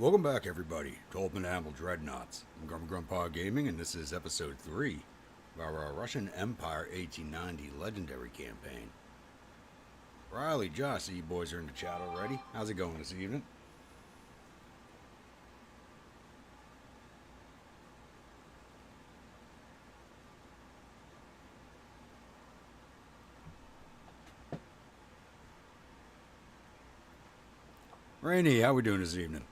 Welcome back, everybody, to Ultimate Admiral Dreadnaughts. I'm Grandpa Gaming, and this is episode 3 of our Russian Empire 1890 Legendary campaign. Riley, Josh, see you boys are in the chat already. How's it going this evening? Rainy, how we doing this evening?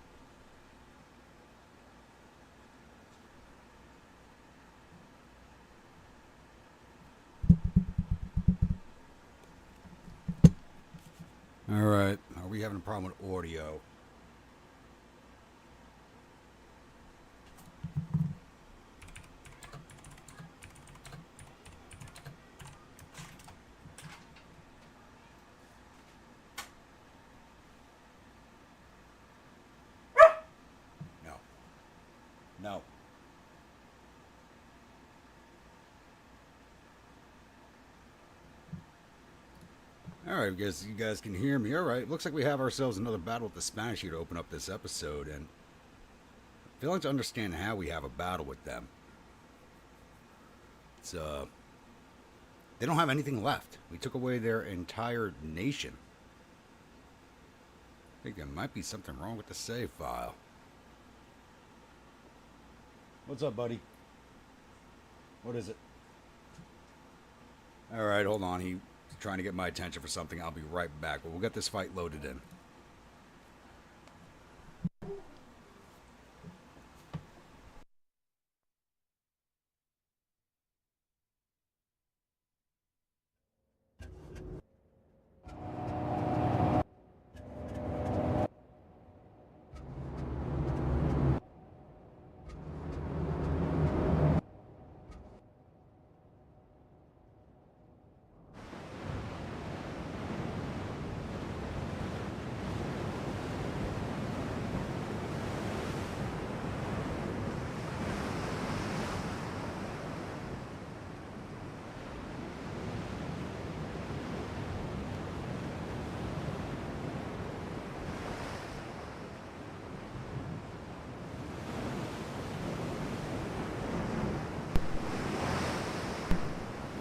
Alright, are we having a problem with audio? No. No. Alright, guess you guys can hear me. Alright, looks like we have ourselves another battle with the Spanish here to open up this episode, and failing to understand how we have a battle with them. It's, they don't have anything left. We took away their entire nation. I think there might be something wrong with the save file. What's up, buddy? What is it? Alright, hold on. He's trying to get my attention for something. I'll be right back, but we'll get this fight loaded in.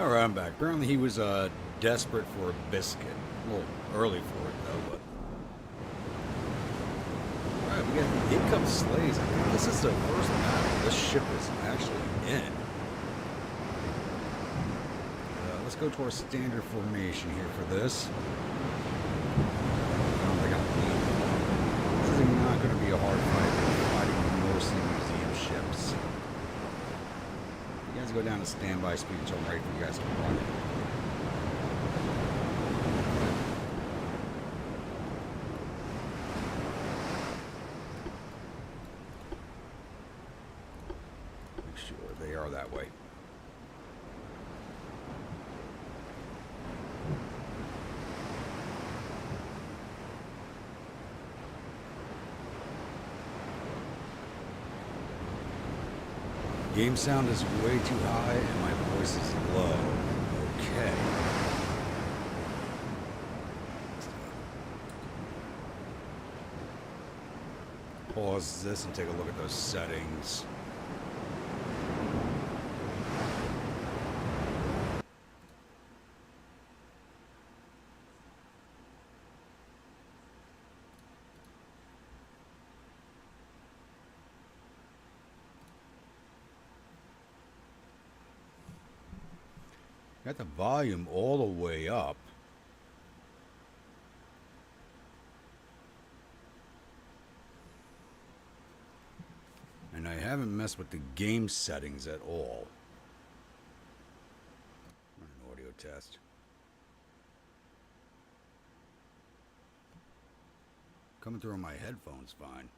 Alright, I'm back. Apparently he was desperate for a biscuit. Well, early for it, though, but... Alright, we got the income slaves. I think this is the first battle this ship is actually in. Let's go to our standard formation here for this. I don't think I'm leaving. This is not going to be a hard fight. We're fighting mostly museum ships. You guys go down to standby speed until I'm ready for you guys to run it. Make sure they are that way. Game sound is way too high and my voice is low. Okay. Pause this and take a look at those settings. Got the volume all the way up. And I haven't messed with the game settings at all. Run an audio test. Coming through on my headphones fine.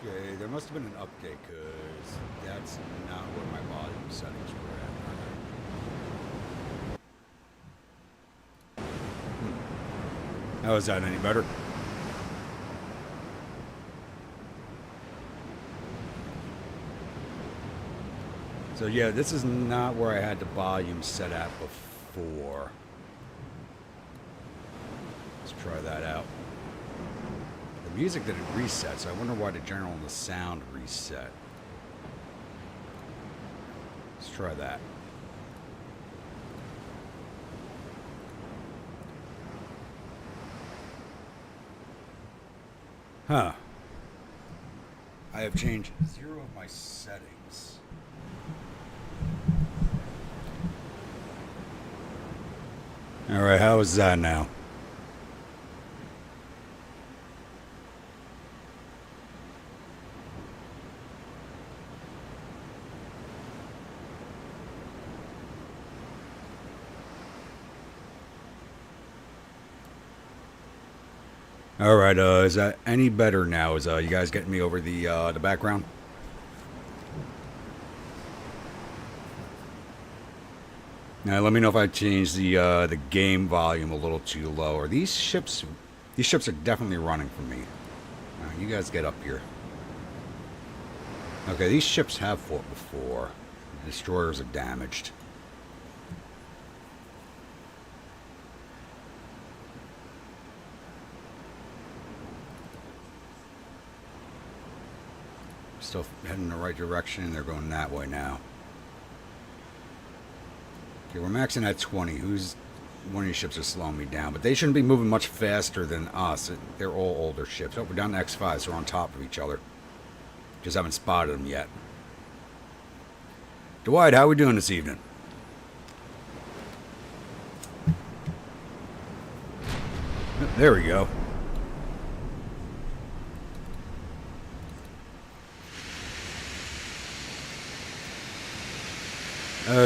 Okay, there must have been an update because that's not where my volume settings were at. How is that any better? So yeah, this is not where I had the volume set at before. Let's try that out. The music didn't reset, so I wonder why the general and the sound reset. Let's try that. Huh. I have changed 0 of my settings. Alright, how is that now? All right, is that any better now? Is you guys getting me over the background? Now let me know if I change the game volume a little too low. Or these ships are definitely running for me. You guys get up here. Okay, these ships have fought before. The destroyers are damaged. Still heading in the right direction. They're going that way now. Okay, we're maxing at 20. One of these ships are slowing me down, but they shouldn't be moving much faster than us. They're all older ships. Oh, we're down to X5, so we're on top of each other. Just haven't spotted them yet. Dwight, how are we doing this evening? There we go.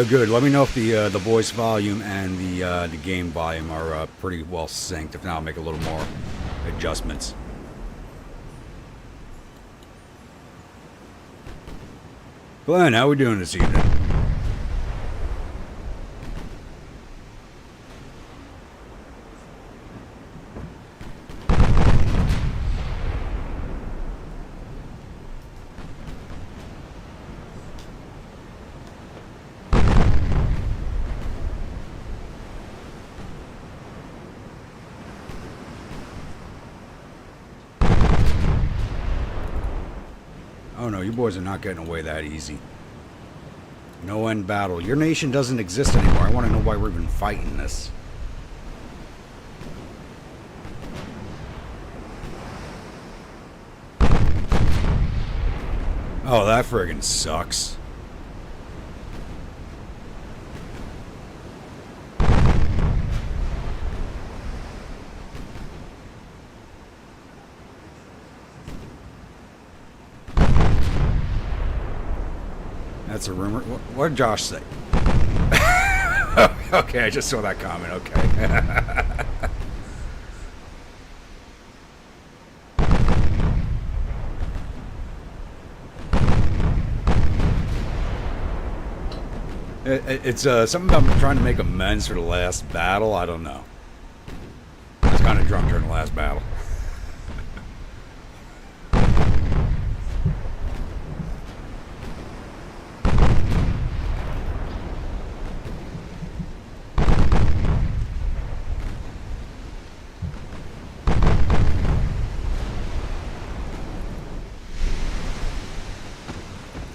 Good. Let me know if the voice volume and the game volume are pretty well synced. If not, I'll make a little more adjustments. Glenn, how we doing this evening? Oh no, you boys are not getting away that easy. No end battle. Your nation doesn't exist anymore. I want to know why we're even fighting this. Oh, that friggin' sucks. That's a rumor. What did Josh say? Okay, I just saw that comment. Okay. It's something about trying to make amends for the last battle. I don't know. I was kind of drunk during the last battle.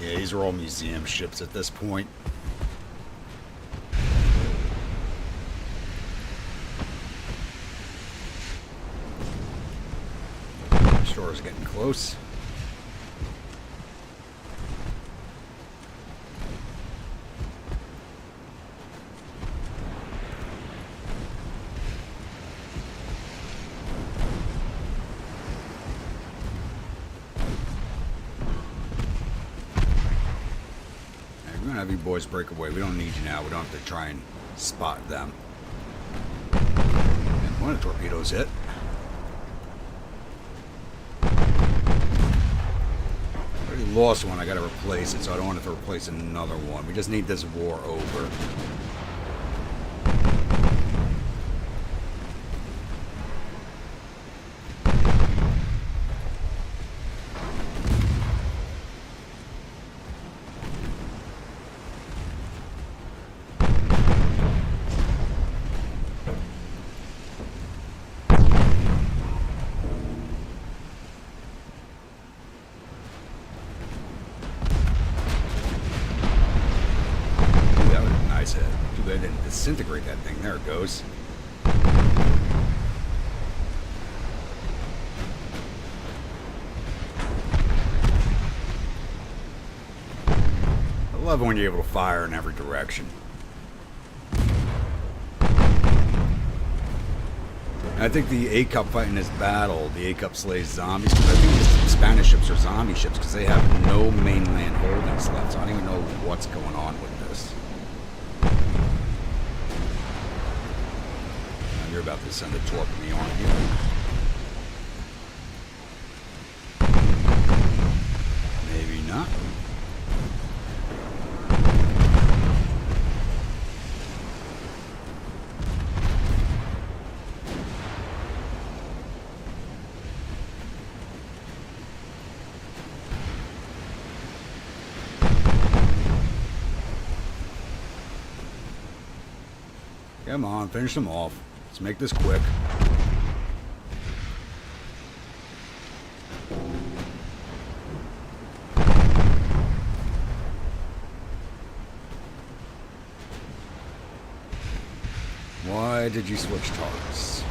Yeah, these are all museum ships at this point. Shore's getting close. We're gonna have you boys break away. We don't need you now. We don't have to try and spot them. And one of the torpedoes hit. Lost one, I gotta replace it, so I don't want to replace another one. We just need this war over. that's it. Too bad I didn't disintegrate that thing. There it goes. I love when you're able to fire in every direction. I think the A-Cup fighting this battle, the A-Cup slays zombies, because I think these Spanish ships are zombie ships because they have no mainland holdings left, so I don't even know what's going on with this. Now you're about to send a torp at me, aren't you? Maybe not. Come on, finish them off. Let's make this quick. Why did you switch targets?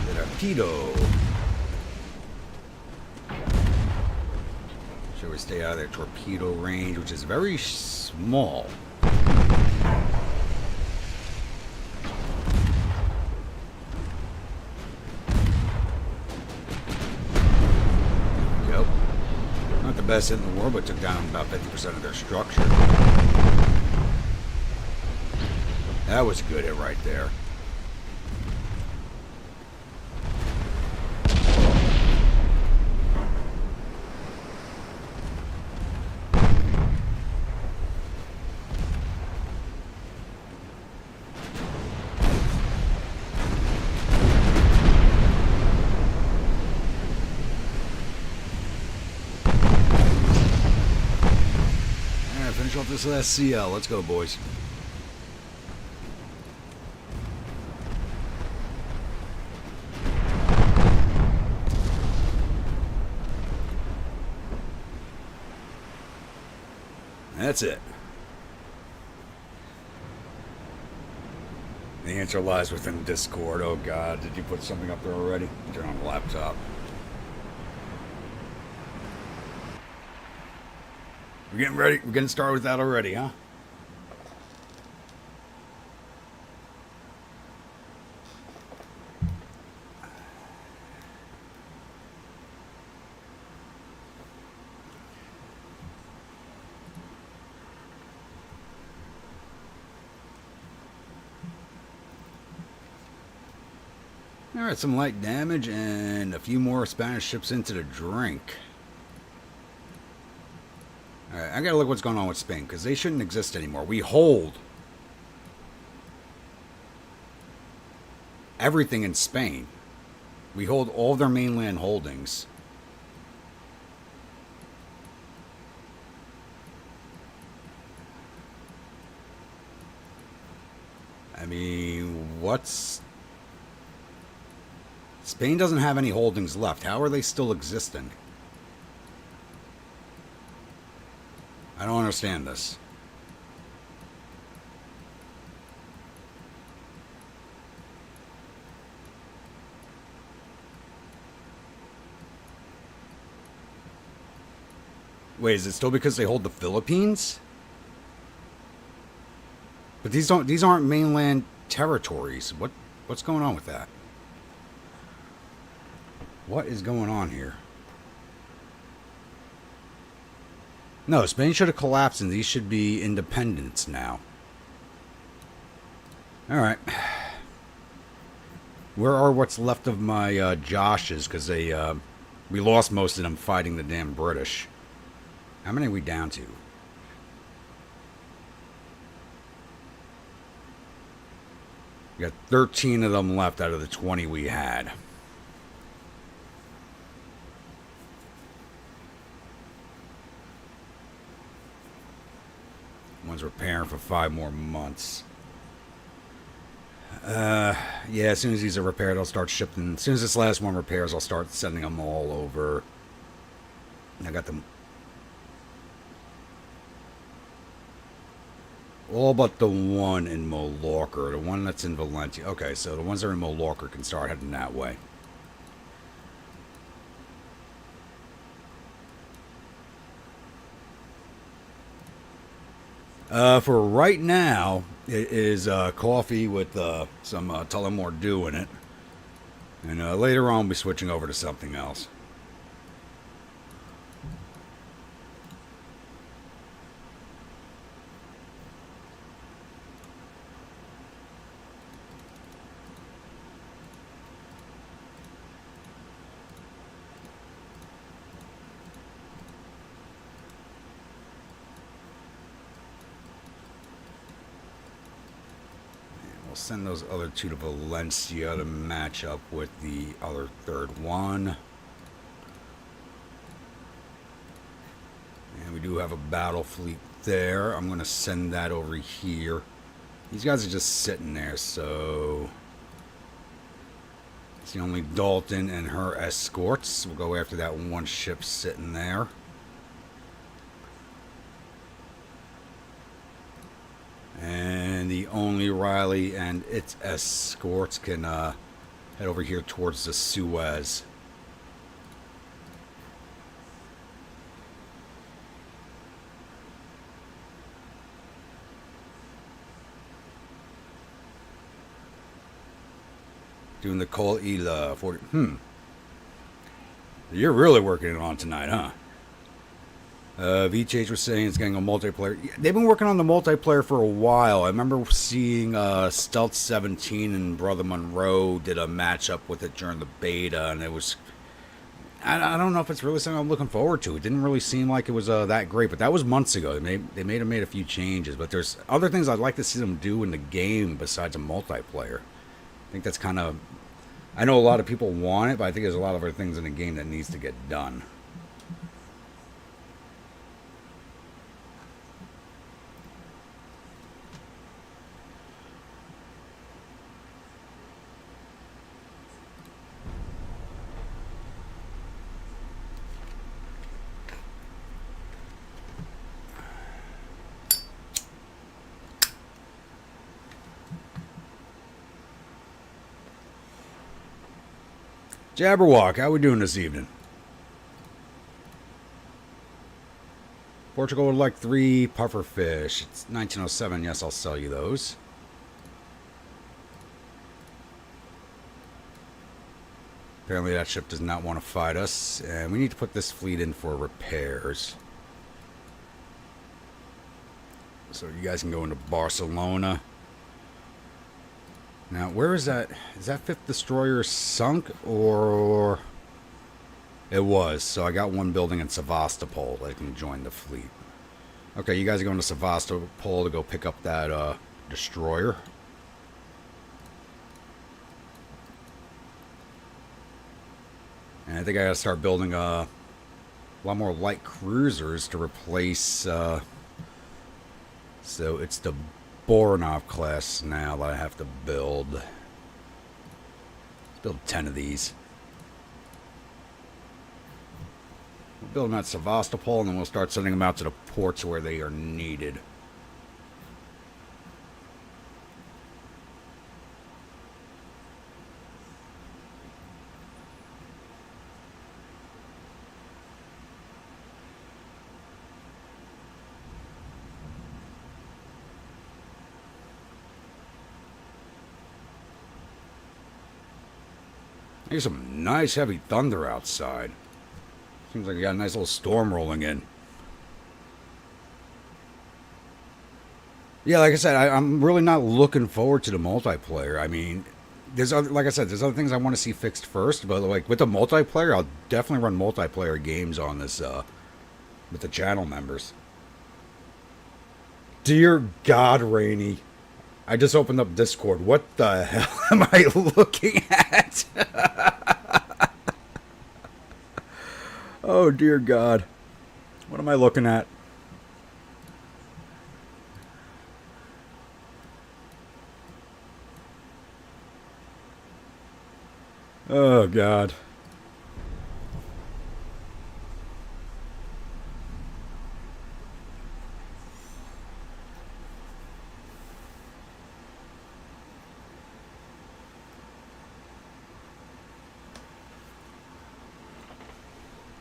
The torpedo. Should we stay out of their torpedo range, which is very small? Yep. Not the best hit in the world, but took down about 50% of their structure. That was a good hit right there. Finish off this last CL. Let's go, boys. That's it. The answer lies within Discord. Oh God, did you put something up there already? Turn on the laptop. We're getting ready. We're getting started with that already, huh? Alright, some light damage and a few more Spanish ships into the drink. Alright, I gotta look what's going on with Spain, because they shouldn't exist anymore. We hold everything in Spain. We hold all their mainland holdings. I mean, what's... Spain doesn't have any holdings left. How are they still existing? I don't understand this. Wait, is it still because they hold the Philippines? But these aren't mainland territories. What's going on with that? What is going on here? No, Spain should have collapsed and these should be independents now. Alright. Where are what's left of my Joshes? Because we lost most of them fighting the damn British. How many are we down to? We got 13 of them left out of the 20 we had. One's repairing for 5 more months. Yeah, as soon as these are repaired, I'll start shipping. As soon as this last one repairs, I'll start sending them all over. I got them all but the one in Mallorca, the one that's in Valencia. Okay, so the ones that are in Mallorca can start heading that way. For right now, it is coffee with some Tullamore Dew in it. And later on, we'll be switching over to something else. We'll send those other two to Valencia to match up with the other third one. And we do have a battle fleet there. I'm going to send that over here. These guys are just sitting there, so it's the only Dalton and her escorts. We'll go after that one ship sitting there. And the only Riley and its escorts can head over here towards the Suez. Doing the Col Ila 40. You're really working it on tonight, huh? VTH was saying it's getting a multiplayer. They've been working on the multiplayer for a while. I remember seeing Stealth 17 and Brother Monroe did a matchup with it during the beta, and it was... I don't know if it's really something I'm looking forward to. It didn't really seem like it was that great, but that was months ago. They may have made a few changes, but there's other things I'd like to see them do in the game besides a multiplayer. I think that's kind of... I know a lot of people want it, but I think there's a lot of other things in the game that needs to get done. Jabberwock, how we doing this evening? Portugal would like 3 pufferfish. It's 1907. Yes, I'll sell you those. Apparently that ship does not want to fight us, and we need to put this fleet in for repairs. So you guys can go into Barcelona. Now, where is that? Is that 5th destroyer sunk, or... It was, so I got one building in Sevastopol that can join the fleet. Okay, you guys are going to Sevastopol to go pick up that destroyer. And I think I gotta start building a lot more light cruisers to replace... so it's the Boronov class now that I have to build. Let's build 10 of these. We'll build them at Sevastopol, and then we'll start sending them out to the ports where they are needed. There's some nice heavy thunder outside. Seems like we got a nice little storm rolling in. Yeah, like I said, I'm really not looking forward to the multiplayer. I mean, there's other, like I said, there's other things I want to see fixed first. But like with the multiplayer, I'll definitely run multiplayer games on this with the channel members. Dear God, Rainey. I just opened up Discord. What the hell am I looking at? Oh, dear God. What am I looking at? Oh, God.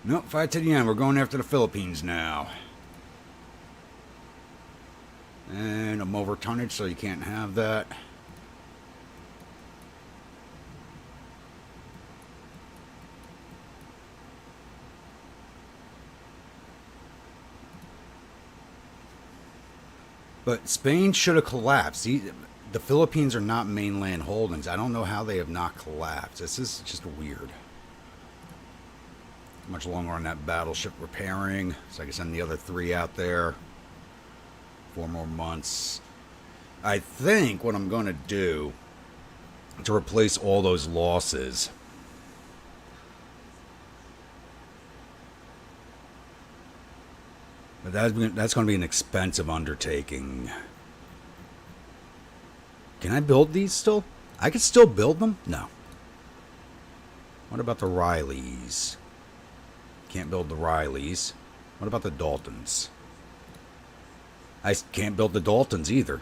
Nope, fight to the end. We're going after the Philippines now. And I'm over tonnage, so you can't have that. But Spain should have collapsed. The Philippines are not mainland holdings. I don't know how they have not collapsed. This is just weird. Much longer on that battleship repairing, so I can send the other 3 out there. 4 more months. I think what I'm going to do to replace all those losses, but that's going to be an expensive undertaking. Can I build these still? I can still build them? No. What about the Rileys? Can't build the Rileys. What about the Daltons? I can't build the Daltons either.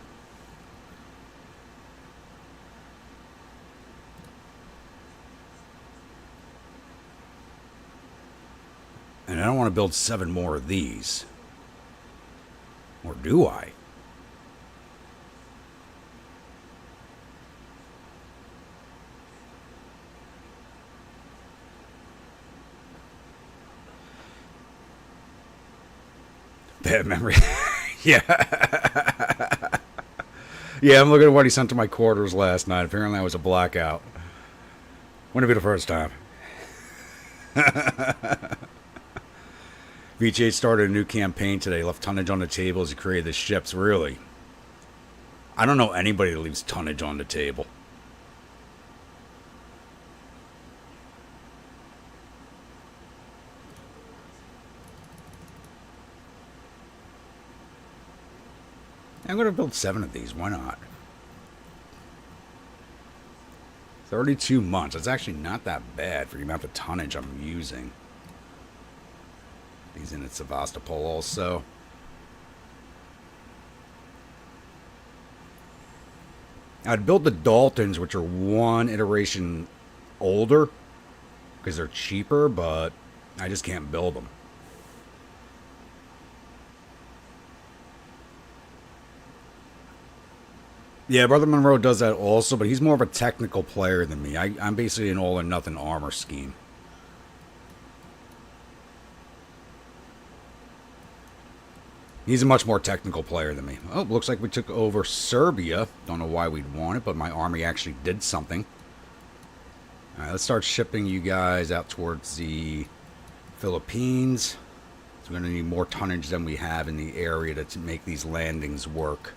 And I don't want to build 7 more of these. Or do I? Bad memory. Yeah. Yeah, I'm looking at what he sent to my quarters last night. Apparently I was a blackout. Wouldn't be the first time. VJ started a new campaign today. Left tonnage on the table as he created the ships. Really? I don't know anybody that leaves tonnage on the table. I'm going to build 7 of these. Why not? 32 months. That's actually not that bad for the amount of tonnage I'm using. These in at Sevastopol also. I'd build the Daltons, which are 1 iteration older, because they're cheaper, but I just can't build them. Yeah, Brother Monroe does that also, but he's more of a technical player than me. I'm basically an all-or-nothing armor scheme. He's a much more technical player than me. Oh, looks like we took over Serbia. Don't know why we'd want it, but my army actually did something. Alright, let's start shipping you guys out towards the Philippines. So we're going to need more tonnage than we have in the area to make these landings work.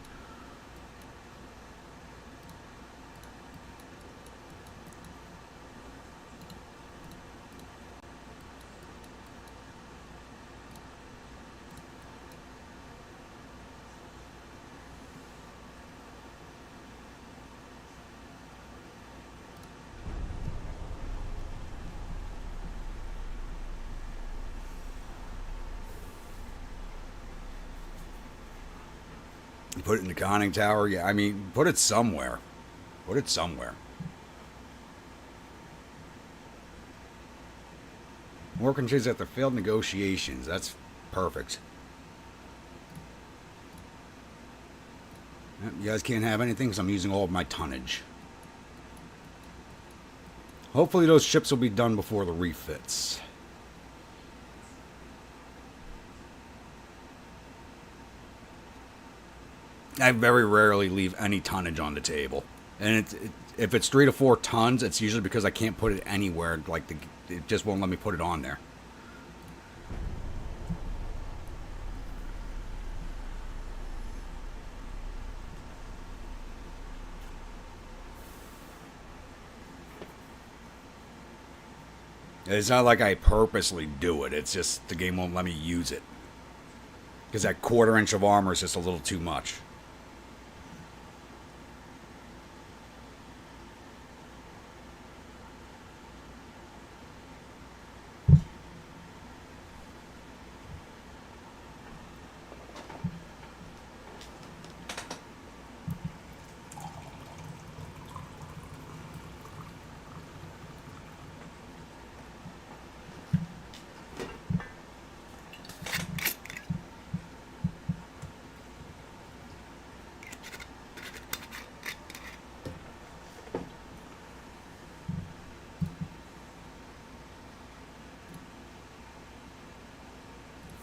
You put it in the conning tower? Yeah, I mean, put it somewhere. Put it somewhere. More countries after failed negotiations. That's perfect. You guys can't have anything because I'm using all of my tonnage. Hopefully those ships will be done before the refits. I very rarely leave any tonnage on the table. And if it's 3 to 4 tons, it's usually because I can't put it anywhere. Like, it just won't let me put it on there. It's not like I purposely do it. It's just the game won't let me use it. Because that 1/4 inch of armor is just a little too much.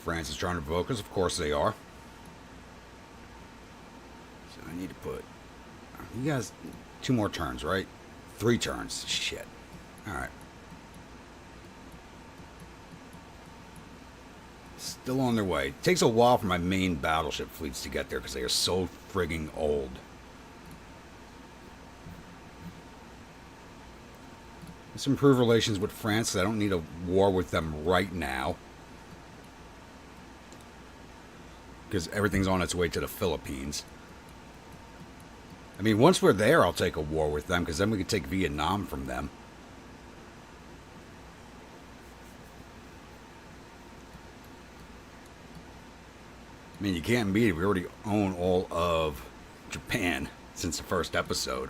France is trying to provoke us. Of course they are. So I need to put... You guys... 2 more turns, right? 3 turns. Shit. Alright. Still on their way. It takes a while for my main battleship fleets to get there because they are so frigging old. Let's improve relations with France because I don't need a war with them right now. Because everything's on its way to the Philippines. I mean, once we're there, I'll take a war with them because then we can take Vietnam from them. I mean, you can't beat it. We already own all of Japan since the first episode.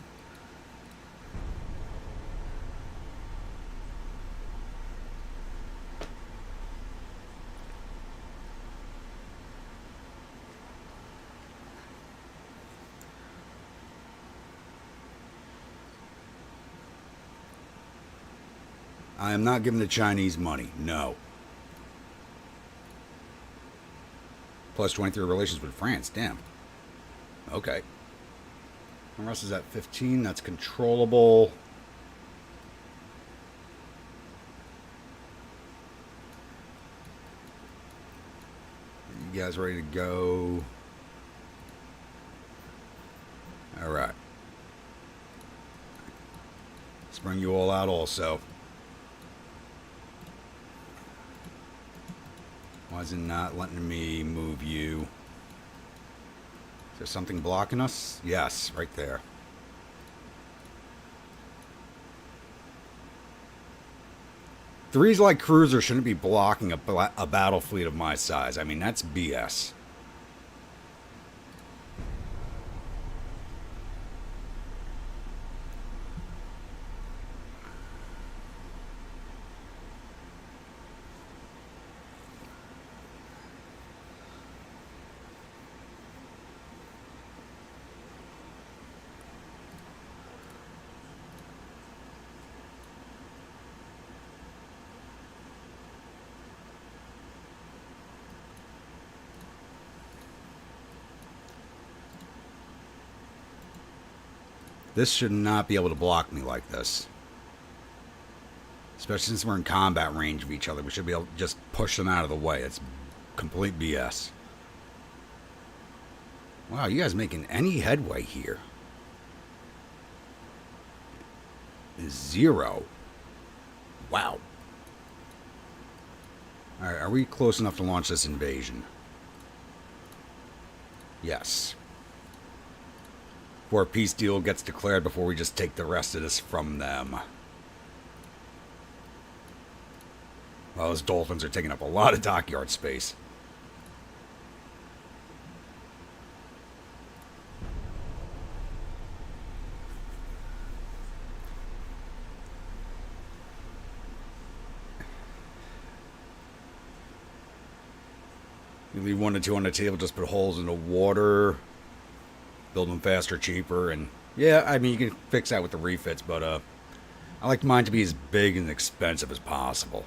I am not giving the Chinese money. No. Plus 23 relations with France. Damn. Okay. The rest is at 15. That's controllable. You guys ready to go? All right. Let's bring you all out also. Why is it not letting me move you? Is there something blocking us? Yes, right there. Threes like cruiser shouldn't be blocking a battle fleet of my size. I mean, that's BS. This should not be able to block me like this. Especially since we're in combat range of each other. We should be able to just push them out of the way. It's complete BS. Wow, you guys making any headway here? 0. Wow. Alright, are we close enough to launch this invasion? Yes. Before a peace deal gets declared, before we just take the rest of this from them. Well, those dolphins are taking up a lot of dockyard space. You leave 1 to 2 on the table, just put holes in the water. Build them faster, cheaper, and yeah, I mean, you can fix that with the refits, but I like mine to be as big and expensive as possible.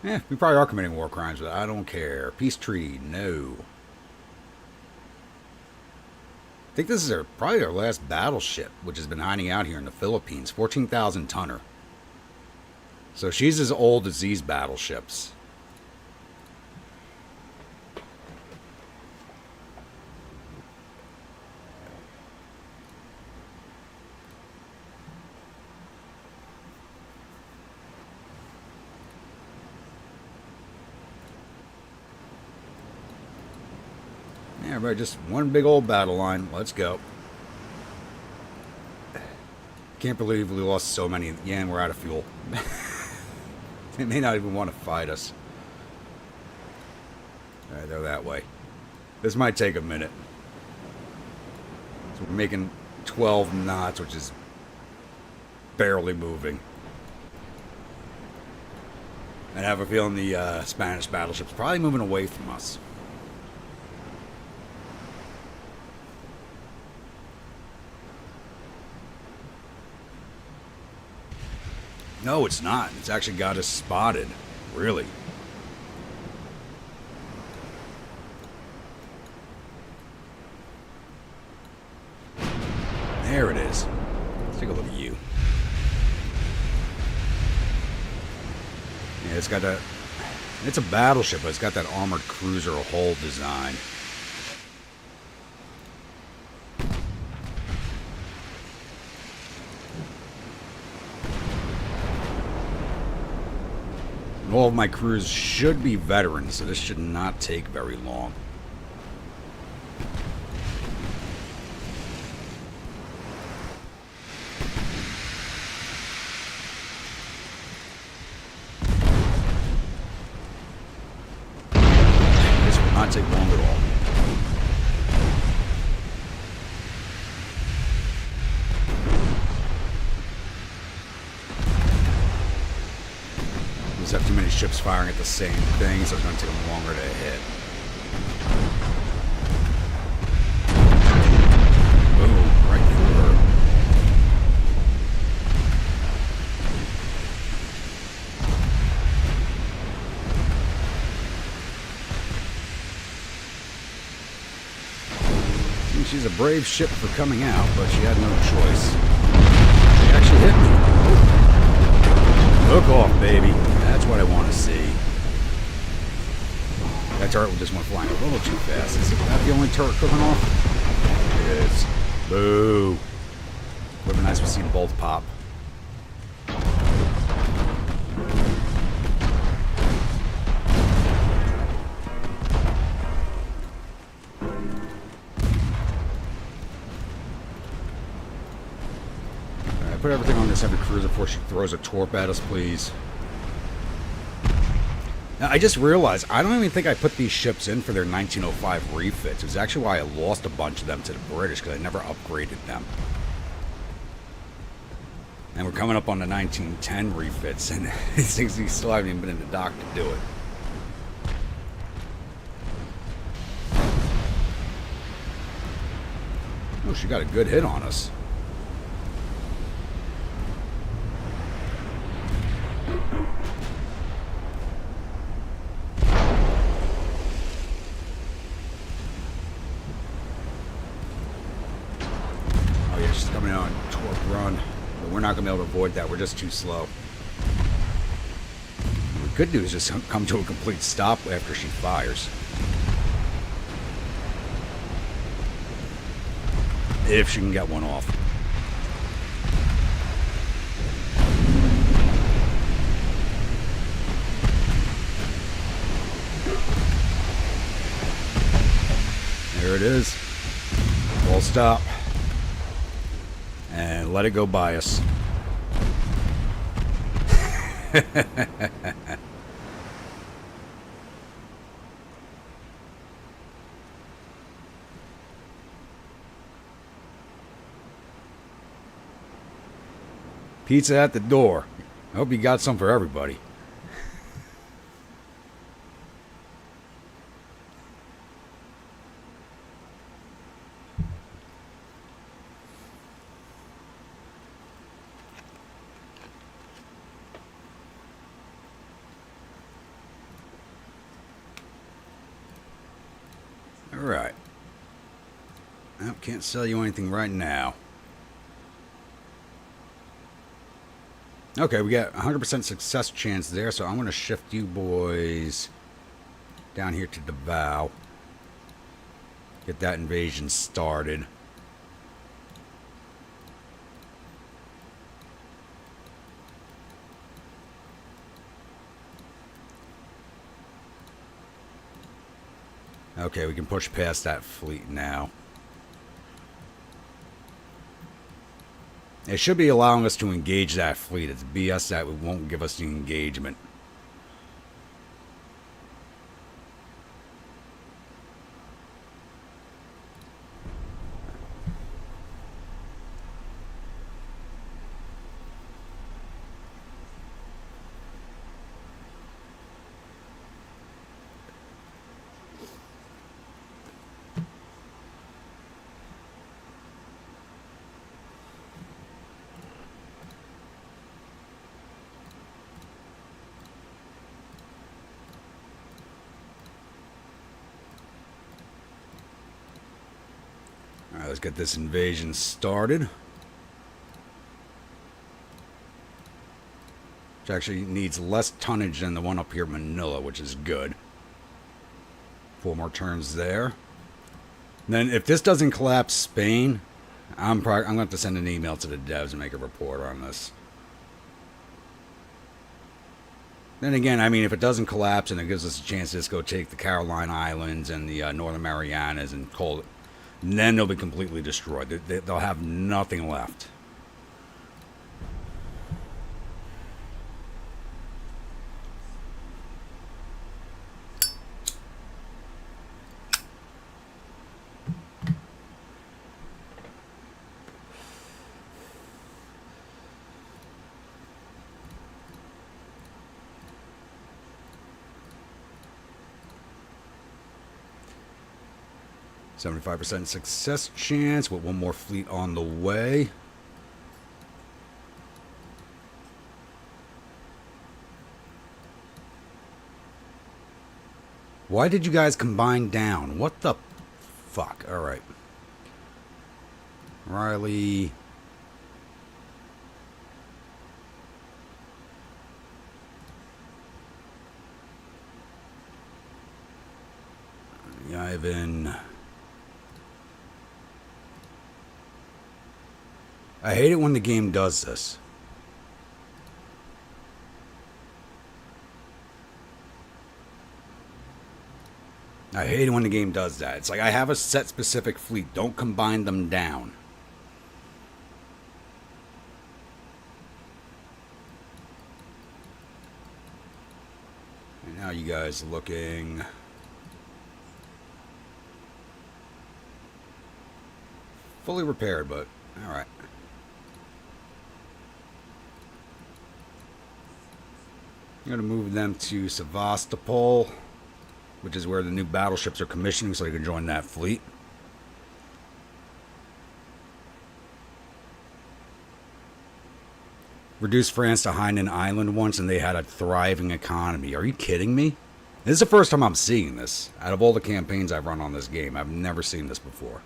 Yeah, we probably are committing war crimes, but I don't care. Peace treaty, no. I think this is probably our last battleship, which has been hiding out here in the Philippines. 14,000 tonner. So she's as old as these battleships. Yeah, right, just one big old battle line. Let's go. Can't believe we lost so many. Yeah, and we're out of fuel. They may not even want to fight us. Alright, they're that way. This might take a minute. So we're making 12 knots, which is barely moving. And I have a feeling the Spanish battleship's probably moving away from us. No, it's not. It's actually got us spotted. Really. There it is. Let's take a look at you. Yeah, it's got that... It's a battleship, but it's got that armored cruiser hull design. And all of my crews should be veterans, so this should not take very long. Not take long at all. We just have too many ships firing at the same thing, so it's going to take them longer to hit. Boom, right through her. She's a brave ship for coming out, but she had no choice. She actually hit me. Hook off, baby. That's what I want to see. That turret just went flying a little too fast. Is that the only turret cooking off? It is. Boo. Would have been nice to see both pop. Put everything on this heavy cruiser before she throws a torp at us, please. Now, I just realized, I don't even think I put these ships in for their 1905 refits. It was actually why I lost a bunch of them to the British, because I never upgraded them. And we're coming up on the 1910 refits, and these things still haven't even been in the dock to do it. Oh, she got a good hit on us. Coming out on torque run, but we're not going to be able to avoid that. We're just too slow. What we could do is just come to a complete stop after she fires. If she can get one off. There it is. Full stop. And let it go by us. Pizza at the door. I hope you got some for everybody. Alright. Nope, can't sell you anything right now. Okay, we got 100% success chance there, so I'm going to shift you boys down here to the bow. Get that invasion started. Okay, we can push past that fleet now. It should be allowing us to engage that fleet. It's BS that it won't give us the engagement. Alright, let's get this invasion started. Which actually needs less tonnage than the one up here in Manila, which is good. 4 more turns there. Then if this doesn't collapse Spain, I'm going to have to send an email to the devs and make a report on this. Then again, I mean, if it doesn't collapse and it gives us a chance to just go take the Caroline Islands and the Northern Marianas and call it, then they'll be completely destroyed. They'll have nothing left. %75% success chance with 1 more fleet on the way. Why did you guys combine down? What the fuck? Alright. Riley. Ivan. I hate it when the game does this. I hate it when the game does that. It's like I have a set specific fleet. Don't combine them down. And now you guys looking... fully repaired, but alright. I'm going to move them to Sevastopol, which is where the new battleships are commissioning, so you can join that fleet. Reduced France to Hainan Island once, and they had a thriving economy. Are you kidding me? This is the first time I'm seeing this. Out of all the campaigns I've run on this game, I've never seen this before.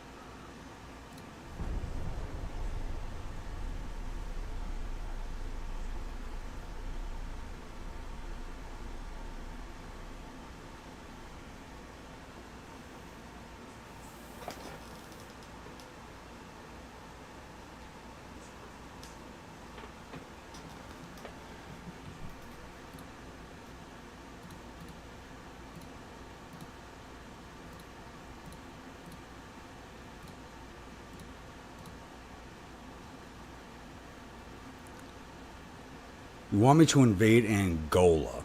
You want me to invade Angola?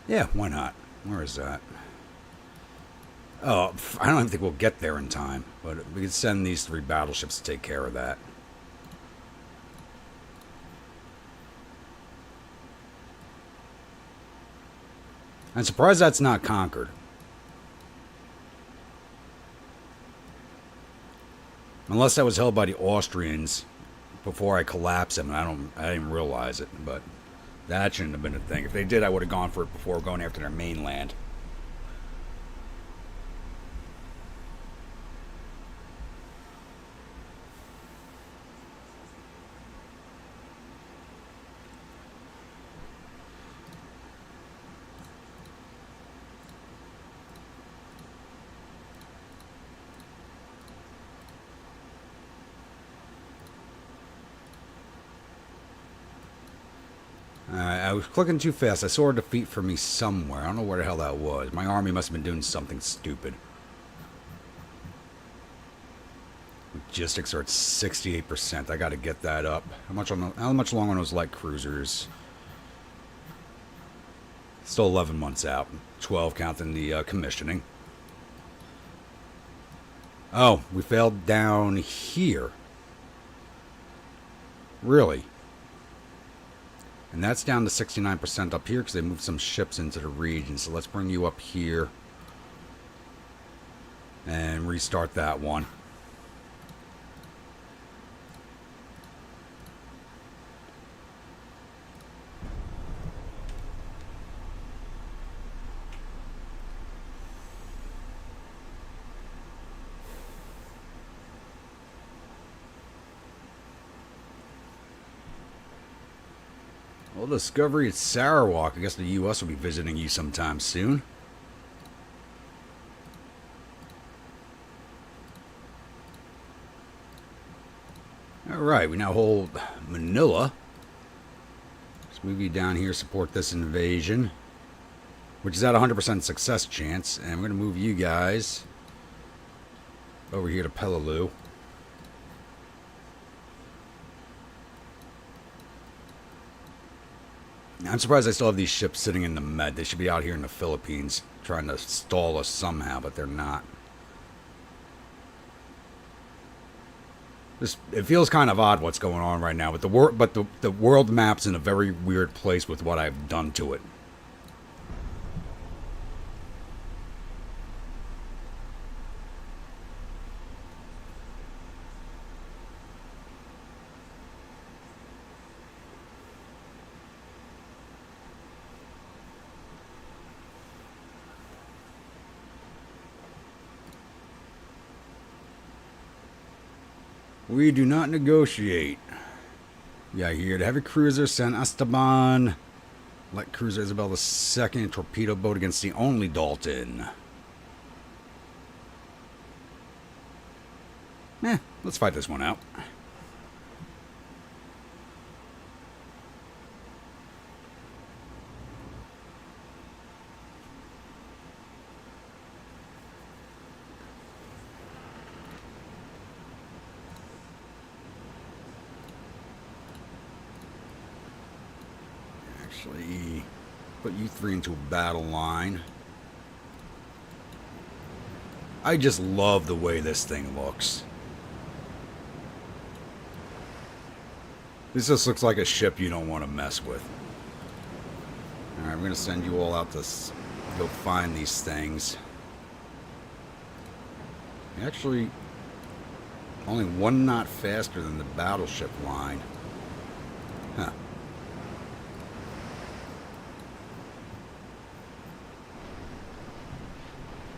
Yeah, why not? Where is that? Oh, I don't even think we'll get there in time, but we could send these 3 battleships to take care of that. I'm surprised that's not conquered. Unless that was held by the Austrians before I collapsed them, and I didn't realize it, but that shouldn't have been a thing. If they did, I would have gone for it before going after their mainland. I was clicking too fast. I saw a defeat for me somewhere. I don't know where the hell that was. My army must have been doing something stupid. Logistics are at 68%. I got to get that up. How much longer on those light cruisers? Still 11 months out. 12 counting the commissioning. Oh, we failed down here. Really? And that's down to 69% up here because they moved some ships into the region. So let's bring you up here and restart that one. Well, Discovery at Sarawak. I guess the U.S. will be visiting you sometime soon. Alright, we now hold Manila. Let's move you down here, support this invasion, which is at 100% success chance. And we're going to move you guys over here to Peleliu. I'm surprised I still have these ships sitting in the Med. They should be out here in the Philippines trying to stall us somehow, but they're not. It feels kind of odd what's going on right now, but the world map's in a very weird place with what I've done to it. We do not negotiate. Yeah, here, the heavy cruiser San Esteban. Light cruiser Isabel II. Torpedo boat against the only Dalton. Let's fight this one out. Actually, put you three into a battle line. I just love the way this thing looks. This just looks like a ship you don't want to mess with. Alright, we're going to send you all out to go find these things. Actually, only 1 knot faster than the battleship line. Huh.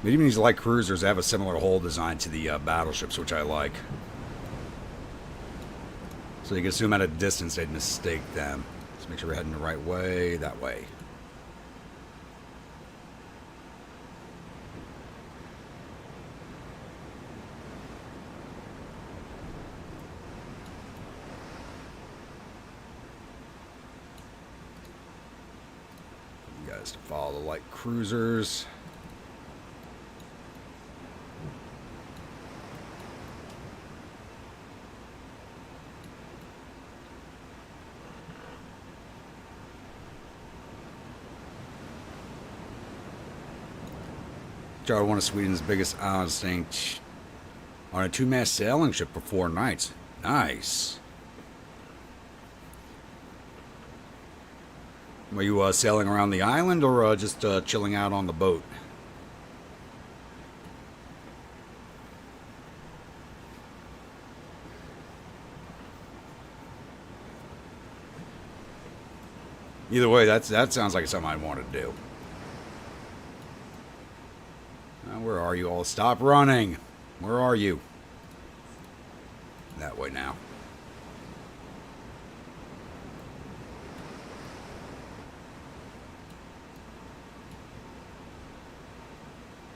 But even these light cruisers have a similar hull design to the battleships, which I like. So you can assume at a distance they'd mistake them. Let's make sure we're heading the right way. That way. You guys follow the light cruisers. Chartered one of Sweden's biggest islands, staying on a 2-mast sailing ship for 4 nights. Nice. Were you sailing around the island or just chilling out on the boat? Either way, that sounds like something I'd want to do. Where are you all? Stop running. Where are you? That way now.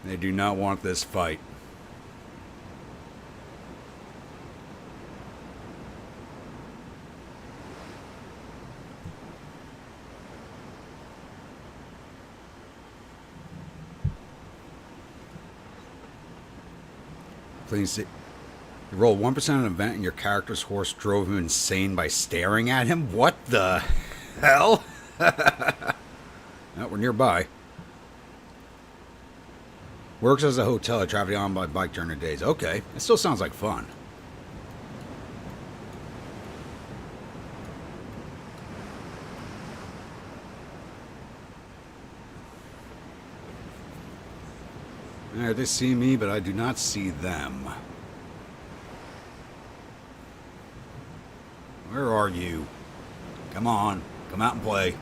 They do not want this fight. Please see. You roll 1% on an event and your character's horse drove him insane by staring at him? What the hell? We're nearby. Works as a hotel. I travel on by bike during the days. Okay. It still sounds like fun. Alright, they see me, but I do not see them. Where are you? Come on. Come out and play.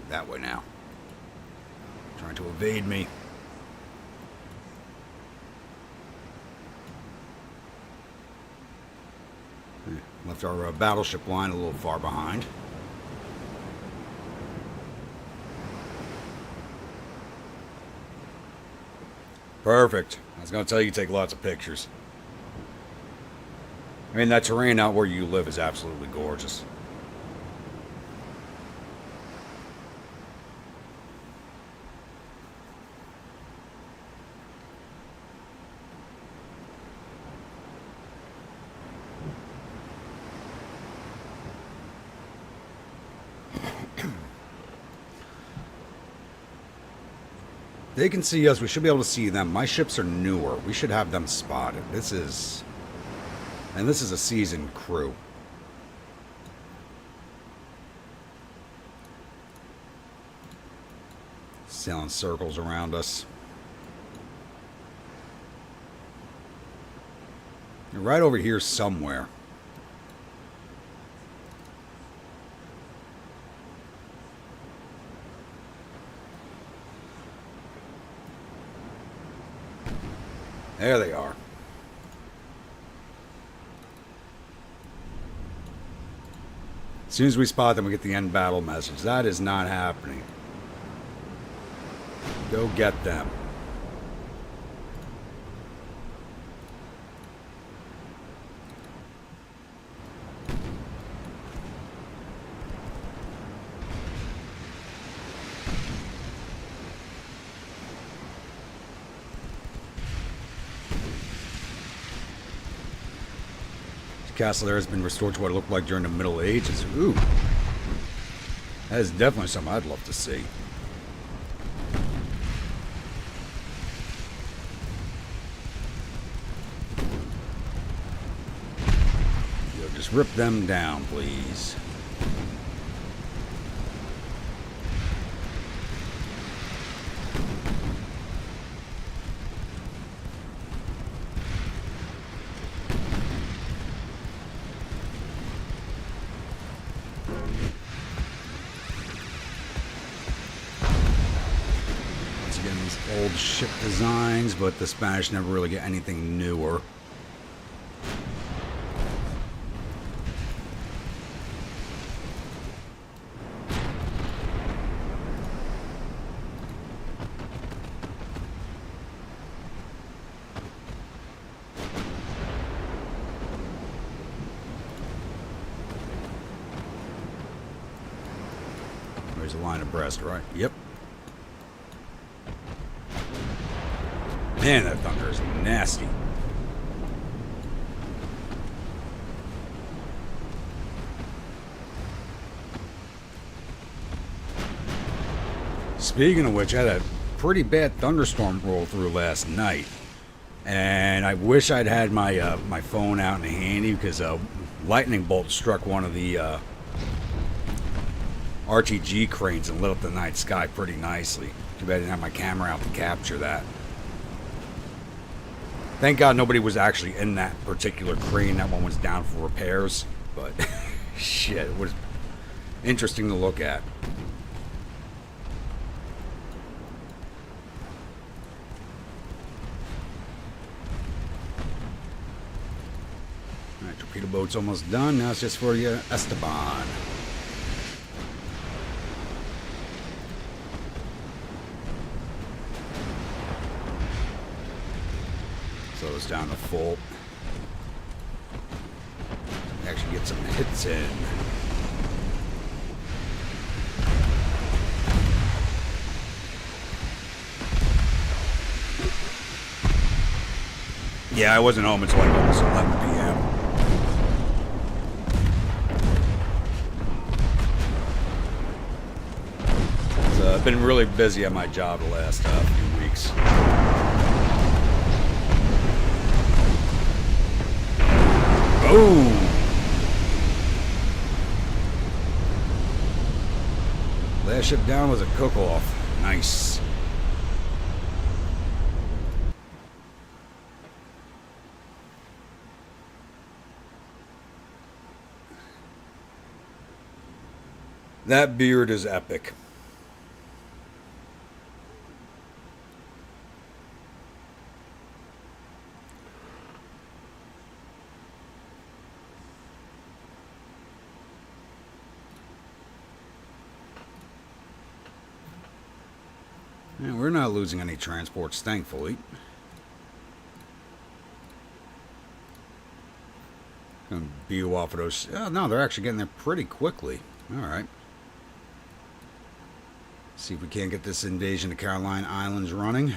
That way now. Trying to evade me. Left our battleship line a little far behind. Perfect. I was going to tell you to take lots of pictures. I mean, that terrain out where you live is absolutely gorgeous. They can see us. We should be able to see them. My ships are newer. We should have them spotted. This is a seasoned crew. Sailing circles around us. They're right over here somewhere. There they are. As soon as we spot them, we get the end battle message. That is not happening. Go get them. Castle there has been restored to what it looked like during the Middle Ages. Ooh. That is definitely something I'd love to see. Yo, just rip them down, please. Old ship designs, but the Spanish never really get anything newer. There's a line abreast, right? Yep. Man, that thunder is nasty. Speaking of which, I had a pretty bad thunderstorm roll through last night. And I wish I'd had my my phone out in handy, because a lightning bolt struck one of the RTG cranes and lit up the night sky pretty nicely. Too bad I didn't have my camera out to capture that. Thank God nobody was actually in that particular crane. That one was down for repairs. But, shit, it was interesting to look at. Alright, torpedo boat's almost done. Now it's just for you, Esteban. Slows down to full. Actually get some hits in. Yeah, I wasn't home until like almost 11 p.m. So I've been really busy at my job the last few weeks. Oh! Last ship down was a cook-off. Nice. That beard is epic. And we're not losing any transports, thankfully. Gonna view off of those. Oh, no, they're actually getting there pretty quickly. Alright. See if we can't get this invasion of Caroline Islands running.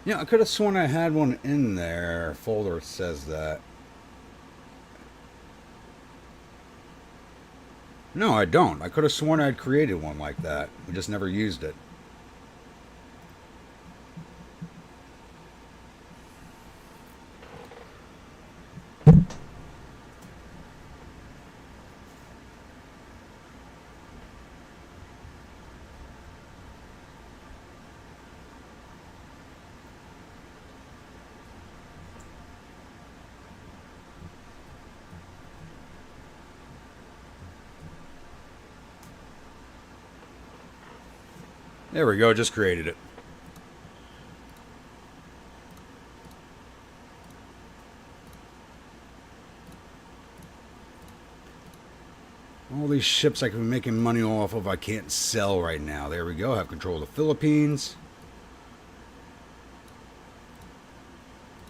Yeah, I could have sworn I had one in there. Folder says that. No, I don't. I could have sworn I'd created one like that. We just never used it. There we go, just created it. All these ships I can be making money off of I can't sell right now. There we go, have control of the Philippines.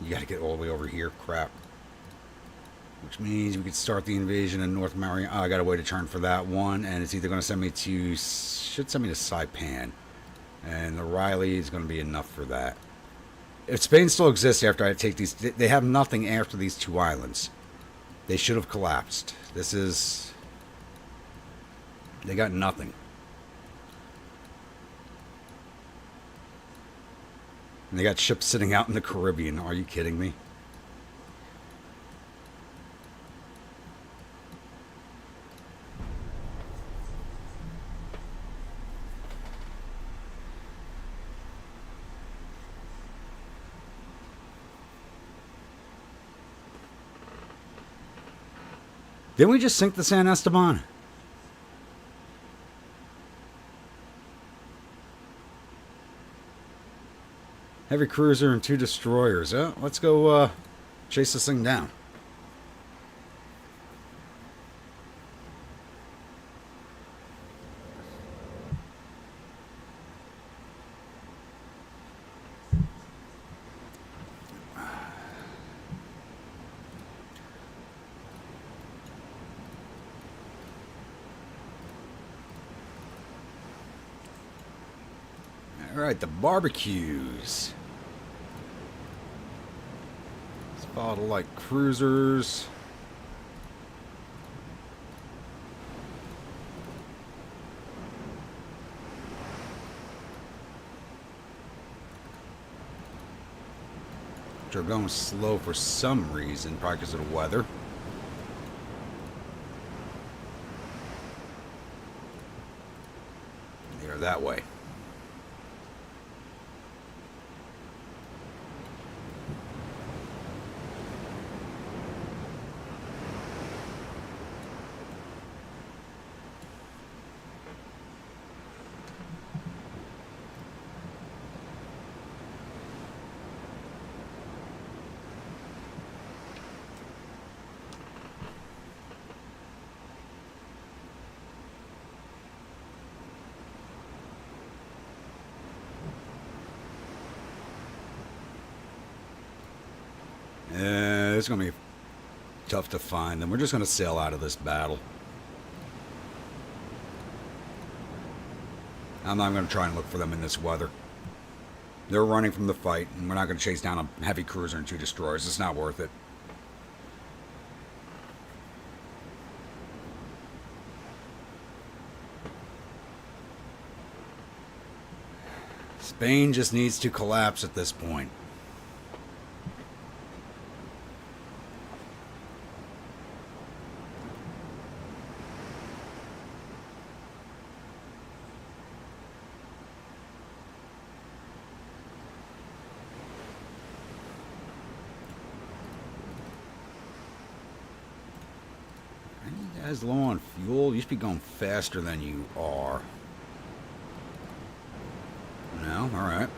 You gotta get all the way over here, crap. Which means we could start the invasion in North Mariana. Oh, I gotta wait a turn for that one, and it's either gonna send me to, should send me to Saipan. And the Riley is going to be enough for that. If Spain still exists after I take these... They have nothing after these two islands. They should have collapsed. This is... They got nothing. And they got ships sitting out in the Caribbean. Are you kidding me? Didn't we just sink the San Esteban? Heavy cruiser and 2 destroyers. Let's go chase this thing down. Alright, the barbecues. Let's follow the light cruisers. Which are going slow for some reason, probably because of the weather. They're that way. It's going to be tough to find them. We're just going to sail out of this battle. I'm not going to try and look for them in this weather. They're running from the fight, and we're not going to chase down a heavy cruiser and 2 destroyers. It's not worth it. Spain just needs to collapse at this point. Guy's low on fuel. You should be going faster than you are. No? Alright.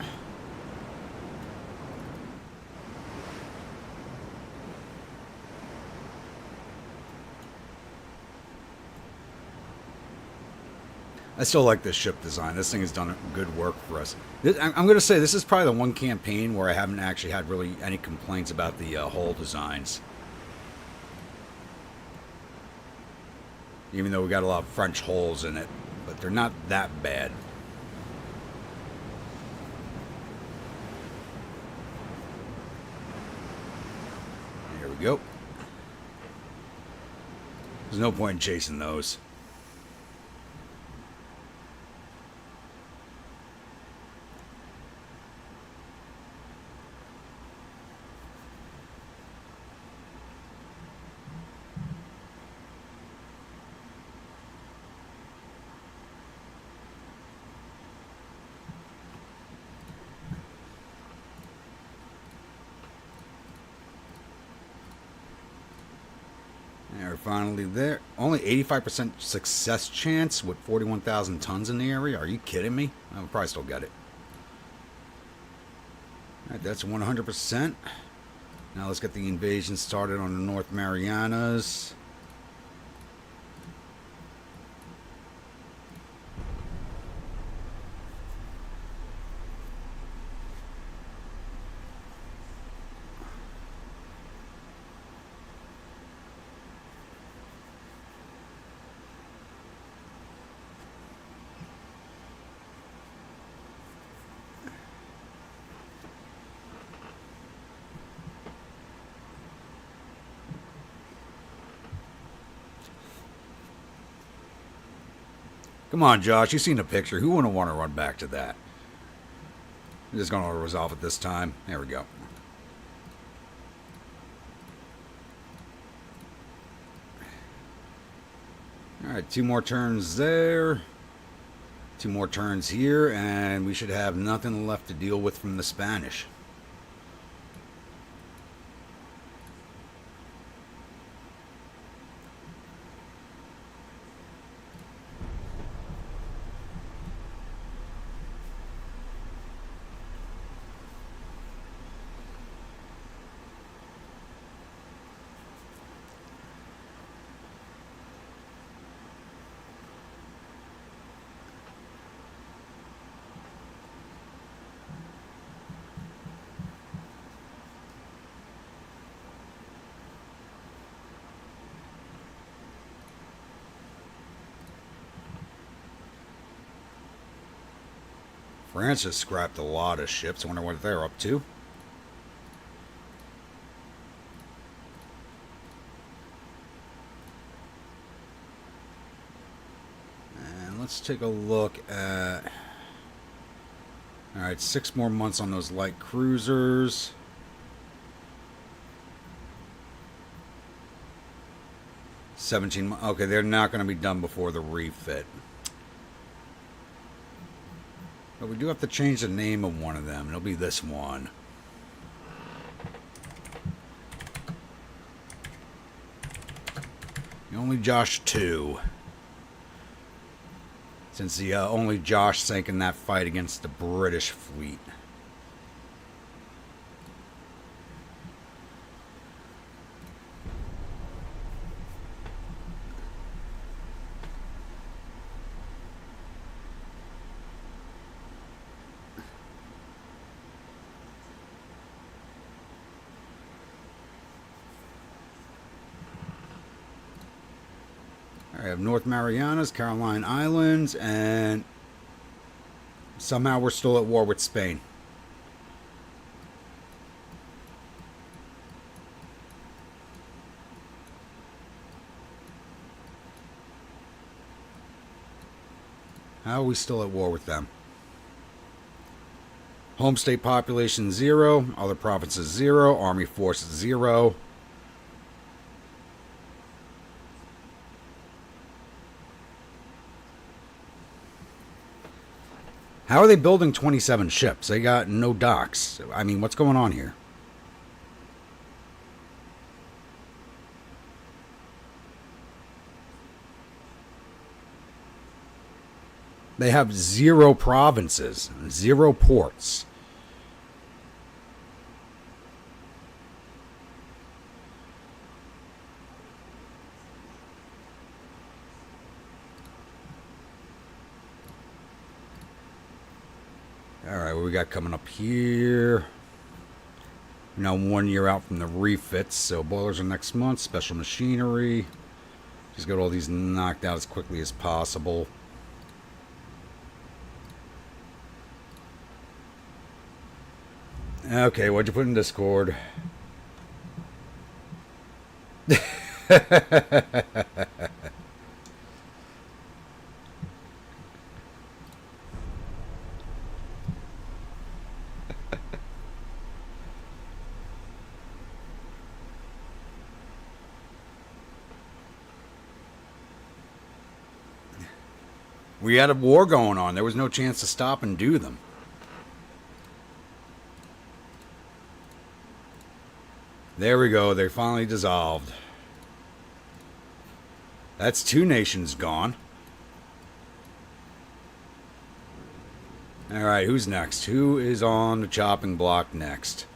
I still like this ship design. This thing has done good work for us. I'm going to say this is probably the one campaign where I haven't actually had really any complaints about the hull designs. Even though we got a lot of French holes in it, but they're not that bad. There we go. There's no point in chasing those. We're finally there. Only 85% success chance with 41,000 tons in the area. Are you kidding me? I'll probably still get it. Alright, that's 100%. Now let's get the invasion started on the North Marianas. Come on, Josh. You've seen the picture. Who wouldn't want to run back to that? I'm just going to resolve it this time. There we go. Alright, 2 more turns there. 2 more turns here, and we should have nothing left to deal with from the Spanish. France has scrapped a lot of ships. I wonder what they're up to. And let's take a look at... Alright, 6 more months on those light cruisers. Okay, they're not going to be done before the refit. But we do have to change the name of one of them. It'll be this one. The Only Josh 2. Since the Only Josh sank in that fight against the British fleet. I have North Marianas, Caroline Islands, and somehow we're still at war with Spain. How are we still at war with them? Home state population 0, other provinces 0, army force 0. How are they building 27 ships? They got no docks. I mean, what's going on here? They have 0 provinces, 0 ports. Alright, what we got coming up here? We're now 1 year out from the refits, so boilers are next month, special machinery. Just get all these knocked out as quickly as possible. Okay, what'd you put in Discord? We had a war going on. There was no chance to stop and do them. There we go. They finally dissolved. That's 2 nations gone. Alright, who's next? Who is on the chopping block next?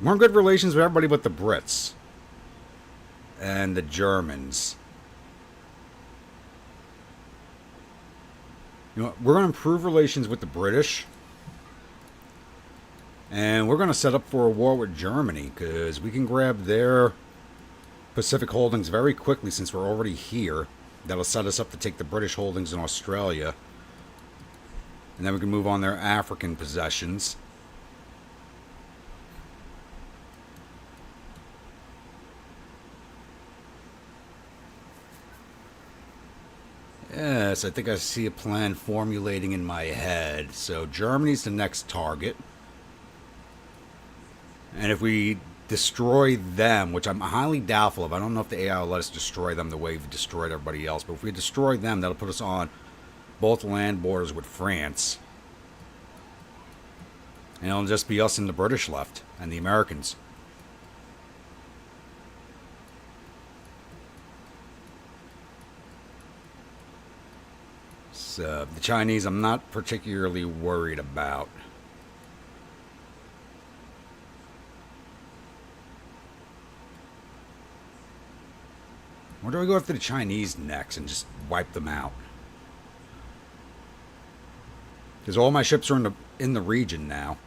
We're in good relations with everybody but the Brits. And the Germans. You know what? We're going to improve relations with the British. And we're going to set up for a war with Germany, because we can grab their Pacific holdings very quickly since we're already here. That'll set us up to take the British holdings in Australia. And then we can move on their African possessions. Yes, I think I see a plan formulating in my head. So Germany's the next target. And if we destroy them, which I'm highly doubtful of, I don't know if the AI will let us destroy them the way we've destroyed everybody else, but if we destroy them, that'll put us on both land borders with France. And it'll just be us and the British left, and the Americans. So, the Chinese I'm not particularly worried about. Or do we go after the Chinese next and just wipe them out? Because all my ships are in the region now.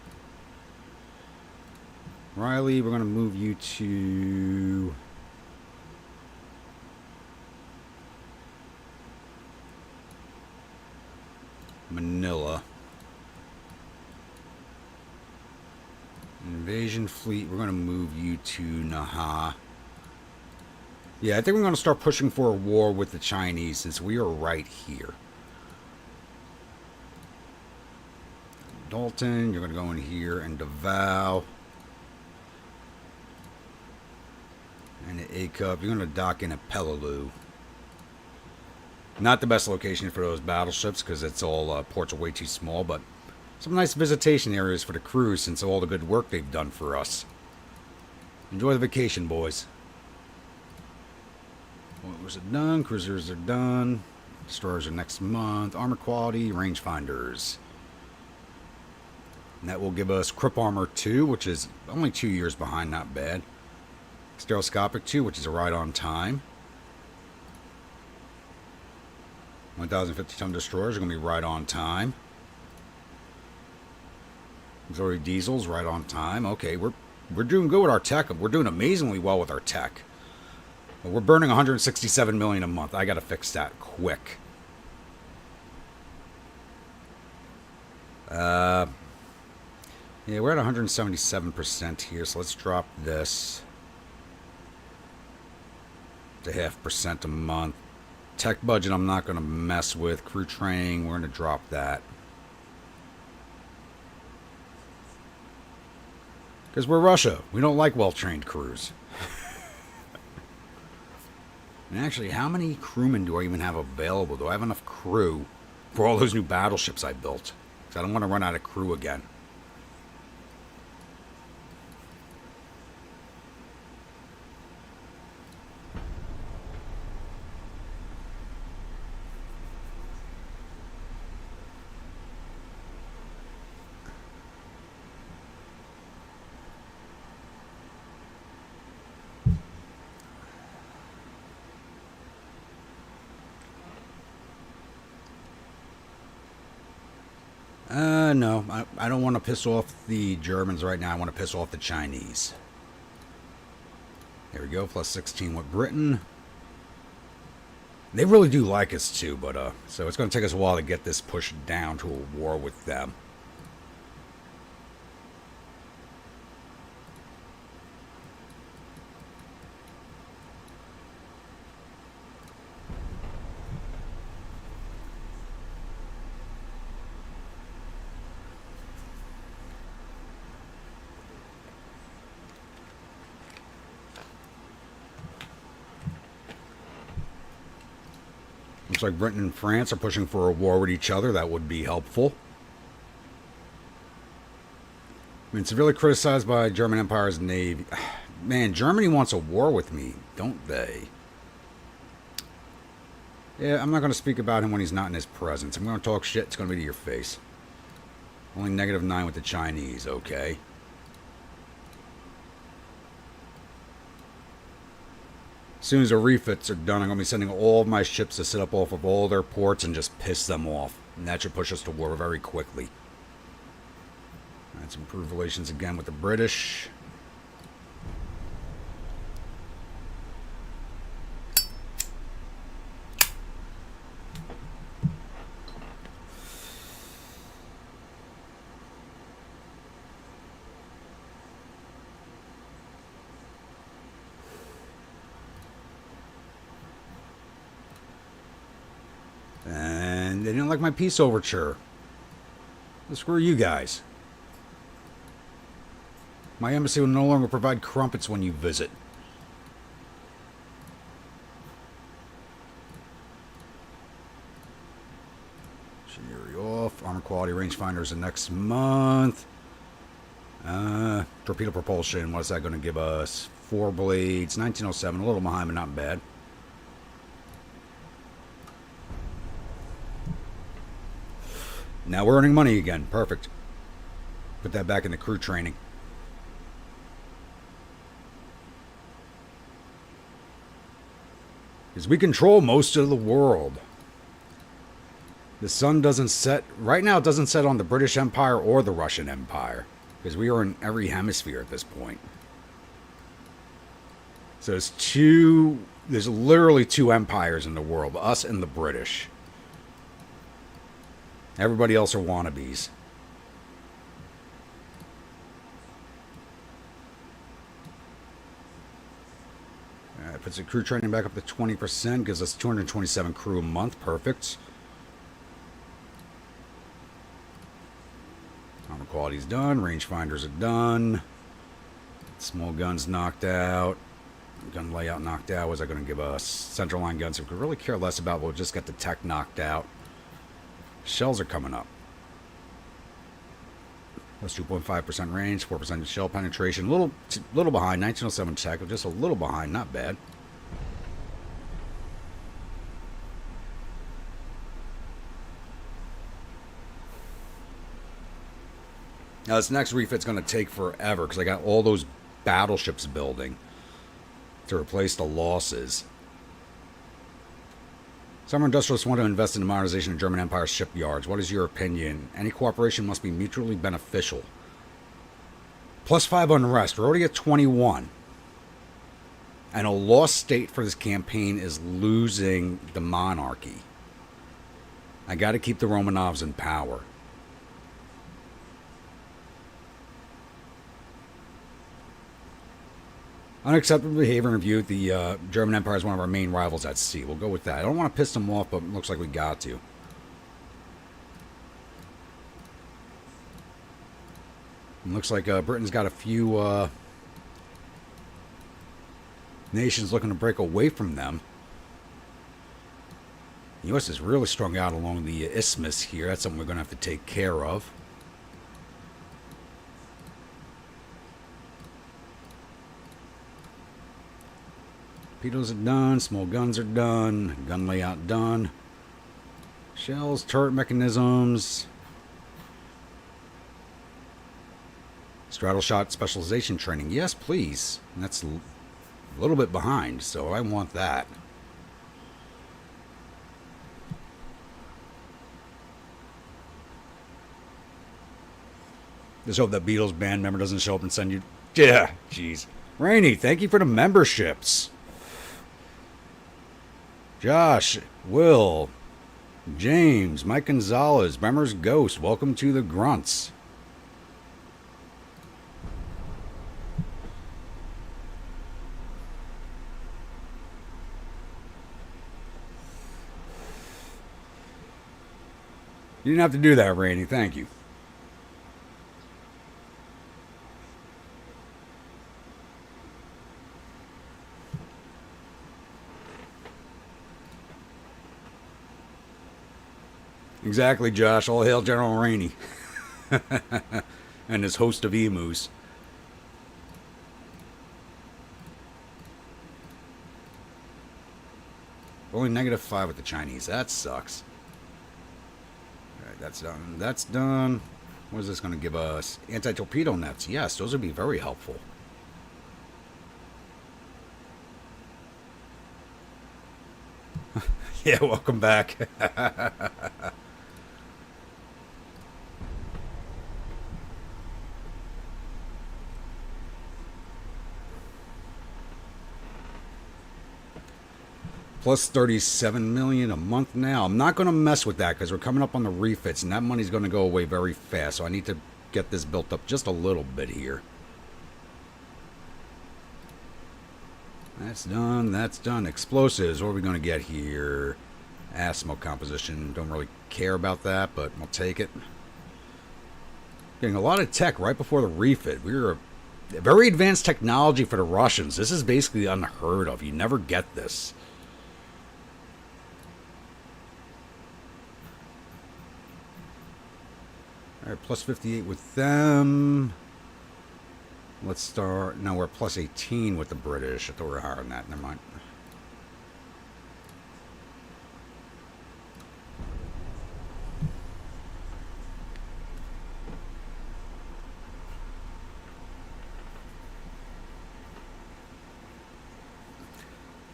Riley, we're going to move you to... Manila. Invasion fleet, we're going to move you to Naha. Yeah, I think we're going to start pushing for a war with the Chinese since we are right here. Dalton, you're going to go in here and Davao. And at A-Cup, you're going to dock in at Peleliu. Not the best location for those battleships because it's all ports are way too small, but some nice visitation areas for the crews since of all the good work they've done for us. Enjoy the vacation, boys. What was it done? Cruisers are done. Destroyers are next month. Armor quality, rangefinders. And that will give us Crip Armor 2, which is only 2 years behind, not bad. Stereoscopic 2, which is a right on time. 1,050-ton destroyers are going to be right on time. Auxiliary diesels, right on time. Okay, we're doing good with our tech. We're doing amazingly well with our tech. But we're burning 167 million a month. I got to fix that quick. Yeah, we're at 177% here, so let's drop this to 0.5% a month. Tech budget I'm not going to mess with. Crew training, we're going to drop that. Because we're Russia. We don't like well-trained crews. And actually, how many crewmen do I even have available? Do I have enough crew for all those new battleships I built? Because I don't want to run out of crew again. No. I don't want to piss off the Germans right now. I want to piss off the Chinese. There we go. Plus 16 with Britain. They really do like us too, but so it's going to take us a while to get this pushed down to a war with them. Looks like Britain and France are pushing for a war with each other. That would be helpful. I mean, severely criticized by German Empire's navy. Man, Germany wants a war with me, don't they? Yeah, I'm not going to speak about him when he's not in his presence. I'm going to talk shit. It's going to be to your face. Only -9 with the Chinese, okay. As soon as the refits are done, I'm going to be sending all of my ships to sit up off of all their ports and just piss them off. And that should push us to war very quickly. Let's improve relations again with the British. And they didn't like my peace overture. Well, screw you guys. My embassy will no longer provide crumpets when you visit. Cheery off. Armor quality rangefinders in next month. Torpedo propulsion. What is that going to give us? 4 blades. 1907. A little behind, but not bad. Now we're earning money again. Perfect. Put that back in the crew training. Because we control most of the world. The sun doesn't set... Right now it doesn't set on the British Empire or the Russian Empire. Because we are in every hemisphere at this point. So there's literally 2 empires in the world. Us and the British. Everybody else are wannabes. Alright, puts the crew training back up to 20%. Gives us 227 crew a month. Perfect. Armor quality's done. Rangefinders are done. Small guns knocked out. Gun layout knocked out. What's that going to give us? Central line guns. We could really care less about. We'll just get the tech knocked out. Shells are coming up. Plus 2.5% range, 4% shell penetration. Little behind. 1907 tech, just a little behind. Not bad. Now this next refit's going to take forever because I got all those battleships building to replace the losses. Some industrialists want to invest in the modernization of German Empire shipyards. What is your opinion? Any cooperation must be mutually beneficial. +5 unrest. We're already at 21. And a lost state for this campaign is losing the monarchy. I got to keep the Romanovs in power. Unacceptable behavior and view. The German Empire is one of our main rivals at sea. We'll go with that. I don't want to piss them off, but it looks like we got to. It looks like Britain's got a few nations looking to break away from them. The U.S. is really strung out along the isthmus here. That's something we're going to have to take care of. Torpedoes are done. Small guns are done. Gun layout done. Shells, turret mechanisms. Straddle shot specialization training. Yes, please. And that's a little bit behind, so I want that. Just hope that Beatles band member doesn't show up and send you... Yeah, jeez. Rainey, thank you for the memberships. Josh, Will, James, Mike Gonzalez, Bremmer's Ghost, welcome to the Grunts. You didn't have to do that, Rainey. Thank you. Exactly, Josh. All hail General Rainey. And his host of emus. Only -5 with the Chinese. That sucks. Alright, that's done. That's done. What is this going to give us? Anti-torpedo nets. Yes, those would be very helpful. Yeah, welcome back. Plus 37 million a month now. I'm not going to mess with that because we're coming up on the refits and that money's going to go away very fast. So I need to get this built up just a little bit here. That's done. That's done. Explosives. What are we going to get here? Asthma composition. Don't really care about that, but we'll take it. Getting a lot of tech right before the refit. We're a very advanced technology for the Russians. This is basically unheard of. You never get this. Alright, plus 58 with them. Let's start... No, we're plus 18 with the British. I thought we were higher than that. Never mind.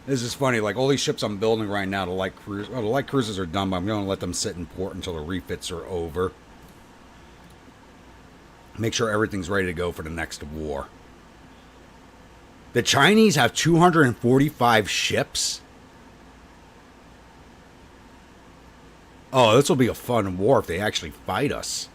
This is funny. Like, all these ships I'm building right now, the light cruisers... Oh, the light cruisers are done, but I'm going to let them sit in port until the refits are over. Make sure everything's ready to go for the next war. The Chinese have 245 ships. Oh, this will be a fun war if they actually fight us.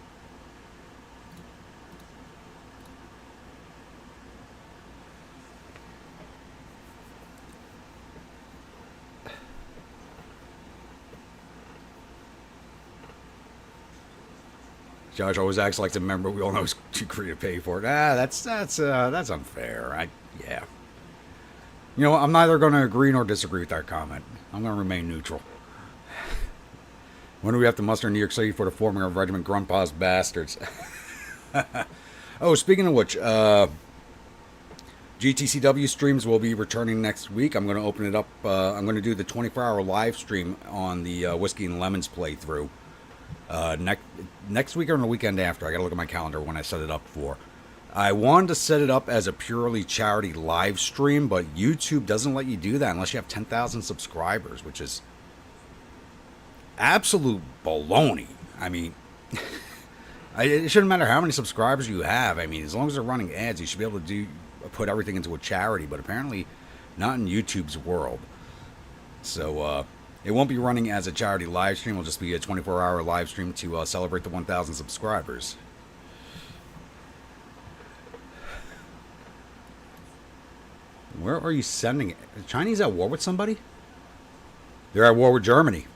Josh always acts like the member. We all know he's too free to pay for it. That's unfair. Yeah. You know, I'm neither going to agree nor disagree with that comment. I'm going to remain neutral. When do we have to muster in New York City for the forming of Regiment Grandpa's Bastards? Oh, speaking of which, GTCW streams will be returning next week. I'm going to open it up. I'm going to do the 24-hour live stream on the Whiskey and Lemons playthrough. Next week or the weekend after. I gotta look at my calendar when I set it up for. I wanted to set it up as a purely charity live stream, but YouTube doesn't let you do that unless you have 10,000 subscribers, which is absolute baloney. I mean, it shouldn't matter how many subscribers you have. I mean, as long as they're running ads, you should be able to put everything into a charity, but apparently not in YouTube's world. So, it won't be running as a charity live stream. It'll just be a 24-hour live stream to celebrate the 1,000 subscribers. Where are you sending it? Are the Chinese at war with somebody? They're at war with Germany.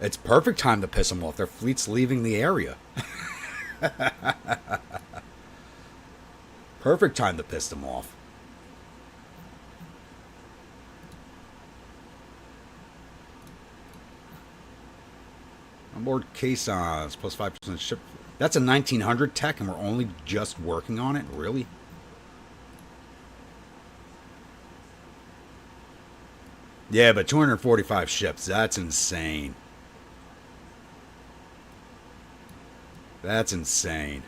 It's perfect time to piss them off. Their fleet's leaving the area. Perfect time to piss them off. Onboard caissons, plus 5% ship. That's a 1900 tech, and we're only just working on it? Really? Yeah, but 245 ships. That's insane. That's insane.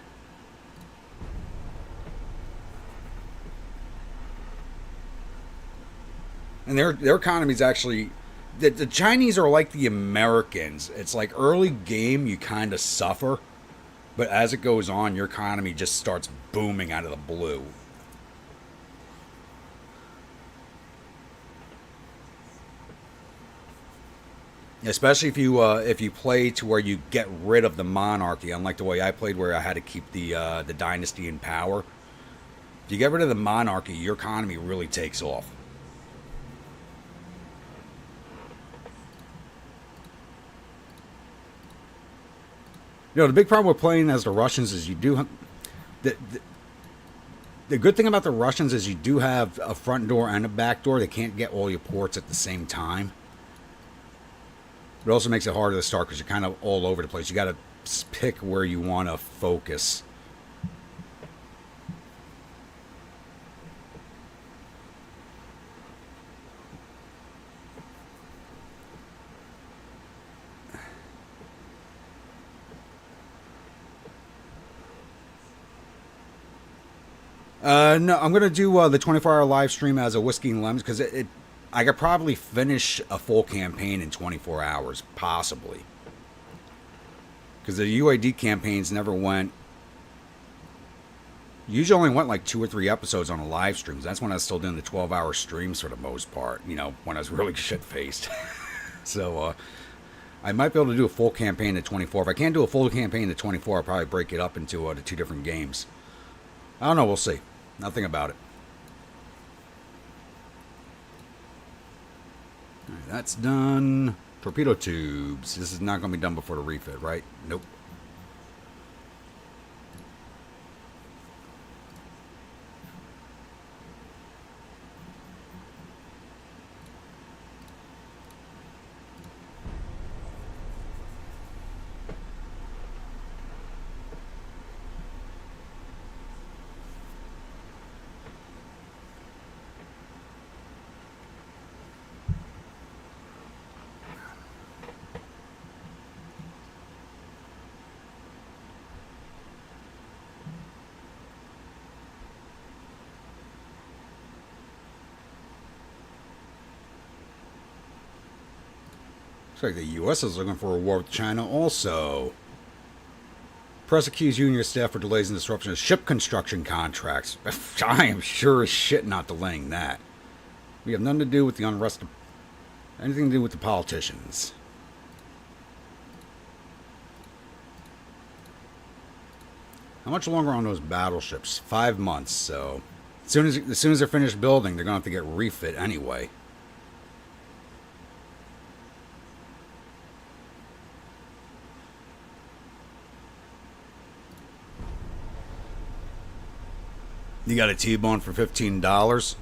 And their economy's actually... The Chinese are like the Americans. It's like early game, you kind of suffer. But as it goes on, your economy just starts booming out of the blue. Especially if you play to where you get rid of the monarchy, unlike the way I played, where I had to keep the dynasty in power. If you get rid of the monarchy, your economy really takes off. You know, the big problem with playing as the Russians is you do the good thing about the Russians is you do have a front door and a back door. They can't get all your ports at the same time. It also makes it harder to start because you're kind of all over the place. You got to pick where you want to focus. No, I'm gonna do the 24-hour live stream as a whiskey and lemons because I could probably finish a full campaign in 24 hours, possibly. Because the UAD campaigns never went. Usually only went like 2 or 3 episodes on a live stream. That's when I was still doing the 12-hour streams for the most part. You know, when I was really shit faced. So I might be able to do a full campaign at 24. If I can't do a full campaign at 24, I'll probably break it up into the 2 different games. I don't know. We'll see. Nothing about it. All right, that's done. Torpedo tubes. This is not going to be done before the refit, right? Nope. Looks like the U.S. is looking for a war with China also. Press accused you and your staff for delays and disruption of ship construction contracts. I am sure as shit not delaying that. We have nothing to do with the unrest, anything to do with the politicians. How much longer on those battleships? 5 months, so as soon as they're finished building, they're going to have to get refit anyway. You got a T-bone for $15?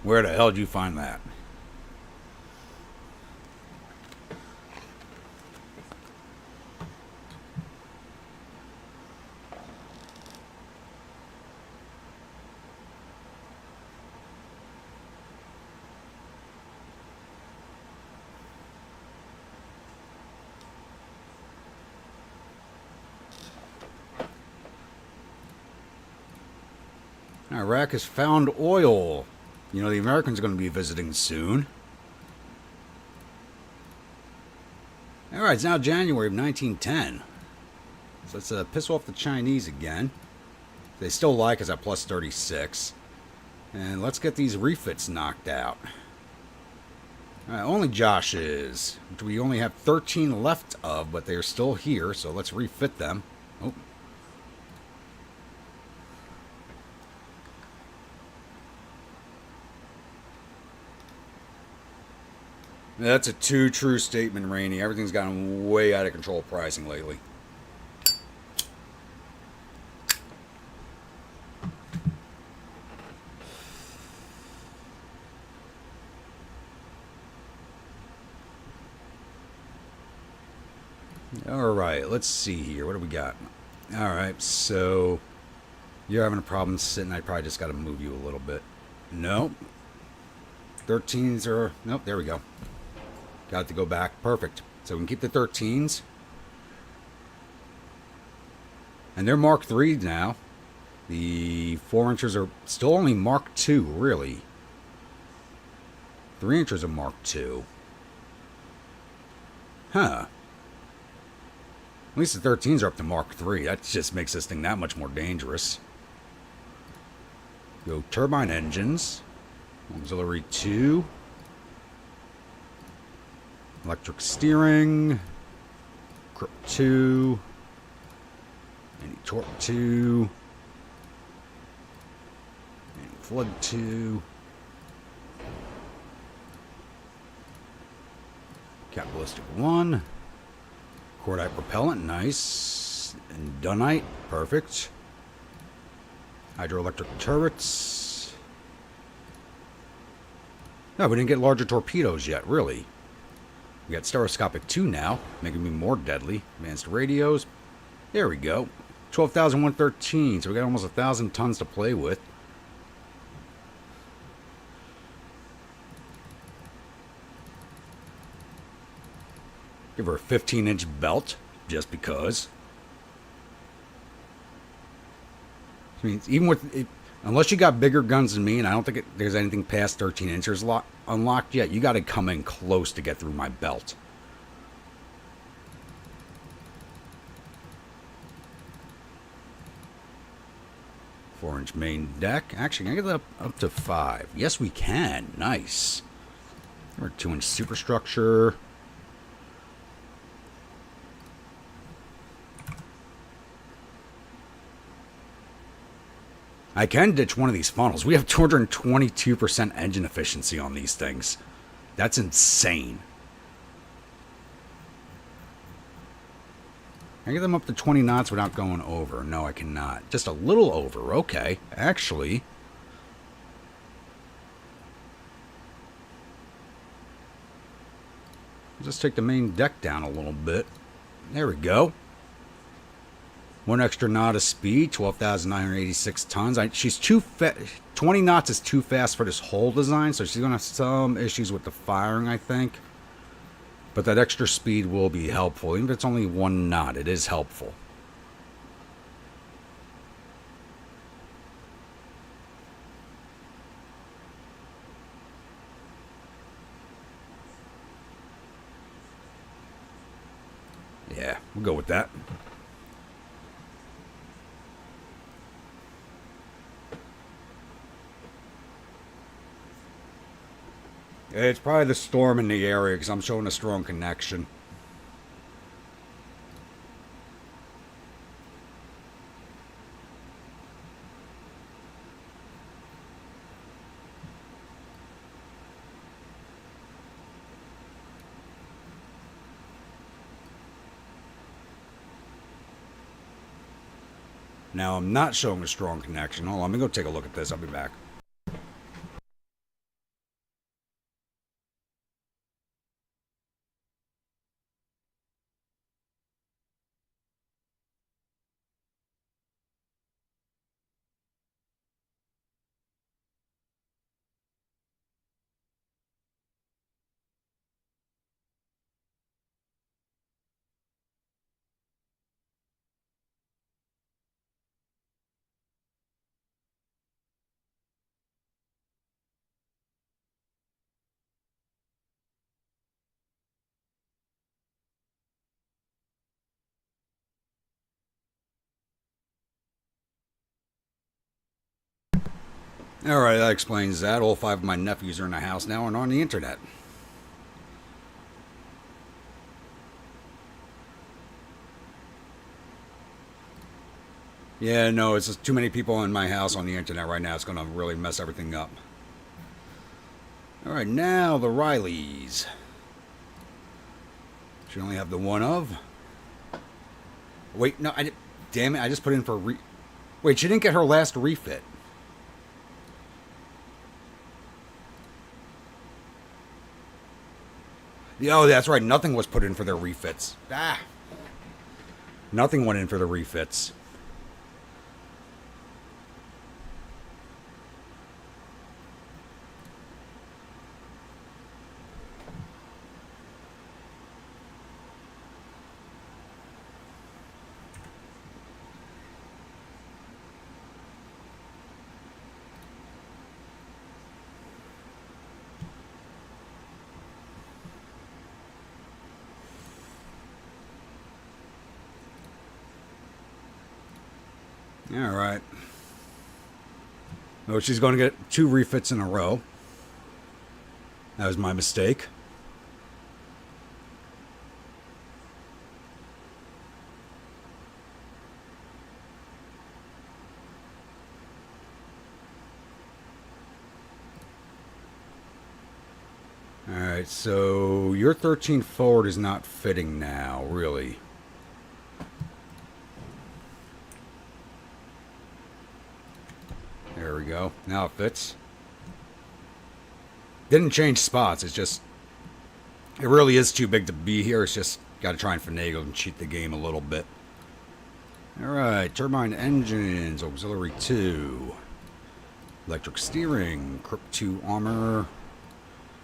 Where the hell did you find that? Iraq has found oil. You know, the Americans are going to be visiting soon. Alright, it's now January of 1910. So let's piss off the Chinese again. They still like us at plus 36. And let's get these refits knocked out. Alright, only Josh's, which we only have 13 left of, but they're still here, so let's refit them. Oh. That's a too true statement, Rainey. Everything's gotten way out of control pricing lately. Alright, let's see here. What do we got? Alright, so you're having a problem sitting. I probably just got to move you a little bit. Nope. 13s are... Nope, there we go. Got it to go back. Perfect. So we can keep the 13s. And they're Mark 3 now. The 4-inchers are still only Mark 2, really. 3-inchers are Mark 2. Huh. At least the 13s are up to Mark III. That just makes this thing that much more dangerous. Go turbine engines. Auxiliary 2. Electric steering. Grip 2. Anti-torque 2. Anti-flood 2. Cap ballistic 1. Cordite propellant, nice. And Dunite, perfect. Hydroelectric turrets. No, we didn't get larger torpedoes yet, really. We got stereoscopic 2 now, making me more deadly. Advanced radios. There we go. 12,113, so we got almost 1,000 tons to play with. Give her a 15-inch belt, just because. I mean, even with it, unless you got bigger guns than me, and I don't think there's anything past 13 inches unlocked yet, you got to come in close to get through my belt. Four-inch main deck. Actually, can I get that up to 5? Yes, we can. Nice. Or 2-inch superstructure. I can ditch one of these funnels. We have 222% engine efficiency on these things. That's insane. Can I get them up to 20 knots without going over? No, I cannot. Just a little over. Okay. Actually, just take the main deck down a little bit. There we go. 1 extra knot of speed, 12,986 tons. She's too fast. 20 knots is too fast for this whole design, so she's going to have some issues with the firing, I think. But that extra speed will be helpful. Even if it's only 1 knot, it is helpful. Yeah, we'll go with that. It's probably the storm in the area because I'm showing a strong connection. Now, I'm not showing a strong connection. Hold on, let me go take a look at this. I'll be back. Alright, that explains that. All 5 of my nephews are in the house now and on the internet. Yeah, no, it's just too many people in my house on the internet right now. It's going to really mess everything up. Alright, now the Rileys. Should only have the one of. Wait, no, damn it, I just put in for Wait, she didn't get her last refit. Oh, that's right. Nothing was put in for their refits. Ah. Nothing went in for the refits. Alright. Oh, she's going to get 2 refits in a row. That was my mistake. Alright, so your 13 forward is not fitting now, really. There we go. Now it fits. Didn't change spots, it's just... It really is too big to be here, it's just got to try and finagle and cheat the game a little bit. Alright, turbine engines, auxiliary 2. Electric steering, Crypt 2 armor...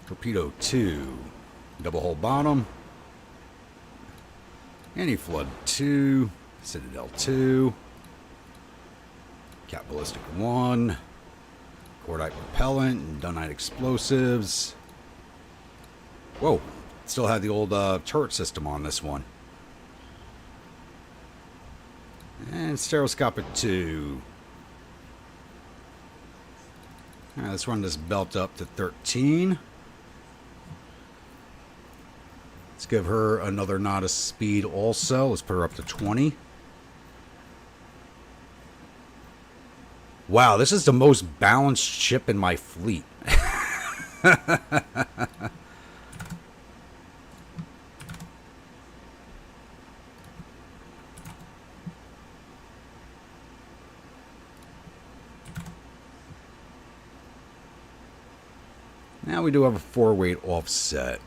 Torpedo 2, double hull bottom, Anti-Flood 2, Citadel 2, Cap Ballistic 1, Cordite Propellant, and Dunite Explosives. Whoa, still had the old turret system on this one. And Stereoscopic 2. Alright, let's run this belt up to 13. Let's give her another knot of speed also. Let's put her up to 20. Wow, this is the most balanced ship in my fleet. Now we do have a 4-weight offset.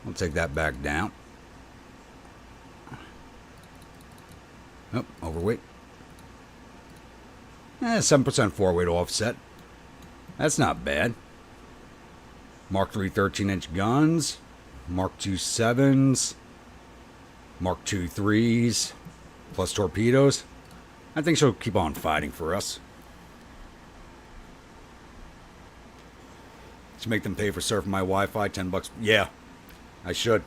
We'll take that back down. Oh, overweight. 7% 4-weight offset. That's not bad. Mark III 13-inch guns. Mark II 7s. Mark II 3s. Plus torpedoes. I think she'll keep on fighting for us. Should make them pay for surfing my Wi-Fi. $10. Yeah. I should.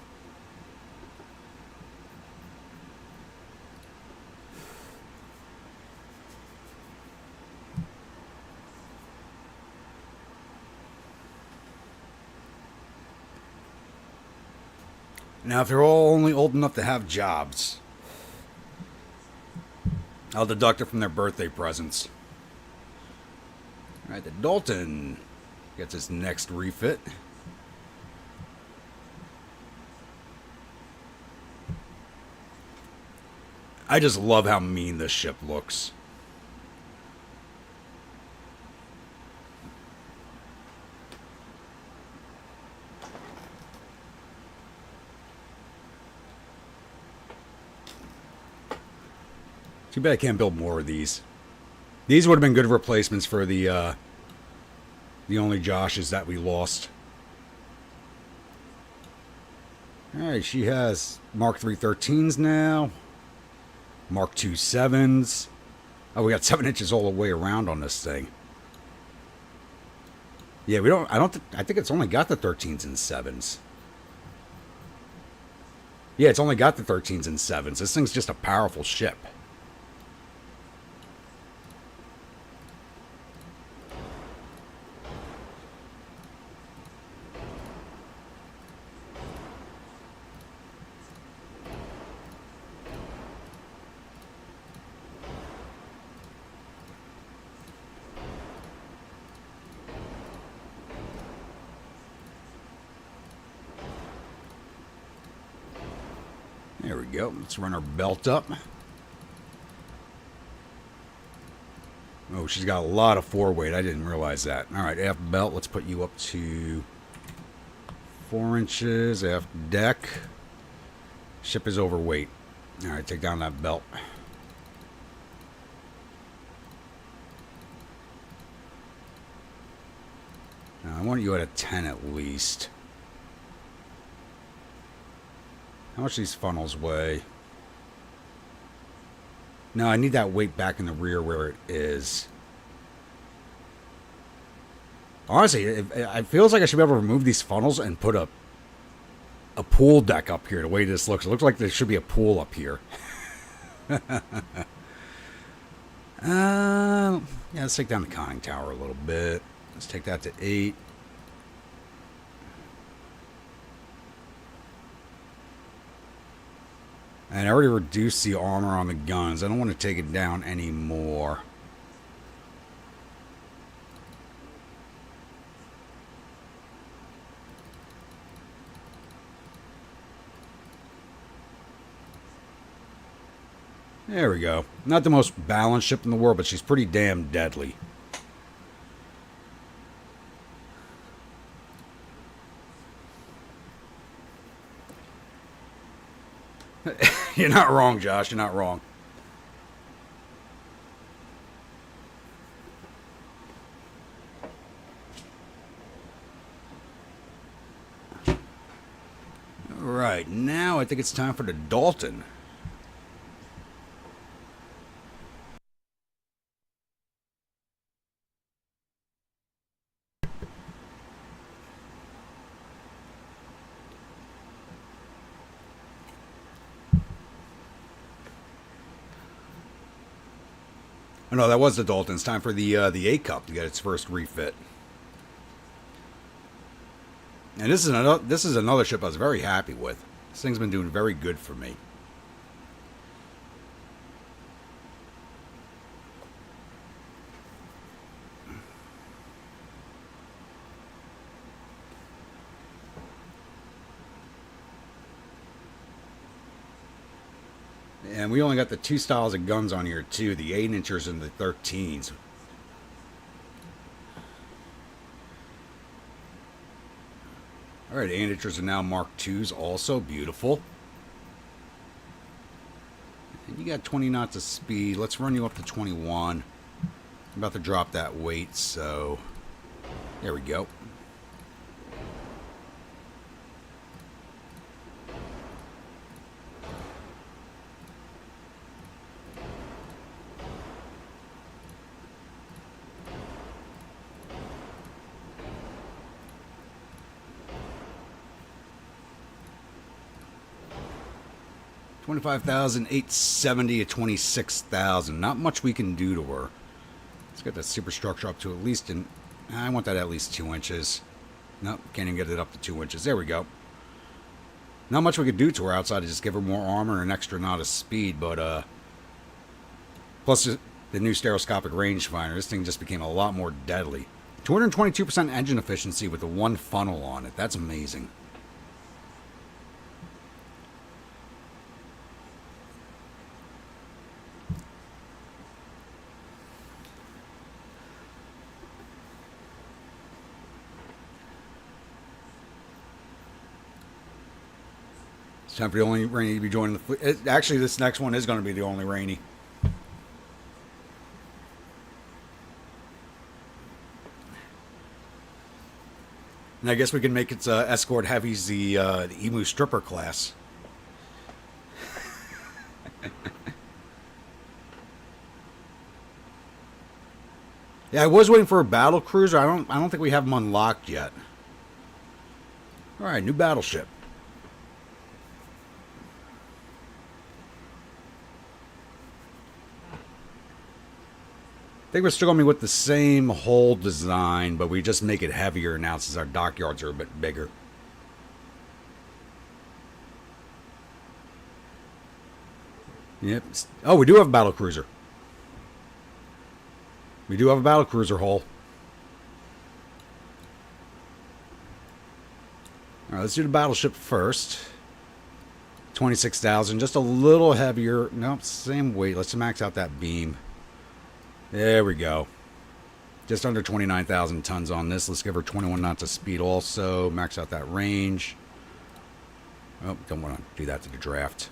Now, if they're all only old enough to have jobs, I'll deduct it from their birthday presents. Alright, the Dalton gets its next refit. I just love how mean this ship looks. Too bad I can't build more of these. These would have been good replacements for the only Joshes that we lost. Alright, she has Mark III 13s now. Mark II 7s. Oh, we got 7 inches all the way around on this thing. Yeah, I think it's only got the 13s and 7s. Yeah, it's only got the 13s and 7s. This thing's just a powerful ship. There we go. Let's run our belt up. Oh, she's got a lot of 4-weight. I didn't realize that. All right, aft belt. Let's put you up to 4 inches. Aft deck. Ship is overweight. All right, take down that belt. Now, I want you at a 10 at least. How much these funnels weigh? No, I need that weight back in the rear where it is. Honestly, it feels like I should be able to remove these funnels and put a pool deck up here. The way this looks, it looks like there should be a pool up here. Yeah, let's take down the conning tower a little bit. Let's take that to 8. And I already reduced the armor on the guns. I don't want to take it down anymore. There we go. Not the most balanced ship in the world, but she's pretty damn deadly. You're not wrong, Josh. You're not wrong. Alright, now I think it's time for the Dalton. Oh, no, that was the Dalton. It's time for the A Cup to get its first refit. And this is another ship I was very happy with. This thing's been doing very good for me. And we only got the 2 styles of guns on here too, the 8-inchers and the 13s. Alright, 8-inchers are now Mark IIs also. Beautiful. And you got 20 knots of speed. Let's run you up to 21. I'm about to drop that weight, so there we go. $25,870 to 26,000. Not much we can do to her. Let's get that superstructure up to at least I want that at least 2 inches. Nope, can't even get it up to 2 inches. There we go. Not much we could do to her outside of just give her more armor and an extra knot of speed, but plus the new stereoscopic rangefinder, this thing just became a lot more deadly. 222% engine efficiency with the 1 funnel on it. That's amazing. Time for the only Rainy to be joining the fleet. Actually, this next one is going to be the only Rainy. And I guess we can make its escort heavies the Emu Stripper class. Yeah, I was waiting for a battle cruiser. I don't think we have them unlocked yet. All right, new battleship. I think we're still going to be with the same hull design, but we just make it heavier now since our dockyards are a bit bigger. Yep. Oh, we do have a battle cruiser. We do have a battle cruiser hull. Alright, let's do the battleship first. 26,000, just a little heavier. Nope, same weight. Let's max out that beam. There we go. Just under 29,000 tons on this. Let's give her 21 knots of speed also. Max out that range. Oh, don't want to do that to the draft.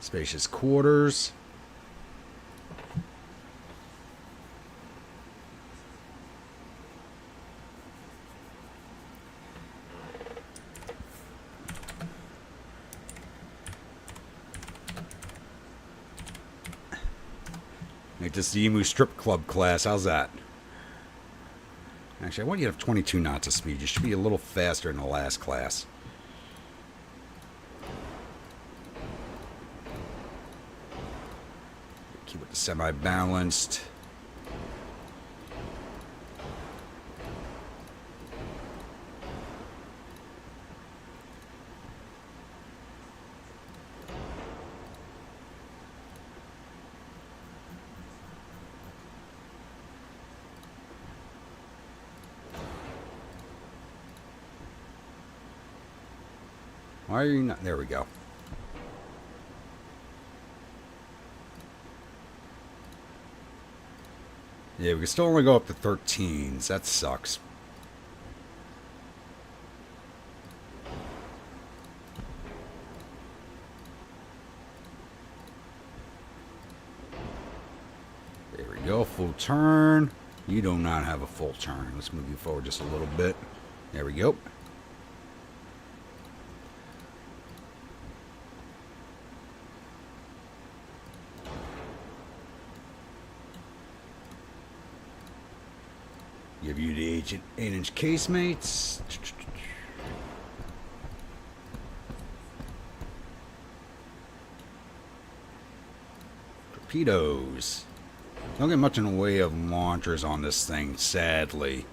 Spacious quarters. Make this the Emu Strip Club class. How's that? Actually, I want you to have 22 knots of speed. You should be a little faster in the last class. Keep it semi-balanced. Why are you not? There we go. Yeah, we can still only go up to 13s. That sucks. There we go. Full turn. You do not have a full turn. Let's move you forward just a little bit. There we go. Give you the 8-inch casemates. Torpedoes. Don't get much in the way of launchers on this thing, sadly.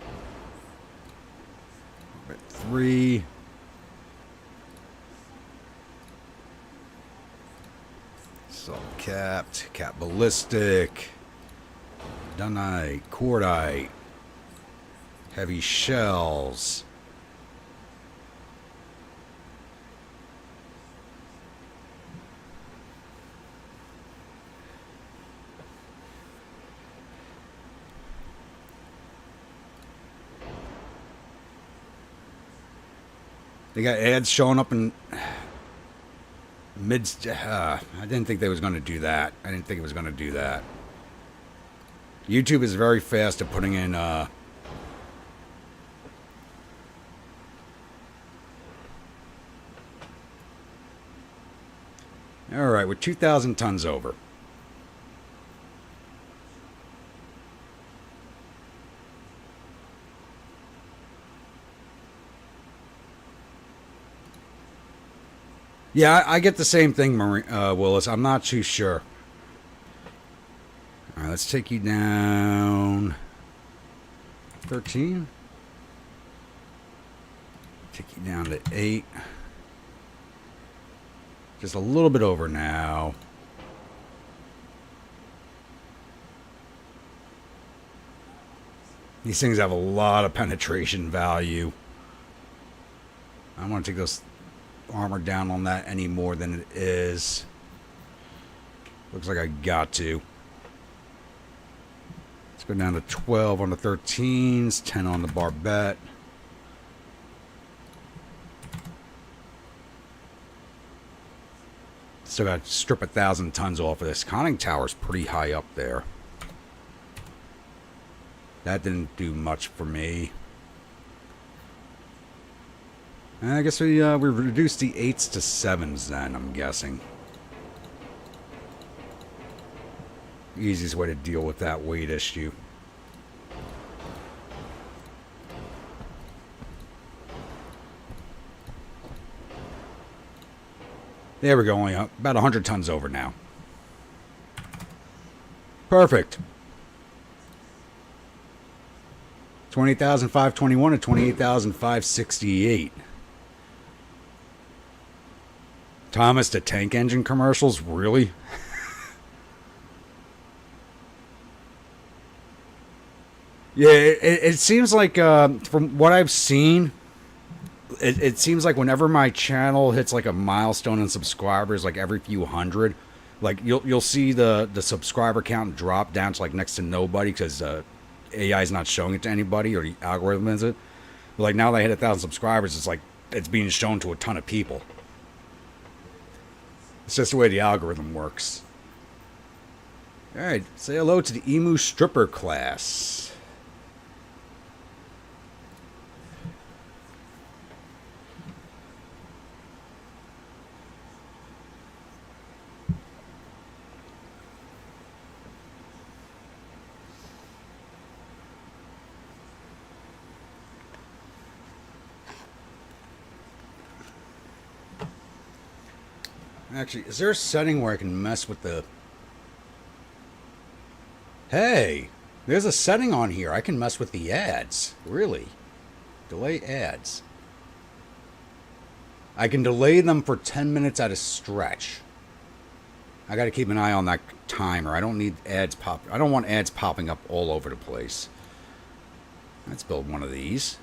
But 3. Sub-capped. Cap ballistic. Dunite. Cordite. Heavy shells. They got ads showing up in mid. I didn't think they was going to do that. I didn't think it was going to do that. YouTube is very fast at putting in Alright, we're 2,000 tons over. Yeah, I get the same thing, Willis. I'm not too sure. Alright, let's take you down. 13. Take you down to 8. Just a little bit over now. These things have a lot of penetration value. I don't want to take those armor down on that any more than it is. Looks like I got to. Let's go down to 12 on the 13s, 10 on the barbette. Still got to strip 1,000 tons off of this. Conning tower's pretty high up there. That didn't do much for me. I guess we reduced the 8s to 7s then, I'm guessing. Easiest way to deal with that weight issue. There we go, only about 100 tons over now. Perfect. 28,521 to 28,568. Thomas, the tank engine commercials? Really? Yeah, it seems like, from what I've seen, it seems like whenever my channel hits like a milestone in subscribers, like every few hundred, like you'll see the subscriber count drop down to like next to nobody because AI is not showing it to anybody or the algorithm is it. But like now that I hit 1,000 subscribers, it's like it's being shown to a ton of people. It's just the way the algorithm works. All right, say hello to the Emu Stripper class. Actually, is there a setting where I can mess with the Hey, there's a setting on here. I can mess with the ads. Really? Delay ads. I can delay them for 10 minutes at a stretch. I got to keep an eye on that timer. I don't need ads I don't want ads popping up all over the place. Let's build one of these.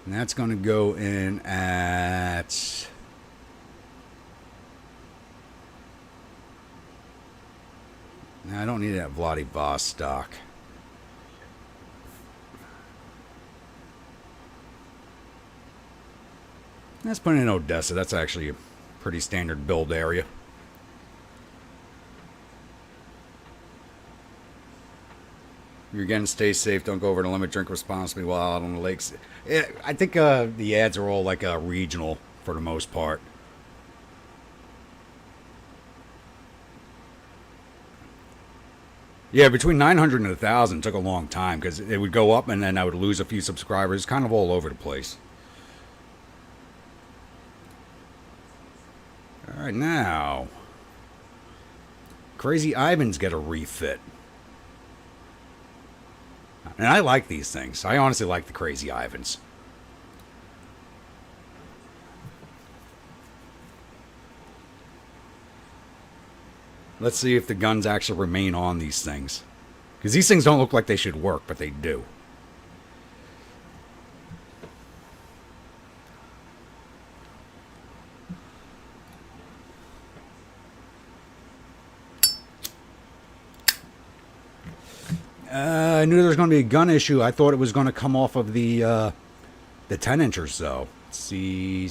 And that's going to go in at... I don't need that Vladivostok. Let's put in Odessa. That's actually a pretty standard build area. You're again, stay safe. Don't go over the limit. Drink responsibly while out on the lakes. I think the ads are all like regional for the most part. Yeah, between 900 and 1,000 took a long time because it would go up and then I would lose a few subscribers. Kind of all over the place. All right, now. Crazy Ivan's get a refit. And I like these things. I honestly like the Crazy Ivans. Let's see if the guns actually remain on these things. Because these things don't look like they should work, but they do. I knew there was going to be a gun issue. I thought it was going to come off of the 10-inchers, though. Let's see.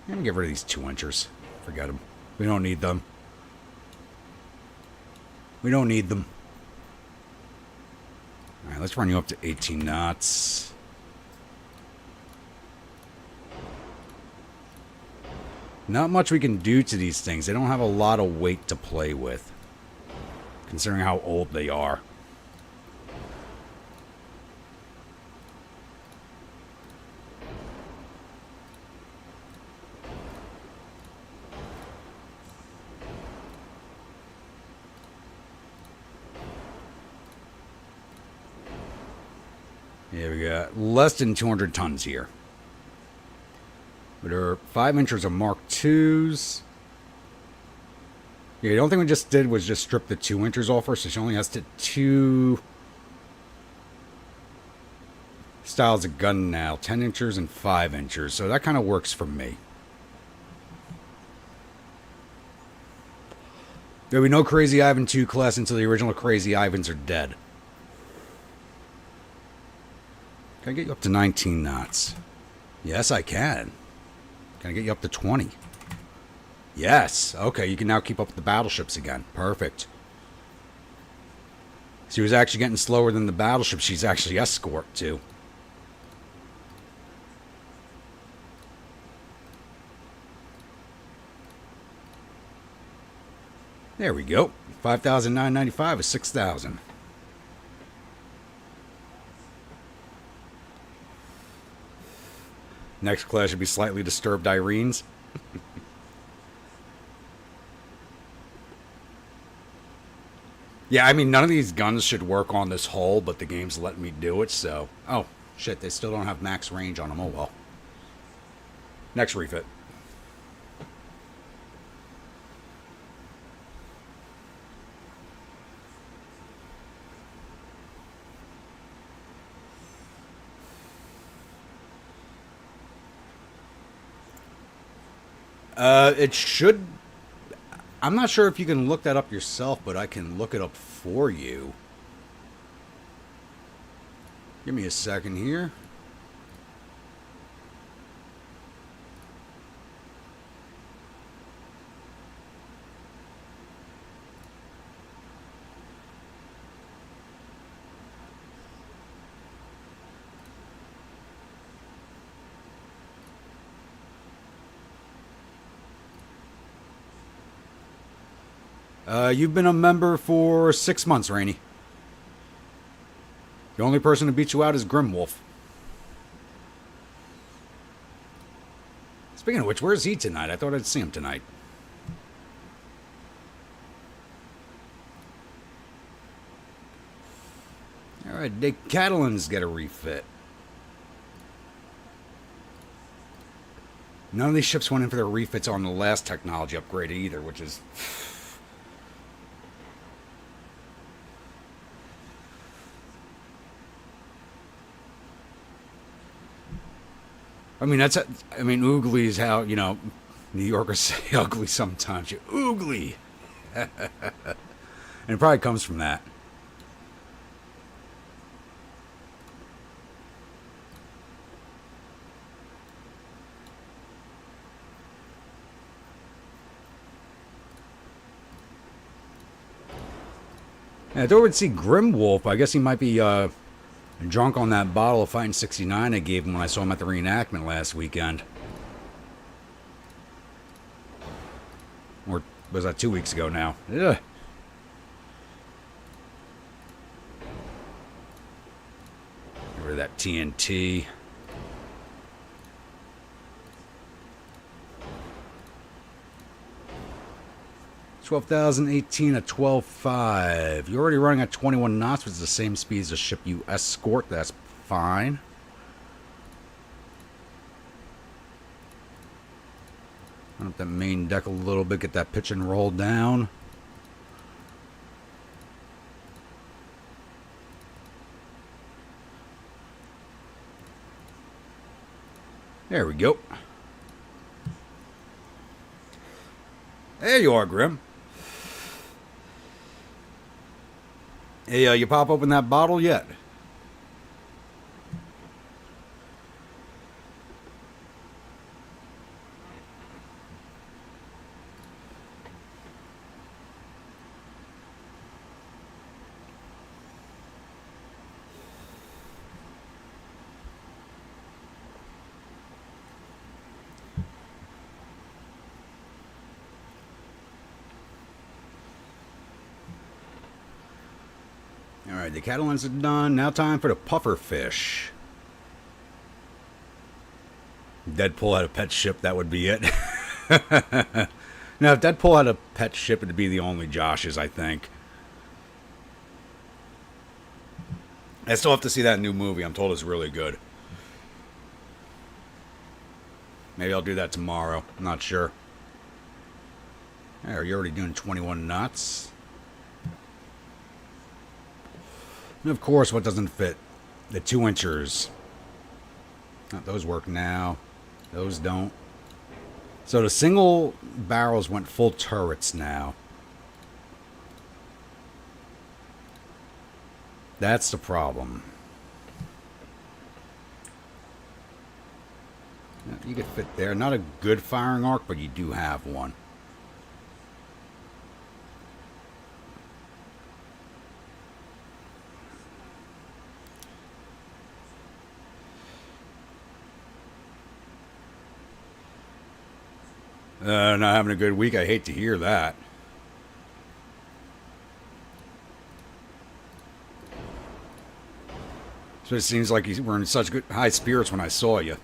I'm going to get rid of these 2-inchers. Forget them. We don't need them. We don't need them. All right, let's run you up to 18 knots. Not much we can do to these things. They don't have a lot of weight to play with, considering how old they are. Yeah, we got less than 200 tons here. But our 5-inchers are Mark IIs. Yeah, the only thing we just did was just strip the 2-inchers off her, so she only has 2 styles of gun now. 10-inchers and 5-inchers, so that kind of works for me. There'll be no Crazy Ivan 2 class until the original Crazy Ivans are dead. Can I get you up to 19 knots? Yes, I can. Can I get you up to 20? Yes. Okay, you can now keep up with the battleships again. Perfect. She was actually getting slower than the battleship she's actually escort to. There we go. 5,995 is 6,000. Next class should be slightly disturbed Irenes. Yeah, I mean, none of these guns should work on this hull, but the game's letting me do it, so... Oh, shit, they still don't have max range on them. Oh, well. Next refit. It should... I'm not sure if you can look that up yourself, but I can look it up for you. Give me a second here. You've been a member for 6 months, Rainey. The only person to beat you out is Grimwolf. Speaking of which, where's he tonight? I thought I'd see him tonight. Alright, the Catalans get a refit. None of these ships went in for their refits on the last technology upgrade either, which is... I mean, oogly is how, you know, New Yorkers say ugly sometimes. You oogly! And it probably comes from that. Yeah, I thought we'd see Grimwolf. I guess he might be drunk on that bottle of Fighting 69 I gave him when I saw him at the reenactment last weekend. Or was that 2 weeks ago now? Ugh. Get rid of that TNT. $12,018 at 12.5. You're already running at 21 knots, which is the same speed as the ship you escort. That's fine. Run up that main deck a little bit, get that pitch and roll down. There we go. There you are, Grim. Hey, you pop open that bottle yet? Alright, the Catalans are done. Now time for the pufferfish. Deadpool had a pet ship, that would be it. Now, if Deadpool had a pet ship, it'd be the only Josh's, I think. I still have to see that new movie. I'm told it's really good. Maybe I'll do that tomorrow. I'm not sure. There, you're already doing 21 knots. And of course, what doesn't fit? The 2-inchers. Those work now. Those don't. So the single barrels went full turrets now. That's the problem. You could fit there. Not a good firing arc, but you do have one. Not having a good week. I hate to hear that. So it seems like you were in such good high spirits when I saw you.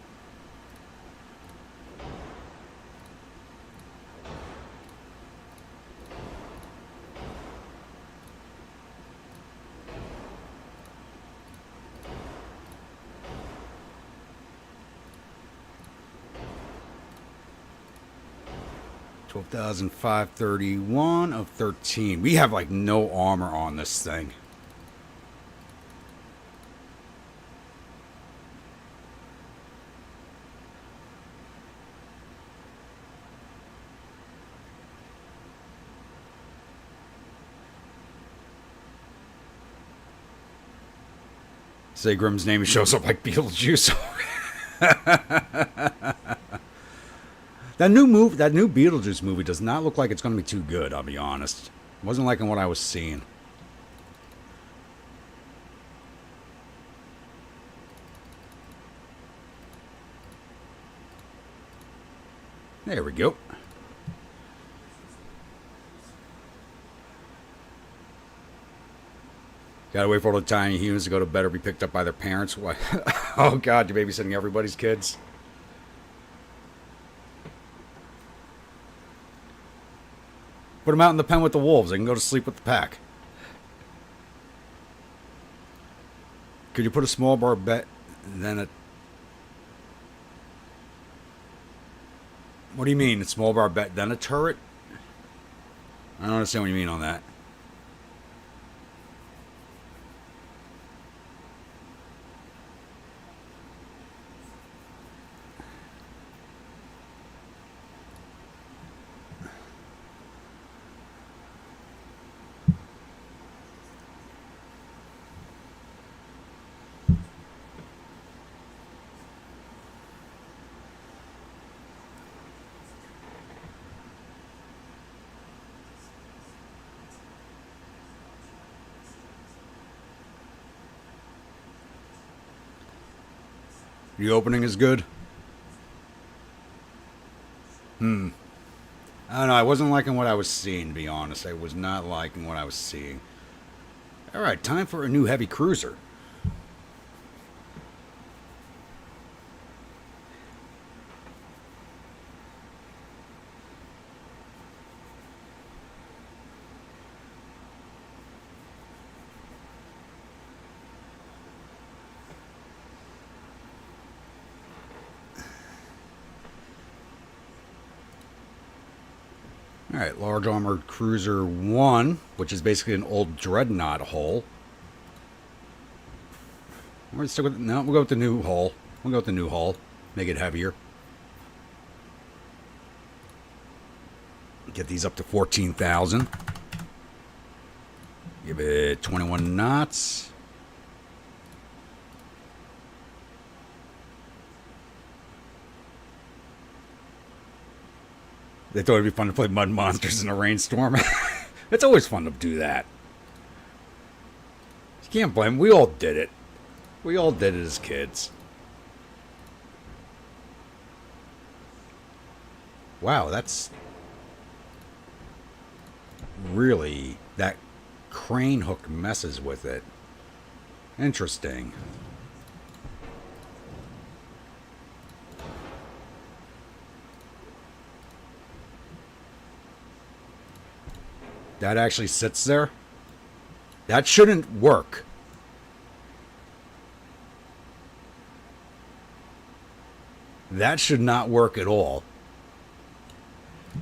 $12,531 of 13. We have like no armor on this thing. Say Grim's name shows up like Beetlejuice. That new Beetlejuice movie does not look like it's going to be too good, I'll be honest. It wasn't liking what I was seeing. There we go. Gotta wait for all the tiny humans to go to bed or be picked up by their parents. What? Oh God, you're babysitting everybody's kids. Put them out in the pen with the wolves. They can go to sleep with the pack. Could you put a small barbette, then a... What do you mean, a small barbette, then a turret? I don't understand what you mean on that. The opening is good. I don't know. I wasn't liking what I was seeing, to be honest. I was not liking what I was seeing. Alright, time for a new heavy cruiser. Alright, large armored cruiser 1, which is basically an old Dreadnought hull. We're stick with, no, we'll go with the new hull. We'll go with the new hull. Make it heavier. Get these up to 14,000. Give it 21 knots. They thought it'd be fun to play Mud Monsters in a rainstorm. It's always fun to do that. You can't blame them. We all did it. We all did it as kids. Wow, that's really... That crane hook messes with it. Interesting. That actually sits there? That shouldn't work. That should not work at all.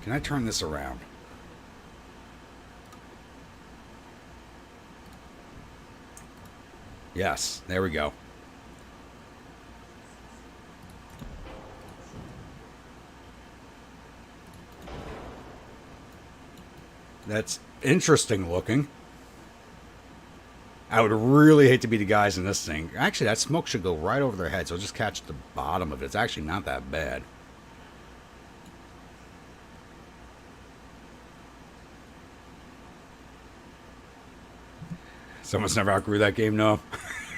Can I turn this around? Yes, there we go. That's interesting looking. I would really hate to be the guys in this thing. Actually, that smoke should go right over their heads. I'll just catch the bottom of it. It's actually not that bad. Someone's never outgrew that game? No.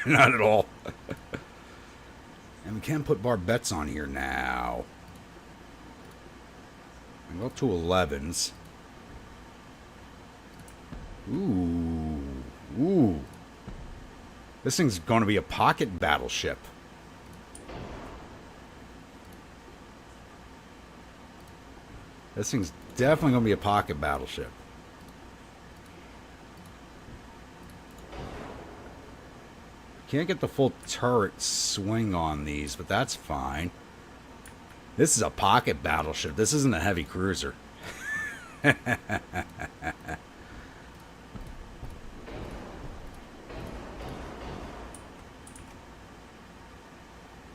Not at all. And we can put barbettes on here now. We go up to 11s. Ooh. Ooh. This thing's going to be a pocket battleship. This thing's definitely going to be a pocket battleship. Can't get the full turret swing on these, but that's fine. This is a pocket battleship. This isn't a heavy cruiser.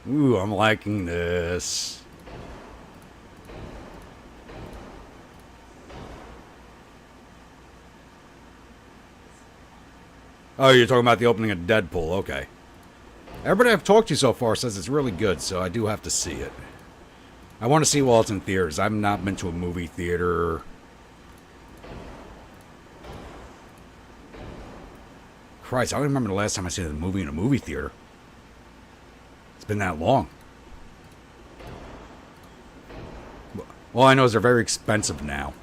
Ooh, I'm liking this. Oh, you're talking about the opening of Deadpool. Okay. Everybody I've talked to so far says it's really good, so I do have to see it. I want to see it while it's in theaters. I've not been to a movie theater. Christ, I don't remember the last time I seen a movie in a movie theater. It's been that long. All I know is they're very expensive now.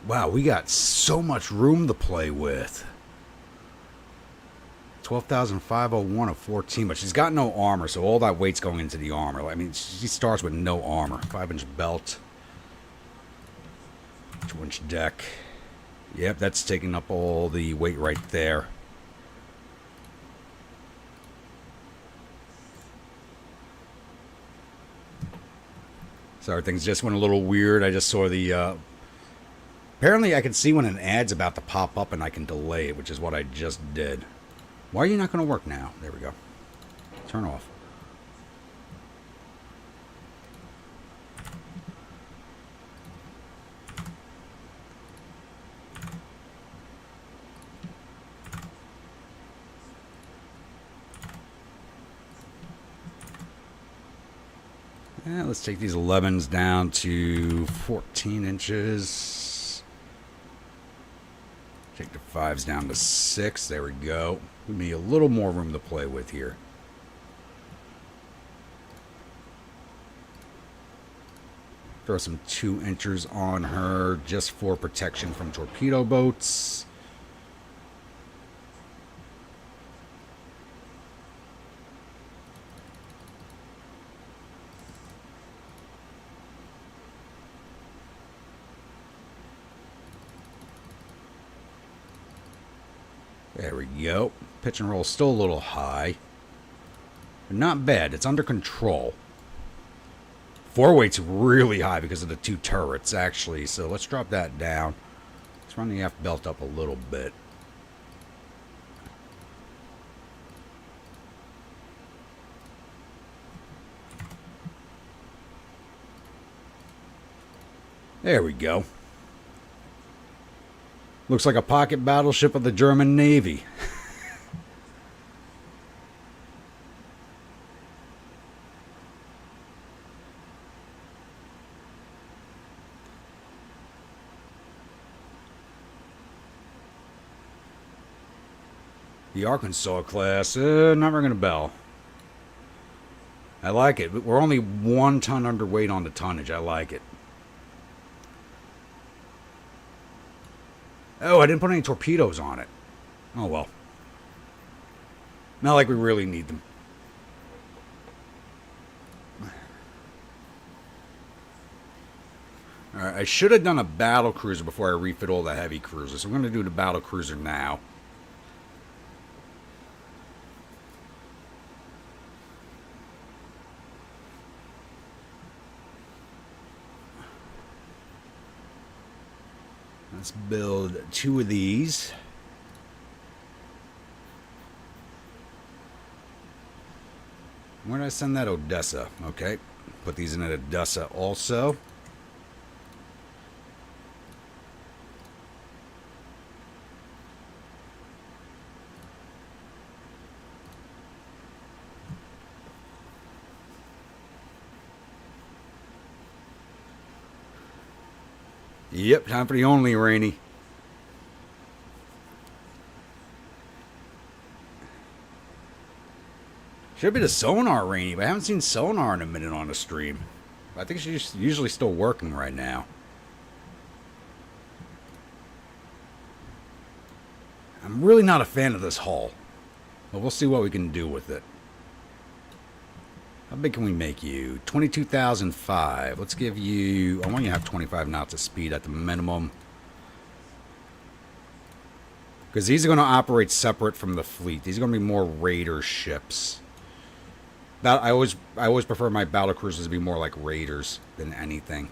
Wow, we got so much room to play with. 12,501 of 14, but she's got no armor, so all that weight's going into the armor. I mean, she starts with no armor. 5-inch belt. 2-inch deck. Yep, that's taking up all the weight right there. Sorry, things just went a little weird. I just saw the... apparently I can see when an ad's about to pop up and I can delay it, which is what I just did. Why are you not going to work now? There we go. Turn off. Let's take these 11s down to 14 inches. Take the 5s down to 6. There we go. Give me a little more room to play with here. Throw some 2-inchers on her just for protection from torpedo boats. There we go. Pitch and roll still a little high. But not bad. It's under control. 4-weight's really high because of the 2 turrets, actually. So let's drop that down. Let's run the aft belt up a little bit. There we go. Looks like a pocket battleship of the German Navy. The Arkansas class, not ringing a bell. I like it. We're only 1 ton underweight on the tonnage. I like it. Oh, I didn't put any torpedoes on it. Oh, well. Not like we really need them. Alright, I should have done a battle cruiser before I refit all the heavy cruisers. So I'm going to do the battle cruiser now. Let's build 2 of these. Where did I send that? Odessa. Okay. Put these in at Odessa also. Yep, time for the only rainy. Should be the sonar rainy, but I haven't seen sonar in a minute on the stream. I think she's usually still working right now. I'm really not a fan of this hull, but we'll see what we can do with it. How big can we make you? 22,005. Let's give you... I want you to have 25 knots of speed at the minimum. Because these are going to operate separate from the fleet. These are going to be more raider ships. I always prefer my battle cruisers to be more like raiders than anything.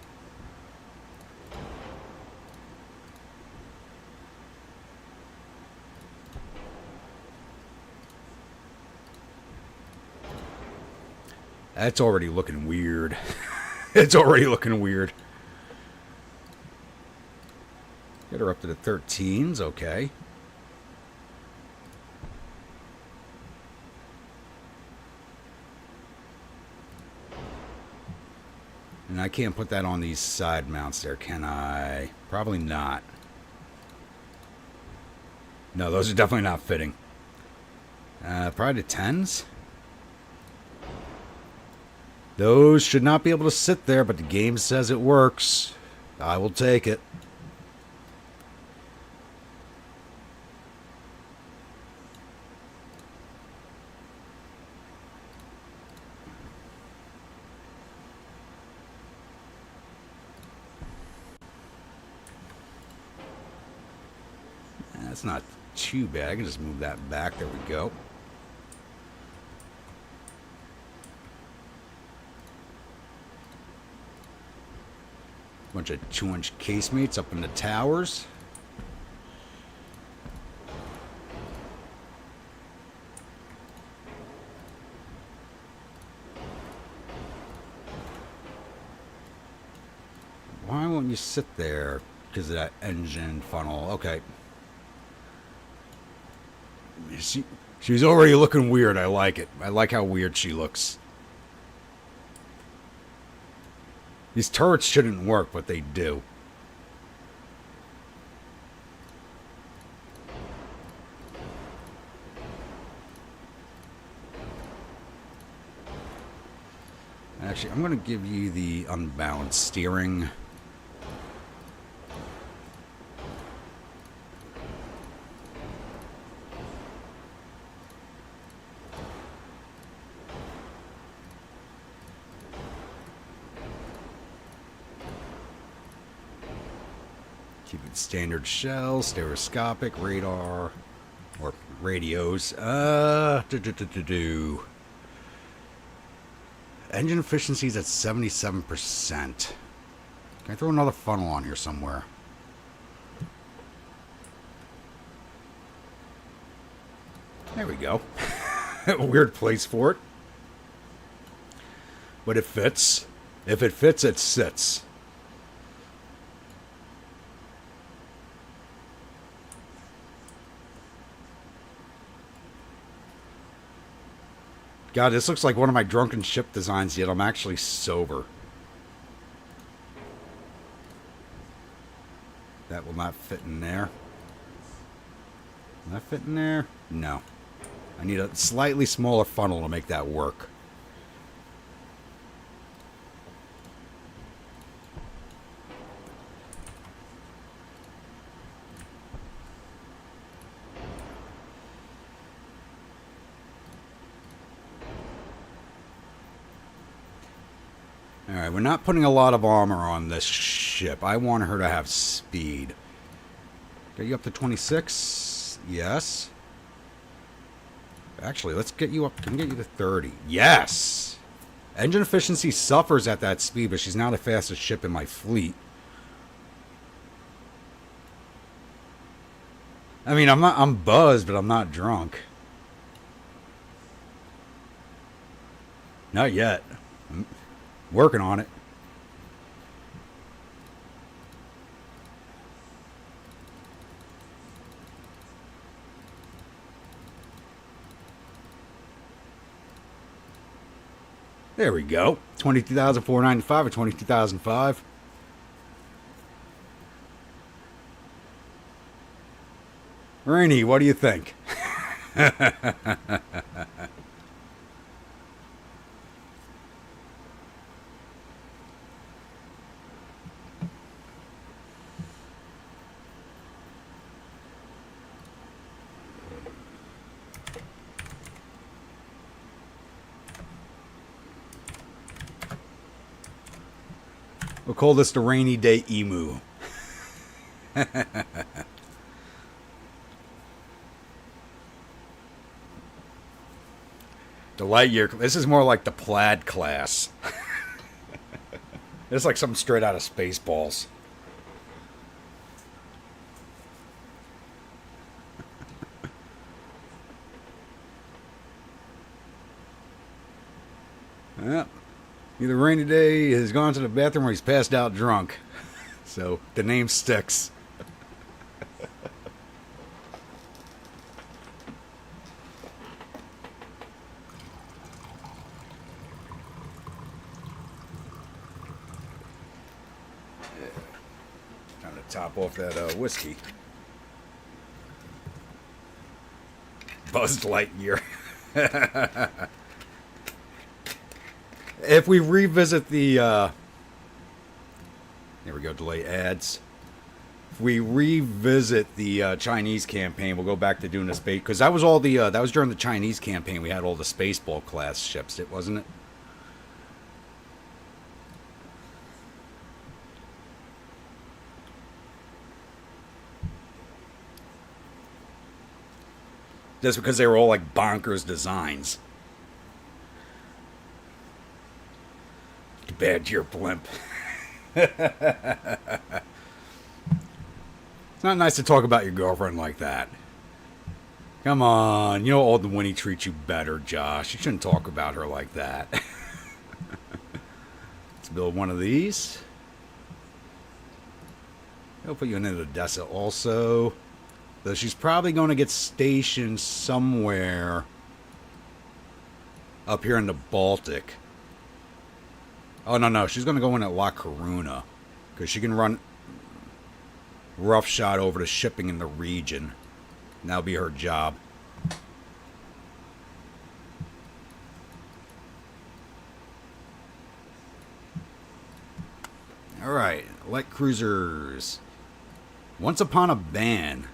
That's already looking weird. It's already looking weird. Get her up to the 13s, okay. And I can't put that on these side mounts there, can I? Probably not. No, those are definitely not fitting. Probably the 10s. Those should not be able to sit there, but the game says it works. I will take it. That's not too bad. I can just move that back. There we go. Bunch of 2-inch casemates up in the towers. Why won't you sit there? Because of that engine funnel. Okay. She's already looking weird. I like it. I like how weird she looks. These turrets shouldn't work, but they do. Actually, I'm going to give you the unbalanced steering. Keep it standard shell, stereoscopic, radar, or radios. Engine efficiency is at 77%. Can I throw another funnel on here somewhere? There we go. Weird place for it. But it fits. If it fits, it sits. God, this looks like one of my drunken ship designs, yet I'm actually sober. That will not fit in there. Will that fit in there? No. I need a slightly smaller funnel to make that work. Alright, we're not putting a lot of armor on this ship. I want her to have speed. Get you up to 26? Yes. Actually, let's get you up. Can we get you to 30? Yes! Engine efficiency suffers at that speed, but she's not the fastest ship in my fleet. I mean, I'm buzzed, but I'm not drunk. Not yet. I'm working on it. There we go. 22,495 or 22,005. Rainy, what do you think? We'll call this the rainy day emu. The Lightyear. This is more like the plaid class. It's like something straight out of Spaceballs. Yep. Either Rainy Day has gone to the bathroom or he's passed out drunk. So the name sticks. Time to top off that whiskey. Buzz Lightyear. If we revisit the, there we go, delay ads. If we revisit the Chinese campaign, we'll go back to doing the space, because that was all the, that was during the Chinese campaign. We had all the Spaceball class ships, wasn't it? Just because they were all like bonkers designs. Too bad you're a blimp. It's not nice to talk about your girlfriend like that. Come on, you know old Winnie treats you better, Josh. You shouldn't talk about her like that. Let's build one of these. I'll put you in Odessa also. Though she's probably going to get stationed somewhere up here in the Baltic. Oh, no. She's going to go in at La Coruna. Because she can run roughshod over to shipping in the region. And that'll be her job. Alright, light cruisers. Once Upon a Ban.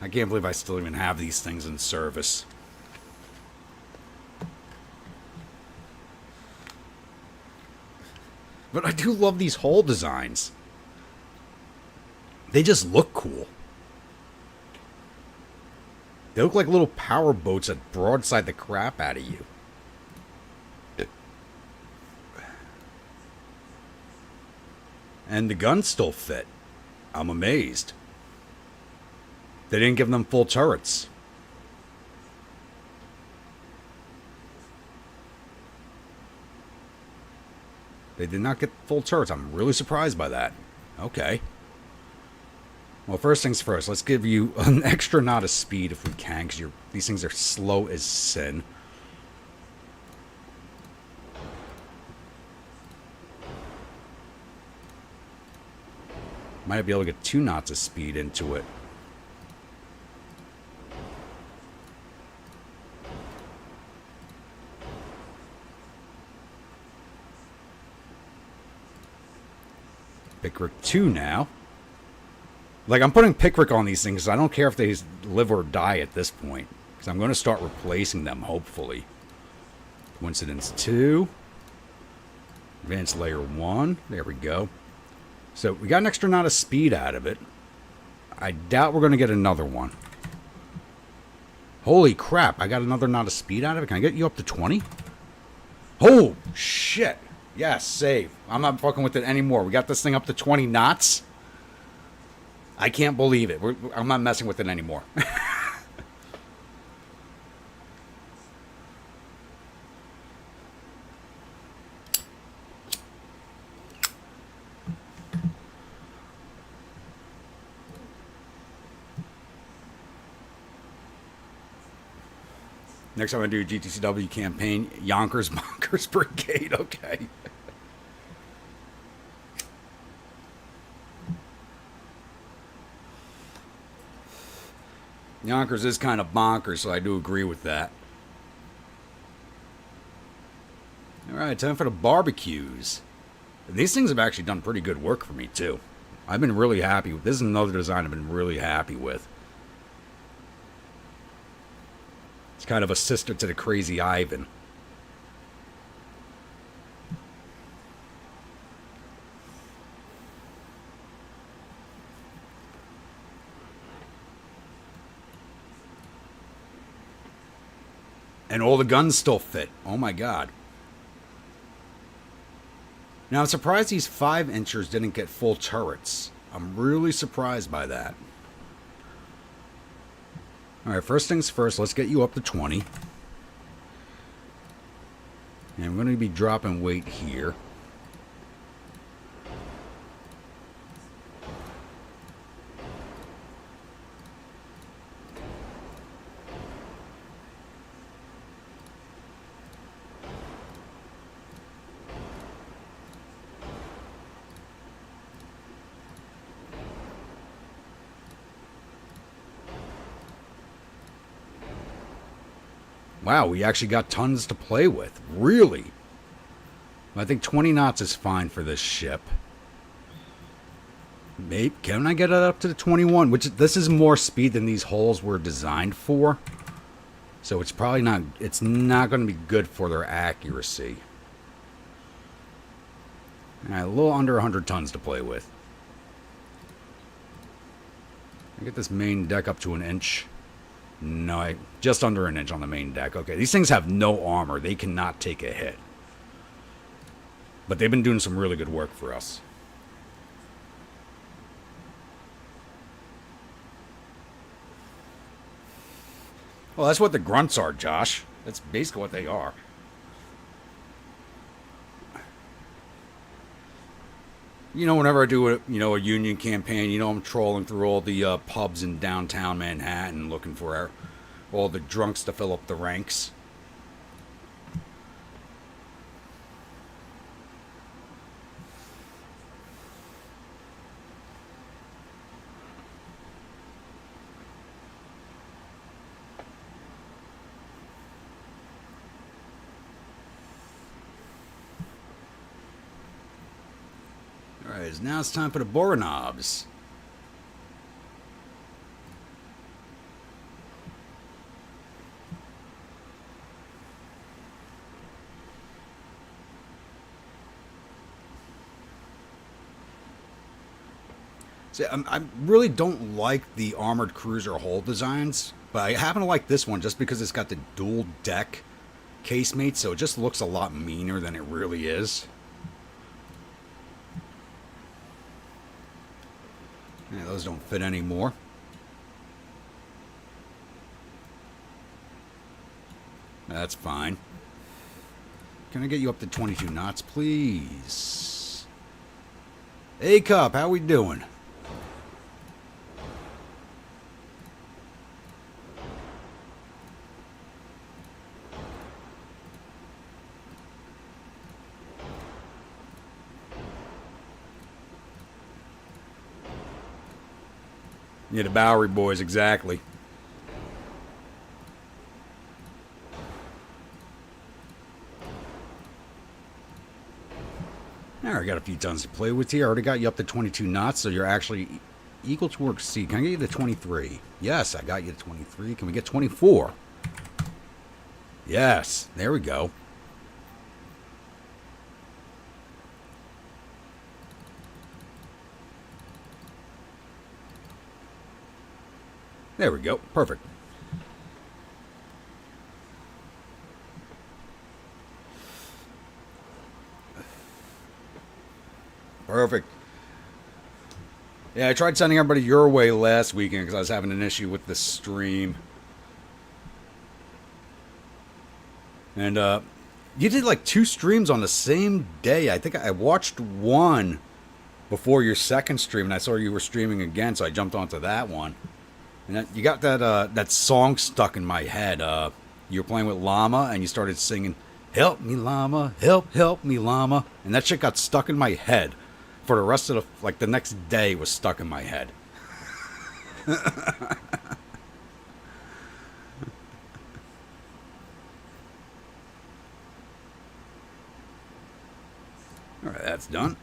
I can't believe I still even have these things in service. But I do love these hull designs. They just look cool. They look like little power boats that broadside the crap out of you. And the guns still fit. I'm amazed. They didn't give them full turrets. They did not get full turrets. I'm really surprised by that. Okay. Well, first things first. Let's give you an extra knot of speed if we can, because these things are slow as sin. Might be able to get 2 knots of speed into it. Pickrick 2 now. Like, I'm putting Pickrick on these things. I don't care if they live or die at this point. Because I'm going to start replacing them, hopefully. Coincidence 2. Advanced layer 1. There we go. So, we got an extra knot of speed out of it. I doubt we're going to get another one. Holy crap, I got another knot of speed out of it. Can I get you up to 20? Oh, shit. Yes, save. I'm not fucking with it anymore. We got this thing up to 20 knots. I can't believe it. I'm not messing with it anymore. Next I'm going to do GTCW campaign, Yonkers Bonkers Brigade. Okay. Yonkers is kind of bonkers, so I do agree with that. Alright, time for the barbecues. And these things have actually done pretty good work for me, too. I've been really happy with this. Is another design I've been really happy with. It's kind of a sister to the Crazy Ivan. And all the guns still fit. Oh my god. Now I'm surprised these 5-inchers didn't get full turrets. I'm really surprised by that. Alright, first things first, let's get you up to 20. And I'm going to be dropping weight here. Wow, we actually got tons to play with. Really? I think 20 knots is fine for this ship. Maybe, can I get it up to the 21? Which, this is more speed than these holes were designed for. So it's probably not, it's not going to be good for their accuracy. Alright, a little under 100 tons to play with. Get this main deck up to an inch. No, just under an inch on the main deck. Okay, these things have no armor. They cannot take a hit. But they've been doing some really good work for us. Well, that's what the grunts are, Josh. That's basically what they are. You know, whenever I do a union campaign, I'm trolling through all the pubs in downtown Manhattan looking for all the drunks to fill up the ranks. Alright, now it's time for the Boronobs. See, I really don't like the armored cruiser hull designs, but I happen to like this one just because it's got the dual deck casemate, so it just looks a lot meaner than it really is. Yeah, those don't fit anymore. That's fine. Can I get you up to 22 knots, please? Hey, Cup, how we doing? Yeah, the Bowery boys, exactly. Now I got a few tons to play with here. I already got you up to 22 knots, so you're actually equal to or exceed. Can I get you to 23? Yes, I got you to 23. Can we get 24? Yes, there we go. There we go. Perfect. Perfect. Yeah, I tried sending everybody your way last weekend because I was having an issue with the stream. And you did like 2 streams on the same day. I think I watched one before your second stream, and I saw you were streaming again, so I jumped onto that one. And you got that song stuck in my head. You were playing with Llama, and you started singing, "Help me, Llama, help me, Llama," and that shit got stuck in my head for the rest of the next day. Was stuck in my head. All right, that's done.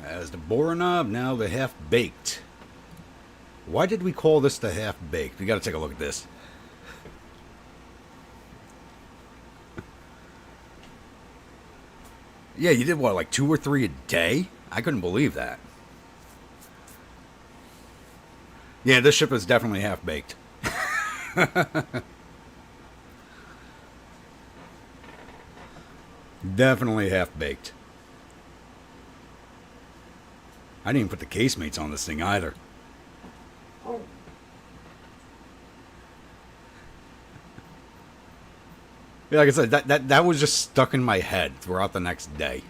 As the Boronov, now the half-baked. Why did we call this the half-baked? We got to take a look at this. Yeah, you did what, like 2 or 3 a day? I couldn't believe that. Yeah, this ship is definitely half-baked. Definitely half-baked. I didn't even put the casemates on this thing either. Yeah, like I said, that was just stuck in my head throughout the next day.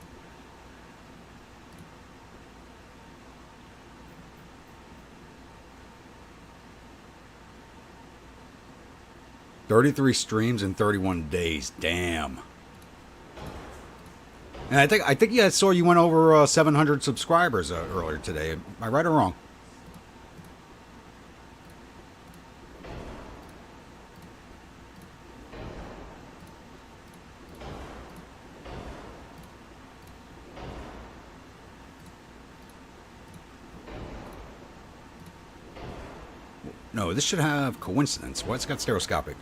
"33 streams in 31 days. Damn. And I think yeah, I saw you went over 700 subscribers earlier today. Am I right or wrong? No, this should have coincidence. Why it's got stereoscopic?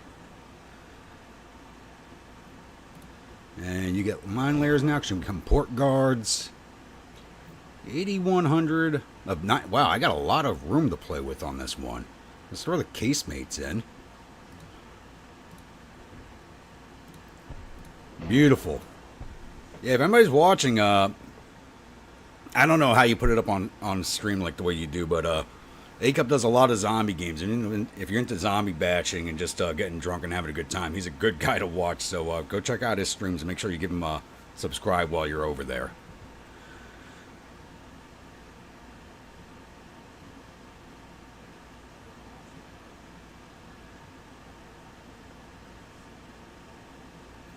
And you get mine layers now because you become port guards. 8,100 of 9. Wow, I got a lot of room to play with on this one. Let's throw the casemates in. Beautiful. Yeah, if anybody's watching, I don't know how you put it up on stream like the way you do, but A-Cup does a lot of zombie games, and if you're into zombie batching and just getting drunk and having a good time, he's a good guy to watch. So go check out his streams and make sure you give him a subscribe while you're over there.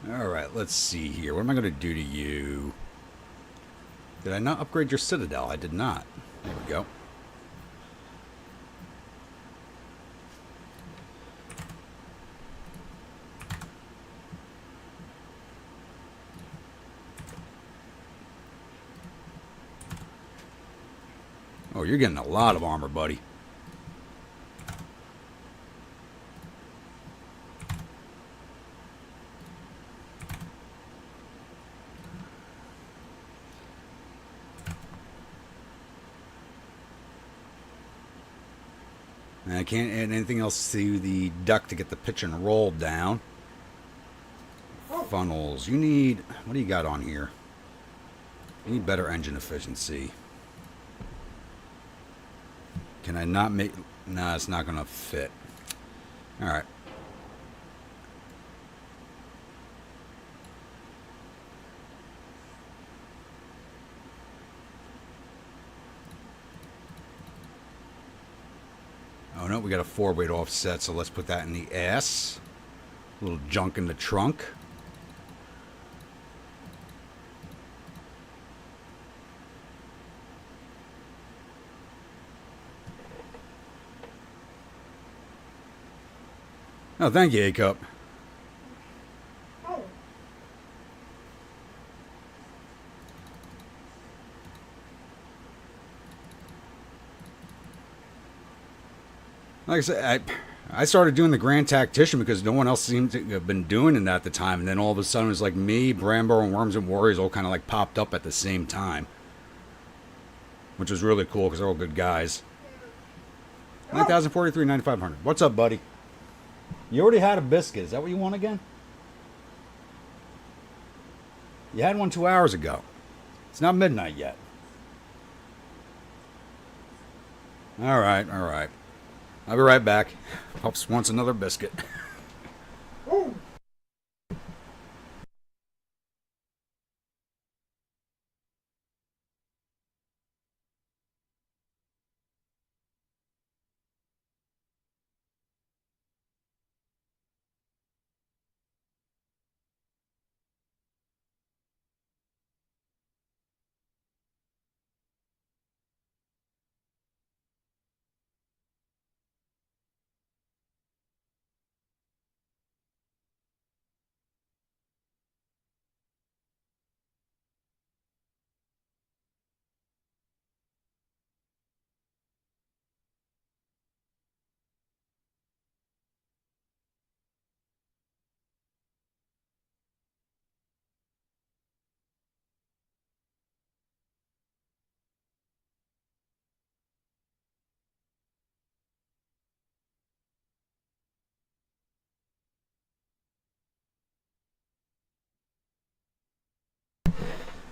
Alright, let's see here. What am I going to do to you? Did I not upgrade your citadel? I did not. There we go. Oh, you're getting a lot of armor, buddy. And I can't add anything else to the duct to get the pitch and roll down. Funnels. You need... What do you got on here? You need better engine efficiency. Can I not make... Nah, it's not going to fit. Alright. Oh no, we got a 4-weight offset, so let's put that in the S. A little junk in the trunk. Oh, thank you, A-Cup. Like I said, I started doing the Grand Tactician because no one else seemed to have been doing it at the time. And then all of a sudden it was like me, Brambo, and Worms and Warriors all kind of like popped up at the same time. Which was really cool because they're all good guys. 9,043, 9,500. What's up, buddy? You already had a biscuit. Is that what you want again? You had one 2 hours ago. It's not midnight yet. Alright, alright. I'll be right back. Pops wants another biscuit.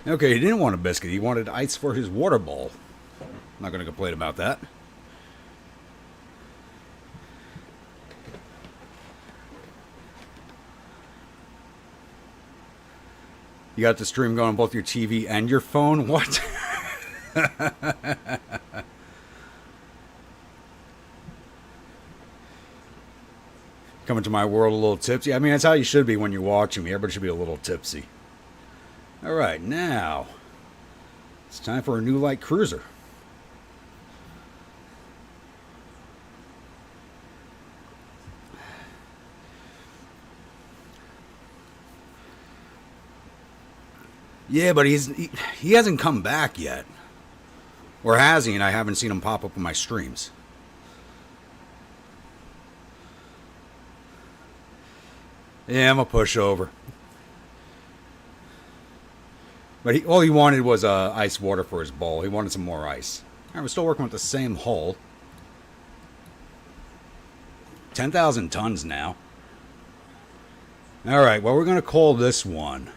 Okay, he didn't want a biscuit. He wanted ice for his water bowl. I'm not going to complain about that. You got the stream going on both your TV and your phone? What? Coming to my world a little tipsy. I mean, that's how you should be when you're watching me. Everybody should be a little tipsy. Alright, now it's time for a new light cruiser. Yeah, but he hasn't come back yet. Or has he? And I haven't seen him pop up on my streams. Yeah, I'm a pushover. But all he wanted was ice water for his bowl. He wanted some more ice. All right, we're still working with the same hull. 10,000 tons now. All right, well, we're going to call this one.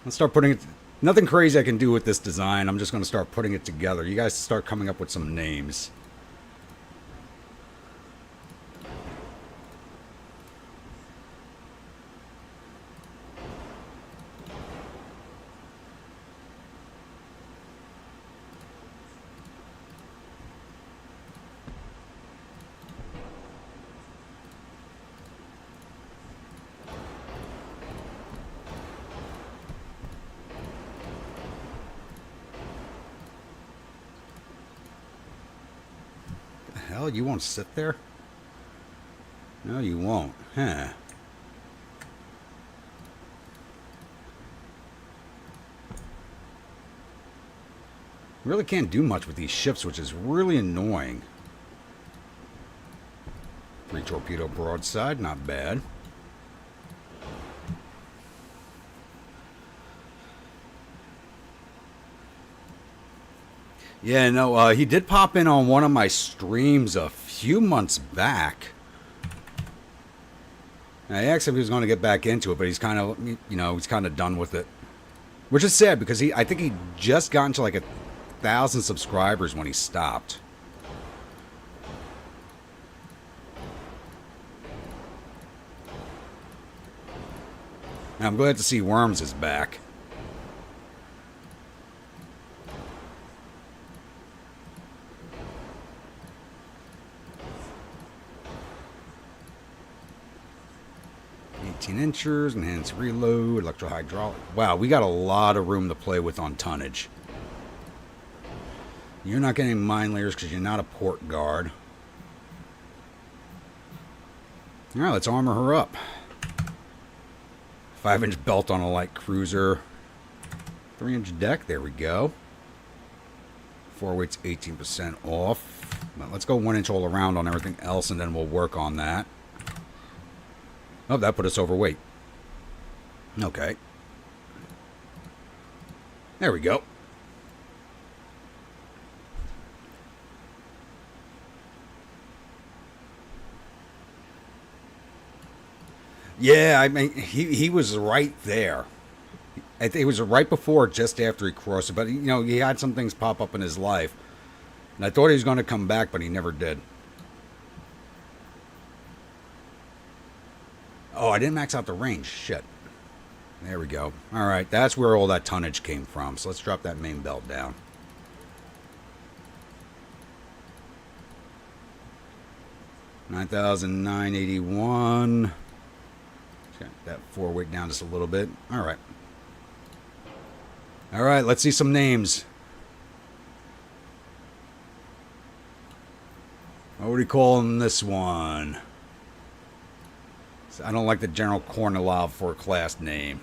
Let's start putting it... Nothing crazy I can do with this design. I'm just going to start putting it together. You guys start coming up with some names. Hell, you won't sit there? No, you won't. Huh. Really can't do much with these ships, which is really annoying. 3 torpedo broadside, not bad. Yeah, no, he did pop in on one of my streams a few months back. And I asked him if he was going to get back into it, but he's kind of, he's kind of done with it. Which is sad, because I think he just got into like 1,000 subscribers when he stopped. And I'm glad to see Worms is back. Inchers, enhanced reload, electro-hydraulic. Wow, we got a lot of room to play with on tonnage. You're not getting mine layers because you're not a port guard. Alright, let's armor her up. 5-inch belt on a light cruiser. 3-inch deck, there we go. 4 weights, 18% off. But let's go 1 inch all around on everything else, and then we'll work on that. Oh, that put us overweight. Okay. There we go. Yeah, I mean, he was right there. I think it was right before, just after he crossed it. But, he had some things pop up in his life. And I thought he was going to come back, but he never did. Oh, I didn't max out the range. Shit. There we go. All right, that's where all that tonnage came from. So let's drop that main belt down. $9,981. Got that 4 weight down just a little bit. All right. All right, let's see some names. What would we call this one? I don't like the General Kornilov for a class name.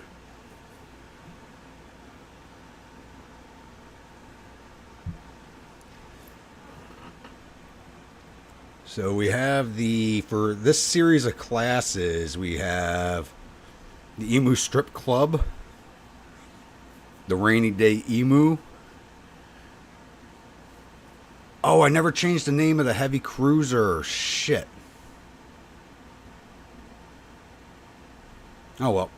So we have for this series of classes, we have the Emu Strip Club, the Rainy Day Emu. Oh, I never changed the name of the heavy cruiser. Shit. Oh, well.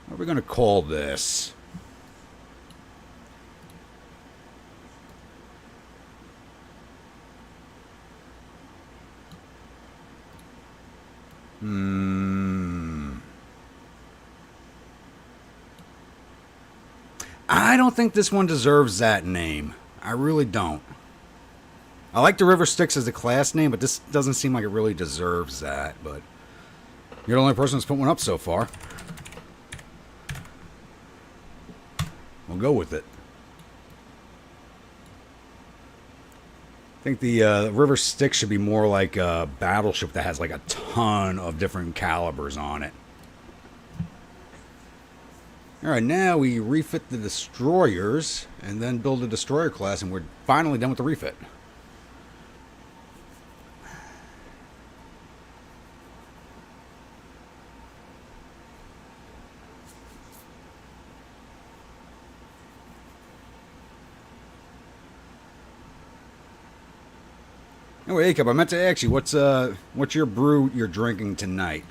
What are we going to call this? I don't think this one deserves that name. I really don't. I like the River Styx as a class name, but this doesn't seem like it really deserves that. But you're the only person that's put one up so far. We'll go with it. I think the River Styx should be more like a battleship that has like a ton of different calibers on it. Alright, now we refit the destroyers and then build a destroyer class, and we're finally done with the refit. Anyway, Acup, I meant to ask you, what's your brew you're drinking tonight?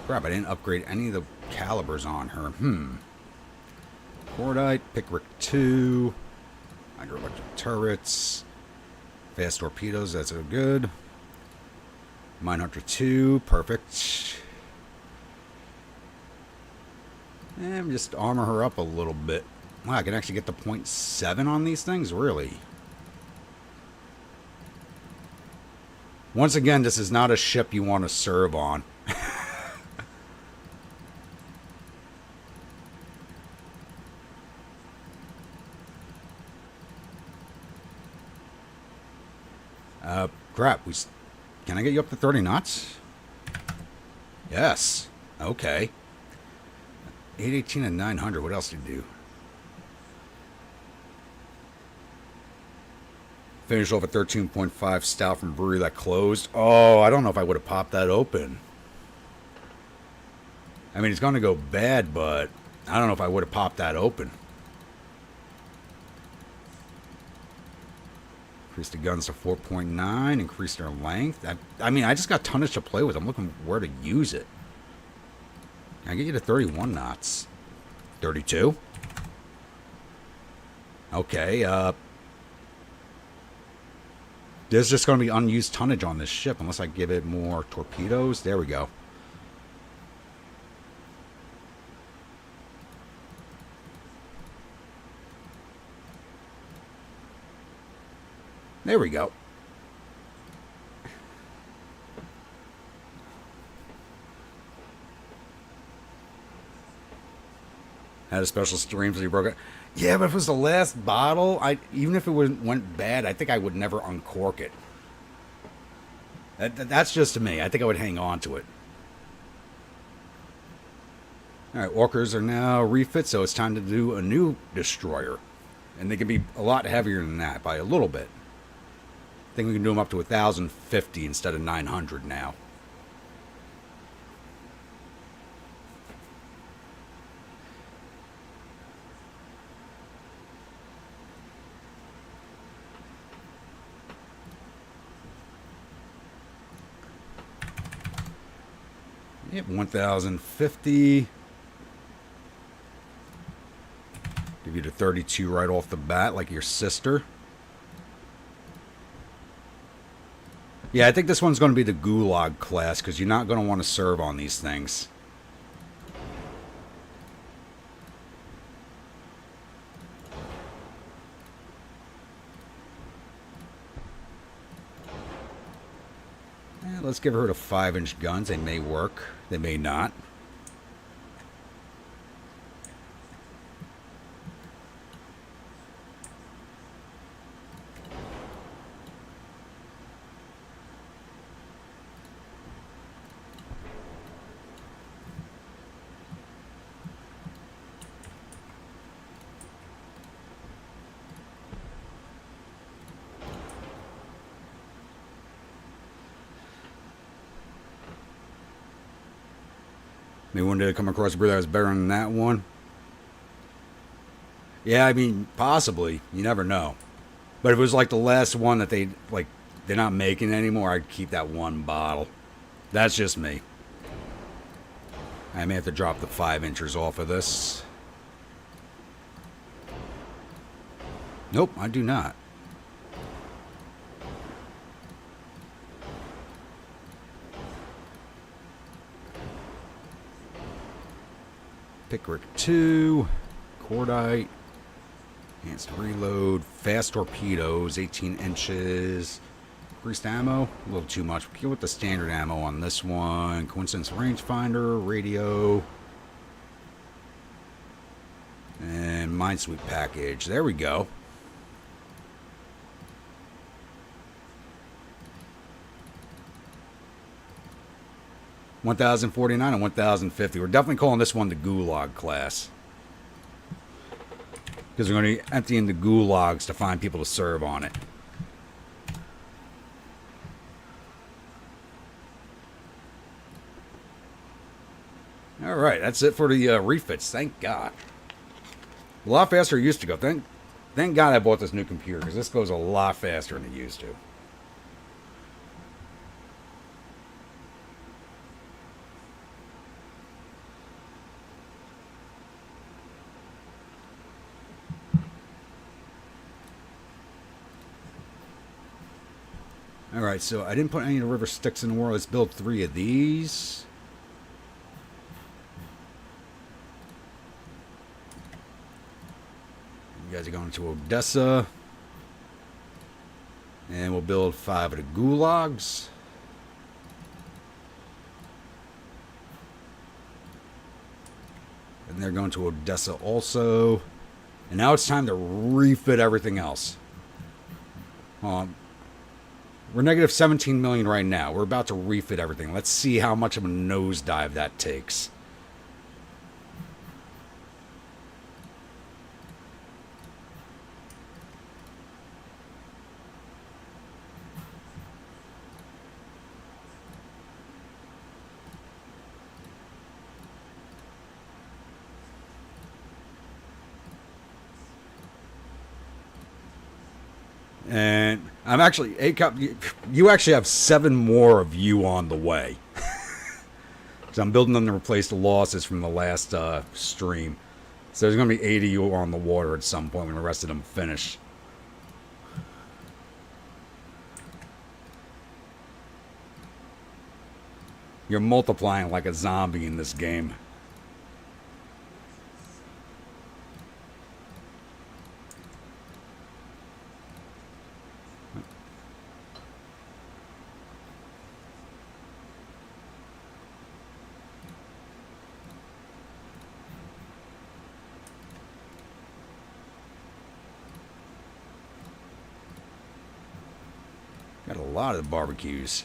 Crap, I didn't upgrade any of the calibers on her. Cordite, Pickrick 2, hydroelectric turrets, fast torpedoes, that's so good. Minehunter 2, perfect. And just armor her up a little bit. Wow, I can actually get the .7 on these things? Really? Once again, this is not a ship you want to serve on. Crap. Can I get you up to 30 knots? Yes. Okay. 818 and 900. What else do you do? Finish off a 13.5 stout from brewery that closed. Oh, I don't know if I would have popped that open. I mean, it's going to go bad, but I don't know if I would have popped that open. Increased the guns to 4.9. Increased their length. I mean, I just got tonnage to play with. I'm looking where to use it. Can I get you to 31 knots? 32? Okay, there's just going to be unused tonnage on this ship unless I give it more torpedoes. There we go. There we go. Had a special stream so you broke it. Yeah, but if it was the last bottle, even if it went bad, I think I would never uncork it. That's just to me. I think I would hang on to it. Alright, orcas are now refit, so it's time to do a new destroyer. And they can be a lot heavier than that by a little bit. I think we can do them up to 1,050 instead of 900 now. Yep, 1,050. Give you the 32 right off the bat, like your sister. Yeah, I think this one's going to be the Gulag class, because you're not going to want to serve on these things. Let's give her the 5-inch guns. They may work. They may not. Maybe one day to come across a brew that was better than that one. Yeah, I mean, possibly. You never know. But if it was like the last one that they're not making anymore, I'd keep that one bottle. That's just me. I may have to drop the 5-inchers off of this. Nope, I do not. Pickrick 2, Cordite, enhanced reload, fast torpedoes, 18 inches, increased ammo, a little too much. We'll go with the standard ammo on this one, coincidence rangefinder, radio, and minesweep package. There we go. $1,049 and $1,050. We're definitely calling this one the Gulag class. Because they're going to be emptying the gulags to find people to serve on it. Alright, that's it for the refits. Thank God. A lot faster than it used to go. Thank God I bought this new computer, because this goes a lot faster than it used to. Alright, so I didn't put any of the river sticks in the world. Let's build 3 of these. You guys are going to Odessa. And we'll build 5 of the gulags. And they're going to Odessa also. And now it's time to refit everything else. We're negative 17 million right now. We're about to refit everything. Let's see how much of a nosedive that takes. And I'm actually, you actually have 7 more of you on the way. Because I'm building them to replace the losses from the last stream. So there's going to be 8 of you on the water at some point when the rest of them finish. You're multiplying like a zombie in this game. Got a lot of barbecues.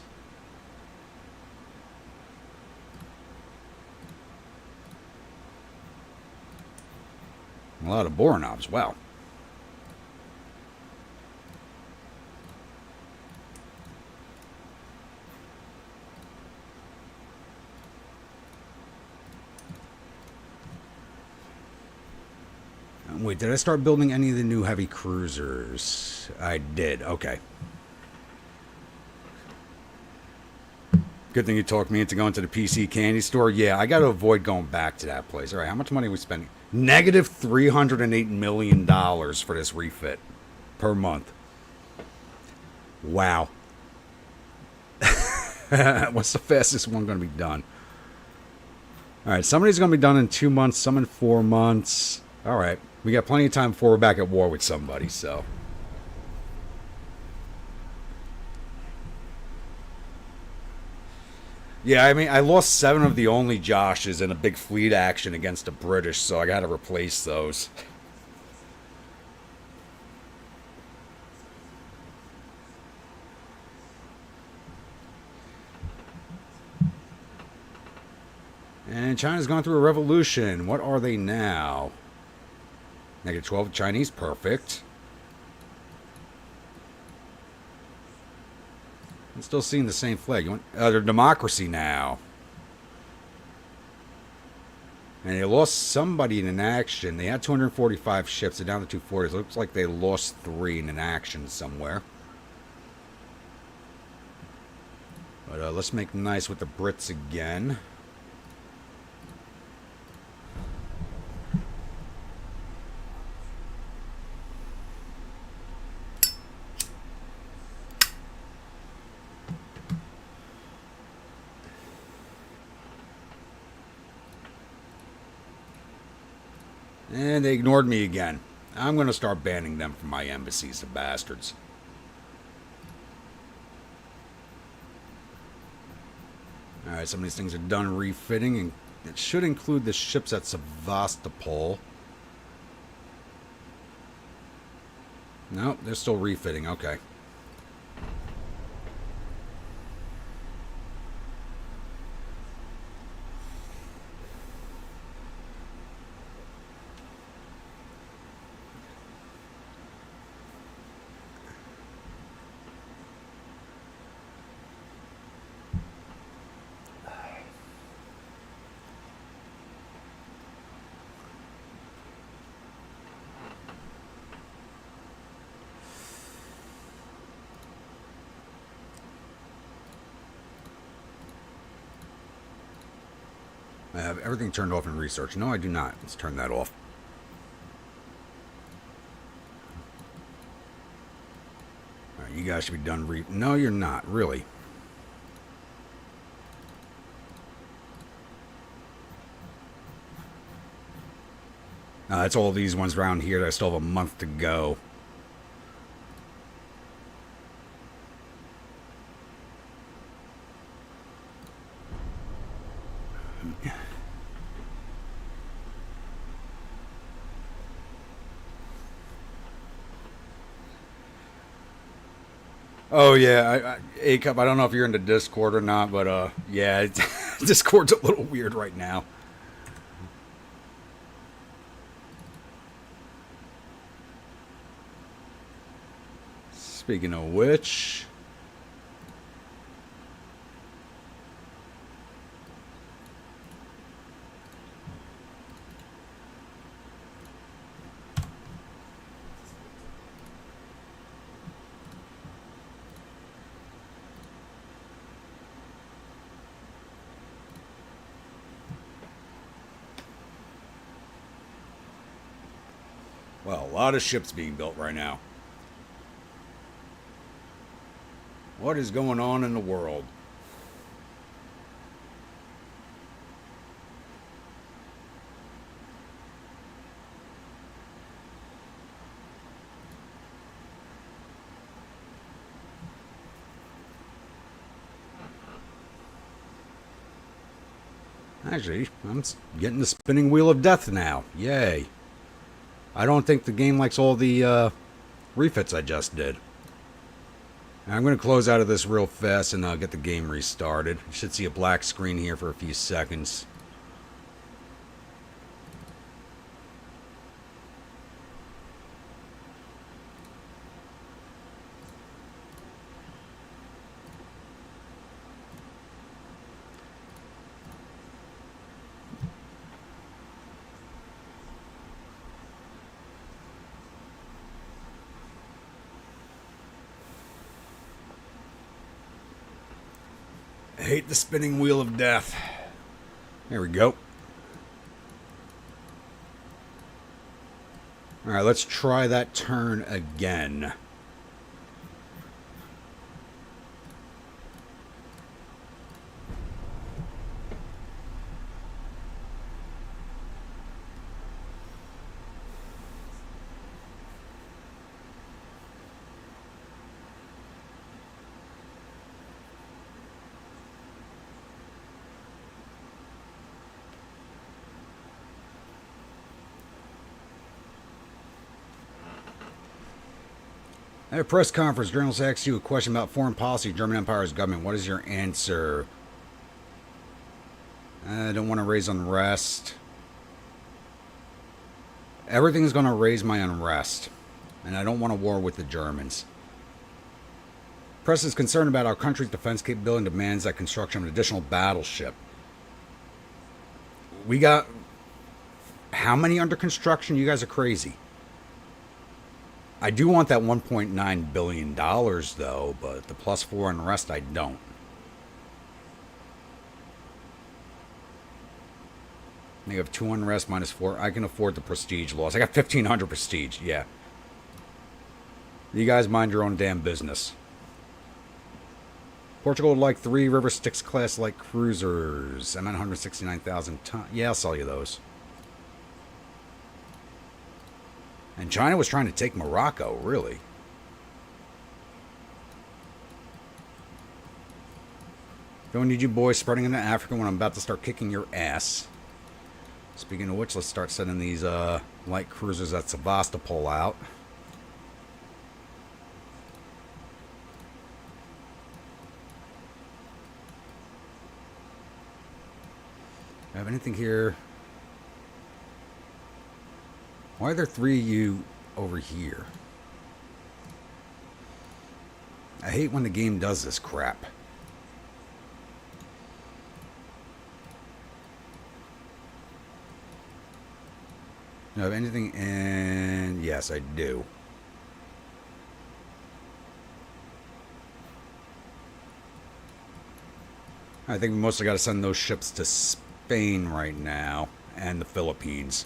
A lot of Boronovs. Wow. Wait, did I start building any of the new heavy cruisers? I did. Okay. Good thing you talked me into going to the PC candy store. Yeah, I got to avoid going back to that place. All right, how much money are we spending? Negative $308 million for this refit per month. Wow. What's the fastest one going to be done? All right, somebody's going to be done in 2 months, some in 4 months. All right, we got plenty of time before we're back at war with somebody, so... Yeah, I mean, I lost 7 of the only Joshes in a big fleet action against the British, so I got to replace those. And China's gone through a revolution. What are they now? Negative 12 Chinese, perfect. I'm still seeing the same flag. You want they're democracy now. And they lost somebody in an action. They had 245 ships. They're down to 240. It looks like they lost 3 in an action somewhere. But let's make nice with the Brits again. And they ignored me again. I'm going to start banning them from my embassies, the bastards. Alright, some of these things are done refitting, and it should include the ships at Sevastopol. No, they're still refitting, okay. I have everything turned off in research. No, I do not. Let's turn that off. All right, you guys should be done No, you're not, really. That's all these ones around here that I still have a month to go. Oh yeah, A-Cup, I don't know if you're into Discord or not, but yeah, Discord's a little weird right now. Speaking of which... Well, a lot of ships being built right now. What is going on in the world? Actually, I'm getting the spinning wheel of death now. Yay. I don't think the game likes all the refits I just did. I'm going to close out of this real fast and get the game restarted. You should see a black screen here for a few seconds. I hate the spinning wheel of death. There we go. Alright, let's try that turn again. At a press conference, journalists asked you a question about foreign policy, German Empire's government. What is your answer? I don't want to raise unrest. Everything is going to raise my unrest. And I don't want a war with the Germans. Press is concerned about our country's defense capability and demands that construction of an additional battleship. We got... How many under construction? You guys are crazy. I do want that $1.9 billion, though, but the +4 and the rest, I don't. You have 2 unrest -4. I can afford the prestige loss. I got 1,500 prestige, yeah. You guys mind your own damn business. Portugal would like 3 River Styx class light cruisers. I'm at 169,000 tons. Yeah, I'll sell you those. And China was trying to take Morocco, really. Don't need you boys spreading into Africa when I'm about to start kicking your ass. Speaking of which, let's start sending these light cruisers at Sevastopol out. Do I have anything here? Why are there 3 of you over here? I hate when the game does this crap. Do I have anything in... Yes, I do. I think we mostly got to send those ships to Spain right now and the Philippines.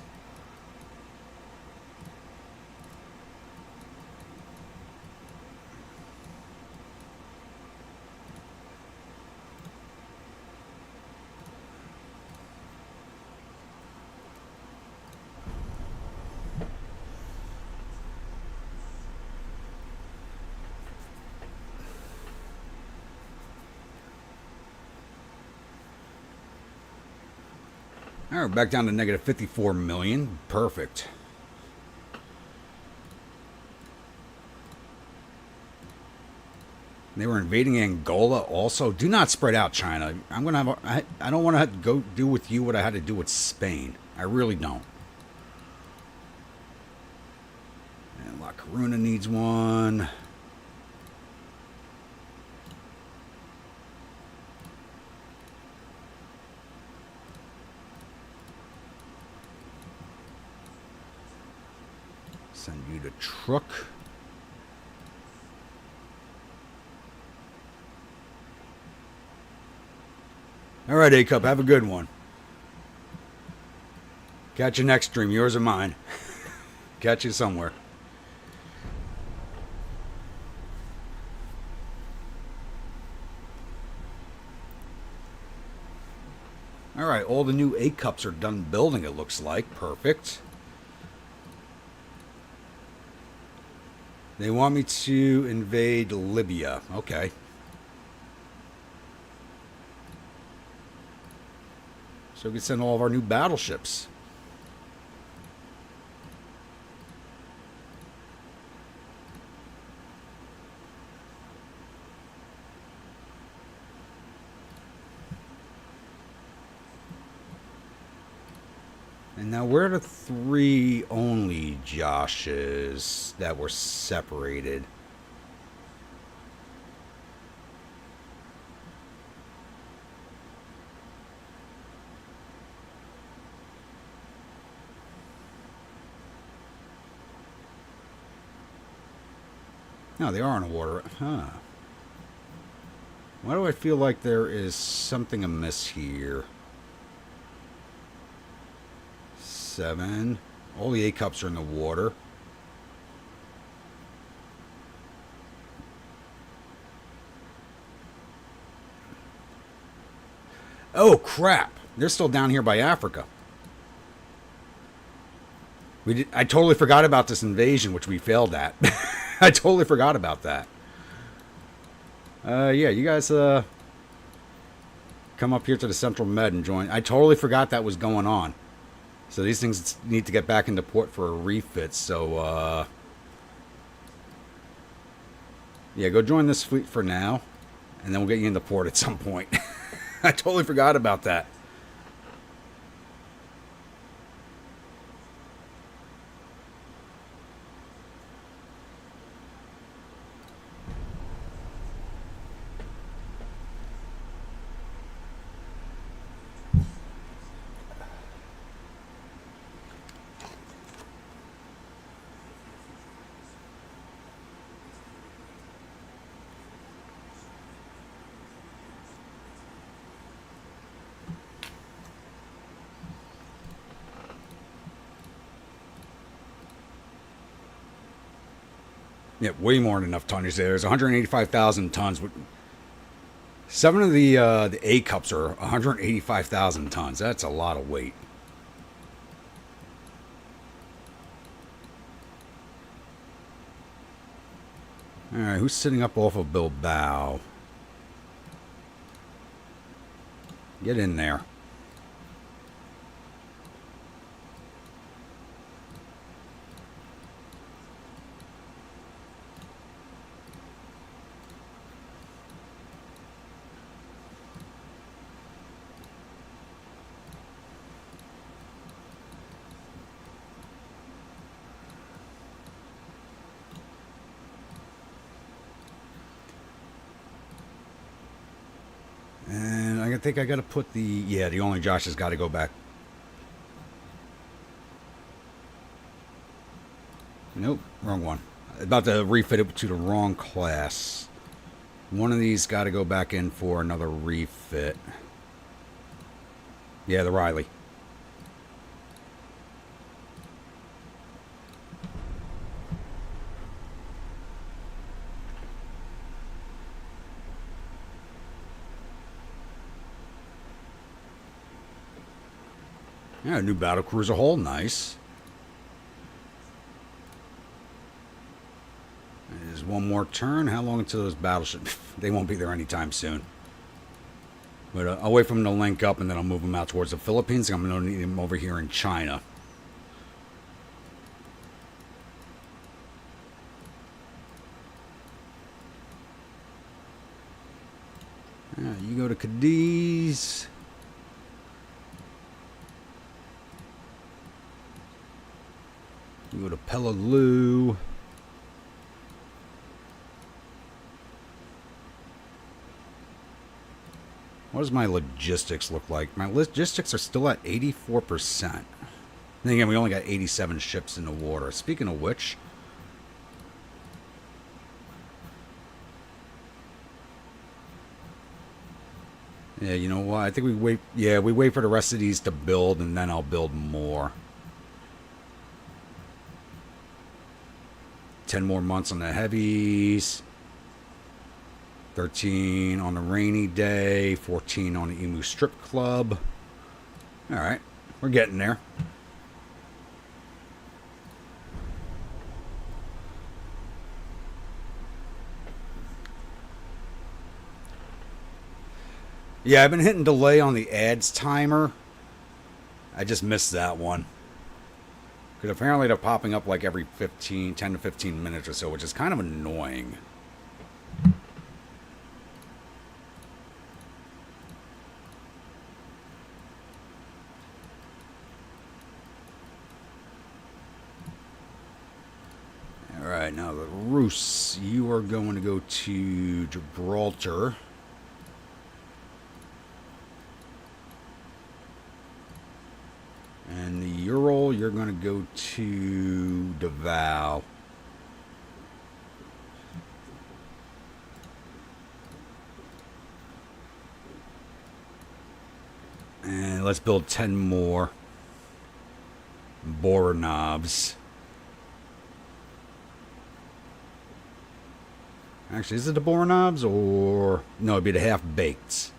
All right, back down to negative 54 million. Perfect. They were invading Angola also. Do not spread out, China. I'm gonna have. I don't want to have to go do with you what I had to do with Spain. I really don't. And La Coruna needs one. Send you to Truk. All right, A-Cup, have a good one. Catch you next stream, yours or mine. Catch you somewhere. All right, all the new A-Cups are done building, it looks like. Perfect. They want me to invade Libya. Okay. So we can send all of our new battleships. And now where are the 3 only Joshes that were separated? No, they are on water. Huh. Why do I feel like there is something amiss here? 7. All the A-Cups are in the water. Oh, crap. They're still down here by Africa. I totally forgot about this invasion, which we failed at. I totally forgot about that. Yeah, you guys come up here to the Central Med and join. I totally forgot that was going on. So these things need to get back into port for a refit. So, yeah, go join this fleet for now. And then we'll get you into port at some point. I totally forgot about that. Yeah, way more than enough tonnage there. There's 185,000 tons. 7 of the A-Cups are 185,000 tons. That's a lot of weight. All right, who's sitting up off of Bilbao? Get in there. And I think I got to put the only Josh has got to go back. Nope, wrong one. About to refit it to the wrong class. One of these got to go back in for another refit. Yeah, the Riley. Yeah, new battle cruiser hull, nice. There's one more turn. How long until those battleships? They won't be there anytime soon. But I'll wait for them to link up, and then I'll move them out towards the Philippines. I'm going to need them over here in China. You go to Cadiz. You go to Peleliu. What does my logistics look like? My logistics are still at 84%. Then again, we only got 87 ships in the water. Speaking of which... Yeah, you know what? I think we wait... Yeah, we wait for the rest of these to build, and then I'll build more. 10 more months on the heavies. 13 on the rainy day. 14 on the Emu Strip Club. Alright, we're getting there. Yeah, I've been hitting delay on the ads timer. I just missed that one. Because apparently they're popping up like every 10 to 15 minutes or so, which is kind of annoying. Alright, now the Roos, you are going to go to Gibraltar. And the Ural, you're going to go to Davao. And let's build 10 more Boronobs. Actually, is it the Boronobs or... No, it'd be the half-bakeds.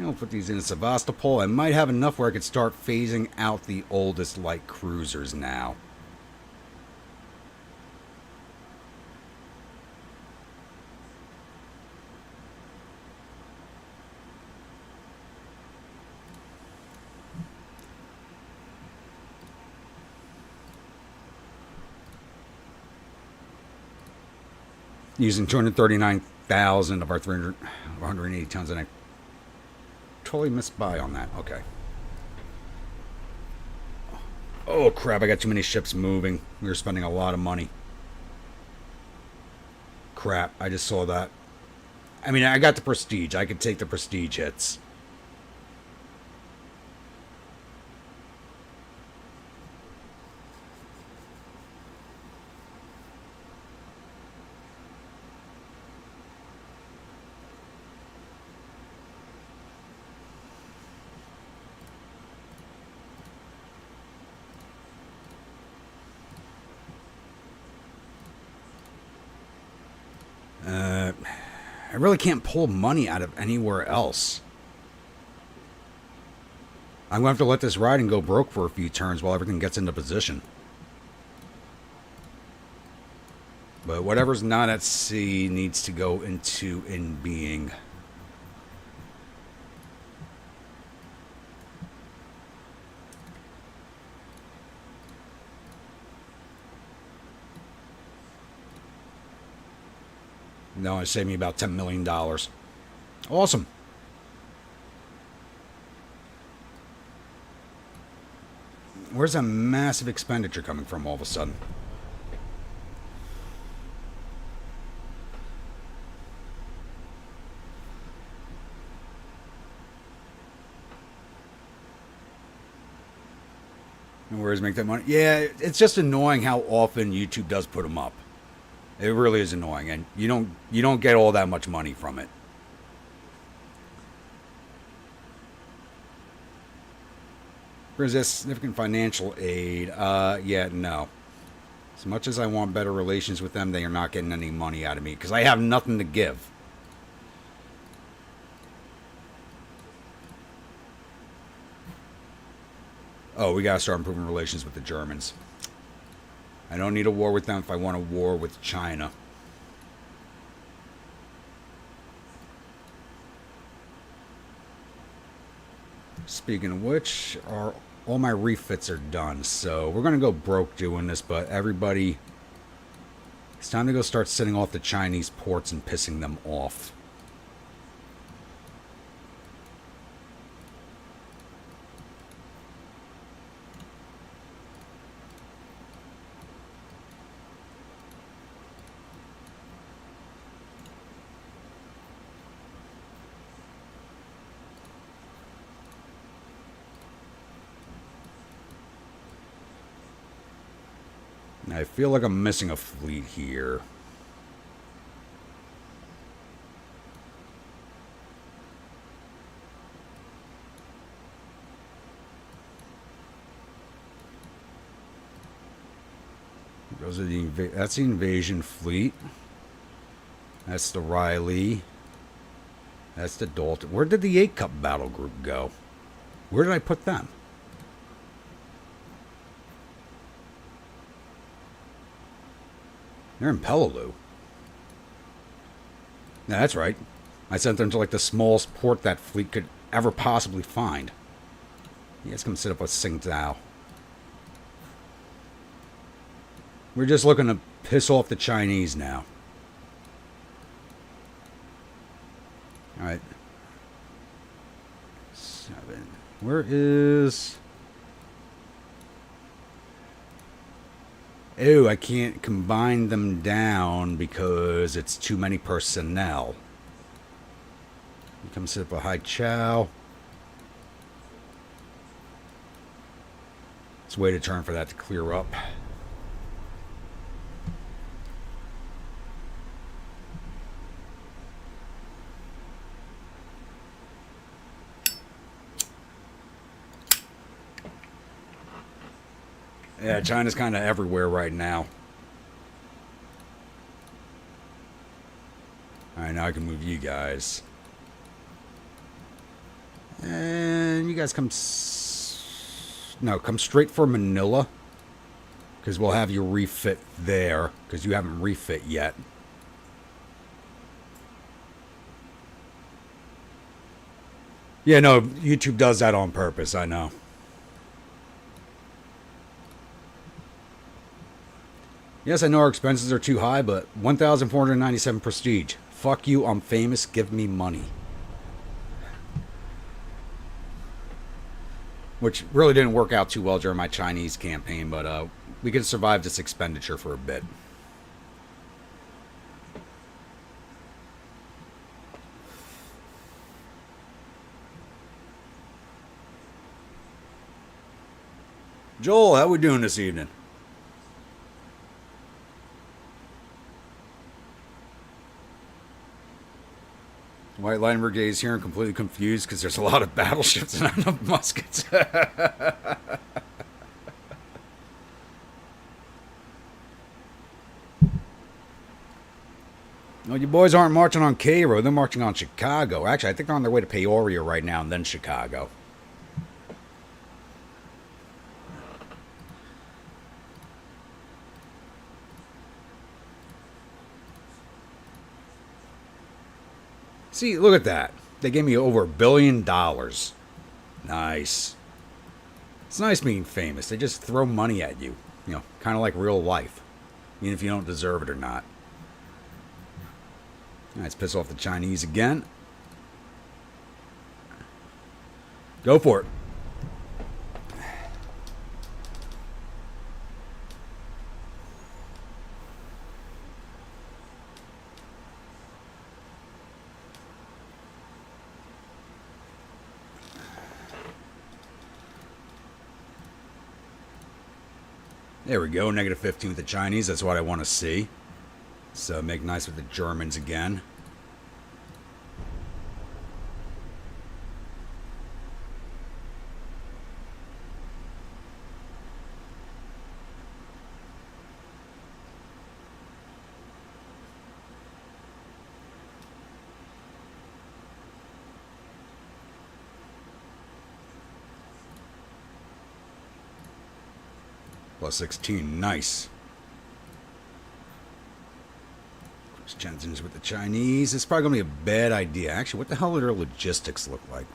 I'll put these in Sevastopol. I might have enough where I could start phasing out the oldest light cruisers now. Using 239,000 of our 180 tons, and I totally missed by on that. Okay. Oh crap, I got too many ships moving. We were spending a lot of money. Crap, I just saw that. I mean, I got the prestige. I could take the prestige hits. I really can't pull money out of anywhere else. I'm going to have to let this ride and go broke for a few turns while everything gets into position. But whatever's not at sea needs to go into in being. No, it saved me about $10 million. Awesome. Where's a massive expenditure coming from all of a sudden? No worries, make that money. Yeah, it's just annoying how often YouTube does put them up. It really is annoying, and you don't get all that much money from it. Resist significant financial aid. Yeah, no. As much as I want better relations with them, they are not getting any money out of me because I have nothing to give. Oh, we gotta start improving relations with the Germans. I don't need a war with them if I want a war with China. Speaking of which, all my refits are done, so we're gonna go broke doing this, but everybody, it's time to go start sending off the Chinese ports and pissing them off. I feel like I'm missing a fleet here. Those are that's the invasion fleet. That's the Riley. That's the Dalton. Where did the 8 Cup battle group go? Where did I put them? They're in Peleliu. Yeah, that's right. I sent them to like the smallest port that fleet could ever possibly find. You guys come sit up with Tsingtao. We're just looking to piss off the Chinese now. Alright. 7. Where is... Ew, I can't combine them down because it's too many personnel. You come sit up a Hai Chow. Let's wait a turn for that to clear up. Yeah, China's kind of everywhere right now. Alright, now I can move you guys. And you guys come... No, come straight for Manila. Because we'll have you refit there. Because you haven't refit yet. Yeah, no, YouTube does that on purpose, I know. Yes, I know our expenses are too high, but 1,497 prestige. Fuck you, I'm famous, give me money. Which really didn't work out too well during my Chinese campaign, but we could survive this expenditure for a bit. Joel, how we doing this evening? White Line Brigade is here and completely confused because there's a lot of battleships and not enough muskets. No, you boys aren't marching on Cairo. They're marching on Chicago. Actually, I think they're on their way to Peoria right now and then Chicago. See, look at that. They gave me over $1 billion. Nice. It's nice being famous. They just throw money at you. You know, kind of like real life. Even if you don't deserve it or not. All right, let's piss off the Chinese again. Go for it. There we go, negative 15 with the Chinese. That's what I want to see. So make nice with the Germans again. Plus 16, nice. Jensen's with the Chinese. It's probably going to be a bad idea. Actually, what the hell do their logistics look like?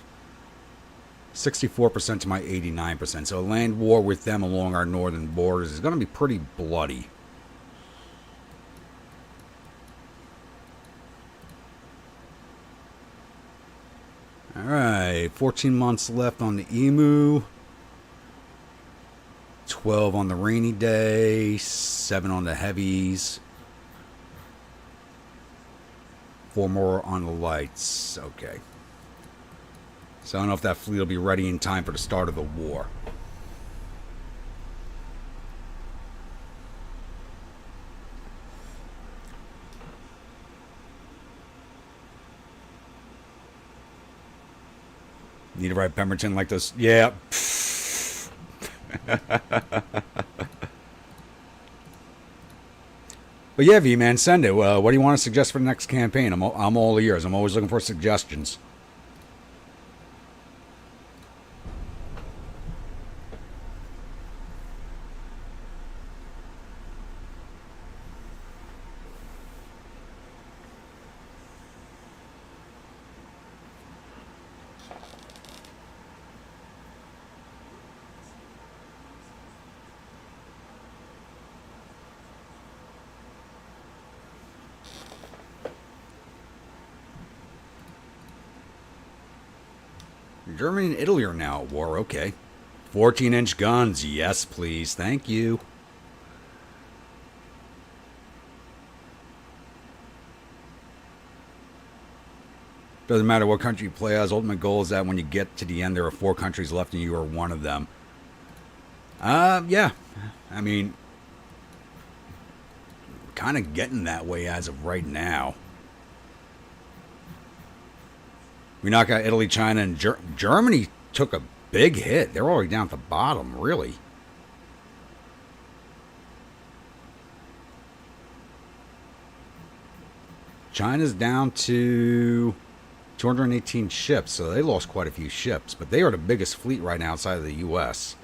64% to my 89%. So a land war with them along our northern borders is going to be pretty bloody. Alright, 14 months left on the Emu. 12 on the rainy day. 7 on the heavies. 4 more on the lights. Okay. So I don't know if that fleet will be ready in time for the start of the war. Need to write Pemberton like those. Yeah. But yeah, V-Man, send it. What do you want to suggest for the next campaign? I'm all ears. I'm always looking for suggestions. Germany and Italy are now at war. Okay. 14-inch guns. Yes, please. Thank you. Doesn't matter what country you play as. Ultimate goal is that when you get to the end, there are 4 countries left and you are one of them. Yeah. I mean, kind of getting that way as of right now. We knock out Italy, China, and Germany took a big hit. They're already down at the bottom, really. China's down to 218 ships, so they lost quite a few ships. But they are the biggest fleet right now outside of the U.S.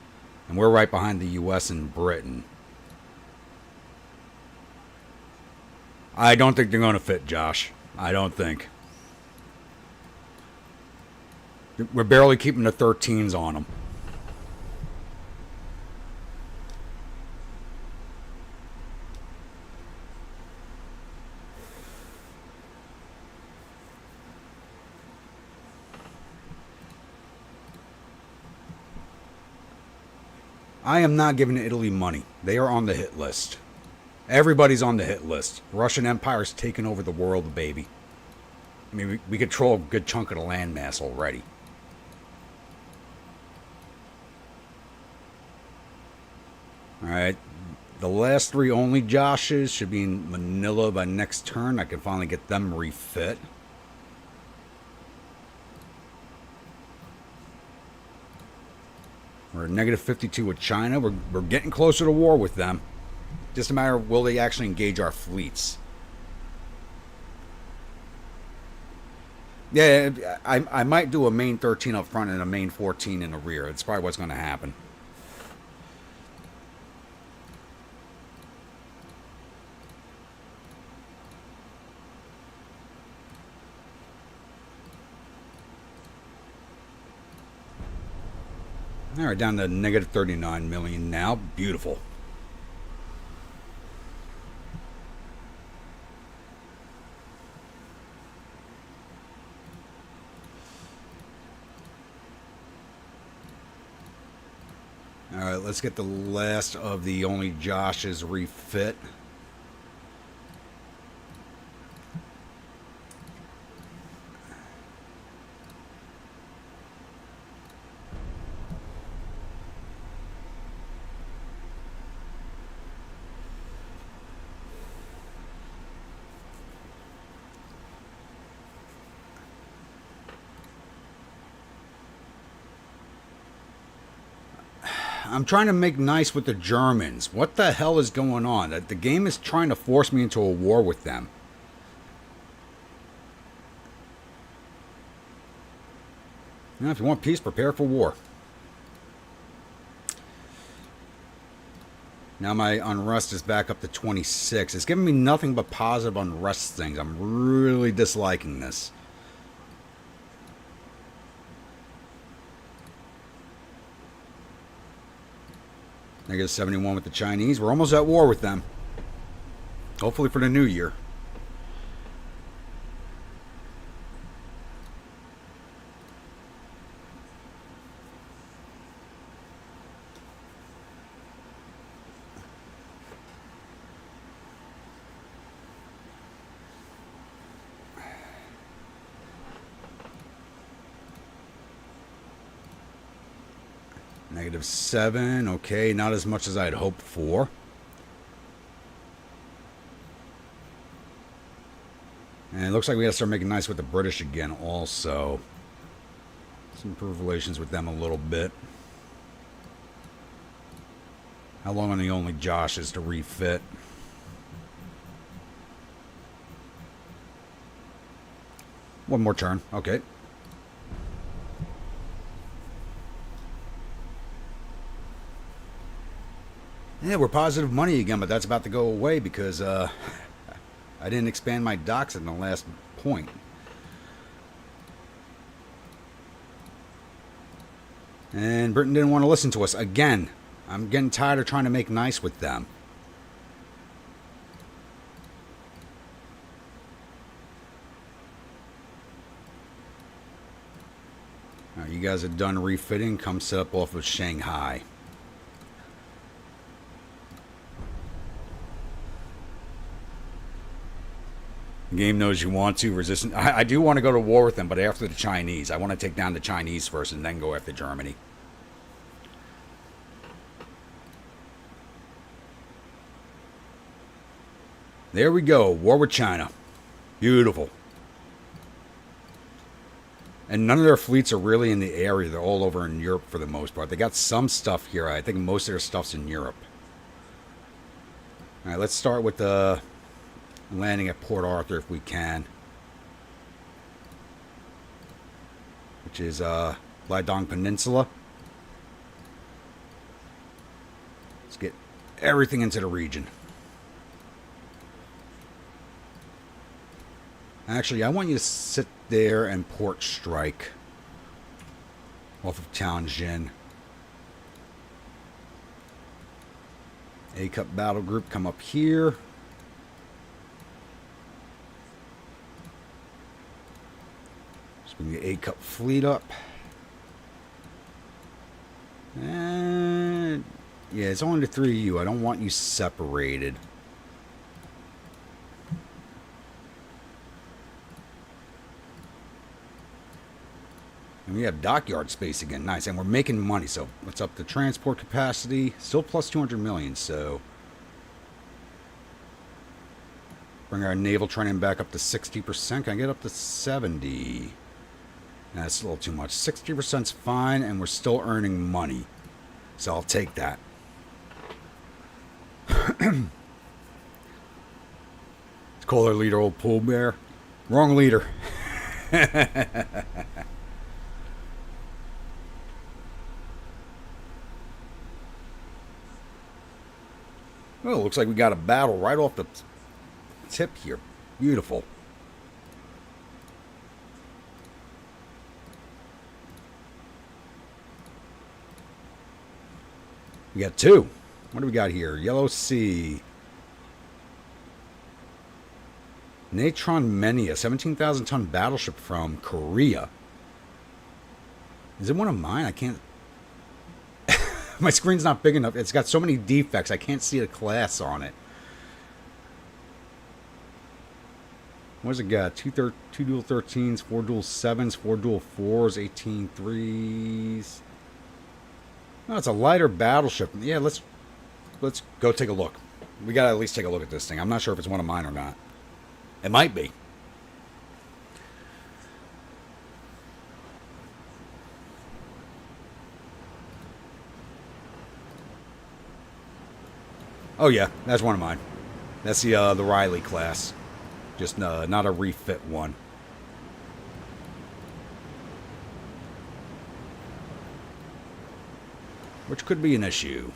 And we're right behind the U.S. and Britain. I don't think they're going to fit, Josh. I don't think. We're barely keeping the 13s on them. I am not giving Italy money. They are on the hit list. Everybody's on the hit list. Russian Empire's taken over the world, baby. I mean, we control a good chunk of the landmass already. Alright, the last 3 only Joshes should be in Manila by next turn. I can finally get them refit. We're at negative 52 with China. We're getting closer to war with them. Just a matter of will they actually engage our fleets. Yeah, I might do a main 13 up front and a main 14 in the rear. That's probably what's going to happen. All right, down to negative 39 million now. Beautiful. All right, let's get the last of the only Joshes refit. I'm trying to make nice with the Germans. What the hell is going on? The game is trying to force me into a war with them. Now, if you want peace, prepare for war. Now my unrest is back up to 26. It's giving me nothing but positive unrest things. I'm really disliking this. Negative 71 with the Chinese. We're almost at war with them. Hopefully for the new year. Negative 7. Okay, not as much as I'd hoped for. And it looks like we gotta start making nice with the British again also. Let's improve relations with them a little bit. How long are the only Joshes to refit? One more turn. Okay. Yeah, we're positive money again, but that's about to go away because I didn't expand my docks in the last point. And Britain didn't want to listen to us again. I'm getting tired of trying to make nice with them. All right, you guys are done refitting. Come set up off of Shanghai. The game knows you want to resist. I do want to go to war with them, but after the Chinese. I want to take down the Chinese first and then go after Germany. There we go. War with China. Beautiful. And none of their fleets are really in the area. They're all over in Europe for the most part. They got some stuff here. I think most of their stuff's in Europe. All right, let's start with the landing at Port Arthur if we can. Which is Liaodong Peninsula. Let's get everything into the region. Actually, I want you to sit there and port strike off of Tianjin. A-Cup battle group, come up here. Just bring the A-Cup fleet up. And yeah, it's only the three of you. I don't want you separated. And we have dockyard space again. Nice. And we're making money. So let's up the transport capacity. Still plus 200 million. So bring our naval training back up to 60%. Can I get up to 70? That's a little too much. 60% is fine. And we're still earning money. So I'll take that. Let's call our leader Old Pooh Bear. Wrong leader. Well, it looks like we got a battle right off the tip here. Beautiful. We got two. What do we got here? Yellow Sea. Natron Menia, 17,000 ton battleship from Korea. Is it one of mine? I can't. My screen's not big enough. It's got so many defects. I can't see the class on it. What's it got? Two dual 13s, 4 dual 7s, 4 dual 4s, 18 3s. No, it's a lighter battleship. Yeah, let's go take a look. We gotta at least take a look at this thing. I'm not sure if it's one of mine or not. It might be. Oh yeah, that's one of mine. That's the Riley class. Just not a refit one. Which could be an issue.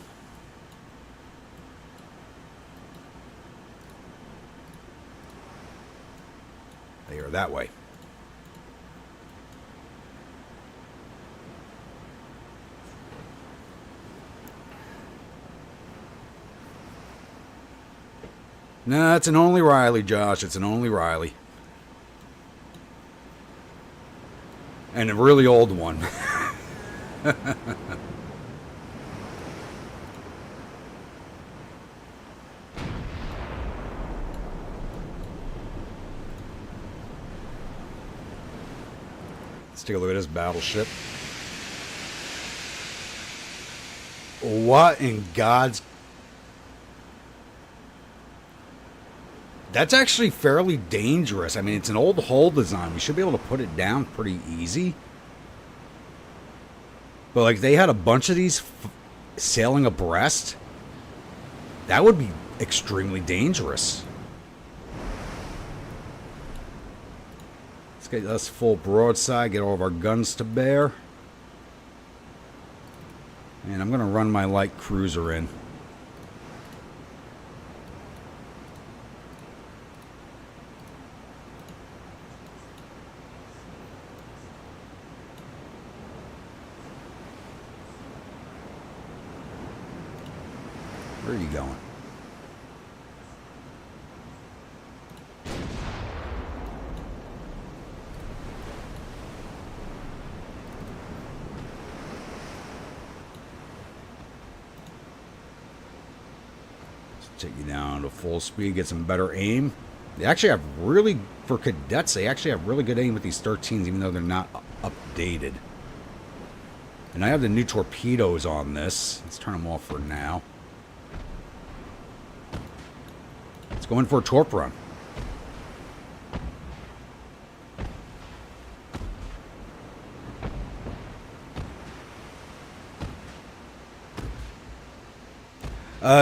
They are that way. Nah, it's an only Riley, Josh. It's an only Riley. And a really old one. Let's take a look at this battleship. What in God's... That's actually fairly dangerous. I mean, it's an old hull design. We should be able to put it down pretty easy. But, like, they had a bunch of these sailing abreast. That would be extremely dangerous. Let's get us full broadside, get all of our guns to bear. And I'm going to run my light cruiser in. Where are you going? Let's take you down to full speed, get some better aim. They actually have really, for cadets, they actually have really good aim with these 13s, even though they're not updated. And I have the new torpedoes on this. Let's turn them off for now. Let's go in for a torp run.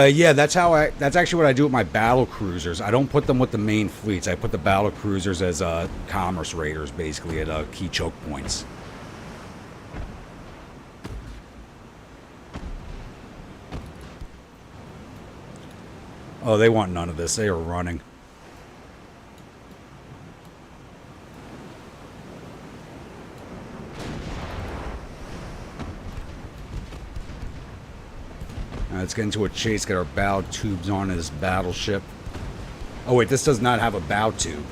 Yeah, that's actually what I do with my battle cruisers. I don't put them with the main fleets. I put the battle cruisers as commerce raiders, basically, at key choke points. Oh, they want none of this. They are running. Let's get into a chase, get our bow tubes on this battleship. Oh wait, this does not have a bow tube.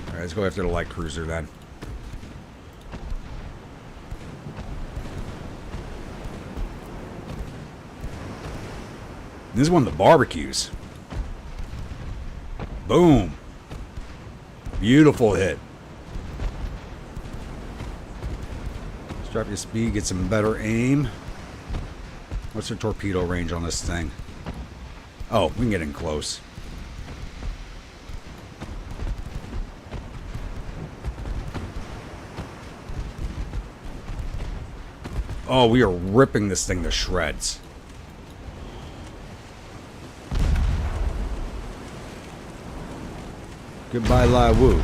Alright, let's go after the light cruiser then. This is one of the barbecues. Boom. Beautiful hit. Drop your speed, get some better aim. What's the torpedo range on this thing? Oh, we can get in close. Oh, we are ripping this thing to shreds. Goodbye, Lai Wu.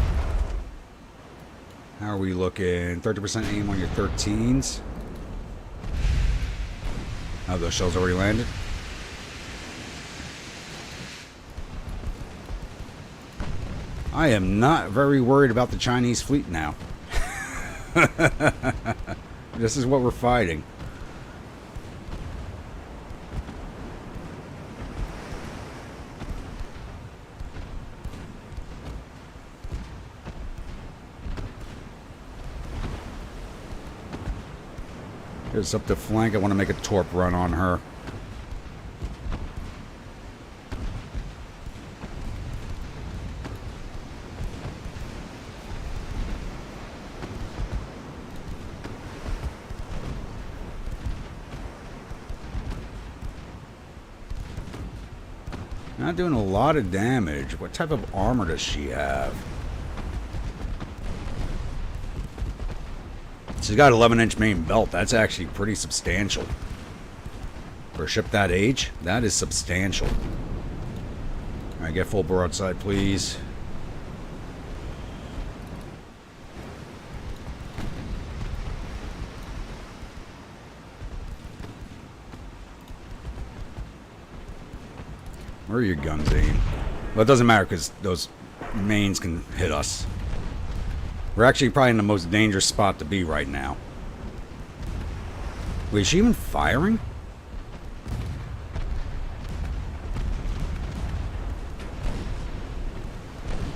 How are we looking? 30% aim on your 13s. Oh, those shells already landed. I am not very worried about the Chinese fleet now. This is what we're fighting. Here's up to flank. I want to make a torp run on her. Not doing a lot of damage. What type of armor does she have? She's got 11-inch main belt. That's actually pretty substantial. For a ship that age, that is substantial. Alright, get full broadside, please. Where are your guns aimed? Well, it doesn't matter because those mains can hit us. We're actually probably in the most dangerous spot to be right now. Wait, is she even firing?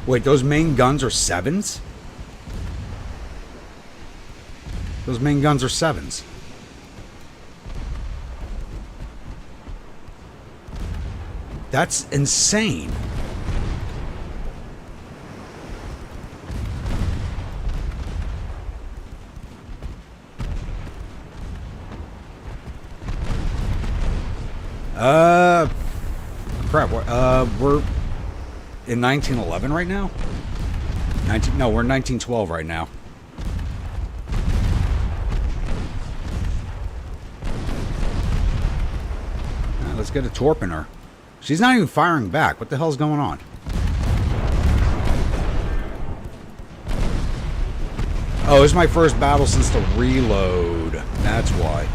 Wait, those main guns are 7s? Those main guns are 7s. That's insane. Crap. We're in 1911 right now? No, we're in 1912 right now. Let's get a torp in her. She's not even firing back. What the hell's going on? Oh, this is my first battle since the reload. That's why.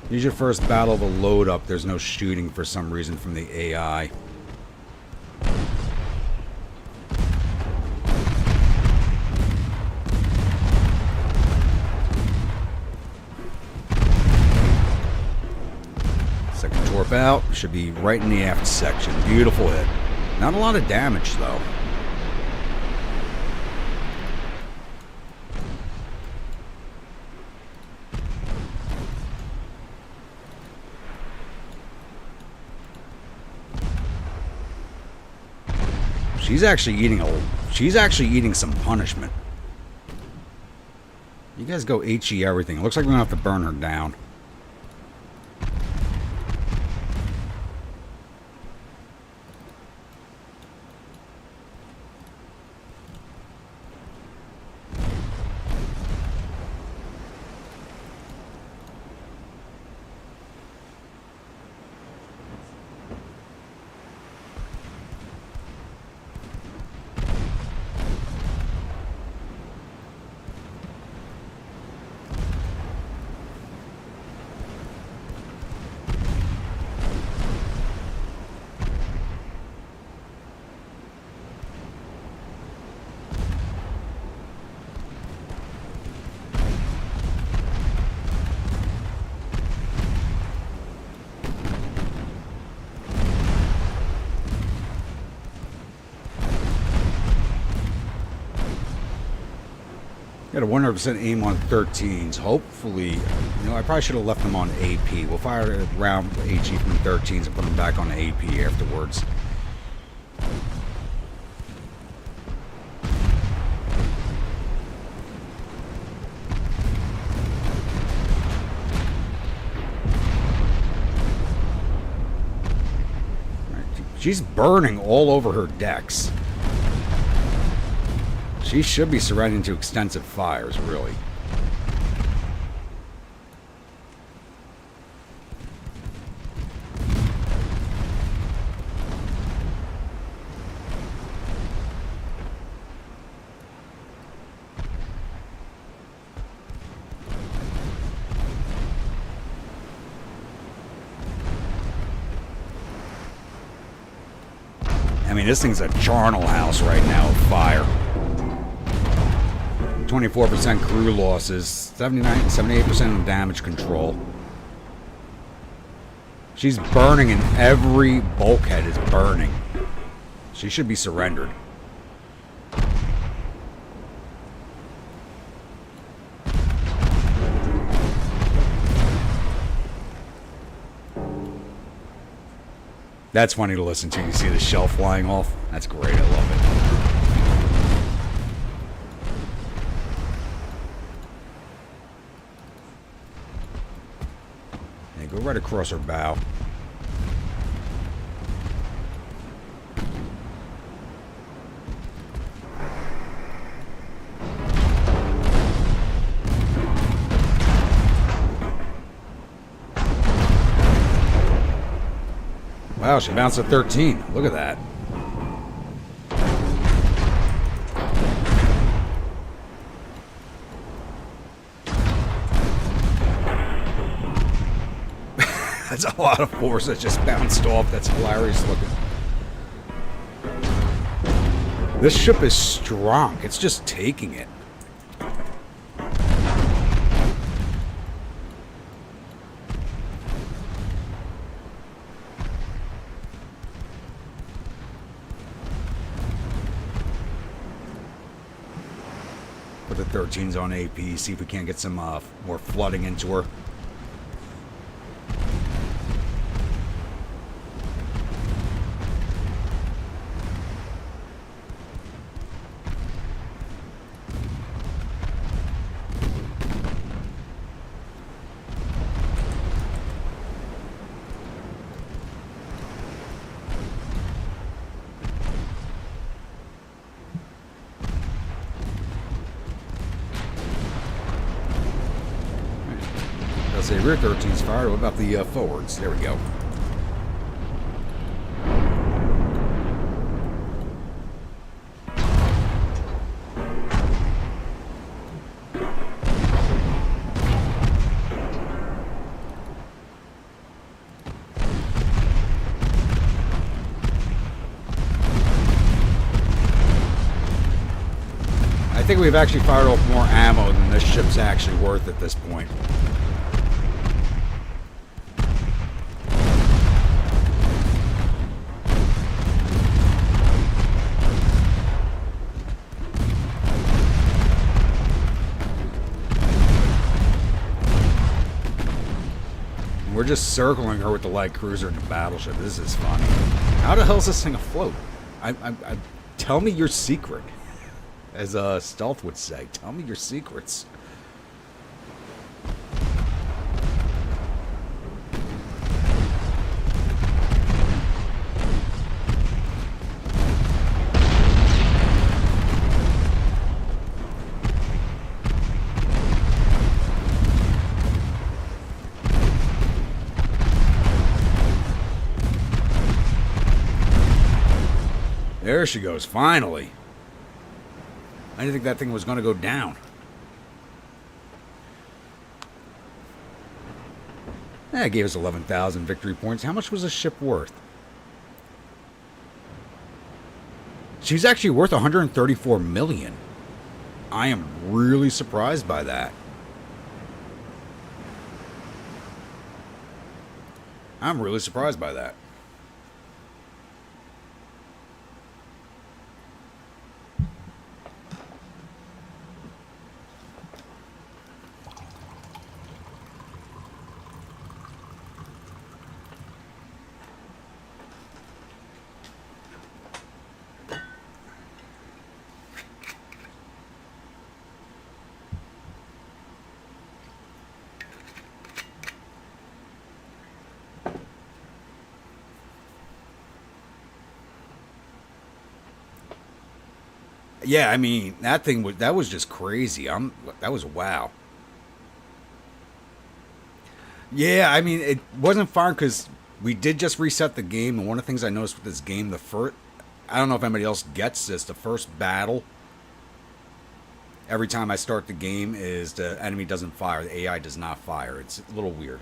Use your first battle of a load up. There's no shooting for some reason from the AI. Second torp out. Should be right in the aft section. Beautiful hit. Not a lot of damage though. She's actually eating some punishment. You guys go HE everything. It looks like we're gonna have to burn her down. Got a 100% aim on 13s. Hopefully, I probably should have left them on AP. We'll fire a round HE from 13s and put them back on AP afterwards. She's burning all over her decks. She should be surrendering to extensive fires, really. I mean, this thing's a charnel house right now of fire. 24% crew losses, 78% of damage control. She's burning and every bulkhead is burning. She should be surrendered. That's funny to listen to. You see the shell flying off? That's great. I love it. Go right across her bow. Wow, she bounced a 13. Look at that. That's a lot of force that just bounced off. That's hilarious looking. This ship is strong. It's just taking it. Put the 13s on AP. See if we can't get some more flooding into her. Say rear 13's fired. What about the forwards? There we go. I think we've actually fired off more ammo than this ship's actually worth at this point. We're just circling her with the light cruiser and the battleship. This is funny. How the hell is this thing afloat? Tell me your secret. As Stealth would say, tell me your secrets. There she goes, finally. I didn't think that thing was going to go down. That gave us 11,000 victory points. How much was the ship worth? She's actually worth 134 million. I am really surprised by that. I'm really surprised by that. Yeah, I mean, that was just crazy. That was wow. Yeah, I mean, it wasn't fun because we did just reset the game, and one of the things I noticed with this game, I don't know if anybody else gets this, the first battle, every time I start the game is the enemy doesn't fire, the AI does not fire. It's a little weird.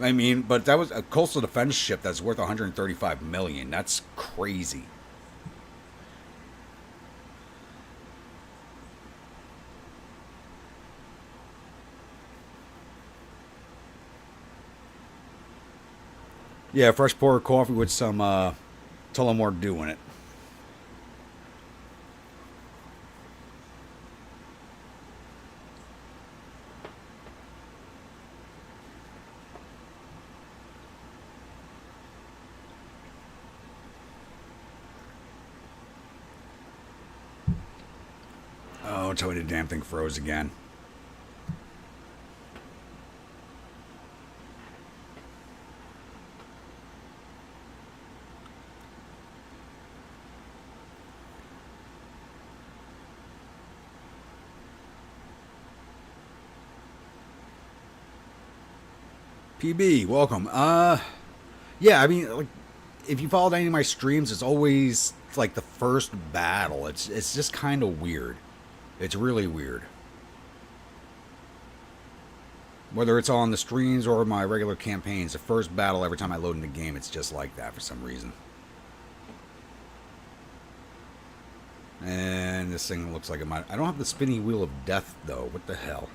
I mean, but that was a coastal defense ship that's worth 135 million. That's crazy. Yeah, fresh pour of coffee with some Tullamore Dew in it. Oh, tell me the damn thing froze again. PB, welcome. Yeah, I mean, like, if you followed any of my streams, it's always like the first battle. It's just kind of weird. It's really weird. Whether it's on the streams or my regular campaigns, the first battle every time I load in the game, it's just like that for some reason. And this thing looks like it might... I don't have the spinning wheel of death, though. What the hell?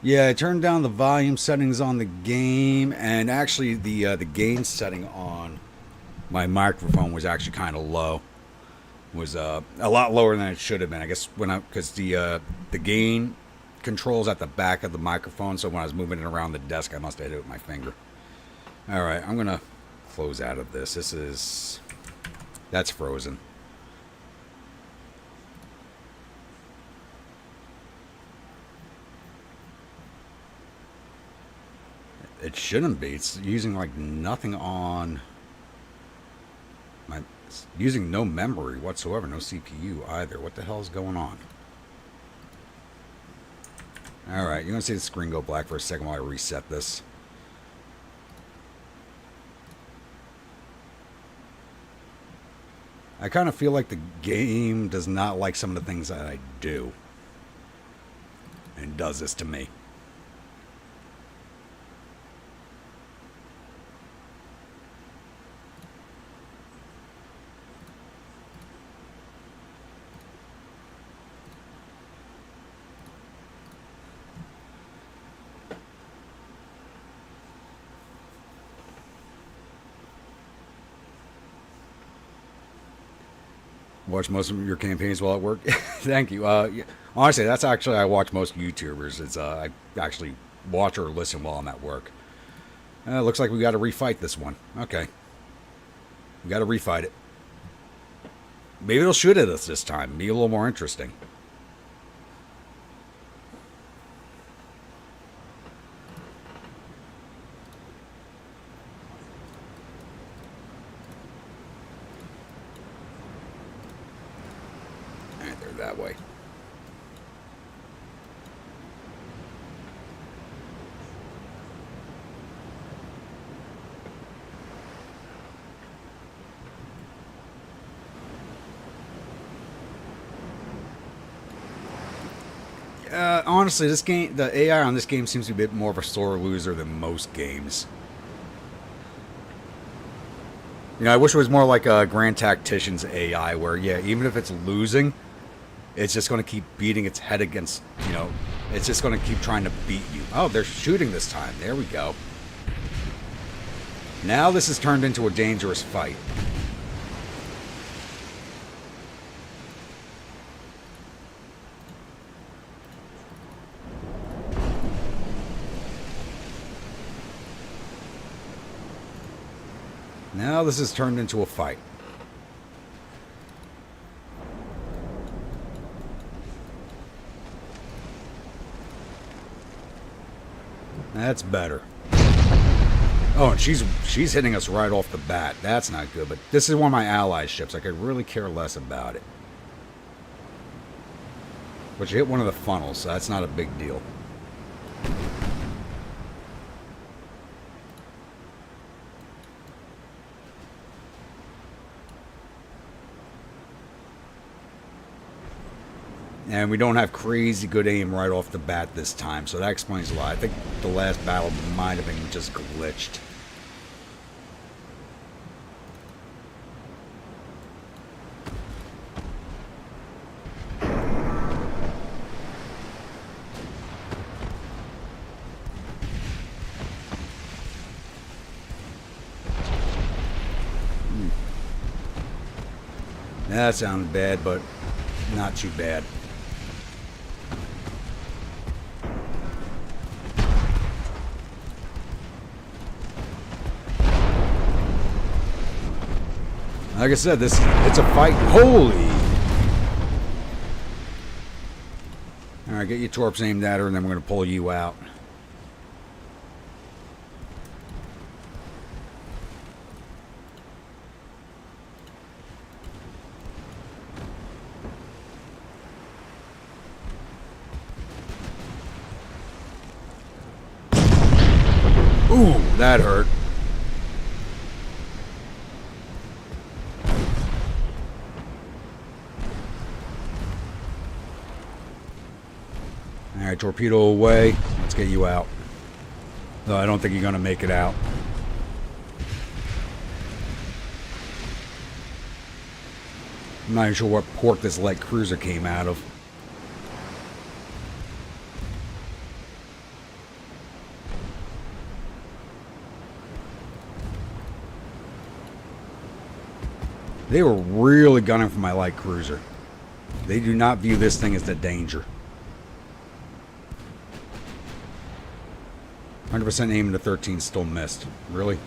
Yeah, I turned down the volume settings on the game, and actually the gain setting on my microphone was actually kind of low. Was a lot lower than it should have been. I guess because the gain controls at the back of the microphone, so when I was moving it around the desk, I must have hit it with my finger. All right, I'm gonna close out of this. That's frozen. It shouldn't be. It's using like nothing on it's using no memory whatsoever, no CPU either. What the hell is going on? Alright, you're gonna see the screen go black for a second while I reset this. I kind of feel like the game does not like some of the things that I do. And does this to me. Watch most of your campaigns while at work. Thank you. Yeah, honestly, that's actually I watch most YouTubers. It's I actually watch or listen while I'm at work. Looks like we got to refight this one. Okay, we got to refight it. Maybe it'll shoot at us this time. Be a little more interesting. That way. Honestly, this game, the AI on this game seems to be a bit more of a sore loser than most games. You know, I wish it was more like a Grand Tactician's AI, where, yeah, even if it's losing, it's just going to keep beating its head against, you know, it's just going to keep trying to beat you. Oh, they're shooting this time. There we go. Now this has turned into a dangerous fight. Now this has turned into a fight. That's better. Oh, and she's hitting us right off the bat. That's not good, but this is one of my allies' ships. I could really care less about it. But you hit one of the funnels, so that's not a big deal. And we don't have crazy good aim right off the bat this time, so that explains a lot. I think the last battle might have been just glitched. That sounded bad, but not too bad. Like I said, it's a fight. Holy! All Alright, get your torps aimed at her, and then we're going to pull you out. Ooh, that hurt. Alright, torpedo away. Let's get you out. No, I don't think you're going to make it out. I'm not even sure what port this light cruiser came out of. They were really gunning for my light cruiser. They do not view this thing as the danger. 100% aiming to 13, still missed. Really?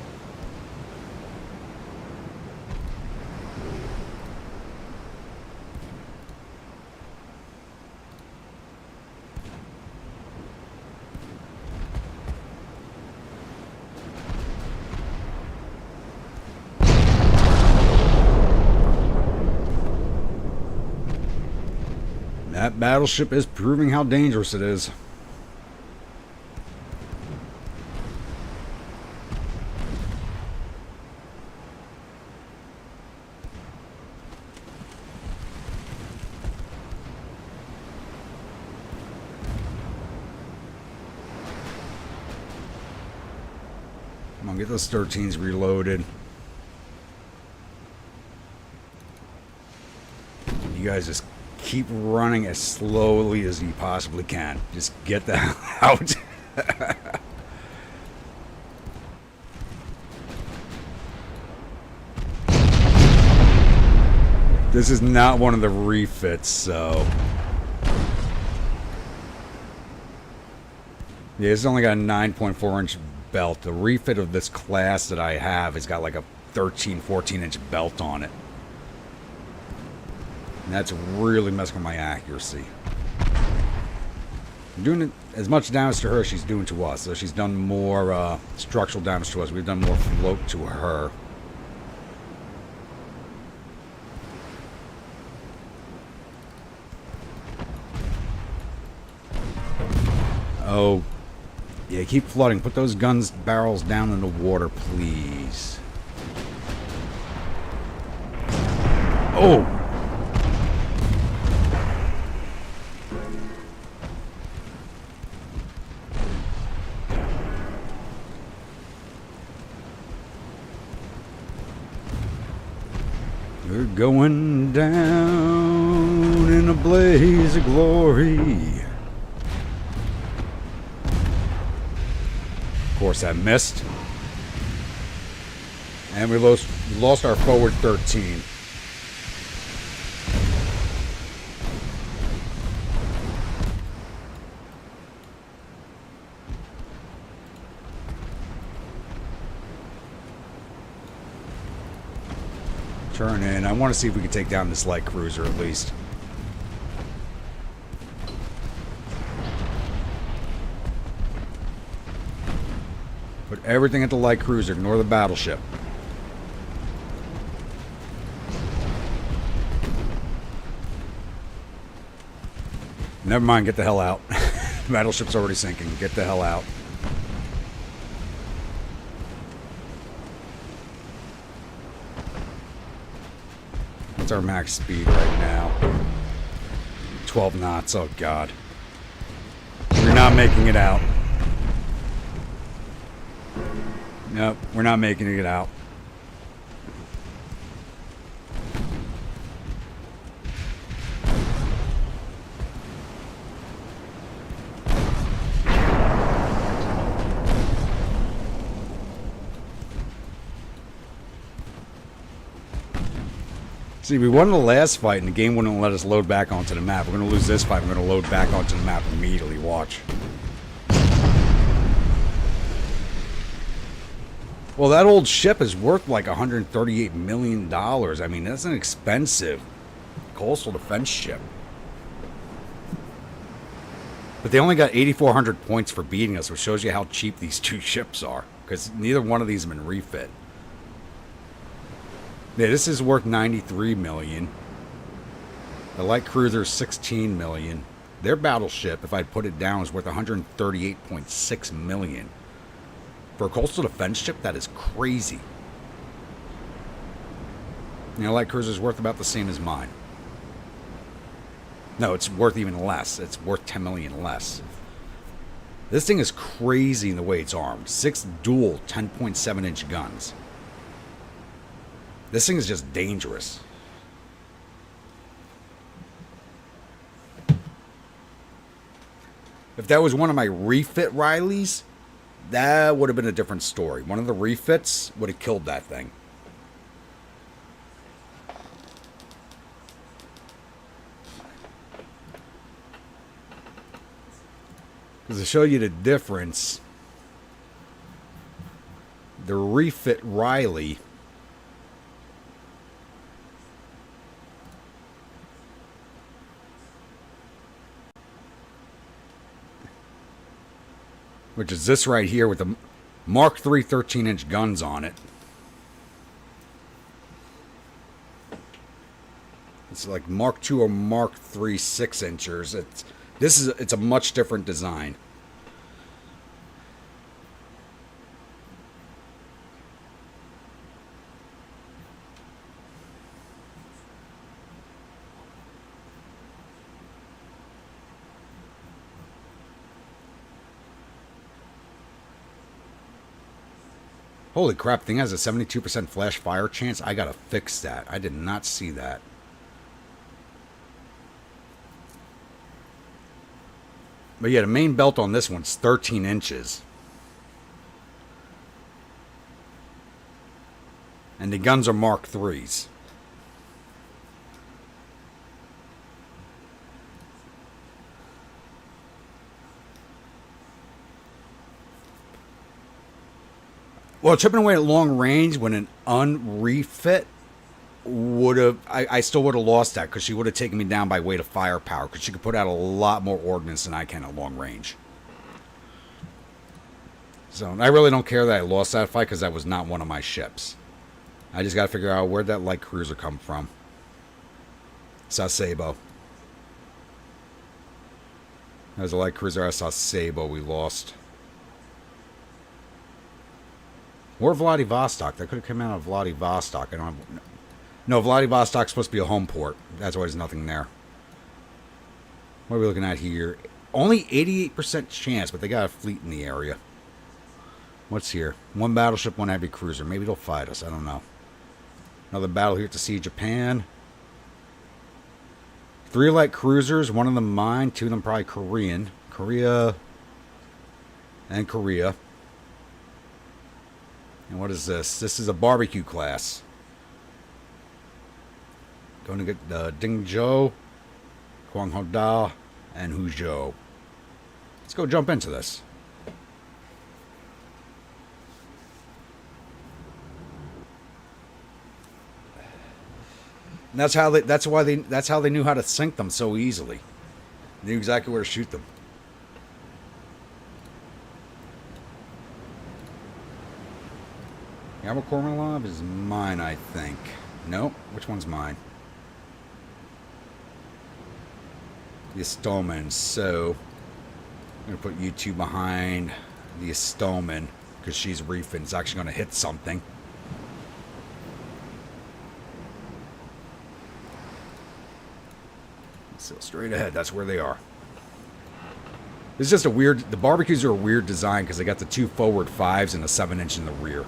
That battleship is proving how dangerous it is. Come on, get those 13s reloaded. You guys just keep running as slowly as you possibly can. Just get the hell out. This is not one of the refits, so... Yeah, it's only got a 9.4 inch belt. The refit of this class that I have has got like a 13, 14 inch belt on it. And that's really messing with my accuracy. I'm doing as much damage to her as she's doing to us. So she's done more structural damage to us. We've done more float to her. Oh, yeah, keep flooding. Put those guns barrels down in the water, please. Oh! You're going down in a blaze of glory. Of course, I missed. And we lost our forward 13. Turn in. I want to see if we can take down this light cruiser at least. Put everything at the light cruiser. Ignore the battleship. Never mind. Get the hell out. Battleship's already sinking. Get the hell out. What's our max speed right now? 12 knots. Oh, God. We're not making it out. Nope, we're not making it out. See, we won the last fight and the game wouldn't let us load back onto the map. We're going to lose this fight. We're going to load back onto the map immediately. Watch. Well, that old ship is worth like $138 million. I mean, that's an expensive coastal defense ship. But they only got 8,400 points for beating us, which shows you how cheap these two ships are. Because neither one of these have been refit. Yeah, this is worth 93 million. The light cruiser is 16 million. Their battleship, if I put it down, is worth 138.6 million. For a coastal defense ship, that is crazy. You know, light cruiser is worth about the same as mine. No, it's worth even less. It's worth 10 million less. This thing is crazy in the way it's armed. 6 dual 10.7-inch guns. This thing is just dangerous. If that was one of my refit Rileys, that would have been a different story. One of the refits would have killed that thing. Because to show you the difference, the refit Riley which is this right here with the Mark III 13-inch guns on it. It's like Mark II or Mark III 6-inchers. It's a much different design. Holy crap, thing has a 72% flash fire chance. I gotta fix that. I did not see that. But yeah, the main belt on this one's 13 inches. And the guns are Mark IIIs. Well, chipping away at long range when an unrefit would have... I still would have lost that because she would have taken me down by weight of firepower because she could put out a lot more ordnance than I can at long range. So I really don't care that I lost that fight because that was not one of my ships. I just got to figure out where'd that light cruiser come from. Sasebo. That was a light cruiser at Sasebo we lost. Or Vladivostok. That could have come out of Vladivostok. I don't have... No, Vladivostok's supposed to be a home port. That's why there's nothing there. What are we looking at here? Only 88% chance, but they got a fleet in the area. What's here? One battleship, one heavy cruiser. Maybe they'll fight us. I don't know. Another battle here to see Japan. 3 light cruisers. One of them mine. 2 of them probably Korean. Korea. And Korea. And what is this? This is a barbecue class. Going to get Dingzhou, Guanghoda, and Huzhou. Let's go jump into this. And that's how they knew how to sink them so easily. They knew exactly where to shoot them. Admiral Kornilov is mine, I think. Nope. Which one's mine? The Stallman. So I'm going to put you 2 behind the Stallman because she's refit. It's actually going to hit something. So straight ahead, that's where they are. It's just a weird... The barbecues are a weird design because they got the 2 forward 5s and a 7-inch in the rear.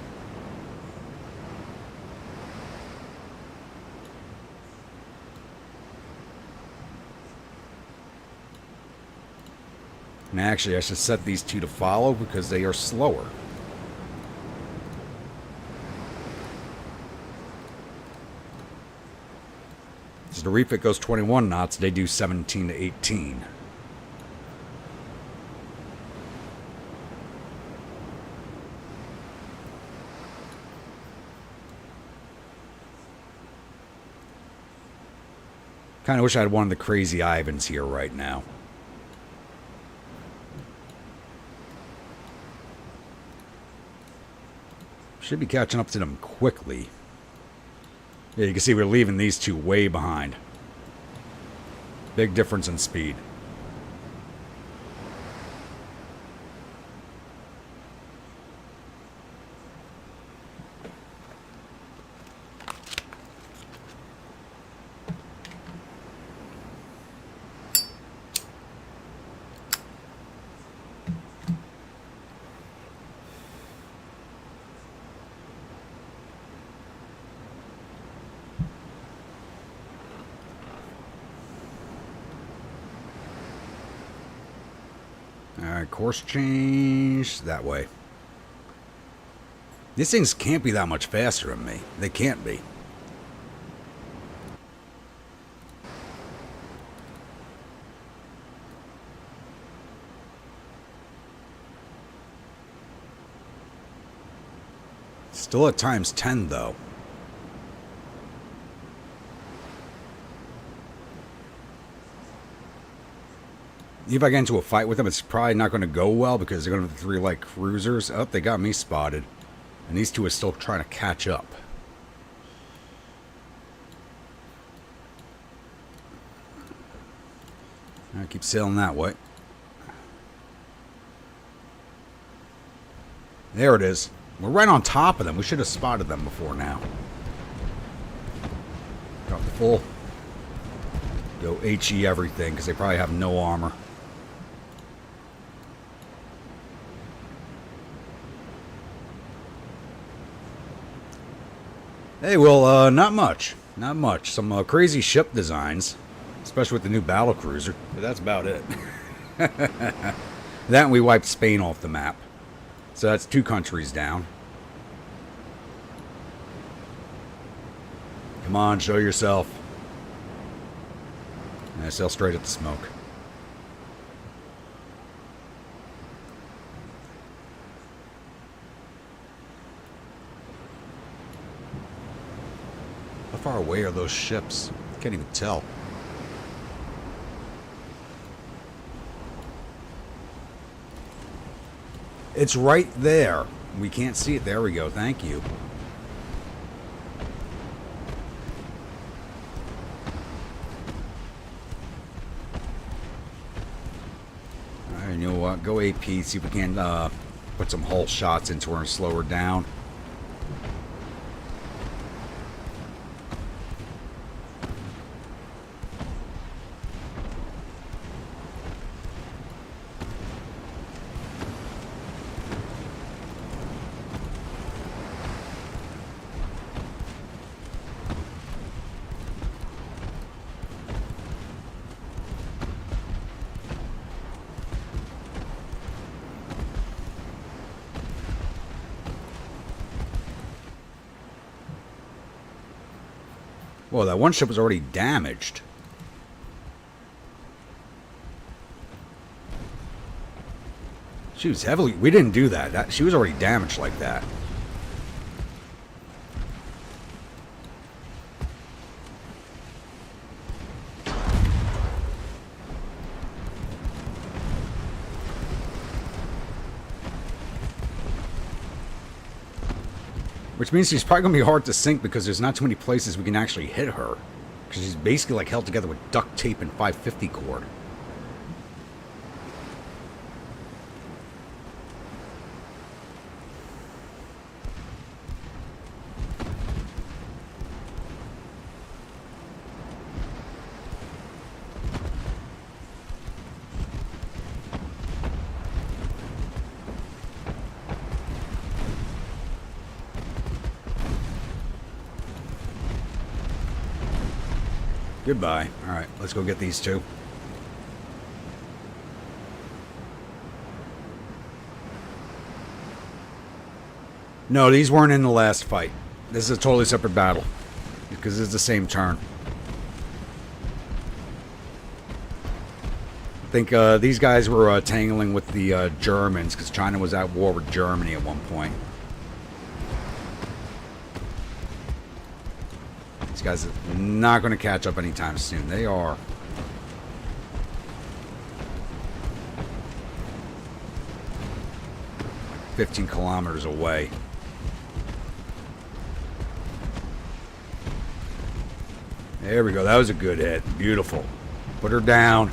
And actually, I should set these 2 to follow because they are slower. So the refit goes 21 knots. They do 17 to 18. Kind of wish I had one of the crazy Ivans here right now. Should be catching up to them quickly. Yeah, you can see we're leaving these two way behind. Big difference in speed. Alright, course change that way. These things can't be that much faster than me. They can't be. Still at times 10 though. If I get into a fight with them, it's probably not going to go well because they're going to have 3 light cruisers. Oh, they got me spotted. And these two are still trying to catch up. I keep sailing that way. There it is. We're right on top of them. We should have spotted them before now. Drop the full. Go HE everything because they probably have no armor. Hey, well, not much. Not much. Some crazy ship designs, especially with the new battle cruiser. But that's about it. That and we wiped Spain off the map. So that's 2 countries down. Come on, show yourself. And I sail straight at the smoke. How far away are those ships? Can't even tell. It's right there. We can't see it. There we go. Thank you. Alright, you know what? Go AP. See if we can put some hull shots into her and slow her down. Whoa, that one ship was already damaged. She was heavily... We didn't do that. She was already damaged like that. Which means she's probably going to be hard to sink because there's not too many places we can actually hit her. Because she's basically like held together with duct tape and 550 cord. Goodbye. Alright, let's go get these two. No, these weren't in the last fight. This is a totally separate battle. Because it's the same turn. I think these guys were tangling with the Germans because China was at war with Germany at one point. These guys are not going to catch up anytime soon. They are. Like 15 kilometers away. There we go. That was a good hit. Beautiful. Put her down.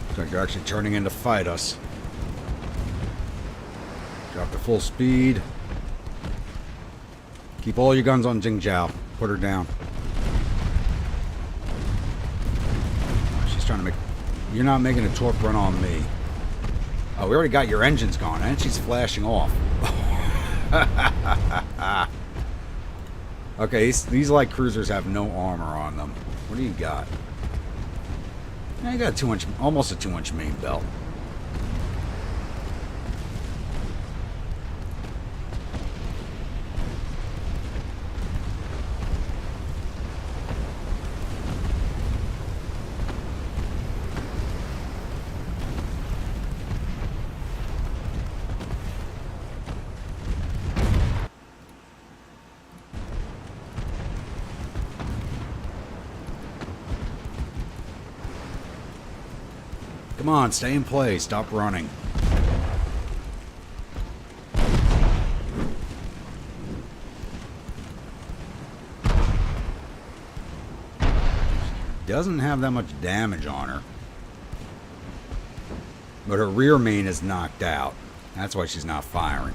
Looks like they're actually turning in to fight us. Drop to full speed. Keep all your guns on Jingzhou. Put her down. She's trying to make... You're not making a torque run on me. Oh, we already got your engines gone, and she's flashing off. Okay, these light cruisers have no armor on them. What do you got? You got a 2-inch, almost a 2-inch main belt. Come on, stay in place. Stop running. Doesn't have that much damage on her. But her rear main is knocked out. That's why she's not firing.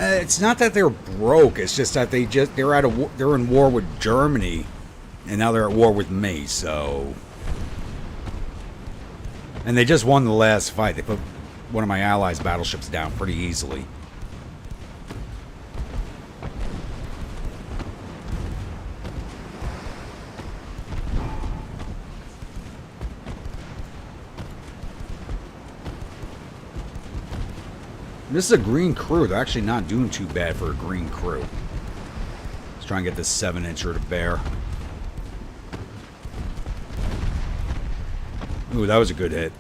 It's not that they're broke. It's just that they're in war with Germany, and now they're at war with me. So, and they just won the last fight. They put one of my allies' battleships down pretty easily. This is a green crew. They're actually not doing too bad for a green crew. Let's try and get this 7-incher to bear. Ooh, that was a good hit.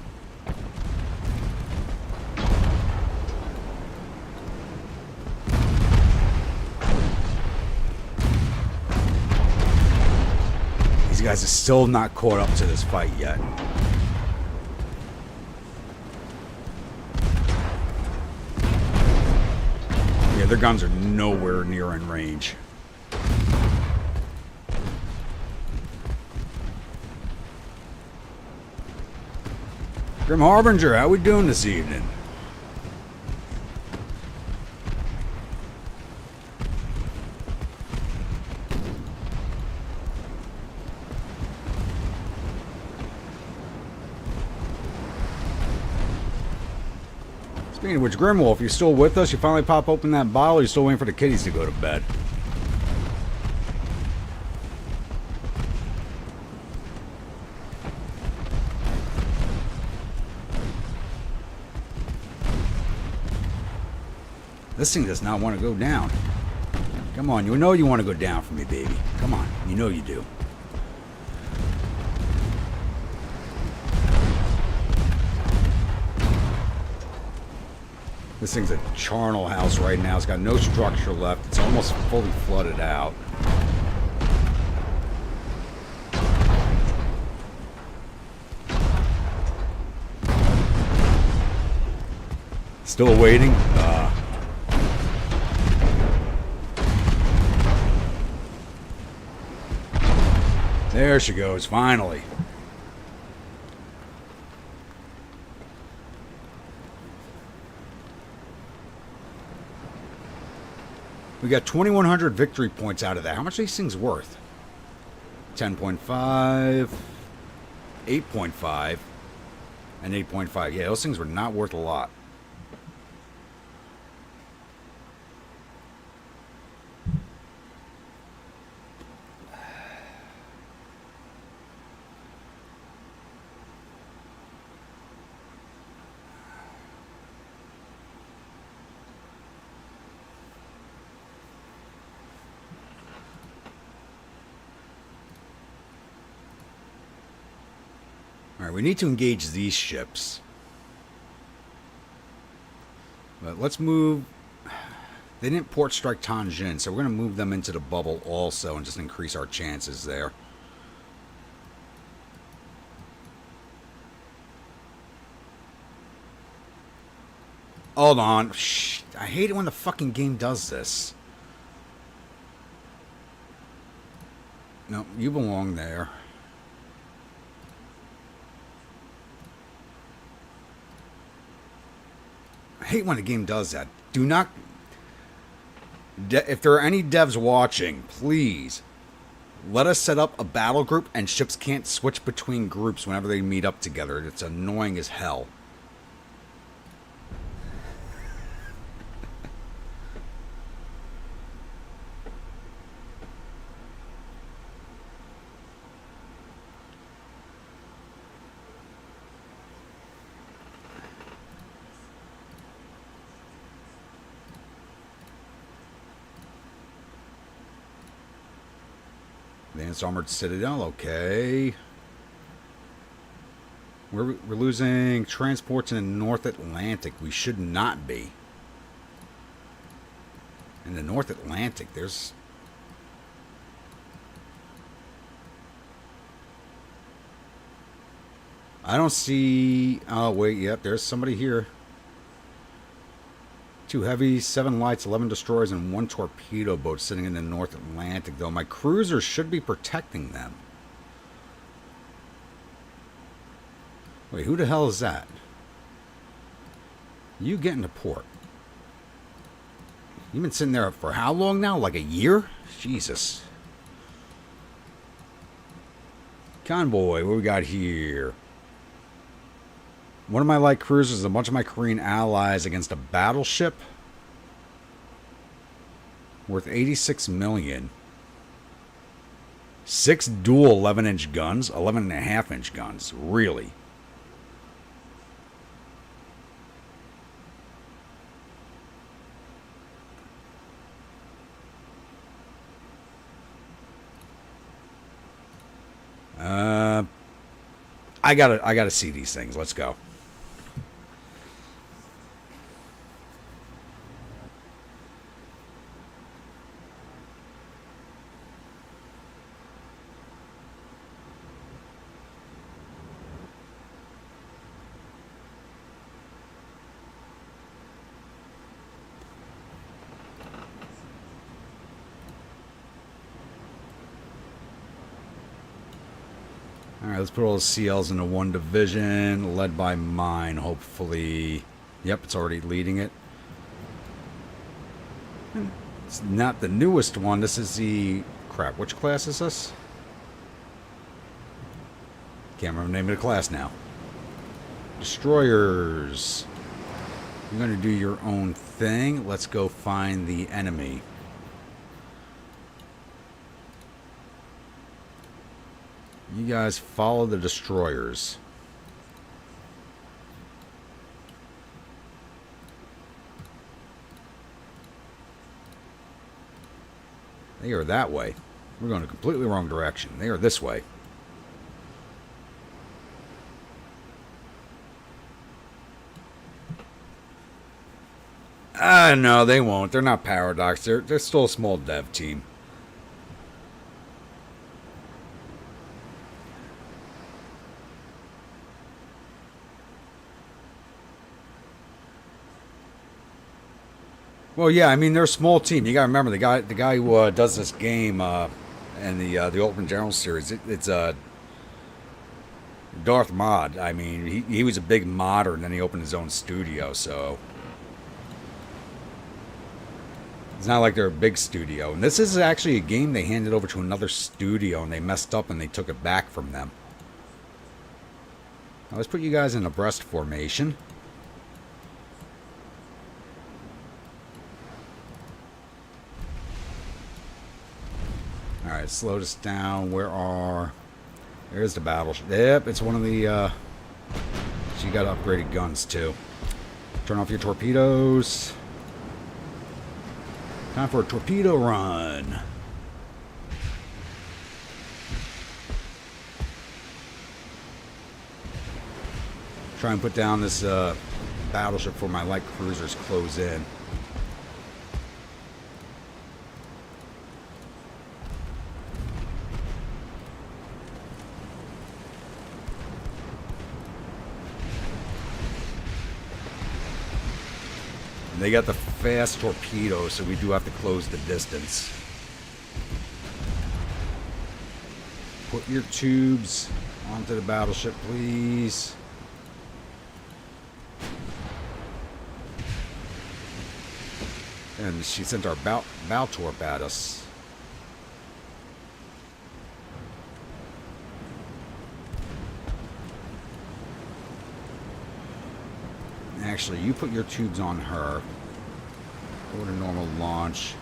These guys are still not caught up to this fight yet. Their guns are nowhere near in range. Grim Harbinger, how we doing this evening? Speaking of which, Grimwolf, you still with us? You finally pop open that bottle, or you still waiting for the kitties to go to bed? This thing does not want to go down. Come on, you know you want to go down for me, baby. Come on, you know you do. This thing's a charnel house right now. It's got no structure left. It's almost fully flooded out. Still waiting? There she goes, finally. We got 2,100 victory points out of that. How much are these things worth? 10.5, 8.5, and 8.5. Yeah, those things were not worth a lot. Alright, we need to engage these ships. But let's move... They didn't port strike Tianjin, so we're going to move them into the bubble also and just increase our chances there. Hold on. Shh. I hate it when the fucking game does this. No, you belong there. I hate when a game does that. Do not... If there are any devs watching, please let us set up a battle group and ships can't switch between groups whenever they meet up together. It's annoying as hell. Advanced Armored Citadel, okay. We're losing transports in the North Atlantic. We should not be. In the North Atlantic, there's... I don't see... Oh, wait, yep, there's somebody here. 2 heavies, 7 lights, 11 destroyers, and 1 torpedo boat sitting in the North Atlantic, though. My cruisers should be protecting them. Wait, who the hell is that? You get into port. You've been sitting there for how long now? Like a year? Jesus. Convoy, what we got here? One of my light cruisers, a bunch of my Korean allies against a battleship worth 86 million. 6 dual 11-inch guns, 11.5-inch guns. Really? I gotta see these things. Let's go. Alright, let's put all the CLs into one division, led by mine, hopefully. Yep, it's already leading it. It's not the newest one. This is the... Crap, which class is this? Can't remember the name of the class now. Destroyers. You're going to do your own thing. Let's go find the enemy. You guys follow the destroyers. They are that way. We're going a completely wrong direction. They are this way. No, they won't. They're not Paradox. They're still a small dev team. Well, yeah, I mean they're a small team. You gotta remember the guy who does this game and the Ultimate General series. It's Darth Mod. I mean, he was a big modder, and then he opened his own studio. So it's not like they're a big studio. And this is actually a game they handed over to another studio, and they messed up, and they took it back from them. Now let's put you guys in abreast formation. Alright, slow this down. Where are... There's the battleship. Yep, it's one of the... So you got upgraded guns, too. Turn off your torpedoes. Time for a torpedo run. Try and put down this battleship before my light cruisers close in. They got the fast torpedoes, so we do have to close the distance. Put your tubes onto the battleship, please. And she sent our bow torp at us. Actually, you put your tubes on her. Go to normal launch.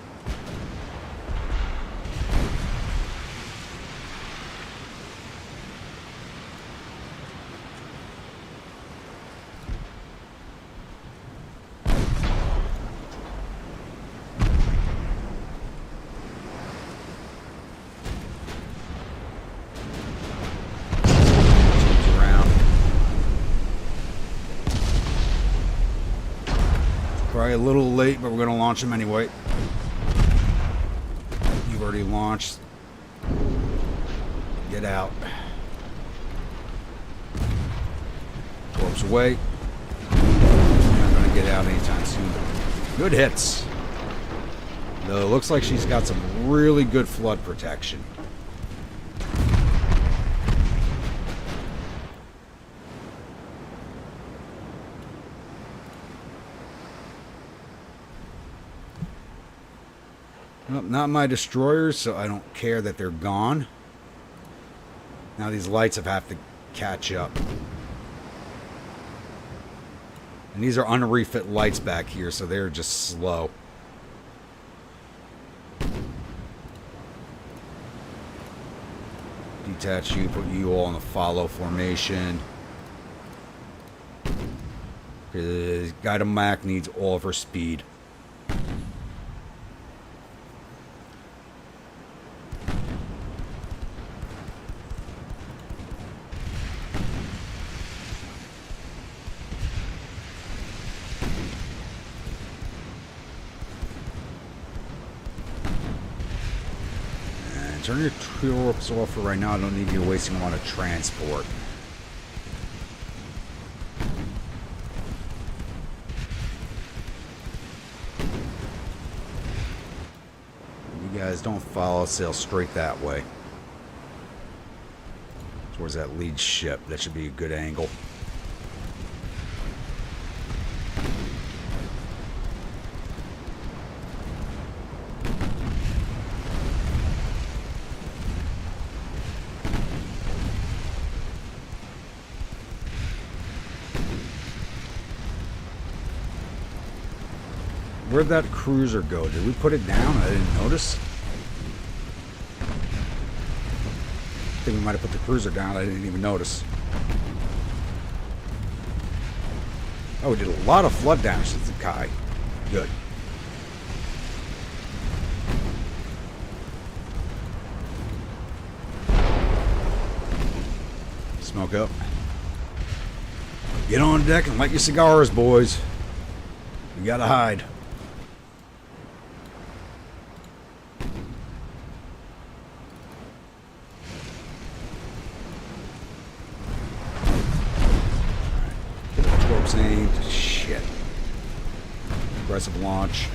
Probably a little late, but we're going to launch them anyway. You've already launched. Get out. Torps away. Not going to get out anytime soon. Good hits. Though it looks like she's got some really good flood protection. Well, not my destroyers, so I don't care that they're gone. Now these lights have to catch up. And these are unrefit lights back here, so they're just slow. Detach you, put you all in the follow formation. Because Guida Mac needs all of her speed. Turn your torps off for right now. I don't need you wasting a lot of transport. You guys don't follow, sail straight that way. Towards that lead ship. That should be a good angle. Where'd that cruiser go? Did we put it down? I didn't notice. I think we might have put the cruiser down. I didn't even notice. Oh, we did a lot of flood damage to the Kai. Good. Smoke up. Get on deck and light your cigars, boys. We gotta hide. Aimed. Shit. Aggressive launch.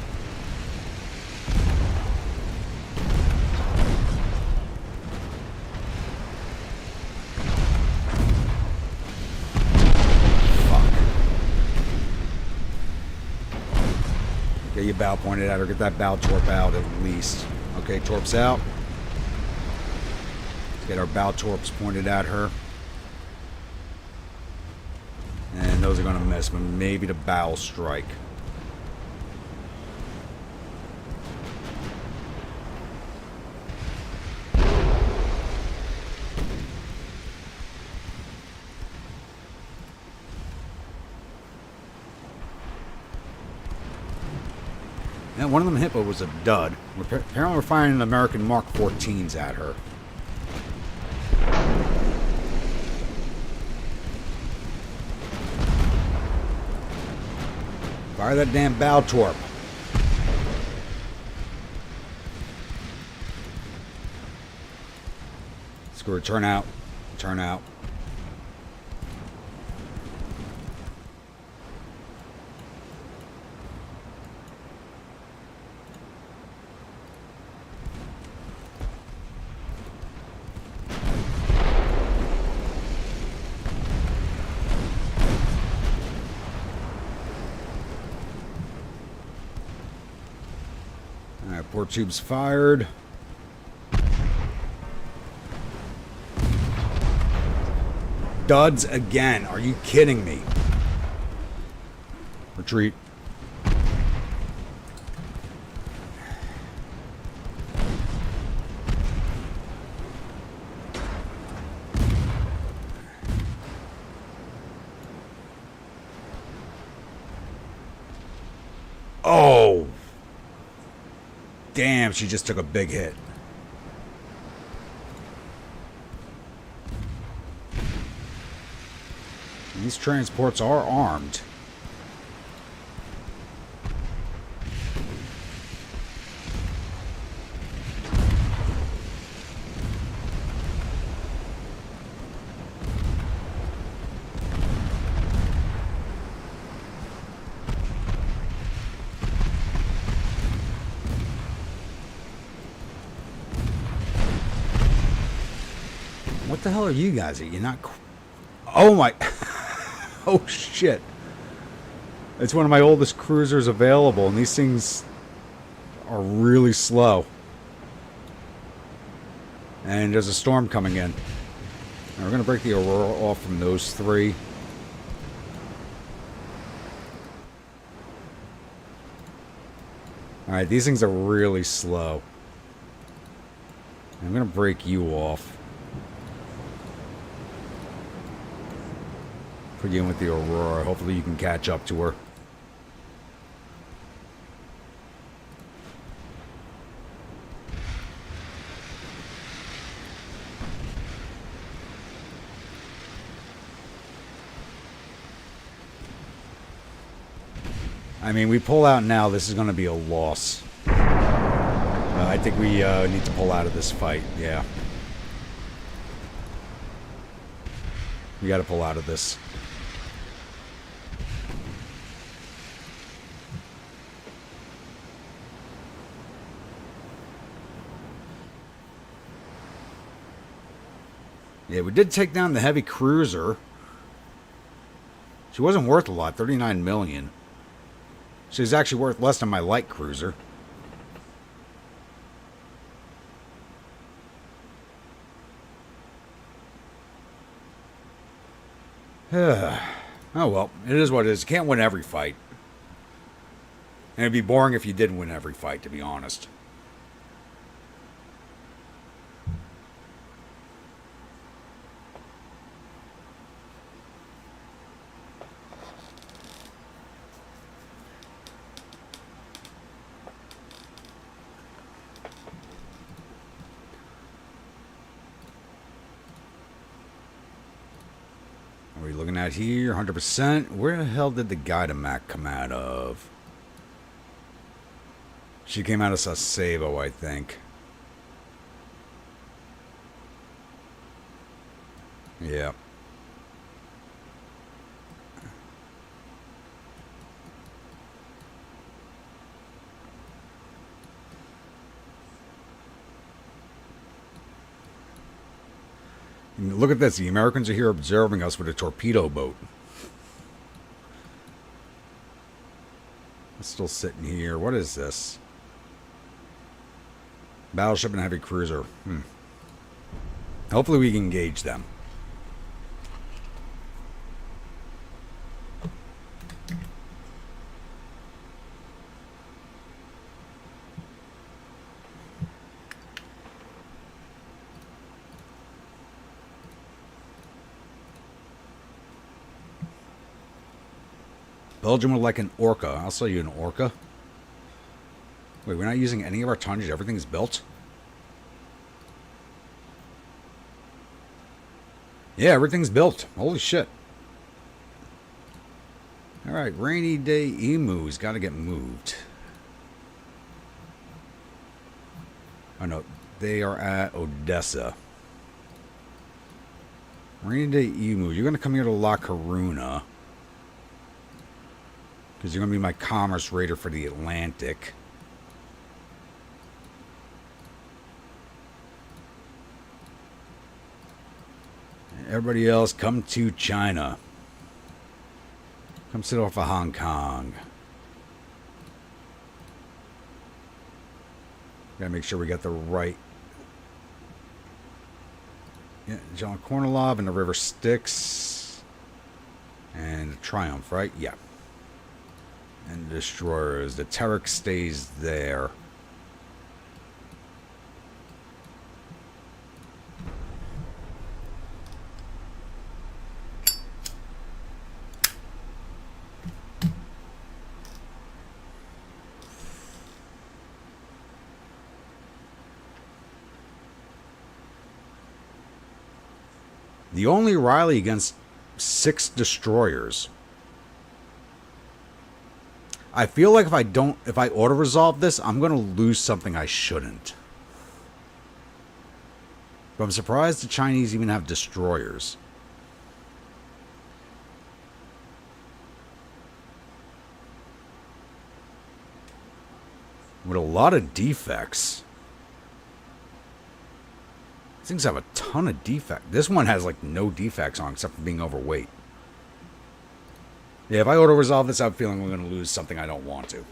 Fuck. Get your bow pointed at her. Get that bow torp out at least. Okay, torps out. Let's get our bow torps pointed at her. And those are going to miss, but maybe the bow strike. And one of them hit, but was a dud. Apparently we're firing American Mark 14s at her. Fire that damn bow torp. Screw it. Turn out. Turn out. Alright, port tubes fired. Duds again. Are you kidding me? Retreat. Oh! Damn, she just took a big hit. These transports are armed. What the hell are you guys? Are you not... Oh my... Oh shit. It's one of my oldest cruisers available, and these things are really slow. And there's a storm coming in. Now we're going to break the Aurora off from those three. Alright, these things are really slow. I'm going to break you off. Put you in with the Aurora. Hopefully you can catch up to her. I mean, we pull out now, this is going to be a loss. I think we need to pull out of this fight, yeah. We got to pull out of this. Yeah, we did take down the heavy cruiser. She wasn't worth a lot, 39 million. She was actually worth less than my light cruiser. Oh well, it is what it is. You can't win every fight. And it'd be boring if you did win every fight, to be honest. What are we looking at here? 100%. Where the hell did the Guytomac come out of? She came out of Sasebo, I think. Yeah. Look at this. The Americans are here observing us with a torpedo boat. It's still sitting here. What is this? Battleship and heavy cruiser. Hopefully we can engage them. Belgium would like an Orca. I'll sell you an Orca. Wait, we're not using any of our tonnage. Everything's built? Yeah, everything's built. Holy shit. Alright, Rainy Day Emu's got to get moved. Oh no, they are at Odessa. Rainy Day Emu, you're going to come here to La Coruna. Because you're going to be my commerce raider for the Atlantic. Everybody else, come to China. Come sit off of Hong Kong. Gotta make sure we got the right... Yeah, John Kornilov and the River Styx. And the Triumph, right? Yeah. And the destroyers. The Terek stays there. The only Riley against 6 destroyers. I feel like if I auto-resolve this, I'm going to lose something I shouldn't. But I'm surprised the Chinese even have destroyers. With a lot of defects. These things have a ton of defects. This one has like no defects on except for being overweight. Yeah, if I auto-resolve this, I'm feeling we're going to lose something I don't want to.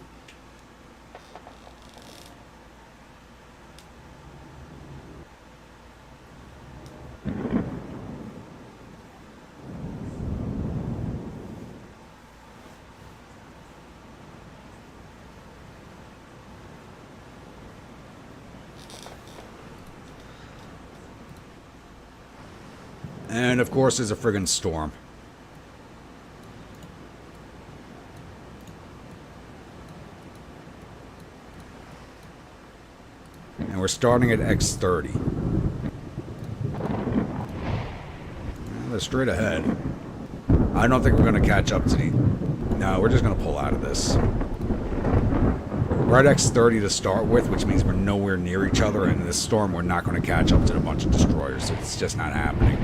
And of course, there's a friggin' storm. And we're starting at X30. Well, they're straight ahead. I don't think we're going to catch up to the... No, we're just going to pull out of this. We're at X30 to start with, which means we're nowhere near each other, and in this storm we're not going to catch up to the bunch of destroyers. It's just not happening.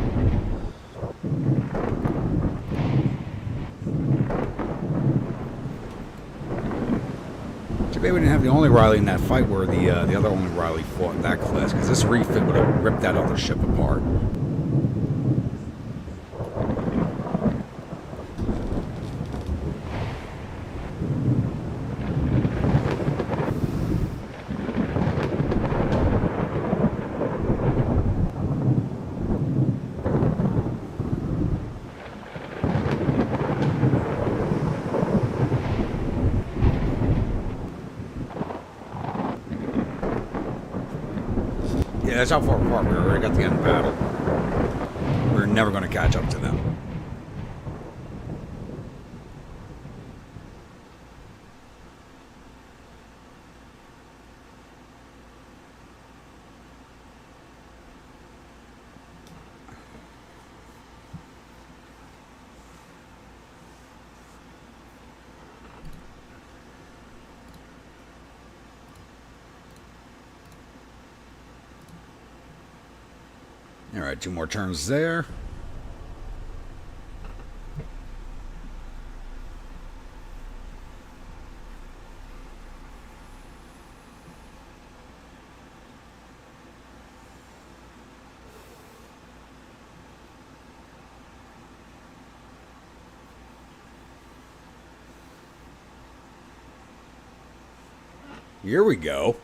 Too bad we didn't have the only Riley in that fight where the other only Riley fought in that class, because this refit would have ripped that other ship apart. Yeah, that's how far apart we were. We already got the end battle. We're never going to catch up to them. Alright, 2 more turns there. Here we go.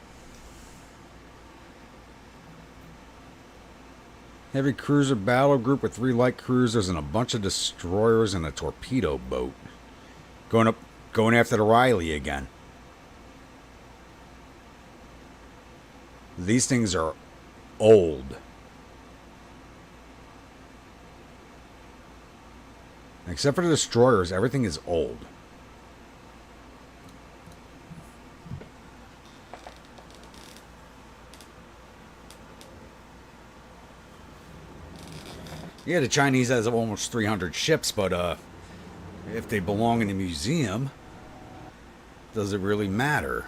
Heavy cruiser battle group with 3 light cruisers and a bunch of destroyers and a torpedo boat. Going after the Riley again. These things are old. Except for the destroyers, everything is old. Yeah, the Chinese has almost 300 ships, but If they belong in a museum, does it really matter?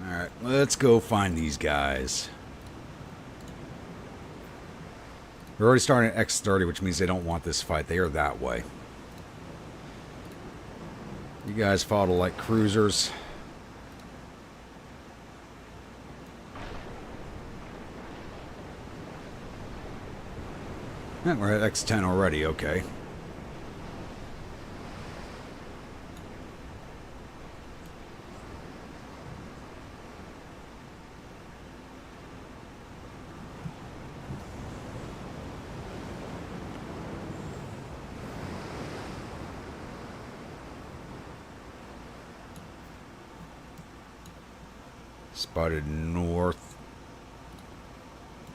Alright, let's go find these guys. We're already starting at X30, which means they don't want this fight. They are that way. You guys follow like cruisers. And we're at X10 already, okay. Spotted north.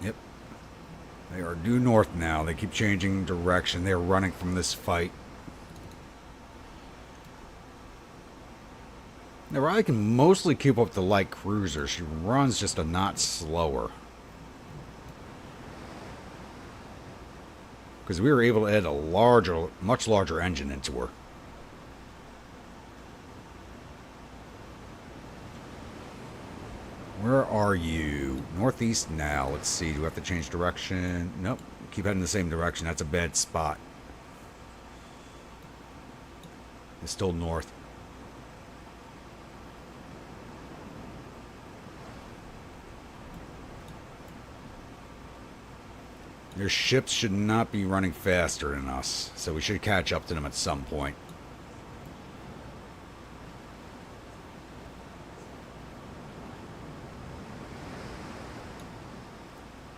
Yep. They are due north now. They keep changing direction. They're running from this fight. Now, I can mostly keep up the light cruiser. She runs just a knot slower. Because we were able to add a much larger engine into her. Where are you? Northeast now. Let's see. Do we have to change direction? Nope. Keep heading the same direction. That's a bad spot. It's still north. Their ships should not be running faster than us, so we should catch up to them at some point.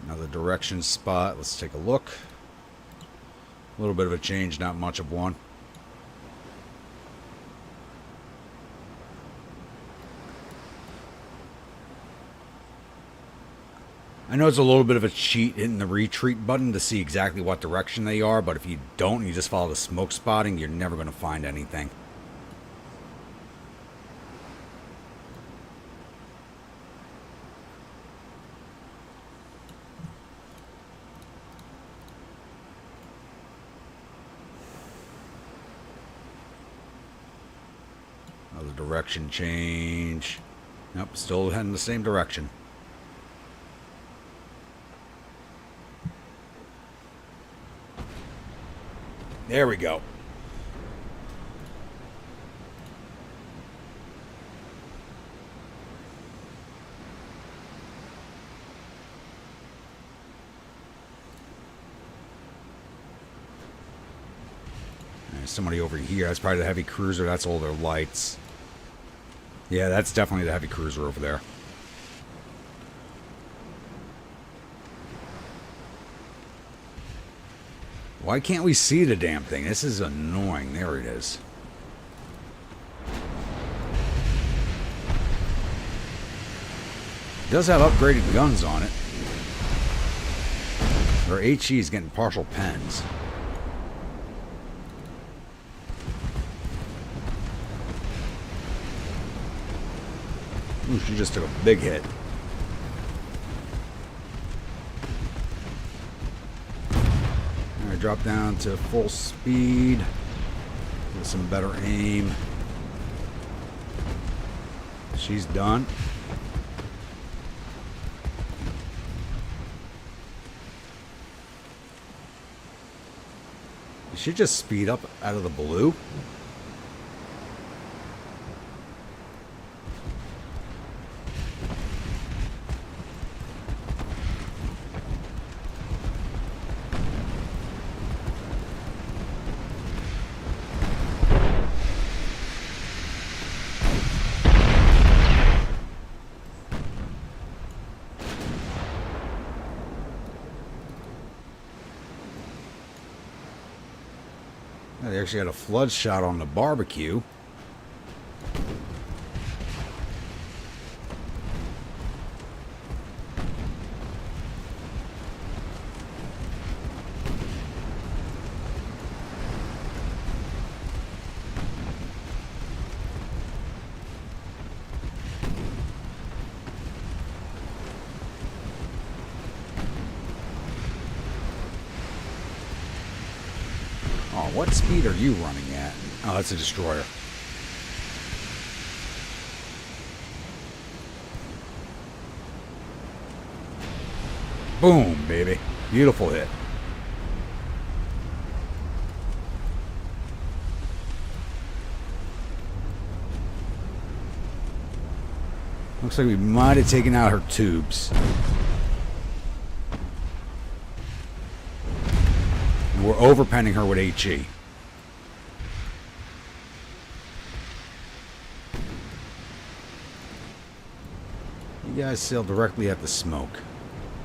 Another direction spot. Let's take a look. A little bit of a change, not much of one. I know it's a little bit of a cheat hitting the retreat button to see exactly what direction they are, but if you don't and you just follow the smoke spotting, you're never going to find anything. Another direction change. Nope, still heading the same direction. There we go. There's somebody over here. That's probably the heavy cruiser. That's all their lights. Yeah, that's definitely the heavy cruiser over there. Why can't we see the damn thing? This is annoying. There it is. It does have upgraded guns on it. Our HE is getting partial pens. Ooh, she just took a big hit. Alright, drop down to full speed. With some better aim. She's done. Did she just speed up out of the blue? They actually had a flood shot on the barbecue. what speed are you running at? Oh, that's a destroyer. Boom, baby. Beautiful hit. Looks like we might have taken out her tubes. And we're overpenning her with HE. You guys sail directly at the smoke.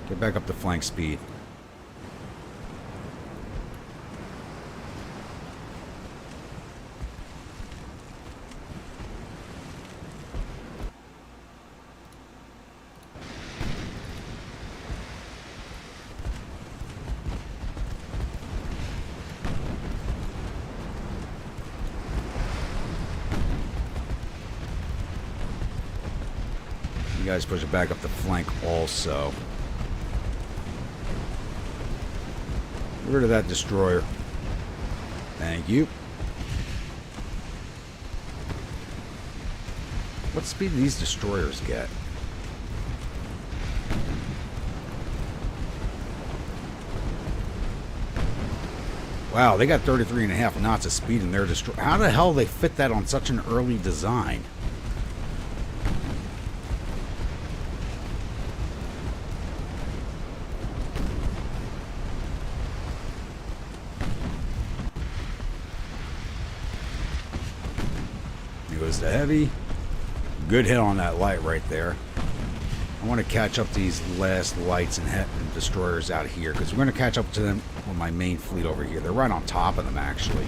Get back up to flank speed. You guys push it back up the flank also. Get rid of that destroyer. Thank you. What speed do these destroyers get? Wow, they got 33.5 knots of speed in their destroyer. How the hell they fit that on such an early design? Goes to heavy. Good hit on that light right there. I want to catch up these last lights and destroyers out here because we're going to catch up to them with my main fleet over here. They're right on top of them, actually.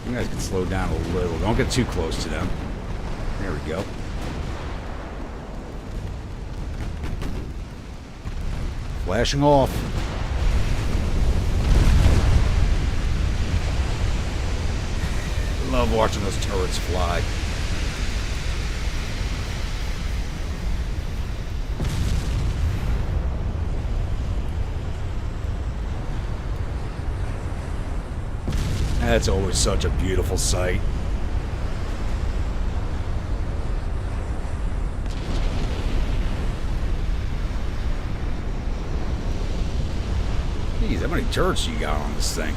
You guys can slow down a little. Don't get too close to them. There we go. Flashing off. Love watching those turrets fly. That's always such a beautiful sight. Geez, how many turrets you got on this thing?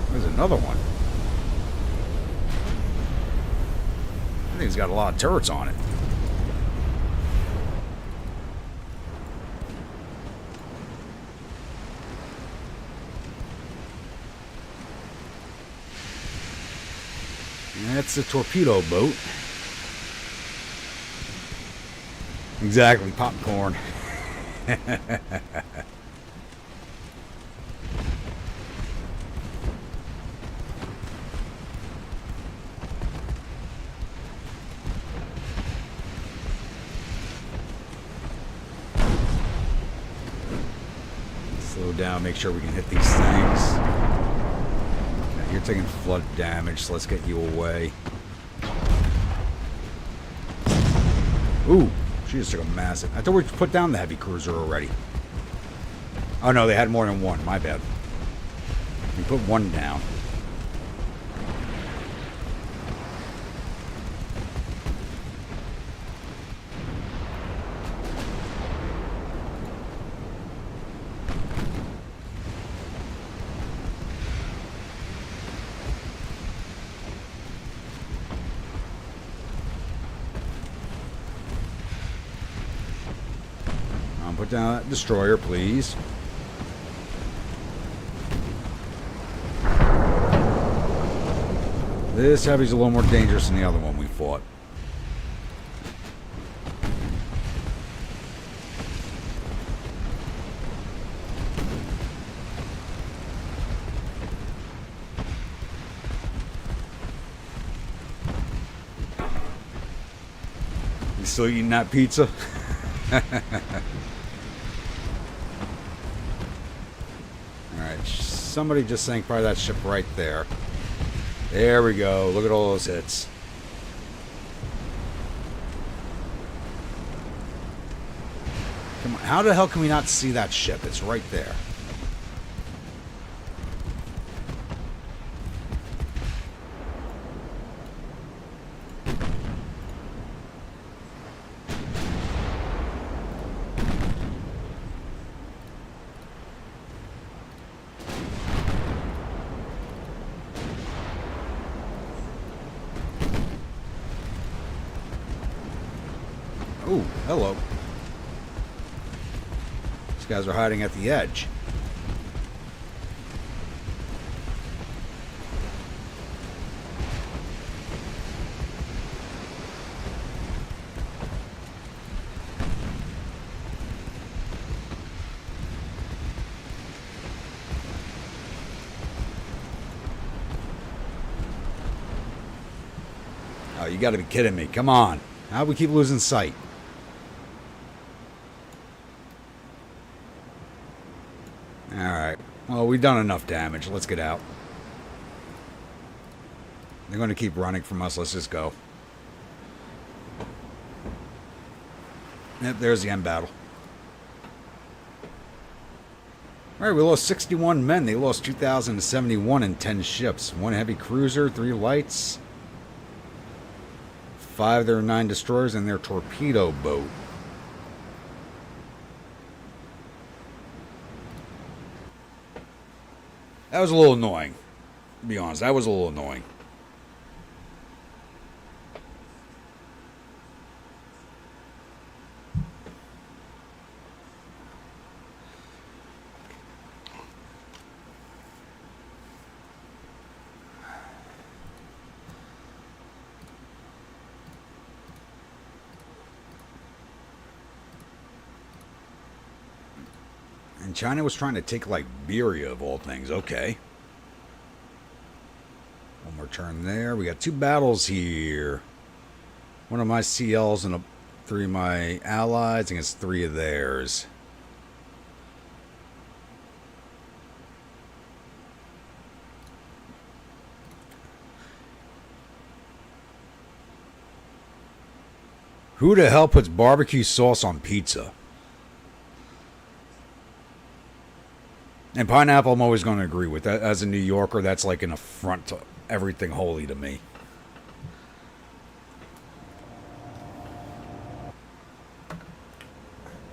There's another one. I think it's got a lot of turrets on it. That's a torpedo boat. Exactly, popcorn. Slow down, make sure we can hit these things. Now, you're taking flood damage, so let's get you away. Ooh, she just took a massive... I thought we put down the heavy cruiser already. Oh no, they had more than one, my bad. We put one down. Put down that destroyer, please. This heavy's a little more dangerous than the other one we fought. You still eating that pizza? Somebody just sank by that ship right there. There we go. Look at all those hits. Come on. How the hell can we not see that ship? It's right there. Oh, hello. These guys are hiding at the edge. Oh, you gotta be kidding me. Come on. How do we keep losing sight? Alright. Well, we've done enough damage. Let's get out. They're going to keep running from us. Let's just go. Yep, there's the end battle. Alright, we lost 61 men. They lost 2,071 and 10 ships. 1 heavy cruiser, 3 lights, 5 of their 9 destroyers, and their torpedo boat. That was a little annoying. To be honest, that was a little annoying. And China was trying to take Liberia, of all things. Okay. One more turn there. We got 2 battles here. One of my CLs and 3 of my allies against 3 of theirs. Who the hell puts barbecue sauce on pizza? And pineapple, I'm always going to agree with that. As a New Yorker, that's like an affront to everything holy to me.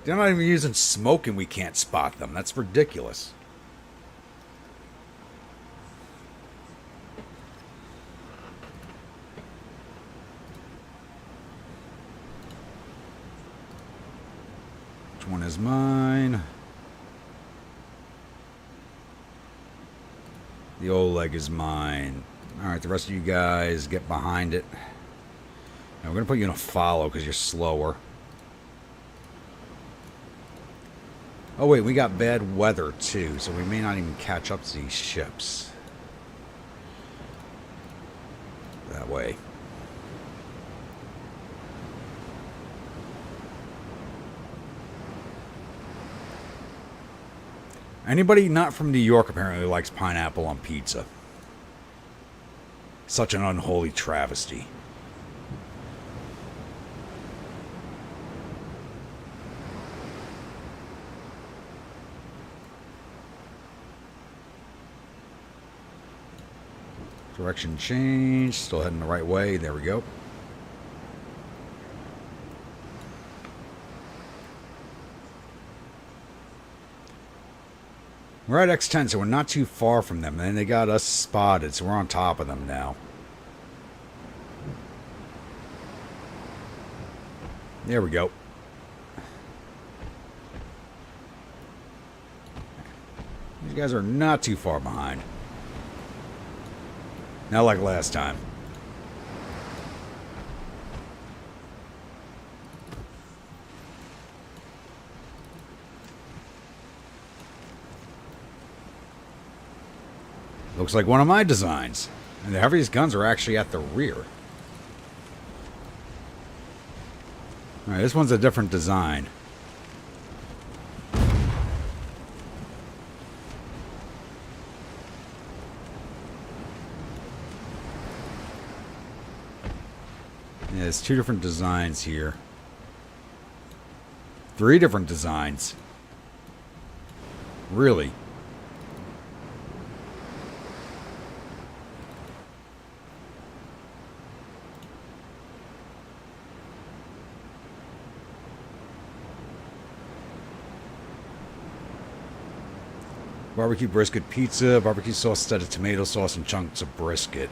They're not even using smoke and we can't spot them. That's ridiculous. Which one is mine? The Oleg is mine. Alright, the rest of you guys get behind it. Now we're going to put you in a follow because you're slower. Oh wait, we got bad weather too, so we may not even catch up to these ships. That way. Anybody not from New York apparently likes pineapple on pizza. Such an unholy travesty. Direction change. Still heading the right way. There we go. We're at X10, so we're not too far from them. And they got us spotted, so we're on top of them now. There we go. These guys are not too far behind. Not like last time. Looks like one of my designs. And the heaviest guns are actually at the rear. Alright, this one's a different design. Yeah, there's 2 different designs here. 3 different designs. Really? Barbecue brisket pizza, barbecue sauce instead of tomato sauce, and chunks of brisket.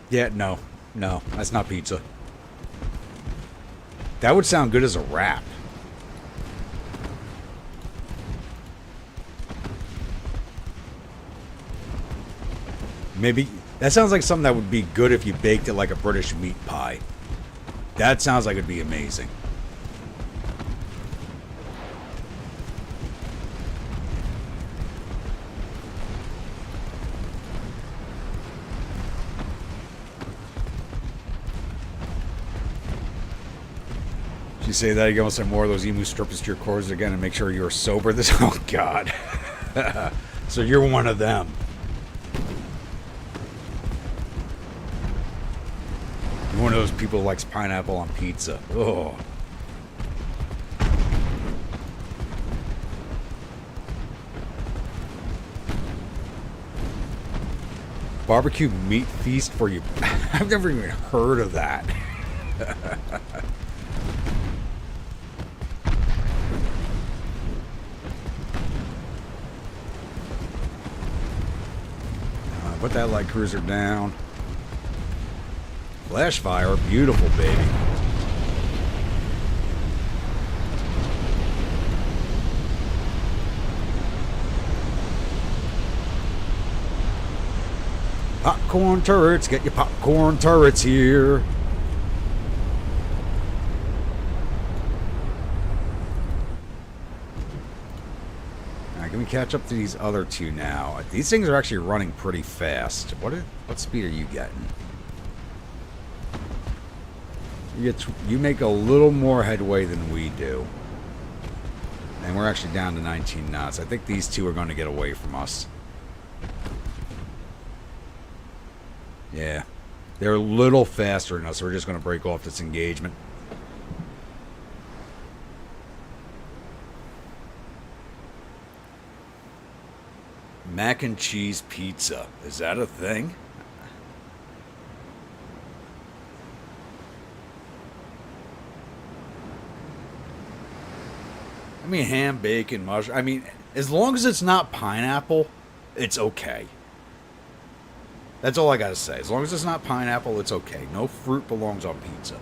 Yeah, no. No, that's not pizza. That would sound good as a wrap. Maybe. That sounds like something that would be good if you baked it like a British meat pie. That sounds like it'd be amazing. Did you say that you almost have more of those emu strippers to your cores again and make sure you're sober this? Oh, God. So you're one of them. You're one of those people who likes pineapple on pizza. Oh. Barbecue meat feast for you. I've never even heard of that. Put that light cruiser down. Flash fire, beautiful, baby. Popcorn turrets, get your popcorn turrets here. Alright, can we catch up to these other two now? These things are actually running pretty fast. What speed are you getting? You make a little more headway than we do. And we're actually down to 19 knots. I think these two are going to get away from us. Yeah. They're a little faster than us, so we're just going to break off this engagement. Mac and cheese pizza. Is that a thing? I mean, ham, bacon, mushroom. I mean, as long as it's not pineapple, it's okay. That's all I gotta say. As long as it's not pineapple, it's okay. No fruit belongs on pizza.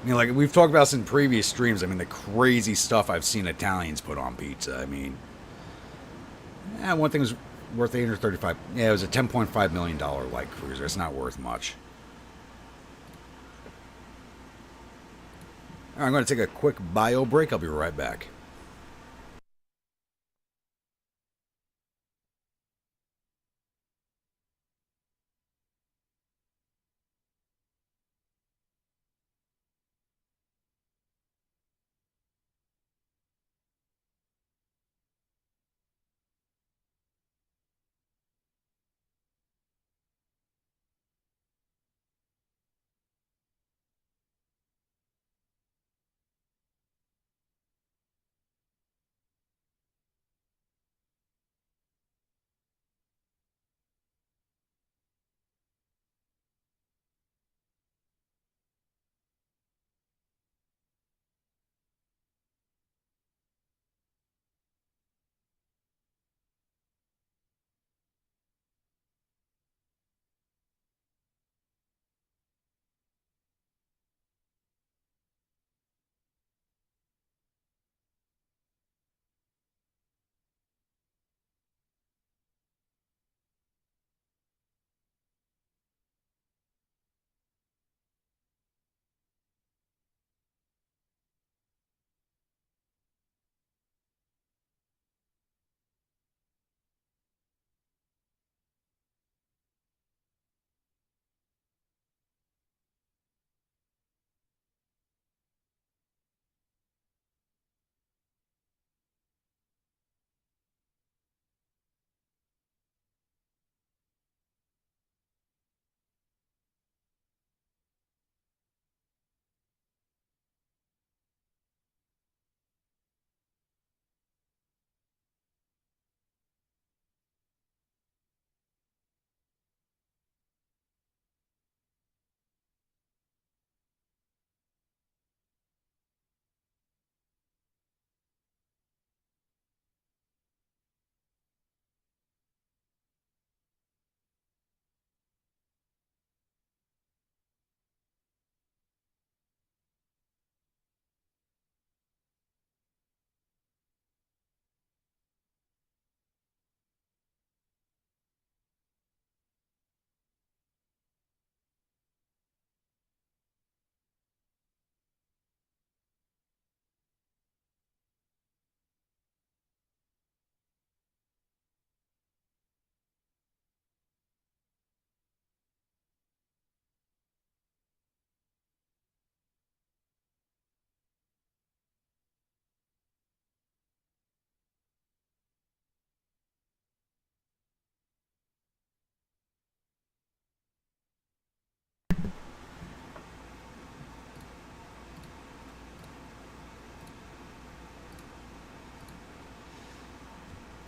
I mean, like we've talked about this in previous streams. I mean, the crazy stuff I've seen Italians put on pizza. I mean, one thing was worth 835. Yeah, it was a $10.5 million light cruiser. It's not worth much. All right, I'm going to take a quick bio break. I'll be right back.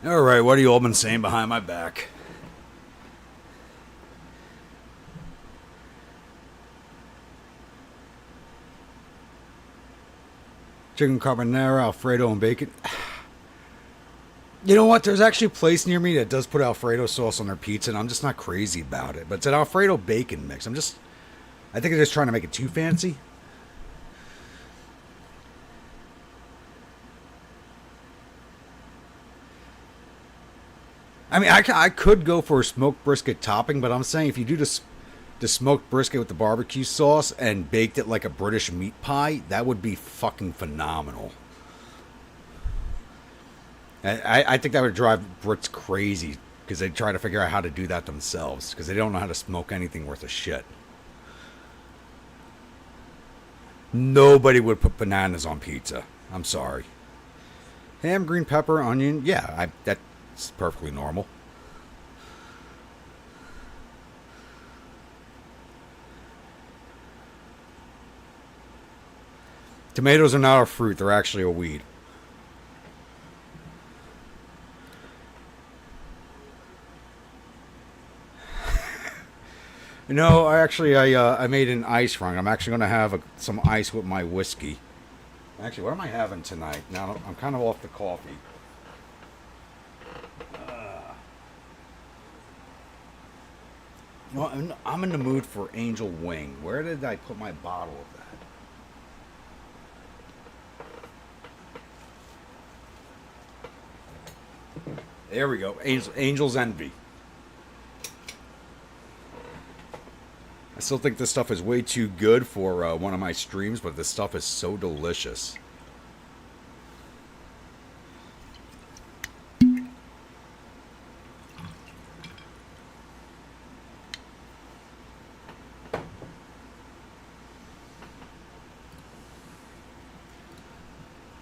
Alright, what have you all been saying behind my back? Chicken carbonara, Alfredo, and bacon. You know what? There's actually a place near me that does put Alfredo sauce on their pizza, and I'm just not crazy about it. But it's an Alfredo bacon mix. I think they're just trying to make it too fancy. I mean, I could go for a smoked brisket topping, but I'm saying if you do the smoked brisket with the barbecue sauce and baked it like a British meat pie, that would be fucking phenomenal. I think that would drive Brits crazy because they try to figure out how to do that themselves because they don't know how to smoke anything worth a shit. Nobody would put bananas on pizza. I'm sorry. Ham, green pepper, onion. Yeah, that's perfectly normal. Tomatoes are not a fruit. They're actually a weed. No, I made an ice run. I'm actually going to have some ice with my whiskey. Actually, what am I having tonight? Now, I'm kind of off the coffee. Well, I'm in the mood for Angel Wing. Where did I put my bottle of that? There we go. Angel's Envy. I still think this stuff is way too good for one of my streams, but this stuff is so delicious.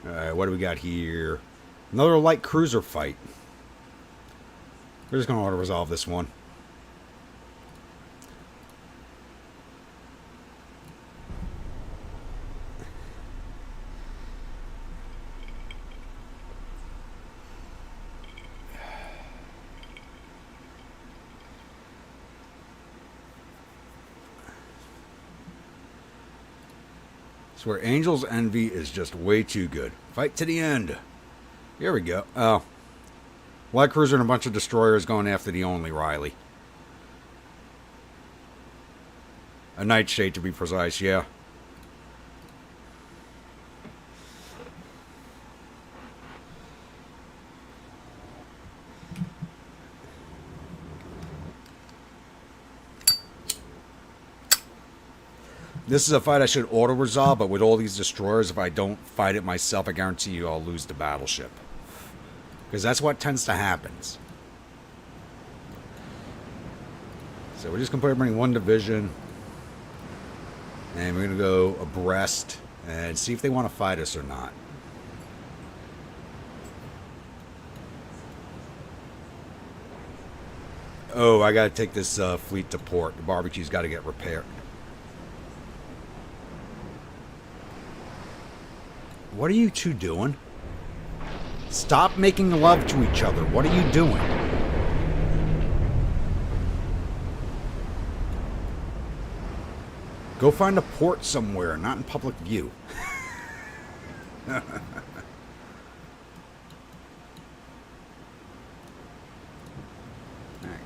Alright, what do we got here? Another light cruiser fight. We're just going to auto-resolve this one. Where Angel's Envy is just way too good. Fight to the end. Here we go. Oh. Light cruiser and a bunch of destroyers going after the only Riley. A nightshade to be precise, yeah. This is a fight I should auto-resolve, but with all these destroyers, if I don't fight it myself, I guarantee you I'll lose the battleship. Because that's what tends to happen. So we're just going to put everybody in one division. And we're going to go abreast and see if they want to fight us or not. Oh, I got to take this fleet to port. The barbecue's got to get repaired. What are you two doing? Stop making love to each other. What are you doing? Go find a port somewhere, not in public view. Alright,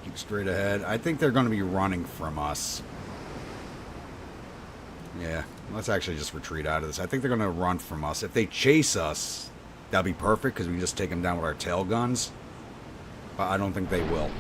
keep straight ahead. I think they're going to be running from us. Yeah, let's actually just retreat out of this. I think they're going to run from us. If they chase us, that'll be perfect because we can just take them down with our tail guns. But I don't think they will.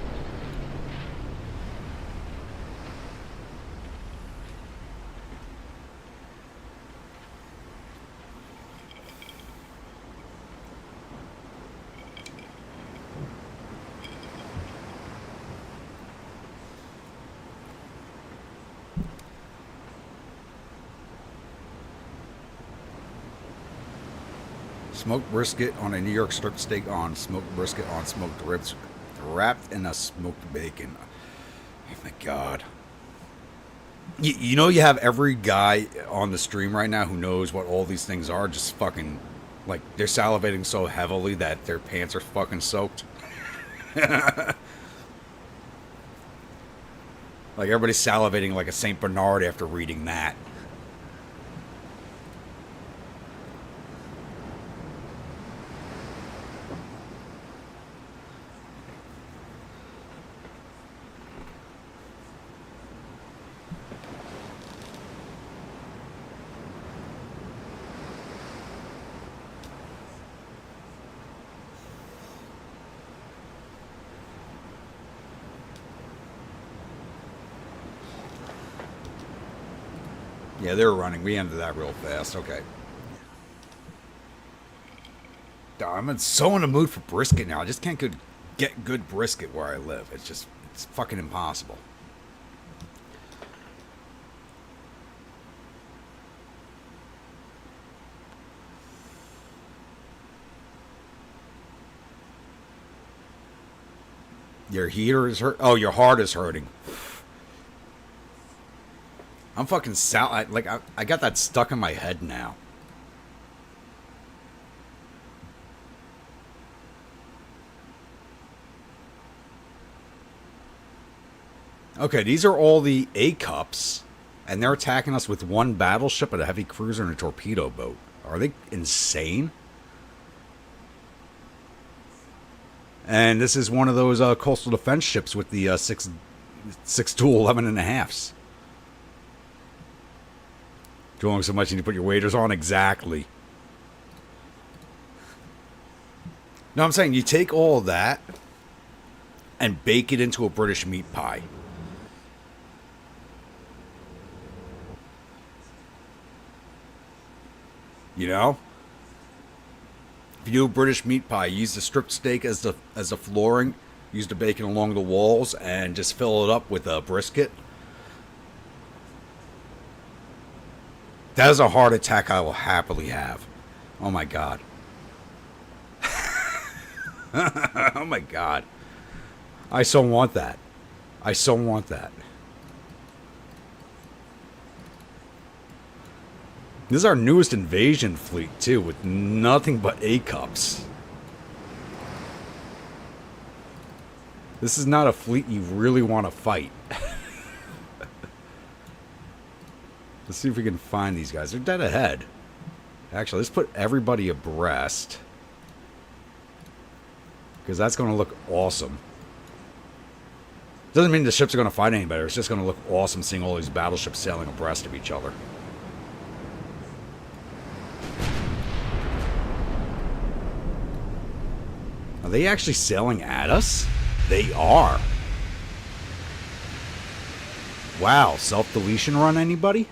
Smoked brisket on a New York strip steak on smoked brisket on smoked ribs wrapped in a smoked bacon. Oh my god. You know you have every guy on the stream right now who knows what all these things are just fucking like they're salivating so heavily that their pants are fucking soaked. Like everybody's salivating like a Saint Bernard after reading that. Yeah, they were running. We ended that real fast. Okay. I'm so in the mood for brisket now. I just can't get good brisket where I live. It's fucking impossible. Your heater is hurt. Oh, your heart is hurting. I'm fucking I got that stuck in my head now. Okay, these are all the A cups, and they're attacking us with one battleship, a heavy cruiser, and a torpedo boat. Are they insane? And this is one of those coastal defense ships with the 6 to 11 and a halves. Drawing so much you need to put your waders on? Exactly. No, I'm saying you take all of that and bake it into a British meat pie. You know? If you do a British meat pie, use the strip steak as the flooring, use the bacon along the walls, and just fill it up with a brisket. That is a heart attack I will happily have. Oh my god. Oh my god. I so want that. I so want that. This is our newest invasion fleet, too, with nothing but A-cups. This is not a fleet you really want to fight. Let's see if we can find these guys. They're dead ahead. Actually, let's put everybody abreast. Because that's going to look awesome. Doesn't mean the ships are going to fight any better. It's just going to look awesome seeing all these battleships sailing abreast of each other. Are they actually sailing at us? They are. Wow, self-deletion run, anybody?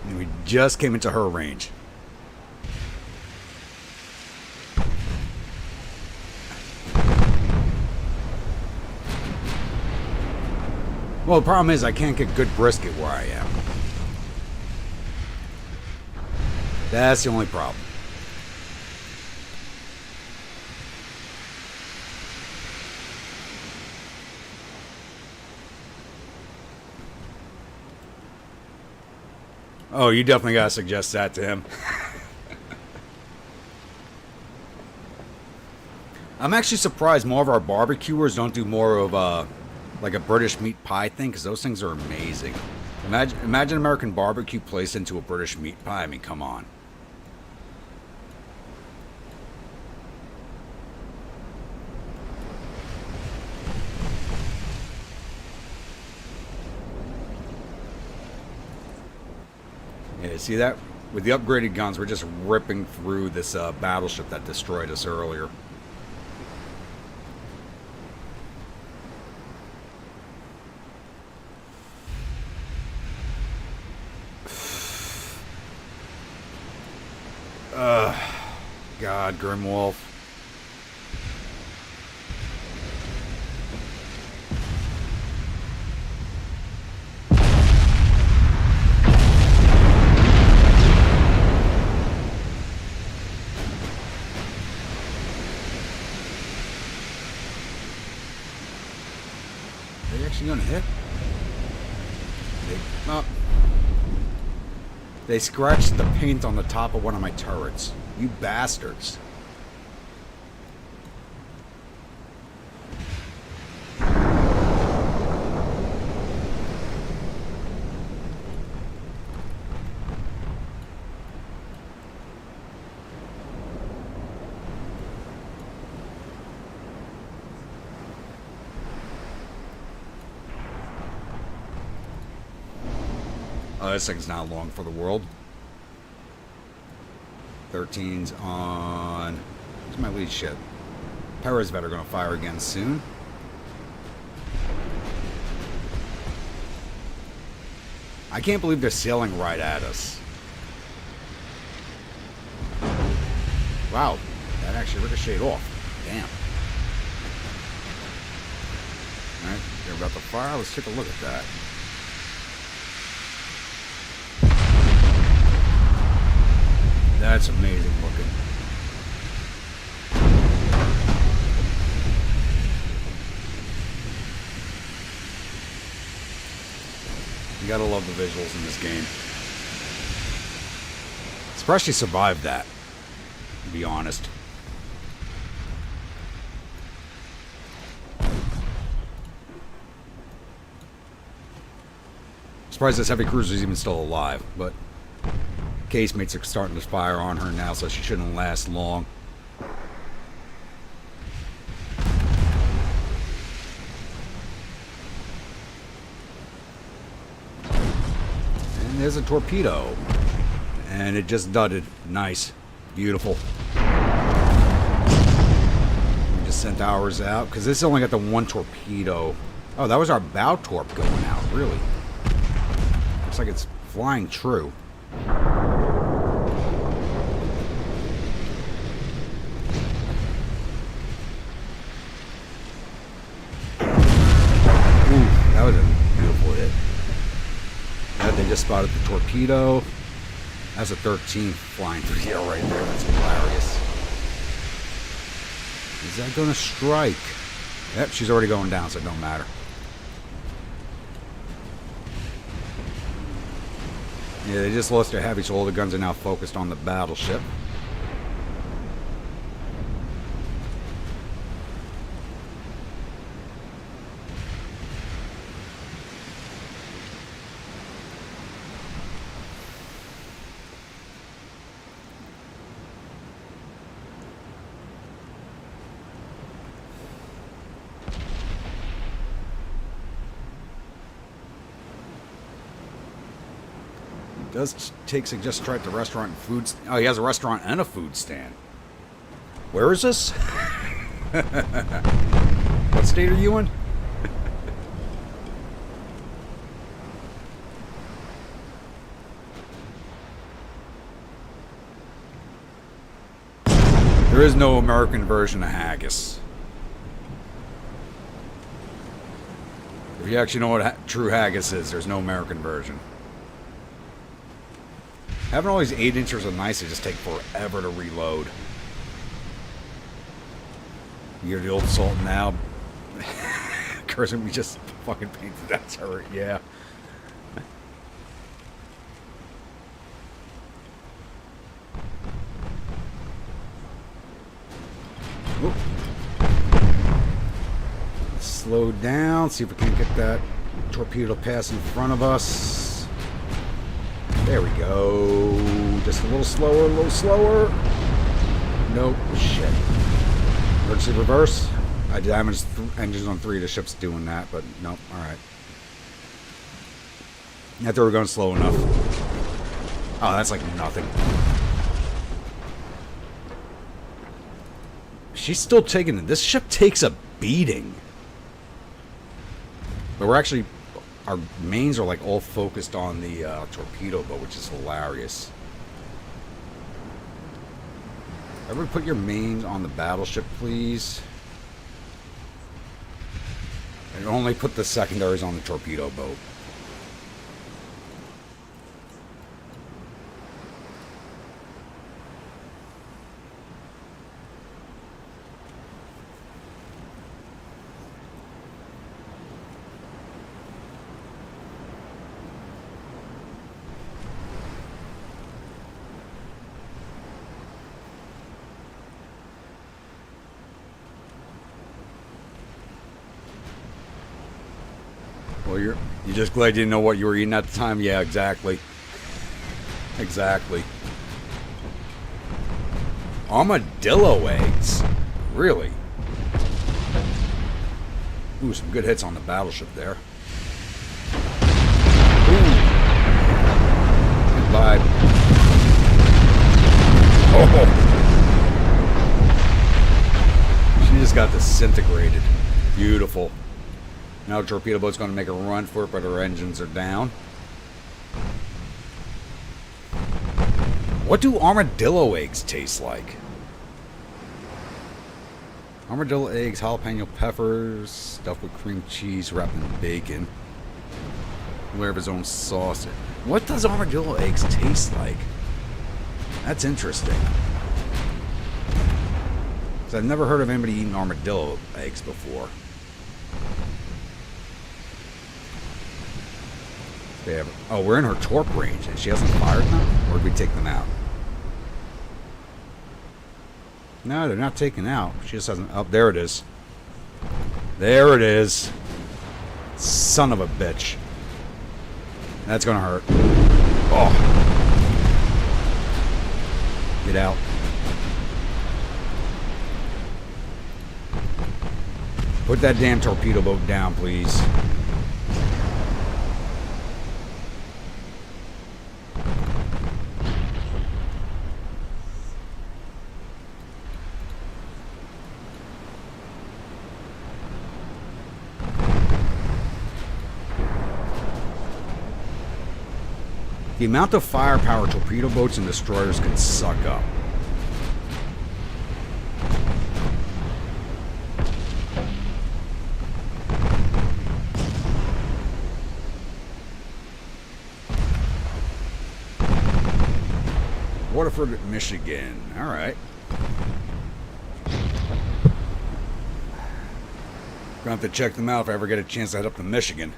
And we just came into her range. Well, the problem is I can't get good brisket where I am. That's the only problem. Oh, you definitely gotta suggest that to him. I'm actually surprised more of our barbecuers don't do more of like a British meat pie thing, because those things are amazing. Imagine American barbecue placed into a British meat pie. I mean, come on. Yeah, see that? With the upgraded guns, we're just ripping through this battleship that destroyed us earlier. God, Grimwolf. Oh. They scratched the paint on the top of one of my turrets. You bastards. Oh, this thing's not long for the world. 13's on... Where's my lead ship? Perez better gonna fire again soon. I can't believe they're sailing right at us. Wow, that actually ricocheted off. Damn. Alright, they're about to fire. Let's take a look at that. That's amazing looking. You gotta love the visuals in this game. Surprised she survived that, to be honest. Surprised this heavy cruiser is even still alive, but casemates are starting to fire on her now, so she shouldn't last long. And there's a torpedo. And it just dudded. Nice. Beautiful. We just sent ours out, because this only got the one torpedo. Oh, that was our bow torp going out, really. Looks like it's flying true. That was a beautiful hit. They just spotted the torpedo. That's a 13 flying through the air right there. That's hilarious. Is that going to strike? Yep, she's already going down, so it don't matter. Yeah, they just lost their heavy, so all the guns are now focused on the battleship. Does take suggest try at the restaurant and food. Oh, he has a restaurant and a food stand. Where is this? What state are you in? There is no American version of haggis. If you actually know what true haggis is, there's no American version. Having all these 8-inchers of knives, they just take forever to reload. You hear the old salt now? Cursing, we just fucking painted that turret, yeah. Oop. Slow down, see if we can get that torpedo pass in front of us. There we go. Just a little slower, a little slower. Nope. Shit. Emergency reverse. I damaged engines on 3 of the ships doing that, but nope. Alright. I thought we were going slow enough. Oh, that's like nothing. She's still taking it. This ship takes a beating. But we're actually... Our mains are like all focused on the torpedo boat, which is hilarious. Everybody put your mains on the battleship, please. And only put the secondaries on the torpedo boat. Well, you're just glad you didn't know what you were eating at the time? Yeah, exactly. Exactly. Armadillo eggs? Really? Ooh, some good hits on the battleship there. Ooh. Goodbye. Oh! She just got disintegrated. Beautiful. Now the torpedo boat's going to make a run for it, but her engines are down. What do armadillo eggs taste like? Armadillo eggs, jalapeno peppers, stuffed with cream cheese, wrapped in bacon. Layer of his own sauce. What does armadillo eggs taste like? That's interesting. 'Cause I've never heard of anybody eating armadillo eggs before. Oh, we're in her torp range. She hasn't fired them? Or did we take them out? No, they're not taken out. She just hasn't... Oh, there it is. There it is. Son of a bitch. That's gonna hurt. Oh. Get out. Put that damn torpedo boat down, please. The amount of firepower torpedo boats and destroyers can suck up. Waterford, Michigan. All right. Gonna have to check them out if I ever get a chance to head up to Michigan.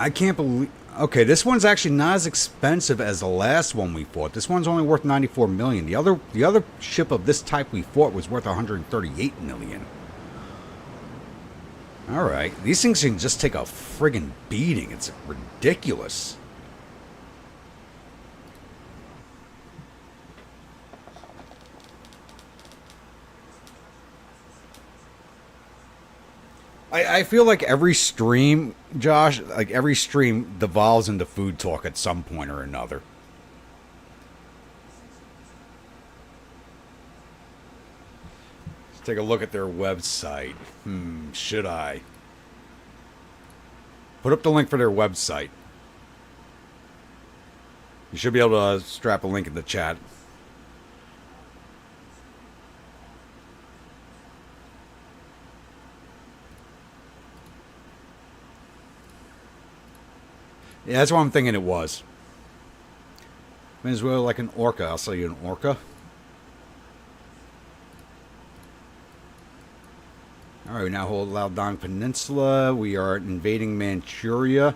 I can't believe... Okay, this one's actually not as expensive as the last one we fought. This one's only worth $94 million. The other ship of this type we fought was worth $138 million. All right. These things can just take a friggin' beating. It's ridiculous. I feel like every stream, Josh, like every stream devolves into food talk at some point or another. Let's take a look at their website. Should I? Put up the link for their website. You should be able to strap a link in the chat. Yeah, that's what I'm thinking it was. Venezuela like an orca. I'll sell you an orca. Alright, we now hold Laodong Peninsula. We are invading Manchuria.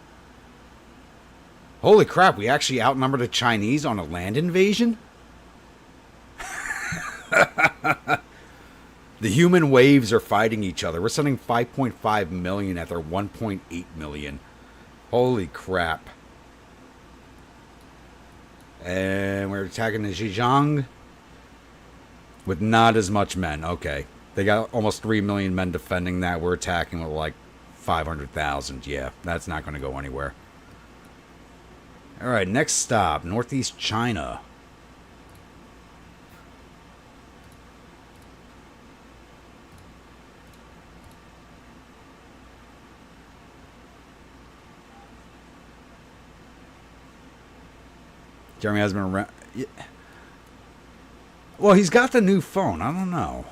Holy crap, we actually outnumbered the Chinese on a land invasion? The human waves are fighting each other. We're sending 5.5 million at their 1.8 million. Holy crap. And we're attacking the Zhejiang with not as much men. Okay. They got almost 3 million men defending that. We're attacking with like 500,000. Yeah, that's not going to go anywhere. Alright, next stop. Northeast China. Jeremy has been around. Yeah. Well, he's got the new phone. I don't know.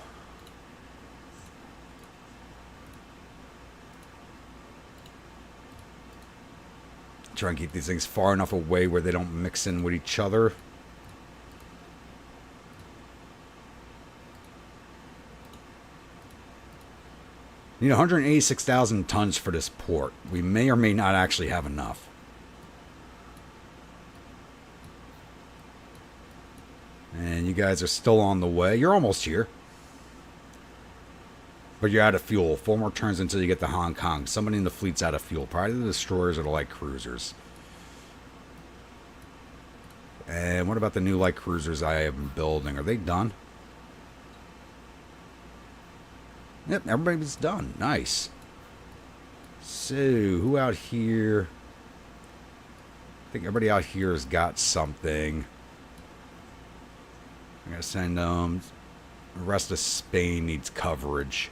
Try and keep these things far enough away where they don't mix in with each other. Need 186,000 tons for this port. We may or may not actually have enough. And you guys are still on the way. You're almost here. But you're out of fuel. 4 more turns until you get to Hong Kong. Somebody in the fleet's out of fuel. Probably the destroyers or the light cruisers. And what about the new light cruisers I have been building? Are they done? Yep, everybody's done. Nice. So, who out here? I think everybody out here has got something. I'm going to send them. The rest of Spain needs coverage.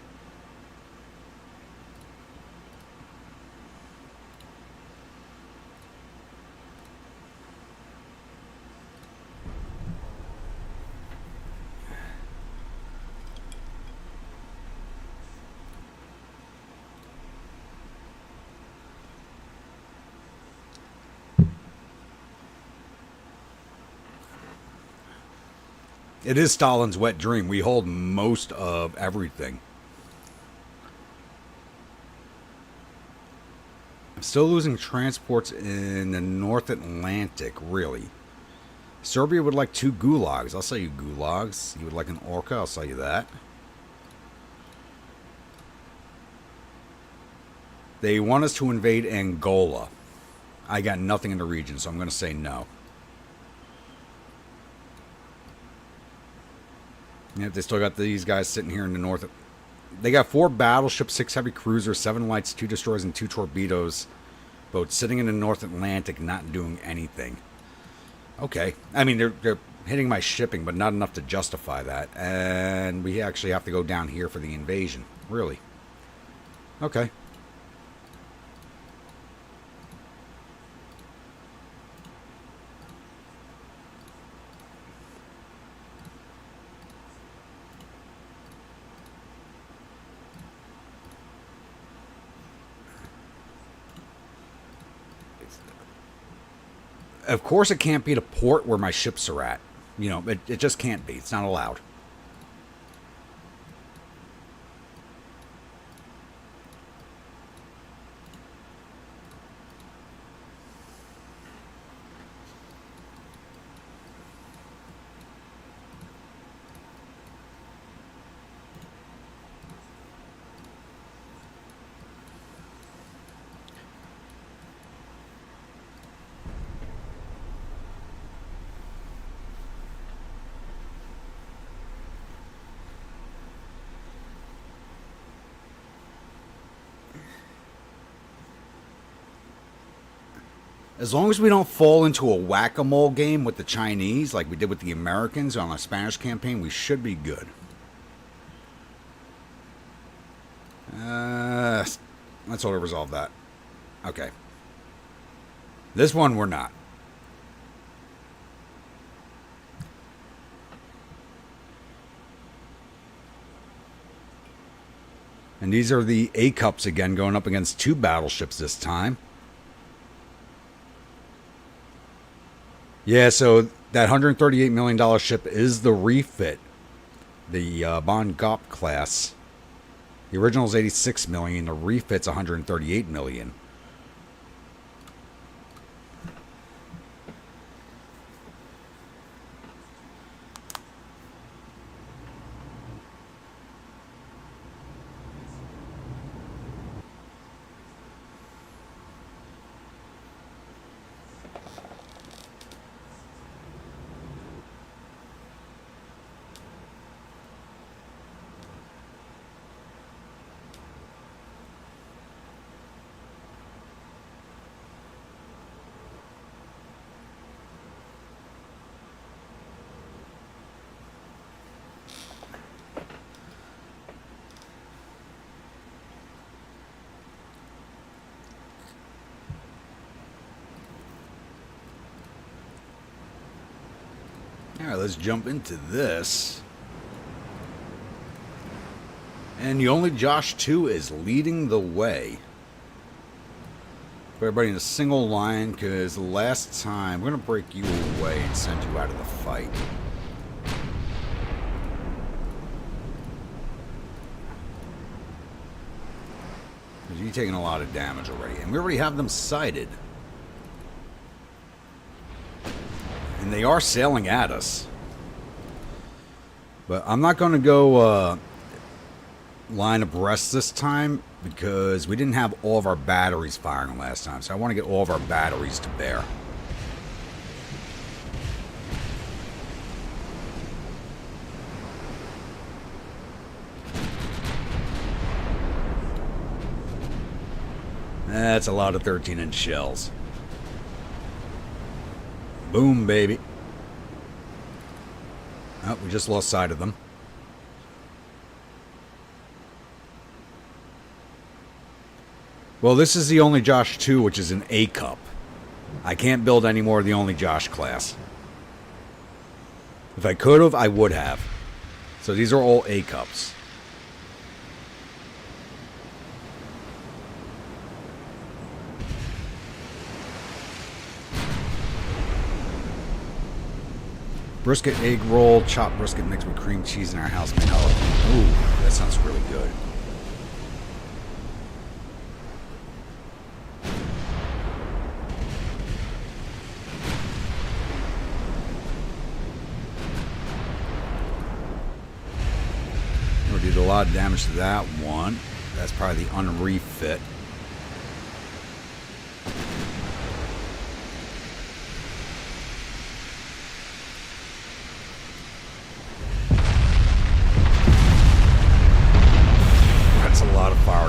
It is Stalin's wet dream. We hold most of everything. I'm still losing transports in the North Atlantic, really. Serbia would like 2 gulags. I'll sell you gulags. You would like an orca? I'll sell you that. They want us to invade Angola. I got nothing in the region, so I'm going to say no. Yep, they still got these guys sitting here in the north. They got 4 battleships, 6 heavy cruisers, 7 lights, 2 destroyers, and 2 torpedoes boats sitting in the North Atlantic, not doing anything. Okay. I mean, they're hitting my shipping, but not enough to justify that. And we actually have to go down here for the invasion. Really? Okay. Of course it can't be the port where my ships are at. You know, it just can't be. It's not allowed. As long as we don't fall into a whack-a-mole game with the Chinese, like we did with the Americans on our Spanish campaign, we should be good. Let's sort of resolve that. Okay. This one, we're not. And these are the A-Cups again, going up against 2 battleships this time. Yeah, so that $138 million ship is the refit. The Bon Gop class. The original is $86 million. The refit's $138 million. Alright, let's jump into this. And the only Josh 2 is leading the way. Put everybody in a single line, because last time, we're going to break you away and send you out of the fight. Because you're taking a lot of damage already. And we already have them sighted. And they are sailing at us. But I'm not going to go line abreast this time because we didn't have all of our batteries firing last time. So I want to get all of our batteries to bear. That's a lot of 13-inch shells. Boom, baby. Oh, we just lost sight of them. Well, this is the Only Josh 2, which is an A cup. I can't build any more of the Only Josh class. If I could have, I would have. So these are all A cups. Brisket egg roll, chopped brisket mixed with cream cheese in our house made olive. Ooh, that sounds really good. We did a lot of damage to that one. That's probably the unrefit.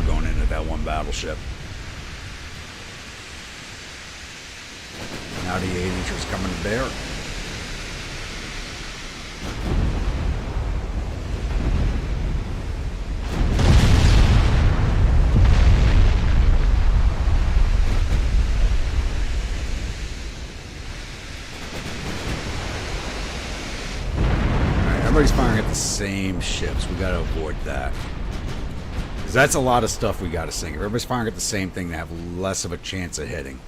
Going into that one battleship. Now the 8-incher's coming to bear. Alright, everybody's firing at the same ships. We gotta avoid that. That's a lot of stuff we got to sink. If everybody's firing at the same thing, they have less of a chance of hitting.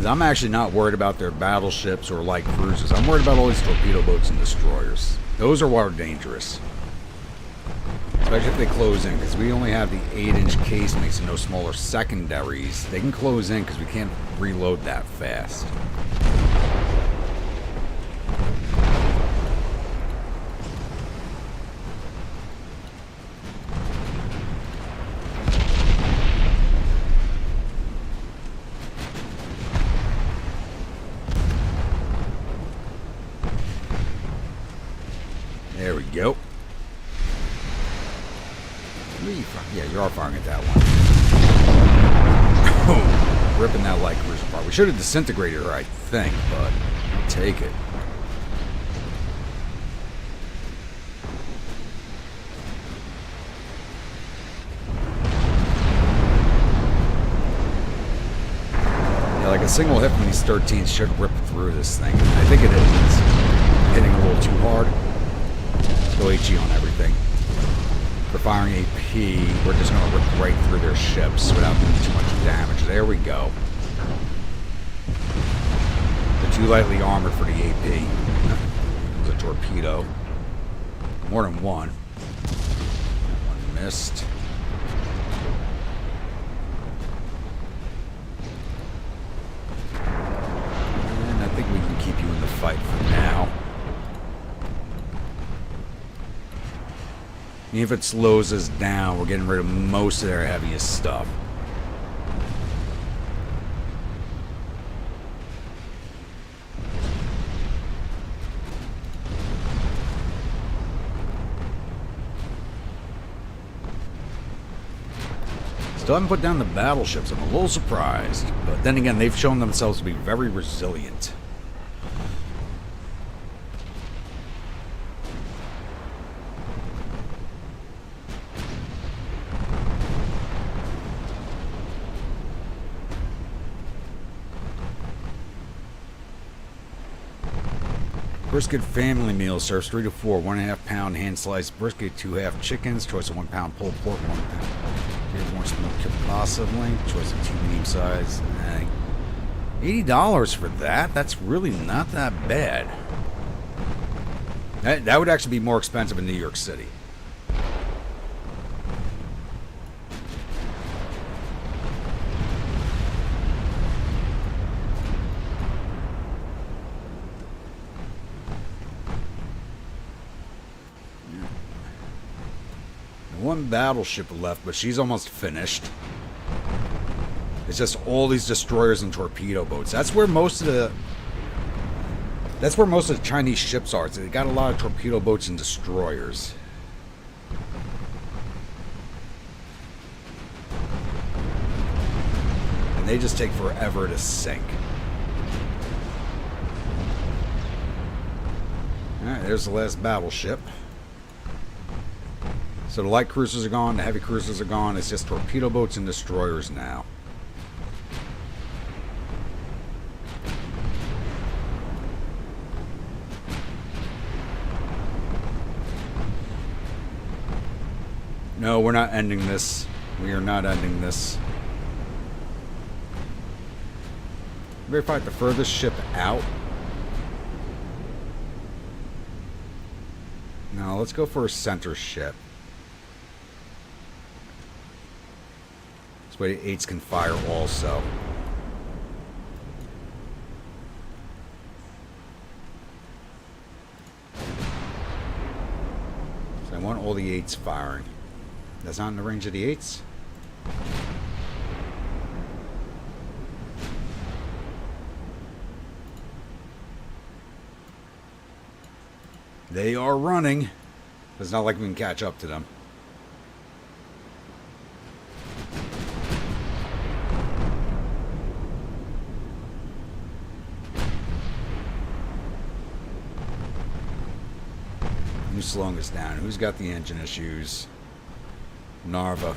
I'm actually not worried about their battleships or light cruisers. I'm worried about all these torpedo boats and destroyers. Those are what are dangerous. Especially if they close in, because we only have the 8-inch casemates and no smaller secondaries. They can close in because we can't reload that fast. There we go. Yeah, you are firing at that one. Oh, ripping that light cruiser apart. We should have disintegrated her, I think, but I'll take it. Yeah, like a single hit from these 13s should rip through this thing. I think it is. Hitting a little too hard. Go HE on everything. For firing AP, we're just going to rip right through their ships without doing too much damage. There we go. They're too lightly armored for the AP. It was a torpedo. More than one. One missed. And I think we can keep you in the fight for now. Even if it slows us down, we're getting rid of most of their heaviest stuff. Still haven't put down the battleships. I'm a little surprised. But then again, they've shown themselves to be very resilient. Brisket family meal serves 3 to 4, 1.5 pound hand sliced brisket, 2 half chickens, choice of 1 pound pulled pork, 1 pound more smoked kielbasa, choice of 2 medium size. $80 for that? That's really not that bad. That would actually be more expensive in New York City. One battleship left, but she's almost finished. It's just all these destroyers and torpedo boats. That's where most of the Chinese ships are. So they got a lot of torpedo boats and destroyers. And they just take forever to sink. Alright, there's the last battleship. So the light cruisers are gone, the heavy cruisers are gone. It's just torpedo boats and destroyers now. No, we're not ending this. We are not ending this. Maybe fight the furthest ship out. No, let's go for a center ship. This way the 8s can fire also. So I want all the 8s firing. That's not in the range of the 8s. They are running. It's not like we can catch up to them. Who's slowing us down? Who's got the engine issues? Narva.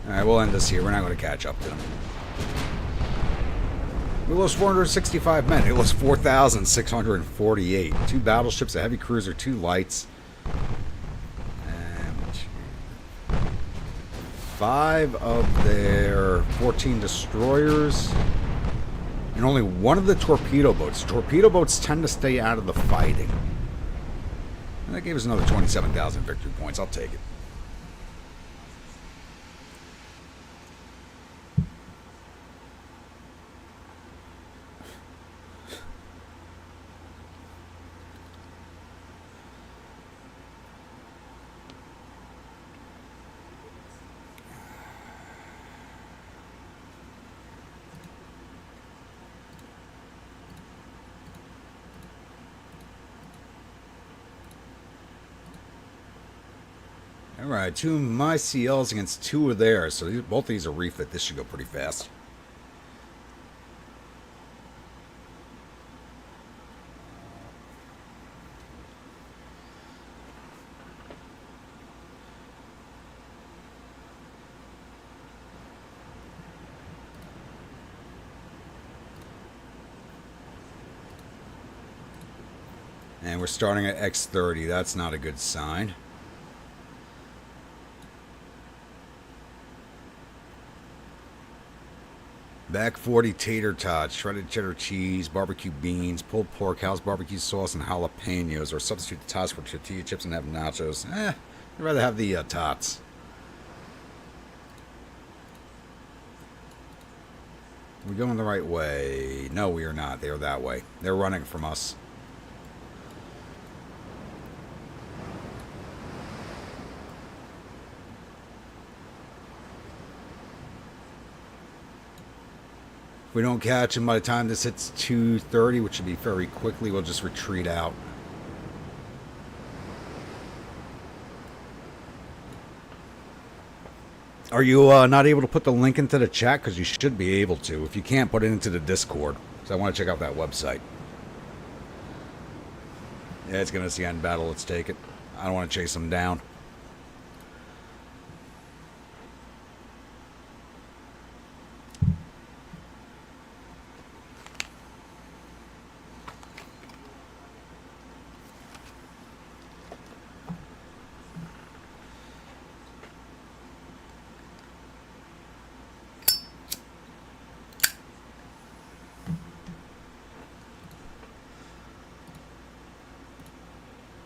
Alright, we'll end this here. We're not going to catch up to them. We lost 465 men. It lost 4,648. 2 battleships, a heavy cruiser, 2 lights. 5 of their 14 destroyers, and only 1 of the torpedo boats. Torpedo boats tend to stay out of the fighting. And that gave us another 27,000 victory points. I'll take it. Alright, 2 of my CLs against 2 of theirs. So both of these are refit. This should go pretty fast. And we're starting at X30. That's not a good sign. Back 40 tater tots, shredded cheddar cheese, barbecue beans, pulled pork, house barbecue sauce, and jalapenos. Or substitute the tots for tortilla chips and have nachos. I'd rather have the tots. Are we going the right way? No, we are not. They are that way. They're running from us. If we don't catch him by the time this hits 2:30, which should be very quickly, we'll just retreat out. Are you not able to put the link into the chat? Because you should be able to. If you can't, put it into the Discord. Because I want to check out that website. Yeah, it's going to see end battle. Let's take it. I don't want to chase them down.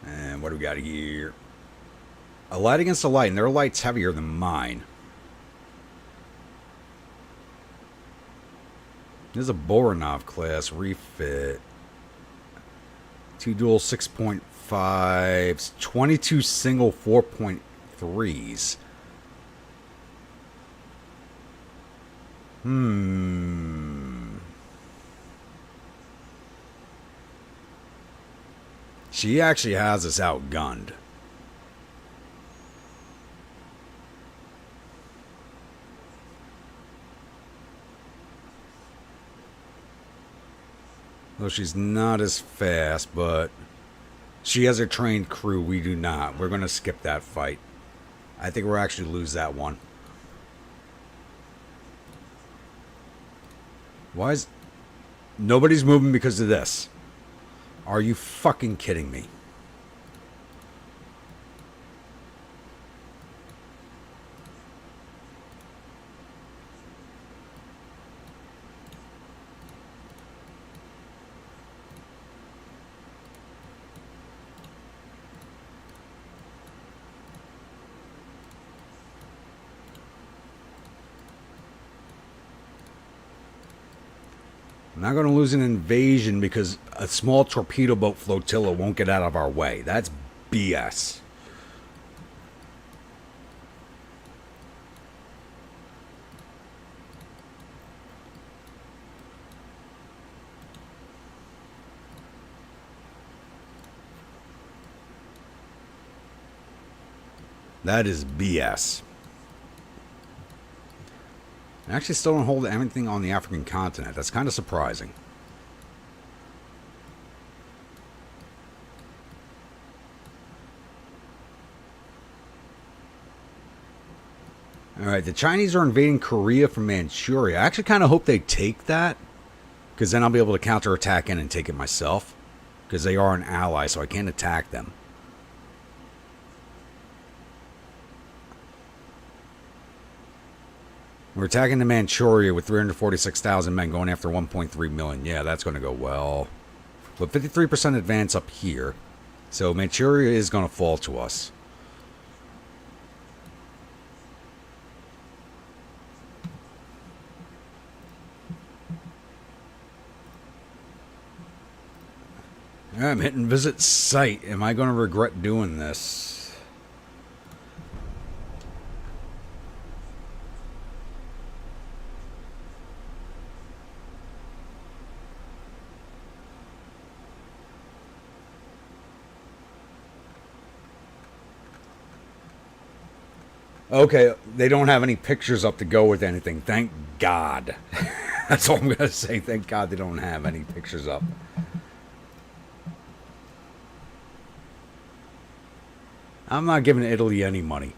And what do we got here? A light against a light, and their light's heavier than mine. This is a Boranov class refit. 2 dual 6.5s, 22 single 4.3s. She actually has us outgunned. Though she's not as fast, but she has a trained crew. We do not. We're going to skip that fight. I think we'll actually lose that one. Why is... Nobody's moving because of this. Are you fucking kidding me? I'm not going to lose an invasion because a small torpedo boat flotilla won't get out of our way. That's BS. That is BS. I actually still don't hold anything on the African continent. That's kind of surprising. Alright, the Chinese are invading Korea from Manchuria. I actually kind of hope they take that, because then I'll be able to counterattack in and take it myself. Because they are an ally, so I can't attack them. We're attacking the Manchuria with 346,000 men going after 1.3 million. Yeah, that's going to go well. But 53% advance up here. So Manchuria is going to fall to us. I'm hitting visit site. Am I going to regret doing this? Okay, they don't have any pictures up to go with anything. Thank God. That's all I'm going to say. Thank God they don't have any pictures up. I'm not giving Italy any money.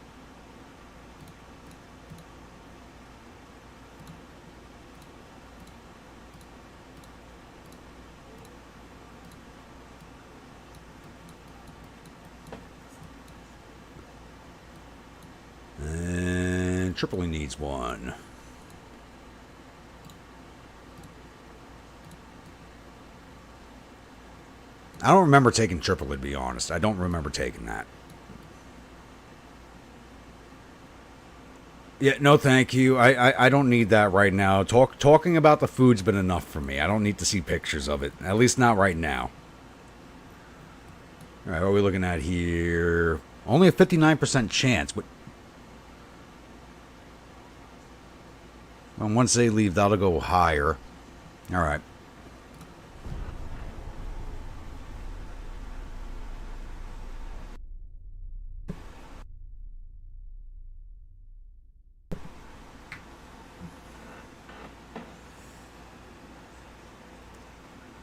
And Tripoli needs one. I don't remember taking Tripoli, to be honest. I don't remember taking that. Yeah, no, thank you. I don't need that right now. Talking about the food's been enough for me. I don't need to see pictures of it. At least not right now. All right, what are we looking at here? Only a 59% chance, but and once they leave, that'll go higher. All right.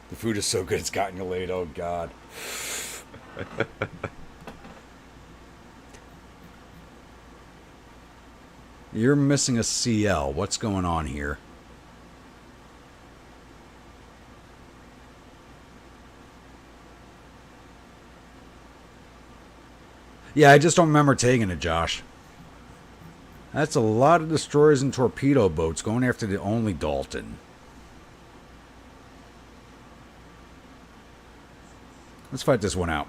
The food is so good, it's gotten you late. Oh, God. You're missing a CL. What's going on here? Yeah, I just don't remember taking it, Josh. That's a lot of destroyers and torpedo boats going after the only Dalton. Let's fight this one out.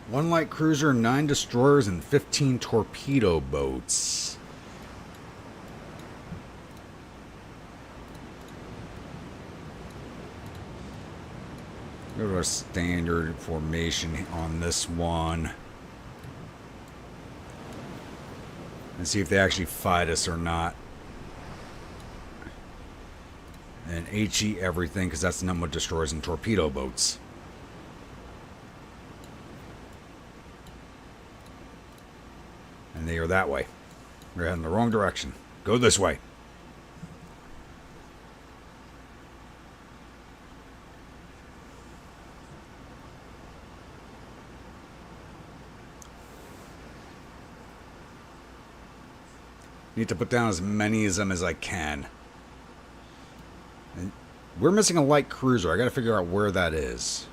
One light cruiser, 9 destroyers, and 15 torpedo boats. Go to our standard formation on this one. And see if they actually fight us or not. And HE everything, because that's the number of destroyers and torpedo boats. And they are that way. We're heading the wrong direction. Go this way. Need to put down as many of them as I can. And we're missing a light cruiser. I got to figure out where that is.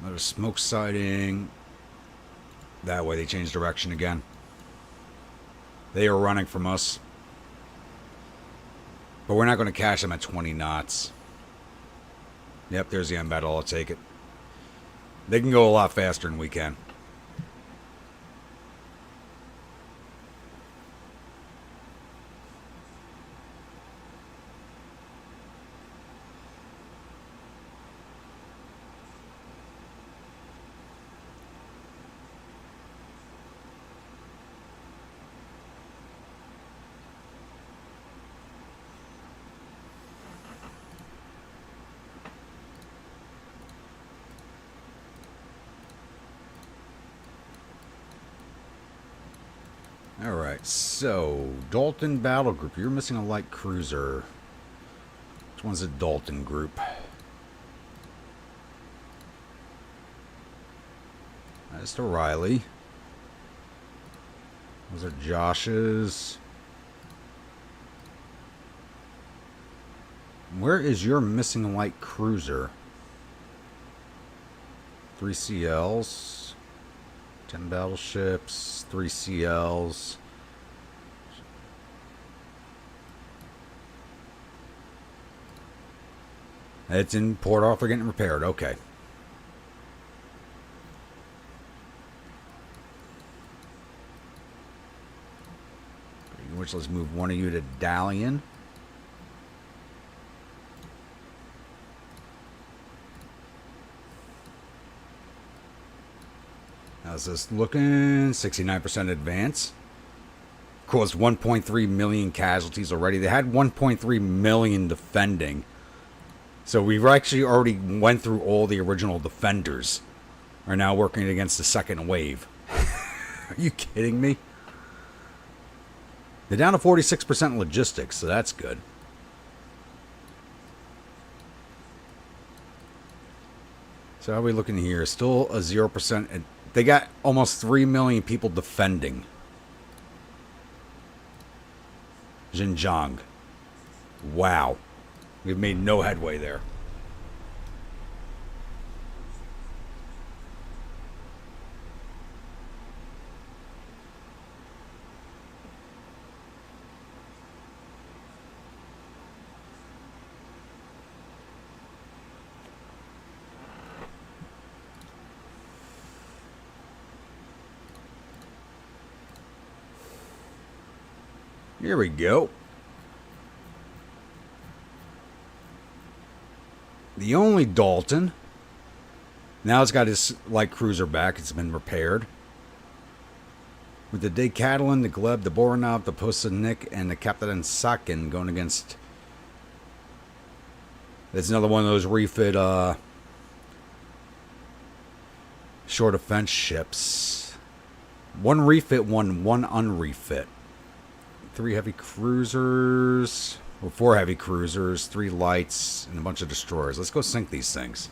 Another smoke sighting. That way they changed direction again. They are running from us. But we're not going to catch them at 20 knots. Yep, there's the end battle. I'll take it. They can go a lot faster than we can. Alright, so Dalton Battle Group. You're missing a light cruiser. Which one's a Dalton group? That's the Riley. Those are Josh's. Where is your missing light cruiser? 3 CLs. 10 battleships. 3 CLs. It's in Port Arthur getting repaired. Okay. Which let's move one of you to Dalian. How's this looking? 69% advance. Caused 1.3 million casualties already. They had 1.3 million defending. So we've actually already went through all the original defenders. Are now working against the second wave. Are you kidding me? They're down to 46% logistics, so that's good. So how are we looking here? Still a 0%. They got almost 3 million people defending Xinjiang. Wow. We've made no headway there. Here we go. The only Dalton. Now it's got his light cruiser back. It's been repaired. With the Decathlon, the Gleb, the Boronov, the Pusanik, and the Captain Sakin going against... It's another one of those refit short defense ships. One refit, one unrefit. 3 heavy cruisers... Well, 4 heavy cruisers, 3 lights, and a bunch of destroyers. Let's go sink these things.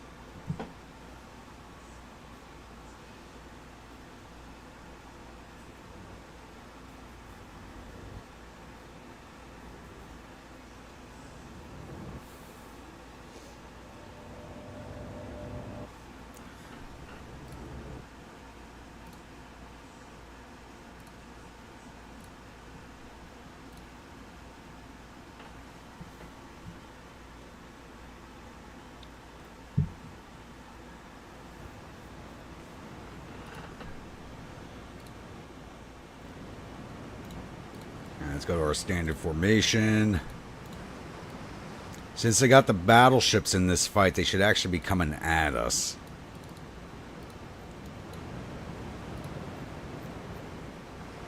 Let's go to our standard formation. Since they got the battleships in this fight, they should actually be coming at us.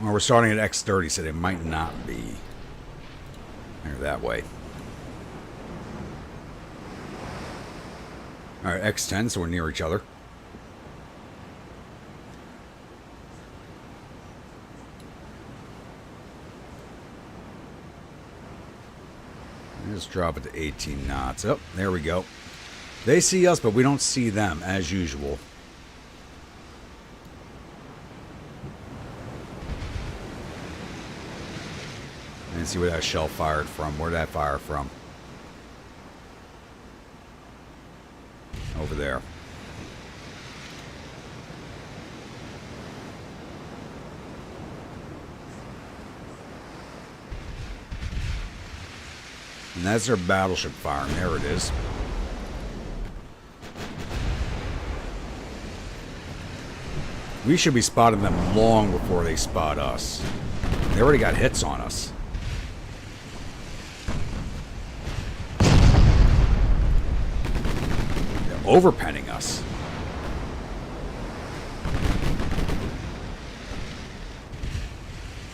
Well, we're starting at X30, so they might not be. They're that way. Alright, X10, so we're near each other. Just drop it to 18 knots. Oh, there we go. They see us, but we don't see them, as usual. And see where that shell fired from. Where'd that fire from? Over there. And that's their battleship firing. There it is. We should be spotting them long before they spot us. They already got hits on us. They're overpenning us.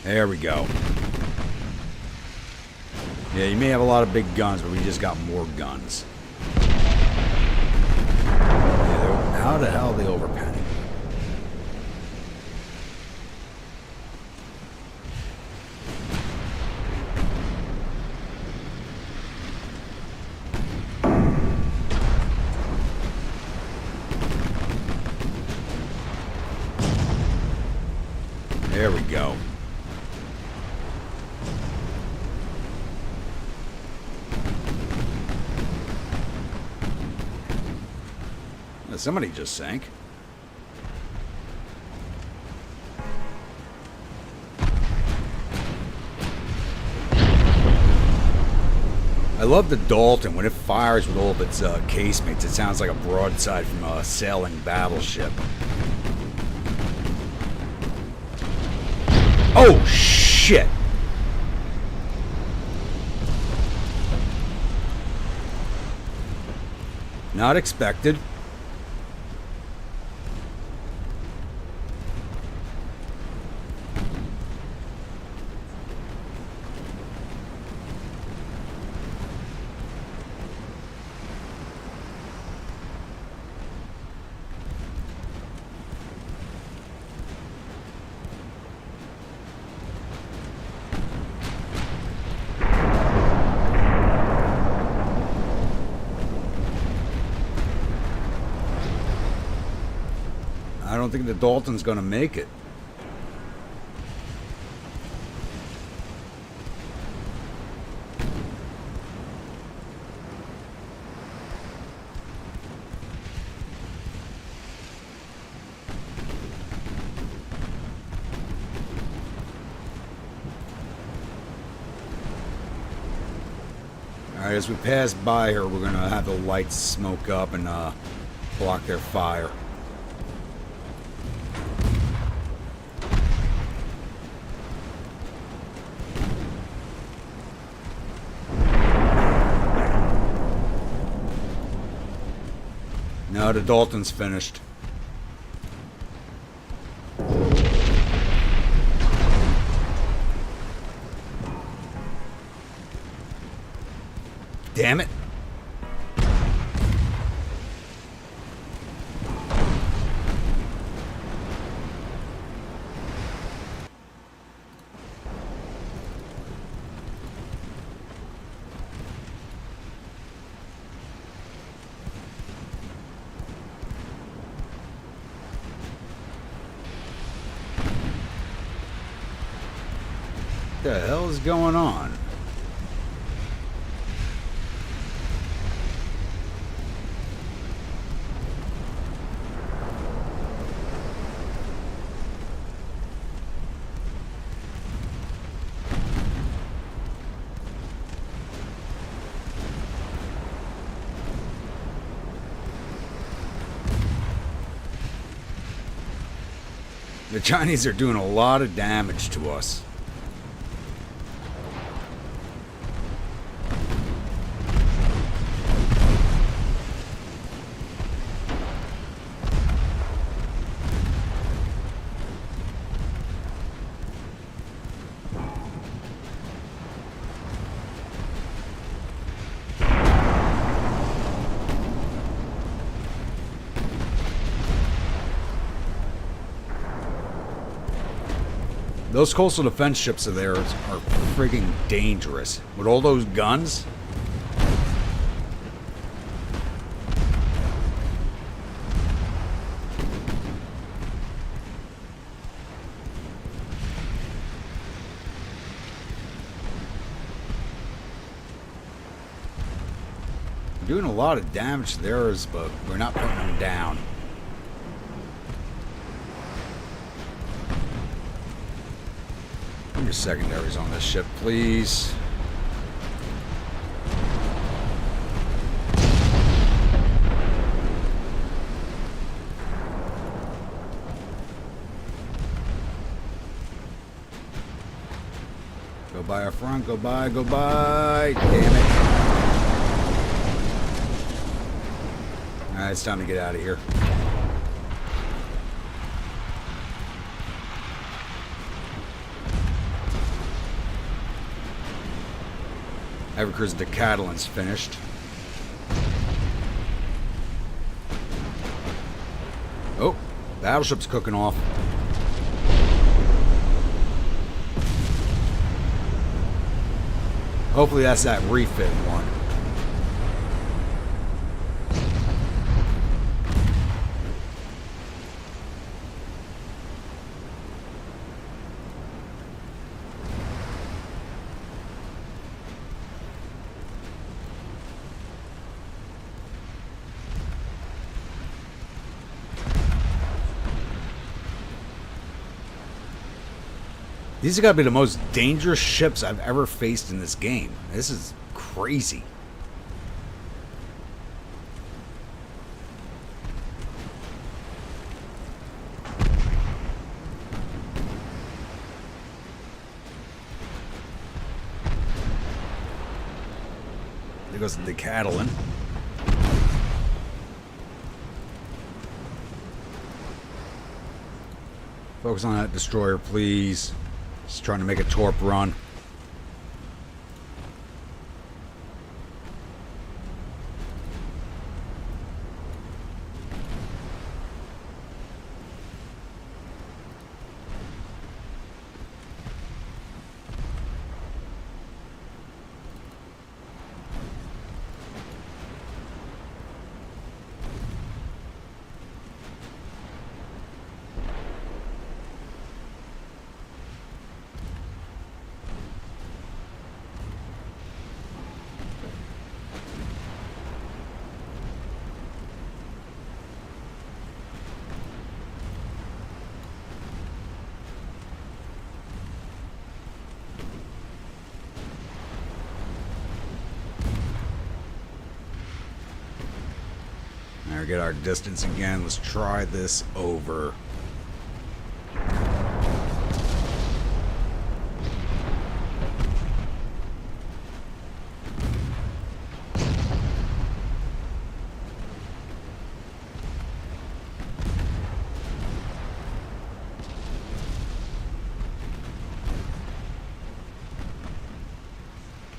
There we go. Yeah, you may have a lot of big guns, but we just got more guns. Yeah, how the hell are they overpenning? There we go. Somebody just sank. I love the Dalton. When it fires with all of its casemates, it sounds like a broadside from a sailing battleship. Oh, shit! Not expected. I don't think the Dalton's going to make it. Alright, as we pass by her, we're going to have the lights smoke up and block their fire. No, the Dalton's finished. Damn it. What the hell is going on? The Chinese are doing a lot of damage to us. Those coastal defense ships of theirs are frigging dangerous. With all those guns. We're doing a lot of damage to theirs, but we're not putting them down. Your secondaries on this ship, please. Go by our front, go by, go by. Damn it. Alright, it's time to get out of here. Evercruiser the Catalan's finished. Oh, battleship's cooking off. Hopefully that's that refit one. These have got to be the most dangerous ships I've ever faced in this game. This is crazy. There goes the Catalan. Focus on that destroyer, please. Just trying to make a torp run. Get our distance again. Let's try this over.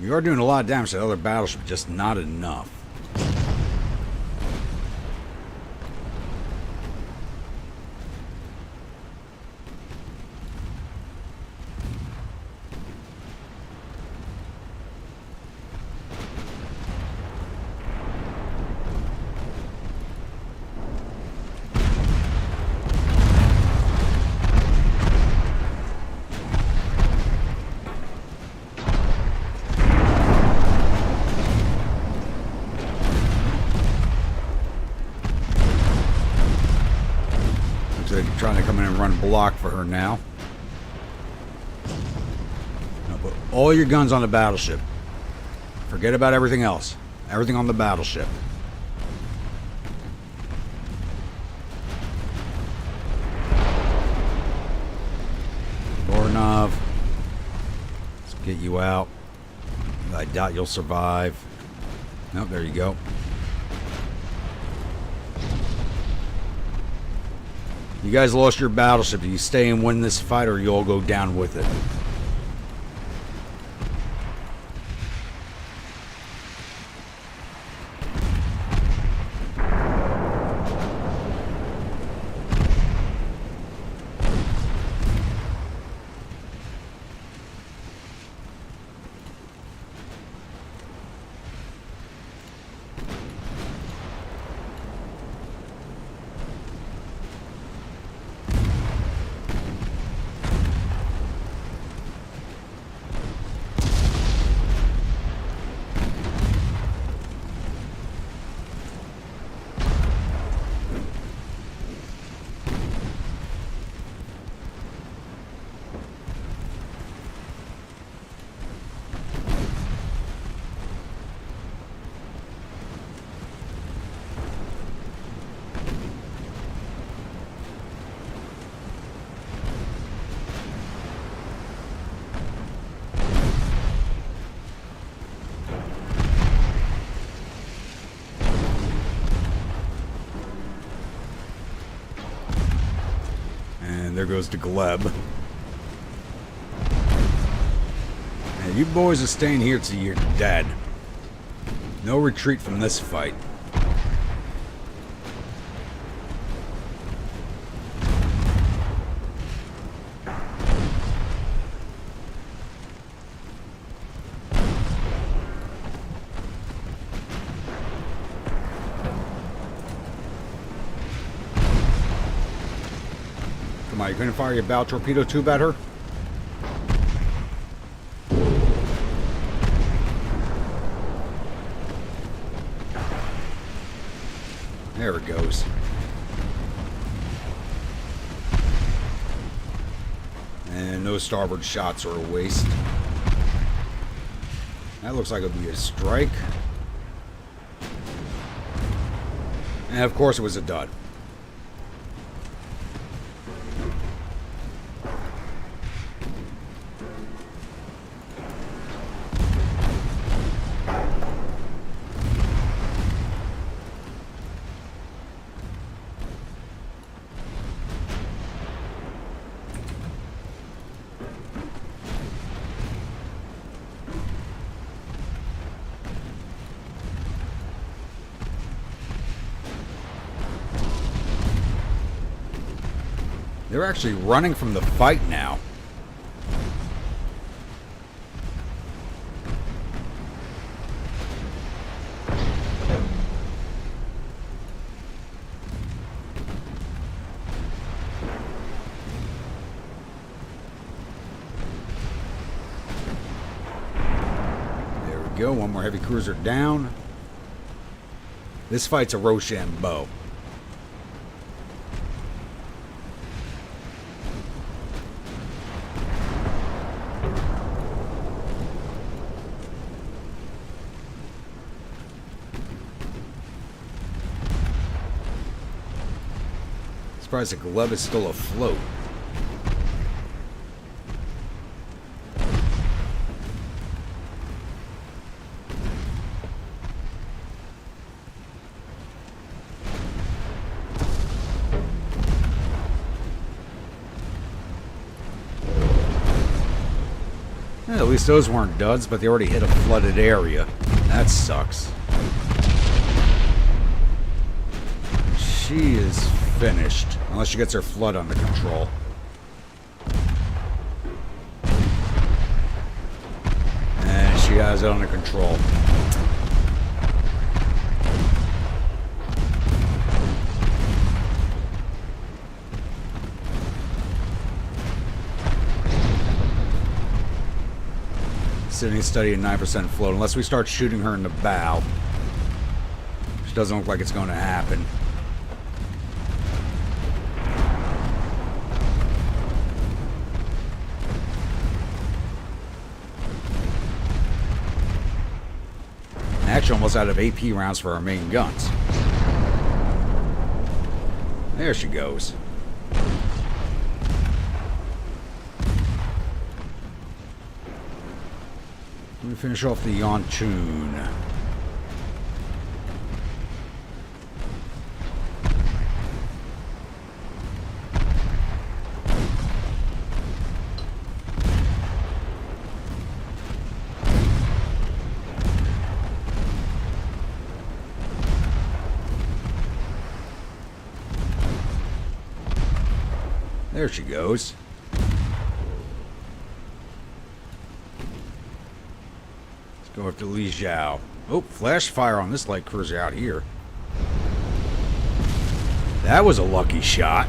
You are doing a lot of damage to the other battleship, just not enough. Trying to come in and run block for her now. Now put all your guns on the battleship. Forget about everything else. Everything on the battleship. Voronov. Let's get you out. I doubt you'll survive. Nope, there you go. You guys lost your battleship. You stay and win this fight, or you'll go down with it. There goes to Gleb. And you boys are staying here till you're dead. No retreat from this fight. Come on, you couldn't fire your bow torpedo tube at her? There it goes. And those starboard shots are a waste. That looks like it'll be a strike. And of course it was a dud. They're actually running from the fight now. There we go. One more heavy cruiser down. This fight's a Rochambeau. Surprised the Gleb is still afloat. At least those weren't duds, but they already hit a flooded area. That sucks. She is finished. Unless she gets her flood under control. And she has it under control. Sitting steady at 9% float, unless we start shooting her in the bow. Which doesn't look like it's going to happen. Actually, almost out of AP rounds for our main guns. There she goes. Let me finish off the Yontoon. There she goes. Let's go up to Li Zhao. Oh, flash fire on this light cruiser out here. That was a lucky shot.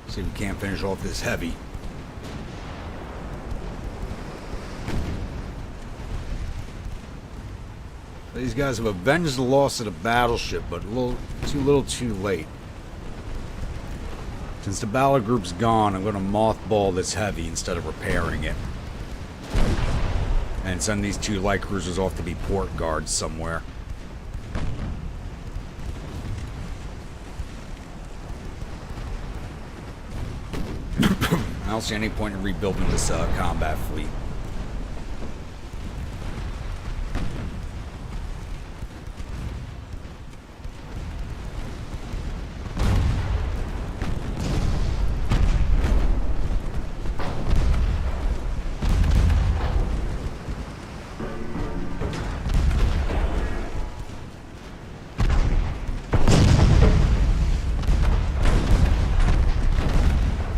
See if we can't finish off this heavy. These guys have avenged the loss of the battleship, but too little too late. Since the battle group's gone, I'm going to mothball this heavy instead of repairing it. And send these two light cruisers off to be port guards somewhere. I don't see any point in rebuilding this combat fleet.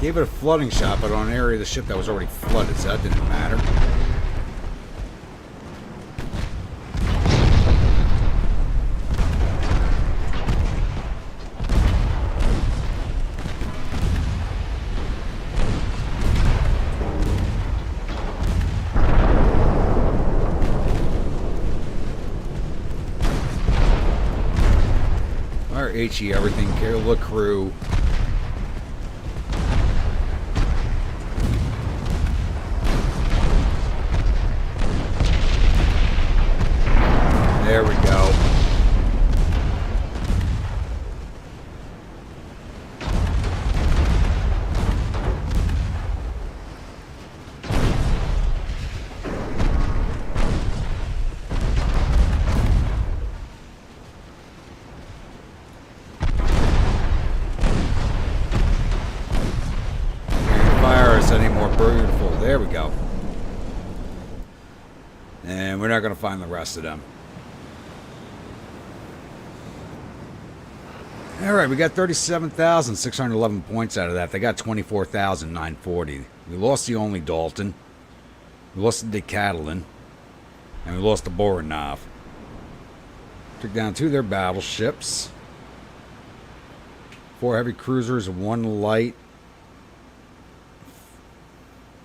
Gave it a flooding shot, but on an area of the ship that was already flooded, so that didn't matter. Our HE, everything, kill the crew. There we go. Can't fire us anymore, beautiful. There we go. And we're not going to find the rest of them. Alright, we got 37,611 points out of that. They got 24,940. We lost the only Dalton. We lost the Decathlon. And we lost the Boronov. Took down 2 of their battleships. 4 heavy cruisers, 1 light.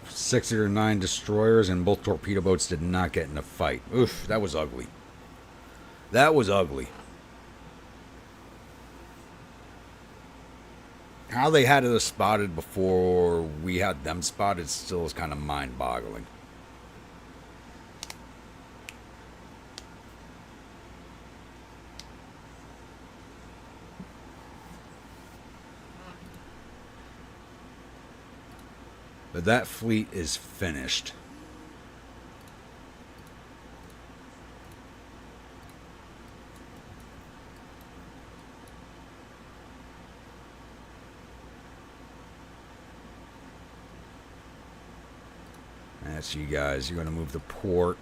6 or 9 destroyers, and both torpedo boats did not get in a fight. Oof, that was ugly. That was ugly. How they had us spotted before we had them spotted still is kind of mind-boggling. But But that fleet is finished. That's you guys. You're going to move the port.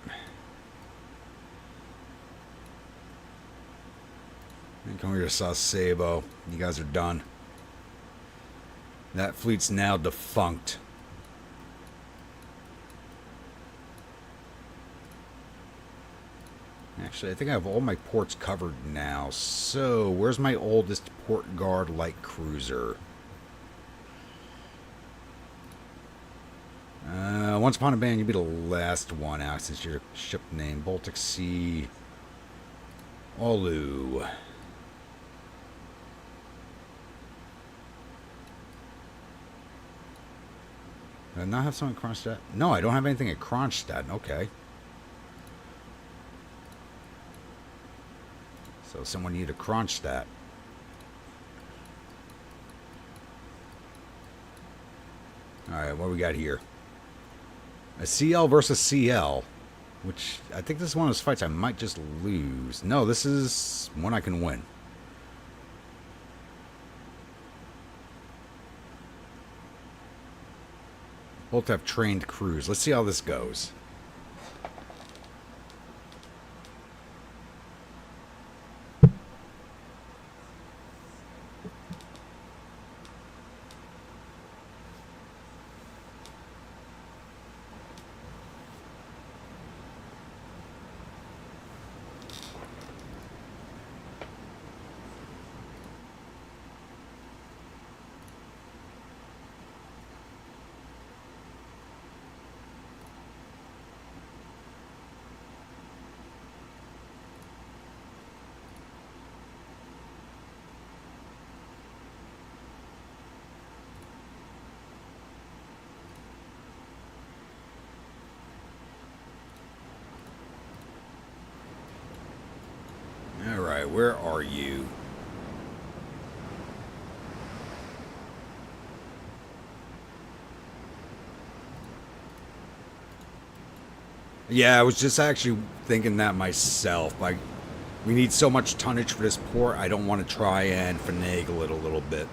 And come here to Sasebo. You guys are done. That fleet's now defunct. Actually, I think I have all my ports covered now. So, where's my oldest port guard light cruiser? Once upon a band, you'd be the last one out since your ship name. Baltic Sea. Olu. Do I not have something at Kronstadt? No, I don't have anything at Kronstadt. Okay. So someone need a Kronstadt. Alright, what do we got here? A CL versus CL. Which, I think this is one of those fights I might just lose. No, this is one I can win. Both have trained crews. Let's see how this goes. Alright, where are you? Yeah, I was just actually thinking that myself. Like, we need so much tonnage for this port, I don't want to try and finagle it a little bit.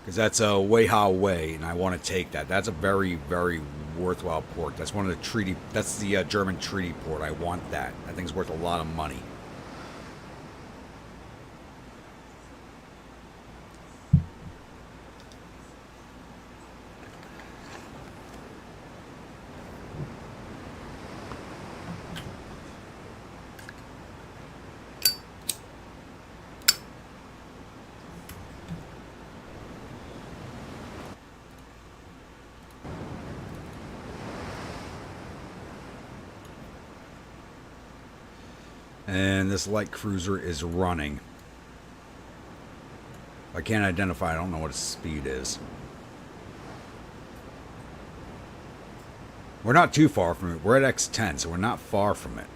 Because that's a Weihai Way, and I want to take that. That's a very, very worthwhile port. That's one of the treaty. That's the German treaty port. I want that. That thing's worth a lot of money. And this light cruiser is running. I can't identify. I don't know what its speed is. We're not too far from it. We're at X10, so we're not far from it.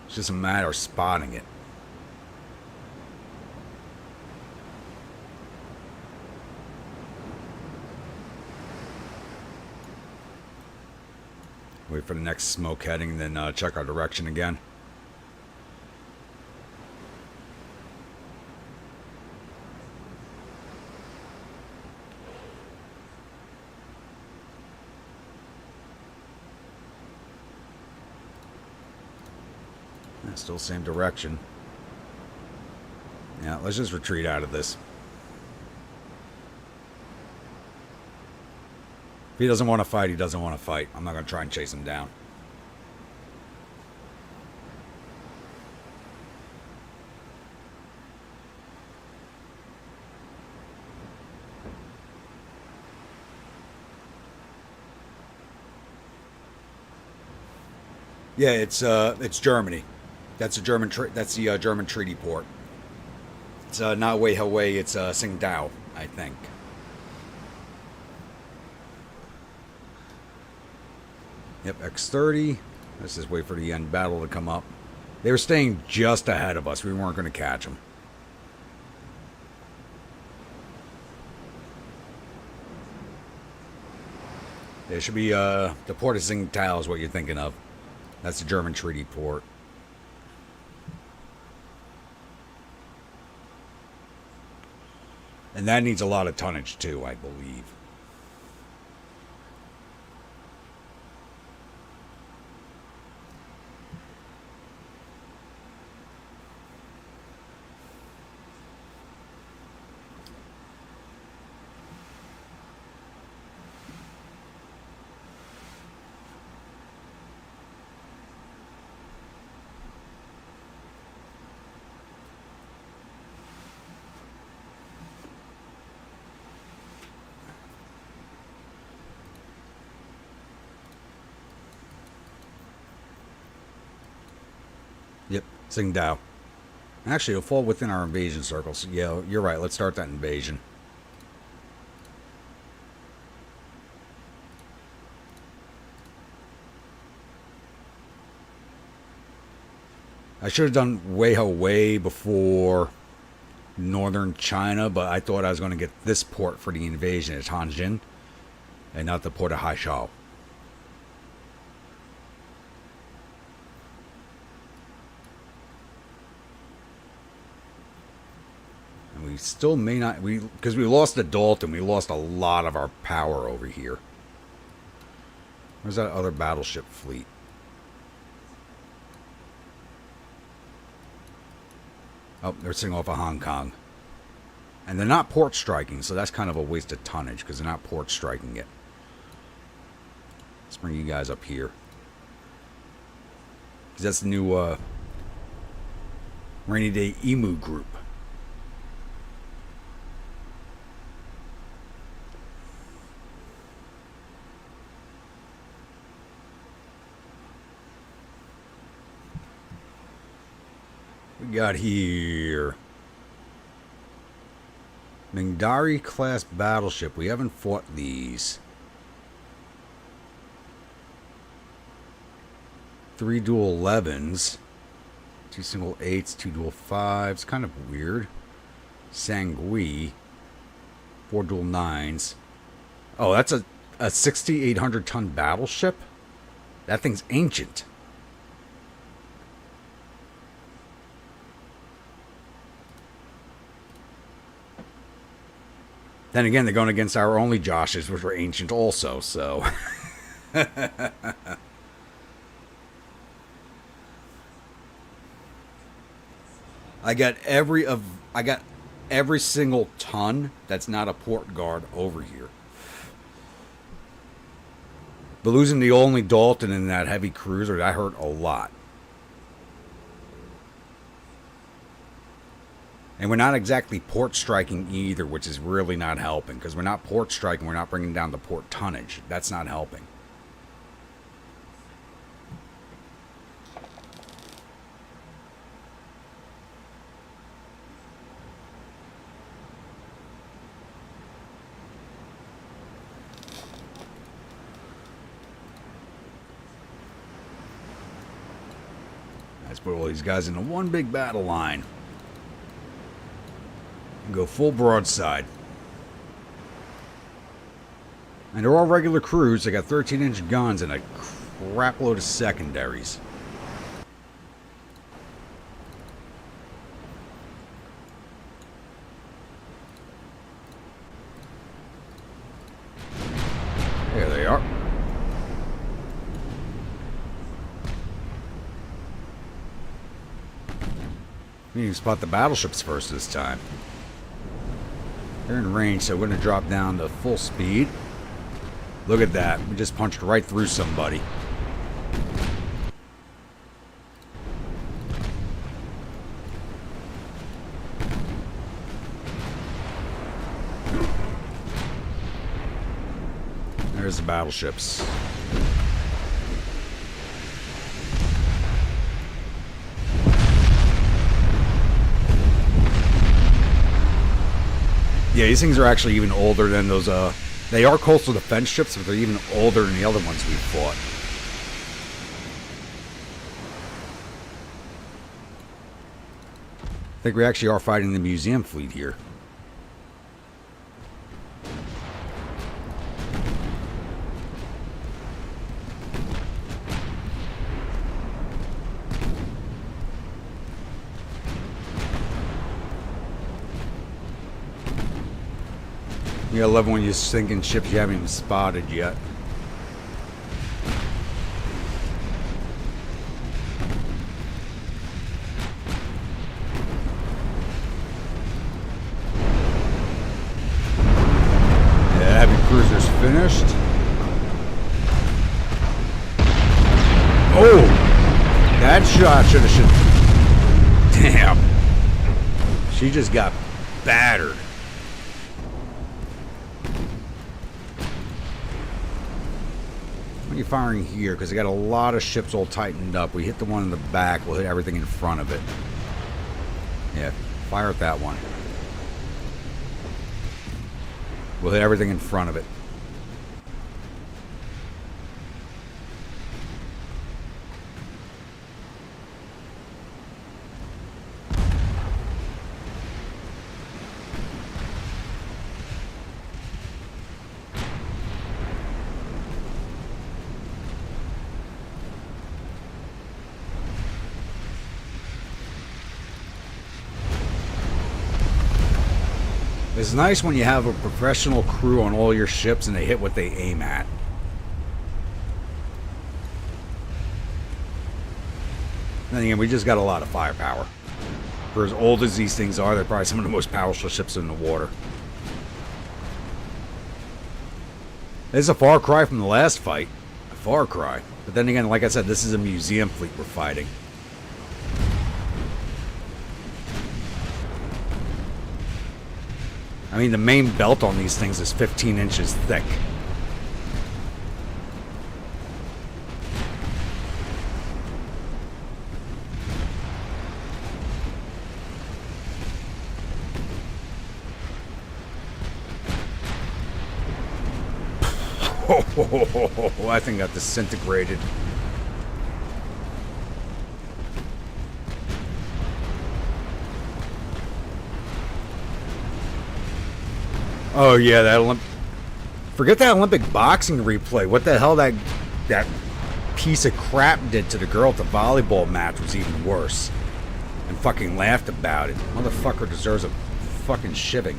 It's just a matter of spotting it. Wait for the next smoke heading, then check our direction again. Still same direction. Yeah, let's just retreat out of this. If he doesn't want to fight, he doesn't want to fight. I'm not going to try and chase him down. Yeah, it's Germany. That's a German. That's the German treaty port. It's not Weihai Way. It's Tsingtao, I think. Yep, X30. Let's just wait for the end battle to come up. They were staying just ahead of us. We weren't going to catch them. There should be the port of Tsingtao is what you're thinking of. That's the German treaty port. And that needs a lot of tonnage too, I believe. Yep, Tsingtao. Actually, it'll fall within our invasion circle. So yeah, you're right. Let's start that invasion. I should have done Weiho way before northern China, but I thought I was going to get this port for the invasion at Tianjin and not the port of Haichao. And we still may not, because we lost the Dalton, we lost a lot of our power over here. Where's that other battleship fleet? Oh, they're sitting off of Hong Kong. And they're not port striking, so that's kind of a waste of tonnage because they're not port striking it. Let's bring you guys up here. Because that's the new Rainy Day Emu group. We got here Mingdari class battleship. We haven't fought these. 3 dual 11s, 2 single 8s, 2 dual 5s. Kind of weird. Sangui, 4 dual 9s. Oh, that's a 6,800 ton battleship? That thing's ancient. Then again, they're going against our only Joshes, which were ancient also, so. I got every single ton that's not a port guard over here. But losing the only Dalton in that heavy cruiser, that hurt a lot. And we're not exactly port striking either, which is really not helping. Because we're not port striking, we're not bringing down the port tonnage. That's not helping. Let's put all these guys into one big battle line. Go full broadside. And they're all regular crews. They got 13-inch guns and a crap load of secondaries. There they are. We need to spot the battleships first this time. They're in range, so we're going to drop down to full speed. Look at that. We just punched right through somebody. There's the battleships. Yeah, these things are actually even older than those, they are coastal defense ships, but they're even older than the other ones we've fought. I think we actually are fighting the museum fleet here. You love when you're sinking ships you haven't even spotted yet. Yeah, heavy cruiser's finished. Oh! That shot should have... Damn. She just got battered. When are you firing here? Because I got a lot of ships all tightened up. We hit the one in the back. We'll hit everything in front of it. Yeah, fire at that one. We'll hit everything in front of it. It's nice when you have a professional crew on all your ships and they hit what they aim at. Then again, we just got a lot of firepower. For as old as these things are, they're probably some of the most powerful ships in the water. It's a far cry from the last fight. A far cry. But then again, like I said, this is a museum fleet we're fighting. I mean, the main belt on these things is 15 inches thick. Oh, I think got disintegrated. Oh yeah, that forget that Olympic boxing replay. What the hell that piece of crap did to the girl at the volleyball match was even worse. And fucking laughed about it. Motherfucker deserves a fucking shivving.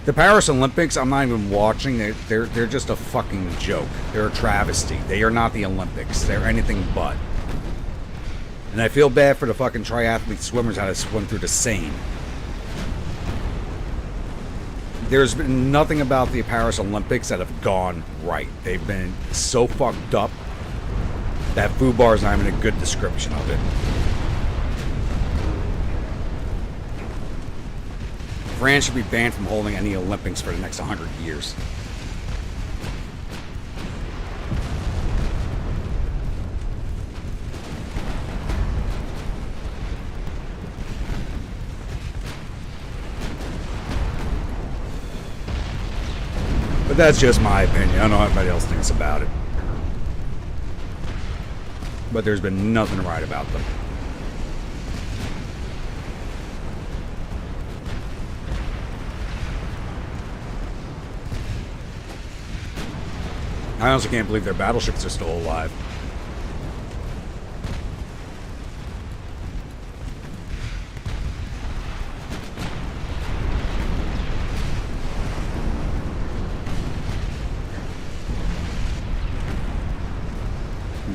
The Paris Olympics, I'm not even watching. They're just a fucking joke. They're a travesty. They are not the Olympics. They're anything but. And I feel bad for the fucking triathlete swimmers how to swim through the Seine. There's been nothing about the Paris Olympics that have gone right. They've been so fucked up that FUBAR is not even a good description of it. France should be banned from holding any Olympics for the next 100 years. But that's just my opinion. I don't know how everybody else thinks about it. But there's been nothing right about them. I also can't believe their battleships are still alive.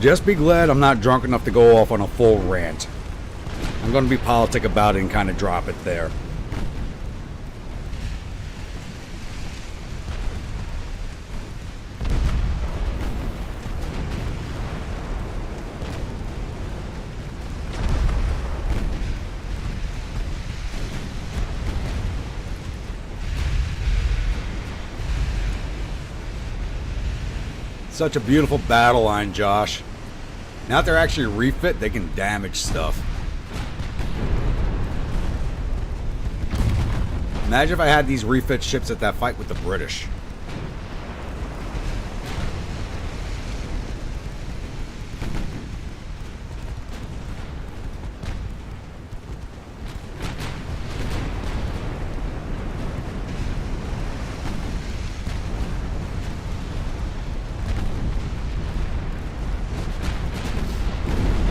Just be glad I'm not drunk enough to go off on a full rant. I'm going to be politic about it and kind of drop it there. Such a beautiful battle line, Josh. Now that they're actually refit, they can damage stuff. Imagine if I had these refit ships at that fight with the British.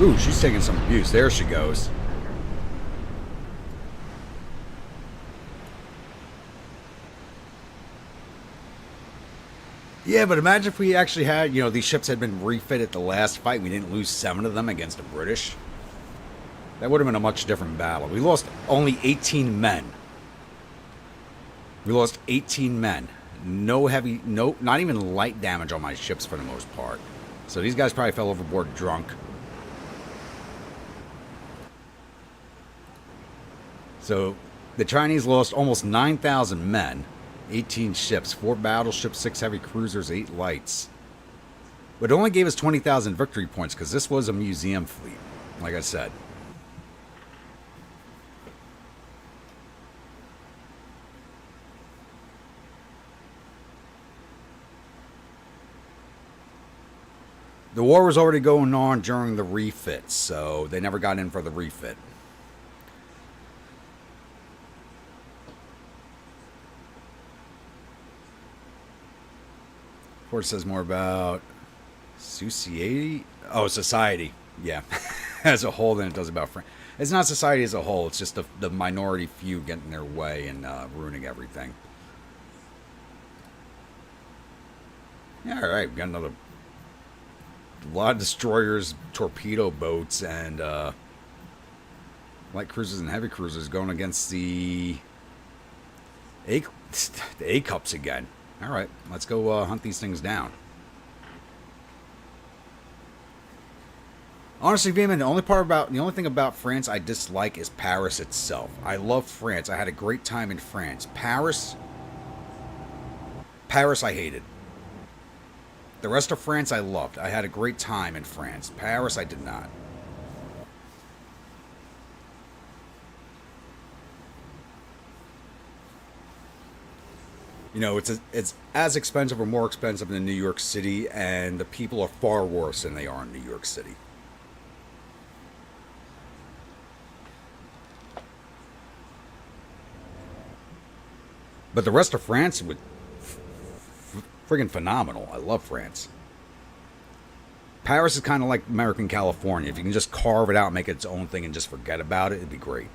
Ooh, she's taking some abuse. There she goes. Yeah, but imagine if we actually had, these ships had been refit at the last fight. We didn't lose 7 of them against the British. That would have been a much different battle. We lost only 18 men. We lost 18 men. No heavy, not even light damage on my ships for the most part. So these guys probably fell overboard drunk. So the Chinese lost almost 9,000 men, 18 ships, 4 battleships, 6 heavy cruisers, 8 lights. But it only gave us 20,000 victory points because this was a museum fleet, like I said. The war was already going on during the refit, so they never got in for the refit. It says more about society. Oh, society. Yeah, as a whole than it does about France. It's not society as a whole. It's just the minority few getting their way and ruining everything. Yeah, all right. We got a lot of destroyers, torpedo boats, and light cruisers and heavy cruisers going against the A-Cups again. All right, let's go hunt these things down. Honestly, Veman, the only thing about France I dislike is Paris itself. I love France. I had a great time in France. Paris I hated. The rest of France I loved. I had a great time in France. Paris I did not. It's as expensive or more expensive than New York City, and the people are far worse than they are in New York City. But the rest of France would friggin' phenomenal. I love France. Paris is kind of like American California. If you can just carve it out and make it its own thing and just forget about it, it'd be great.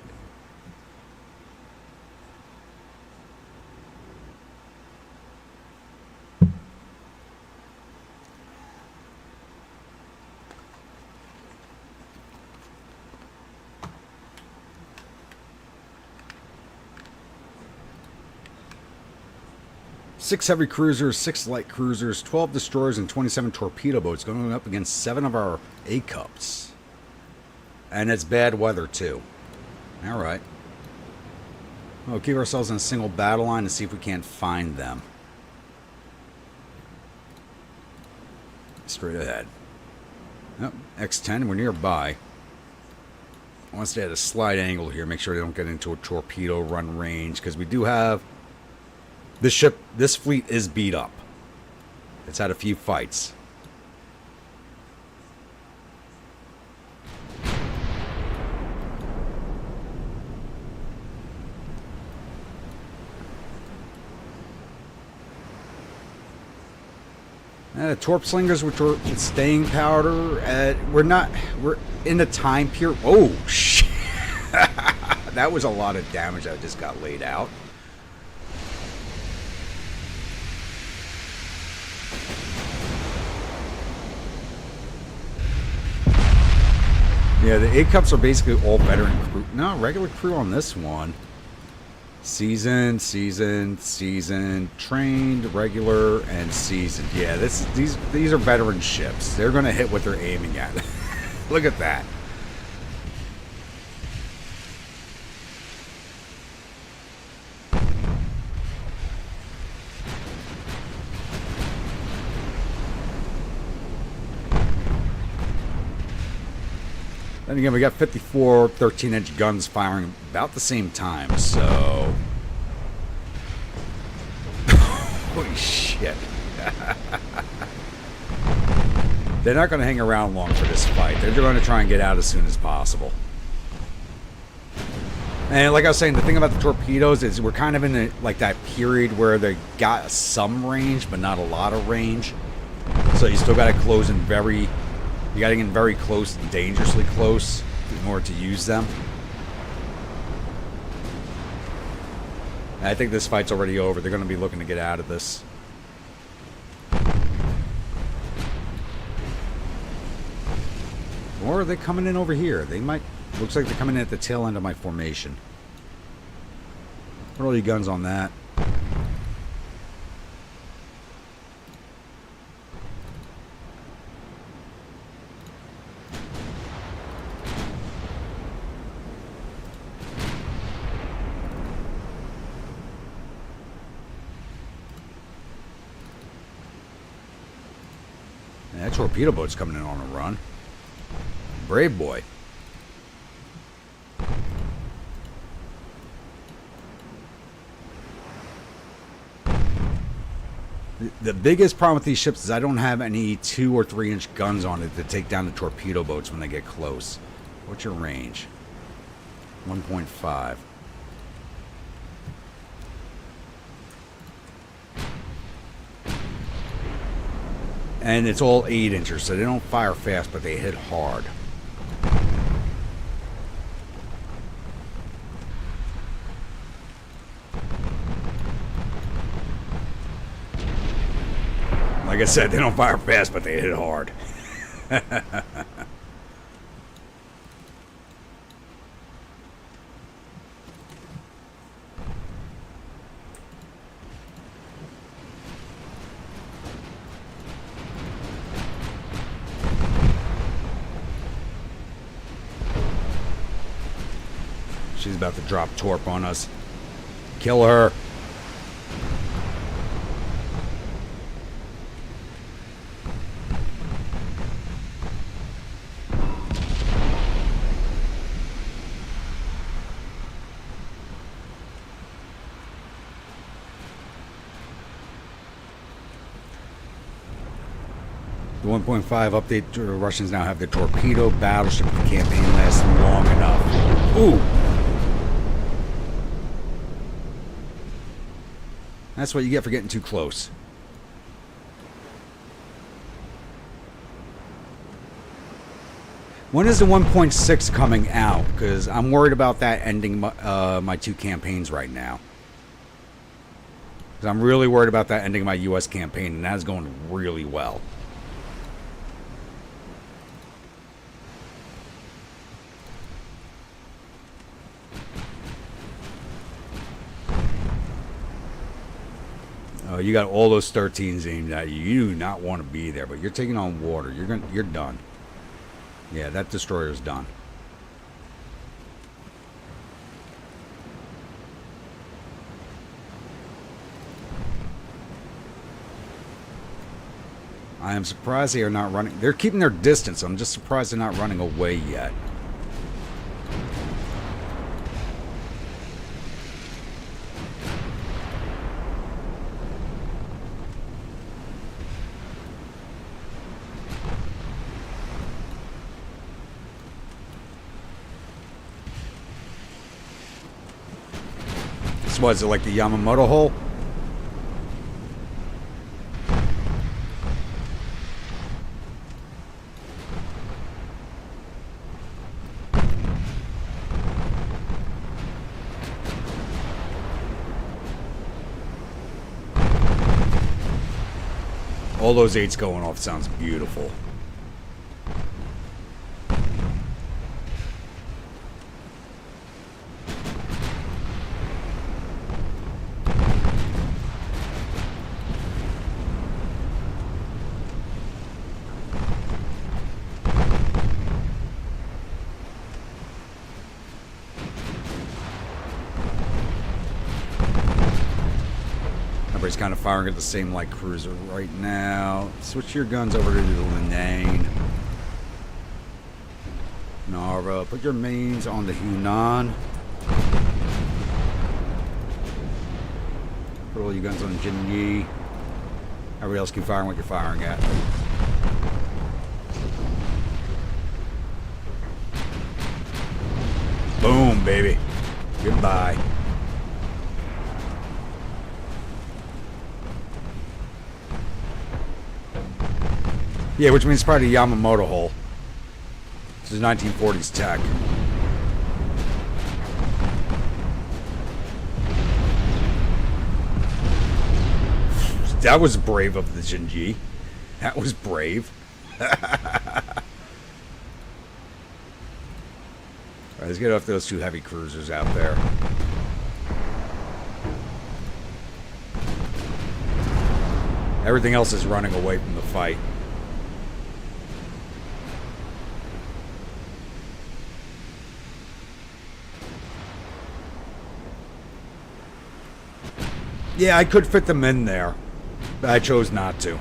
Six heavy cruisers, 6 light cruisers, 12 destroyers, and 27 torpedo boats going up against 7 of our A-Cups. And it's bad weather, too. Alright. We'll keep ourselves in a single battle line and see if we can't find them. Straight ahead. Yep, X10, we're nearby. I want to stay at a slight angle here, make sure they don't get into a torpedo run range, because we do have... This fleet is beat up. It's had a few fights. Torp slingers with staying powder. We're in the time period. Oh, shit. That was a lot of damage that just got laid out. Yeah, the A-Cups are basically all veteran crew. No, regular crew on this one. Seasoned, trained, regular, and seasoned. Yeah, these are veteran ships. They're going to hit what they're aiming at. Look at that. Then again, we got 54 13-inch guns firing about the same time, so... Holy shit. They're not going to hang around long for this fight. They're going to try and get out as soon as possible. And like I was saying, the thing about the torpedoes is we're kind of in that period where they got some range, but not a lot of range. So you still got to close in very... You You gotta get very close, dangerously close, in order to use them. I think this fight's already over. They're gonna be looking to get out of this. Or are they coming in over here? They might... Looks like they're coming in at the tail end of my formation. Put all your guns on that. Yeah, that torpedo boat's coming in on a run. Brave boy. The biggest problem with these ships is I don't have any 2 or 3 inch guns on it to take down the torpedo boats when they get close. What's your range? 1.5. And it's all 8 inchers, so they don't fire fast, but they hit hard. Like I said, they don't fire fast, but they hit hard. She's about to drop torp on us. Kill her. The 1.5 update, the Russians now have the torpedo battleship. The campaign lasts long enough. Ooh! That's what you get for getting too close. When is the 1.6 coming out? Because I'm worried about that ending my 2 campaigns right now. Because I'm really worried about that ending my U.S. campaign, and that is going really well. You got all those 13s aimed at you. You do not want to be there, but you're taking on water. You're done. Yeah, that destroyer's done. I am surprised they are not running. They're keeping their distance. I'm just surprised they're not running away yet. Was it like the Yamamoto hole? All those 8s going off sounds beautiful. Everybody's kind of firing at the same light cruiser right now. Switch your guns over to the Linane. Narva, put your mains on the Hunan. Put all your guns on Jinyi. Everybody else can fire what you're firing at. Boom, baby. Goodbye. Yeah, which means probably the Yamamoto hole. This is 1940s tech. That was brave of the Shinji. That was brave. Alright, let's get off those 2 heavy cruisers out there. Everything else is running away from the fight. Yeah, I could fit them in there, but I chose not to.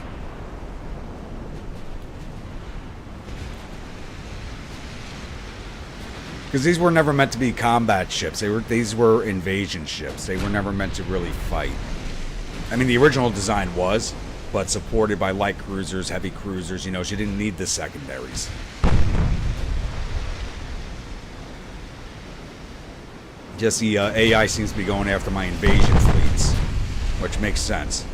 Because these were never meant to be combat ships. These were invasion ships. They were never meant to really fight. I mean, the original design was, but supported by light cruisers, heavy cruisers. You know, she didn't need the secondaries. Just the AI seems to be going after my invasion fleets, which makes sense,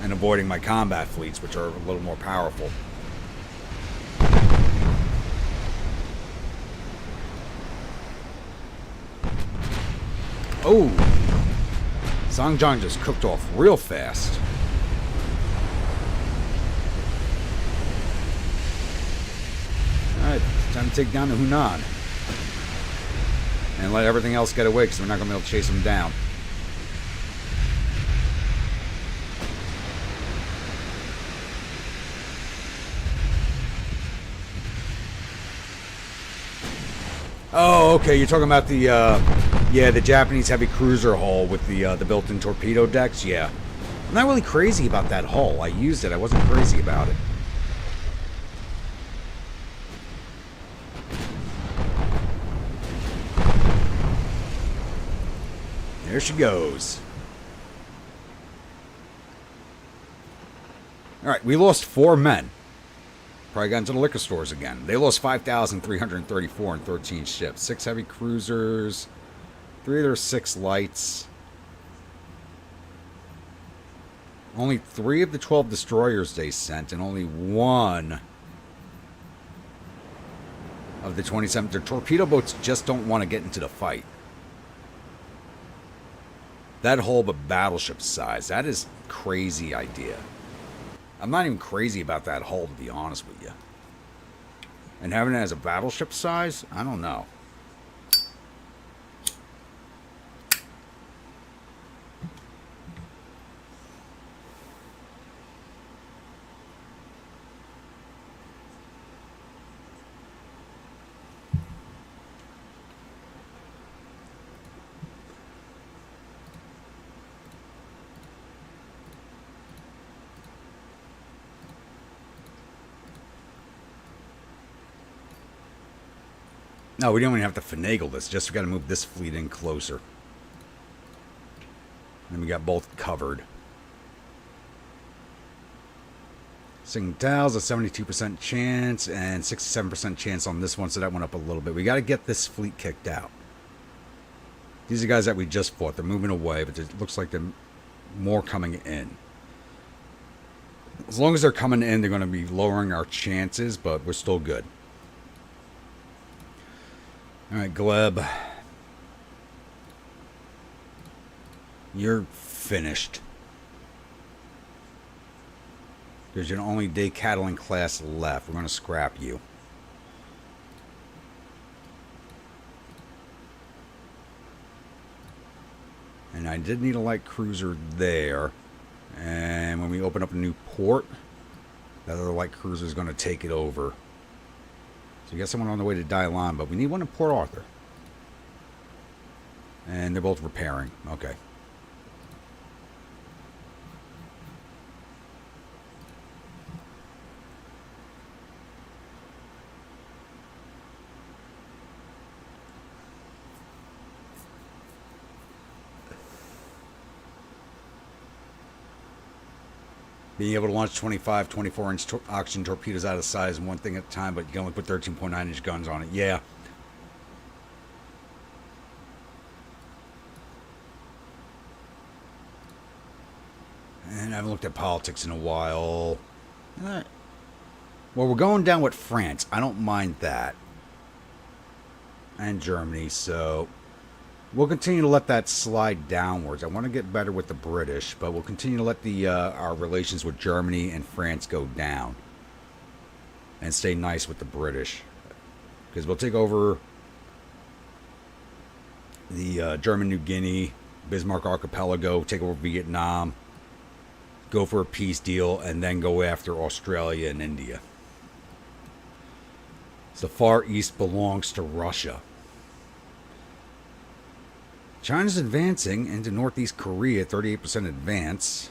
and avoiding my combat fleets, which are a little more powerful. Oh! Zhangjiang just cooked off real fast. Alright, time to take down the Hunan. And let everything else get away, because we're not going to be able to chase them down. Oh, okay, you're talking about the, yeah, the Japanese heavy cruiser hull with the built-in torpedo decks, yeah. I'm not really crazy about that hull. I used it, I wasn't crazy about it. There she goes. Alright, we lost 4 men. Probably got into the liquor stores again. They lost 5,334 and 13 ships. 6 heavy cruisers. 3 of their 6 lights. Only 3 of the 12 destroyers they sent, and only 1 of the 27. Their torpedo boats just don't want to get into the fight. That hull but battleship size, that is a crazy idea. I'm not even crazy about that hull, to be honest with you. And having it as a battleship size, I don't know. No, we don't even have to finagle this. Just we got to move this fleet in closer. And we got both covered. Tsingtao's a 72% chance and 67% chance on this one, so that went up a little bit. We got to get this fleet kicked out. These are guys that we just fought. They're moving away, but it looks like they're more coming in. As long as they're coming in, they're going to be lowering our chances, but we're still good. Alright, Gleb. You're finished. There's your only Decathlon class left. We're going to scrap you. And I did need a light cruiser there. And when we open up a new port, that other light cruiser is going to take it over. So you got someone on the way to Dailan, but we need one in Port Arthur. And they're both repairing. Okay. Being able to launch 25, 24-inch oxygen torpedoes out of size and one thing at a time, but you can only put 13.9-inch guns on it. Yeah. And I haven't looked at politics in a while. Well, we're going down with France. I don't mind that. and Germany, so we'll continue to let that slide downwards. I want to get better with the British, but we'll continue to let the our relations with Germany and France go down and stay nice with the British, because we'll take over the German New Guinea, Bismarck Archipelago, take over Vietnam, go for a peace deal, and then go after Australia and India. So the Far East belongs to Russia. China's advancing into Northeast Korea, 38% advance.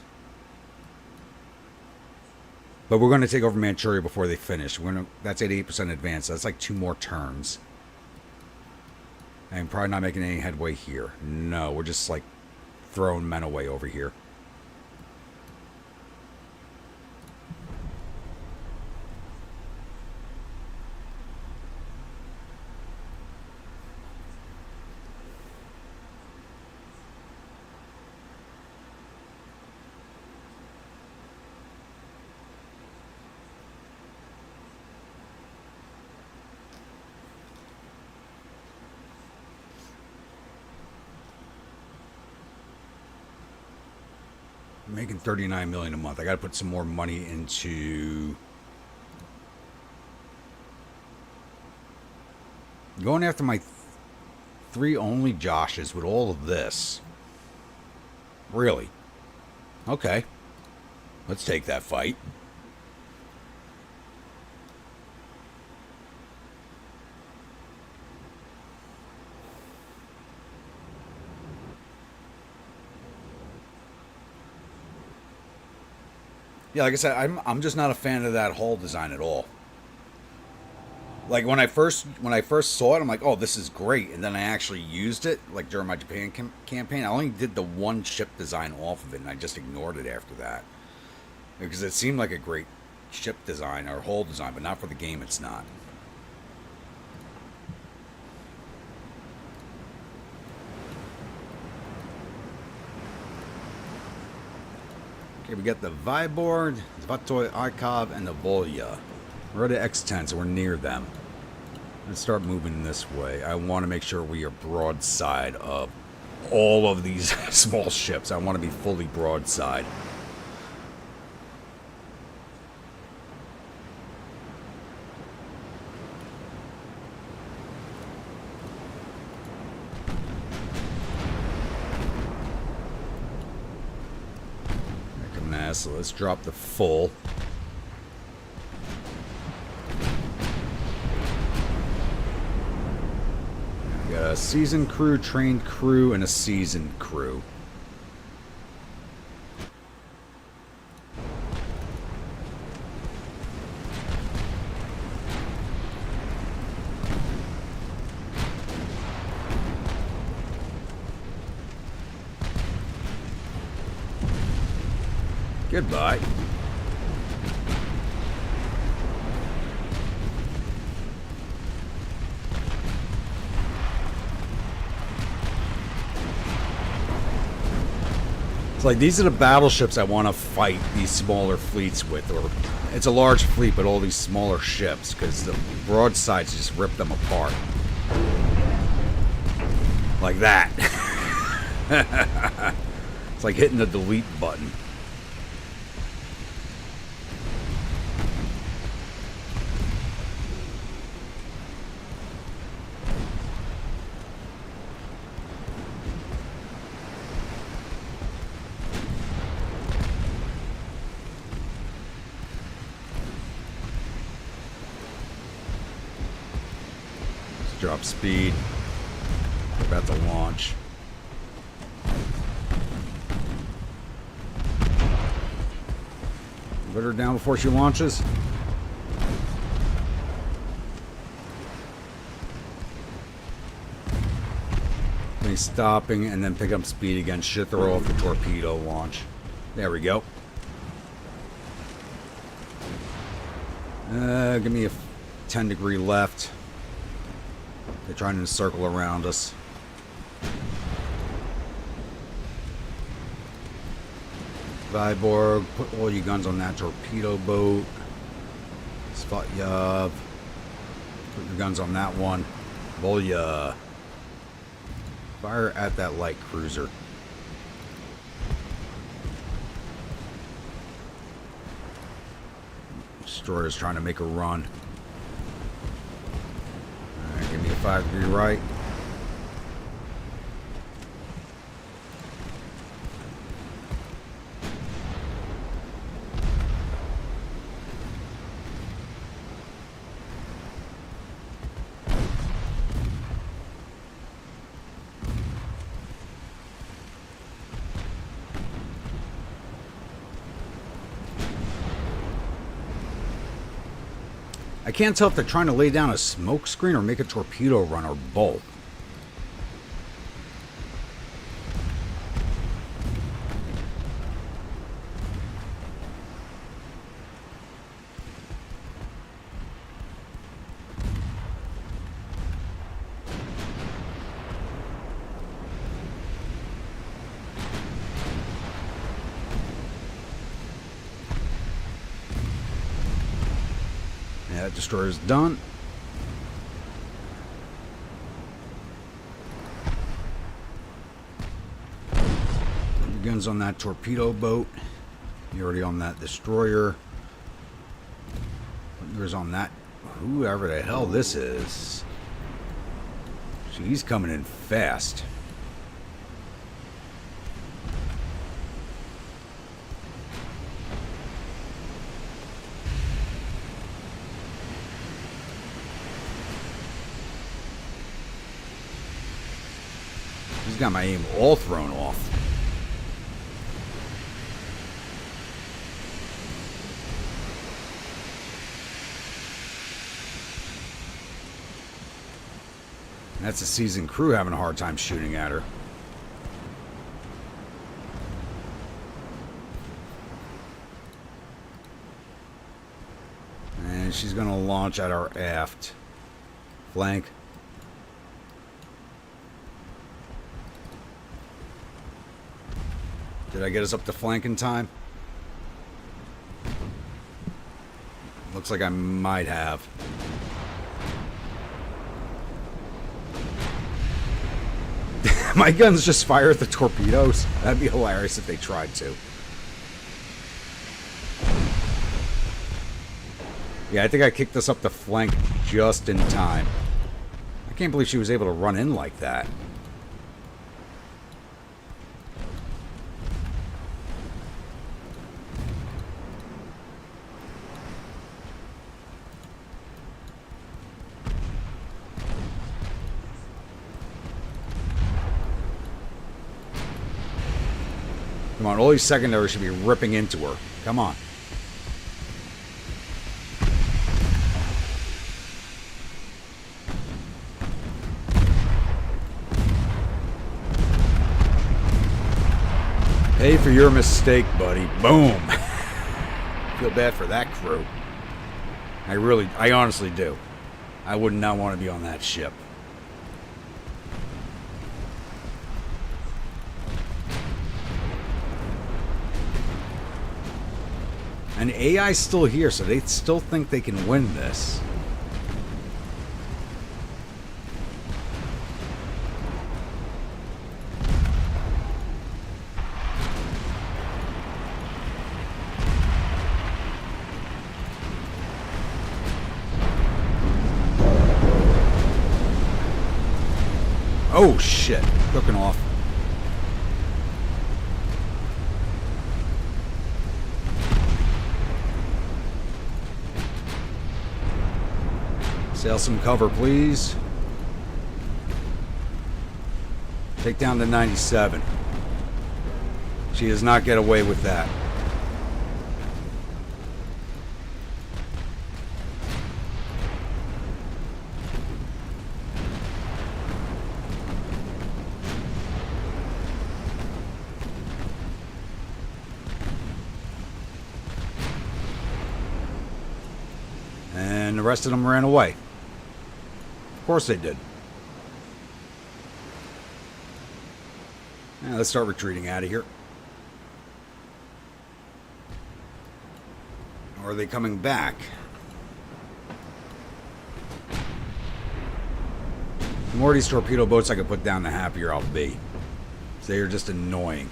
But we're going to take over Manchuria before they finish. That's 88% advance. So that's like 2 more turns. And probably not making any headway here. No, we're just like throwing men away over here. Making $39 million a month. I got to put some more money into going after my 3 only Joshes with all of this. Really? Okay. Let's take that fight. Yeah, like I said, I'm just not a fan of that hull design at all. Like when I first saw it, I'm like, oh, this is great, and then I actually used it, like during my Japan campaign. I only did the 1 ship design off of it, and I just ignored it after that because it seemed like a great ship design or hull design, but not for the game. It's not. Okay, we got the Vyborg, the Zvatoy Arkov, and the Volya. We're at X10, so we're near them. Let's start moving this way. I want to make sure we are broadside of all of these small ships. I want to be fully broadside. So let's drop the full. We got a seasoned crew, trained crew, and a seasoned crew. Goodbye. It's like these are the battleships I want to fight these smaller fleets with, or it's a large fleet, but all these smaller ships, because the broadsides just rip them apart. Like that. It's like hitting the delete button. Drop speed. We're about to launch. Put her down before she launches. Then stopping and then pick up speed again. Should throw off the torpedo launch. There we go. Give me a 10-degree left. They're trying to circle around us. Vyborg, put all your guns on that torpedo boat. Spot Yav. Put your guns on that one. Booyah. Fire at that light cruiser. Destroyer's trying to make a run. Alright, give me a 5-degree right. I can't tell if they're trying to lay down a smoke screen or make a torpedo run or both. Yeah, that destroyer's done. Guns on that torpedo boat. You're already on that destroyer. Yours on that. Whoever the hell this is. She's coming in fast. She's got my aim all thrown off. That's a seasoned crew having a hard time shooting at her. And she's going to launch at our aft flank. Did I get us up to flank in time? Looks like I might have. My guns just fire at the torpedoes. That'd be hilarious if they tried to. Yeah, I think I kicked us up the flank just in time. I can't believe she was able to run in like that. Come on, all these secondaries should be ripping into her. Come on. Pay for your mistake, buddy. Boom. Feel bad for that crew. I honestly do. I would not want to be on that ship. And AI's still here, so they still think they can win this. Oh shit, cooking off. Sail some cover, please. Take down the 97. She does not get away with that. And the rest of them ran away. Of course they did. Now let's start retreating out of here. Or are they coming back? The more of these torpedo boats I can put down, the happier I'll be. So they are just annoying.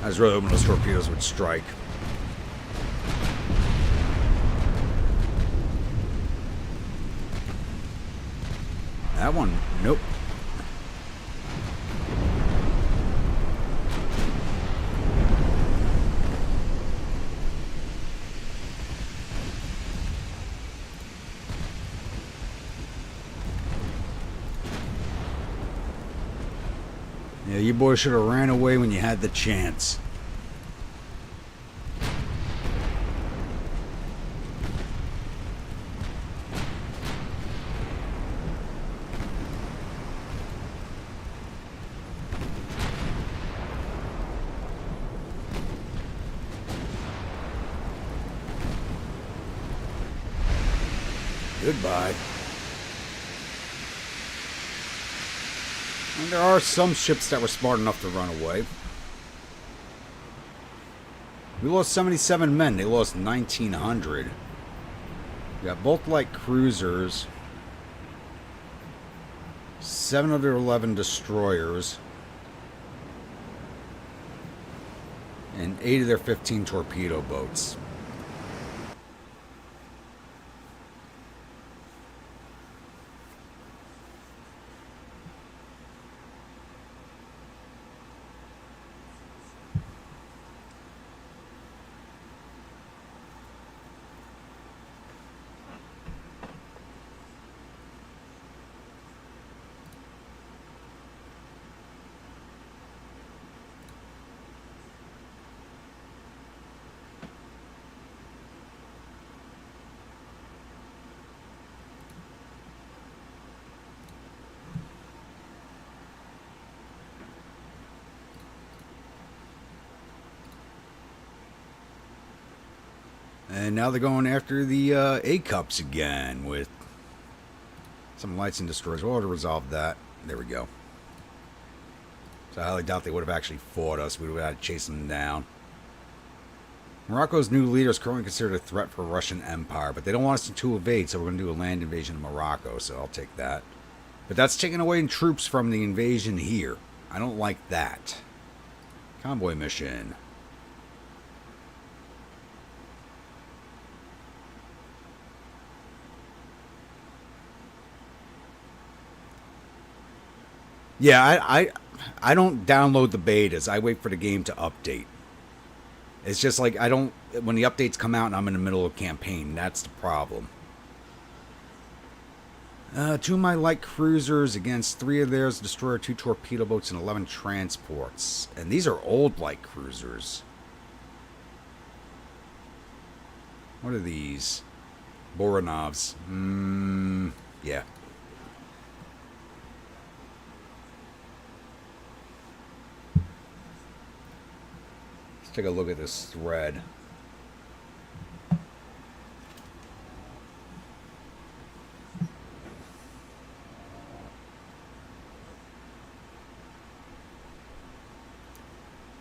I was really hoping those torpedoes would strike. That one, nope. Yeah, you boys should have ran away when you had the chance. Goodbye. And there are some ships that were smart enough to run away. We lost 77 men. They lost 1,900. We got both light cruisers. 7 of their 11 destroyers. And 8 of their 15 torpedo boats. And now they're going after the A-Cups again with some lights and destroyers. We'll have to resolve that. There we go. So I highly doubt they would have actually fought us. We would have had to chase them down. Morocco's new leader is currently considered a threat for Russian Empire, but they don't want us to evade, so we're going to do a land invasion of Morocco, so I'll take that. But that's taking away troops from the invasion here. I don't like that. Convoy mission. Yeah, I don't download the betas. I wait for the game to update. It's just like I don't... When the updates come out and I'm in the middle of a campaign, that's the problem. 2 of my light cruisers against 3 of theirs, destroyer, 2 torpedo boats, and 11 transports. And these are old light cruisers. What are these? Boronovs. Yeah. Let's take a look at this thread.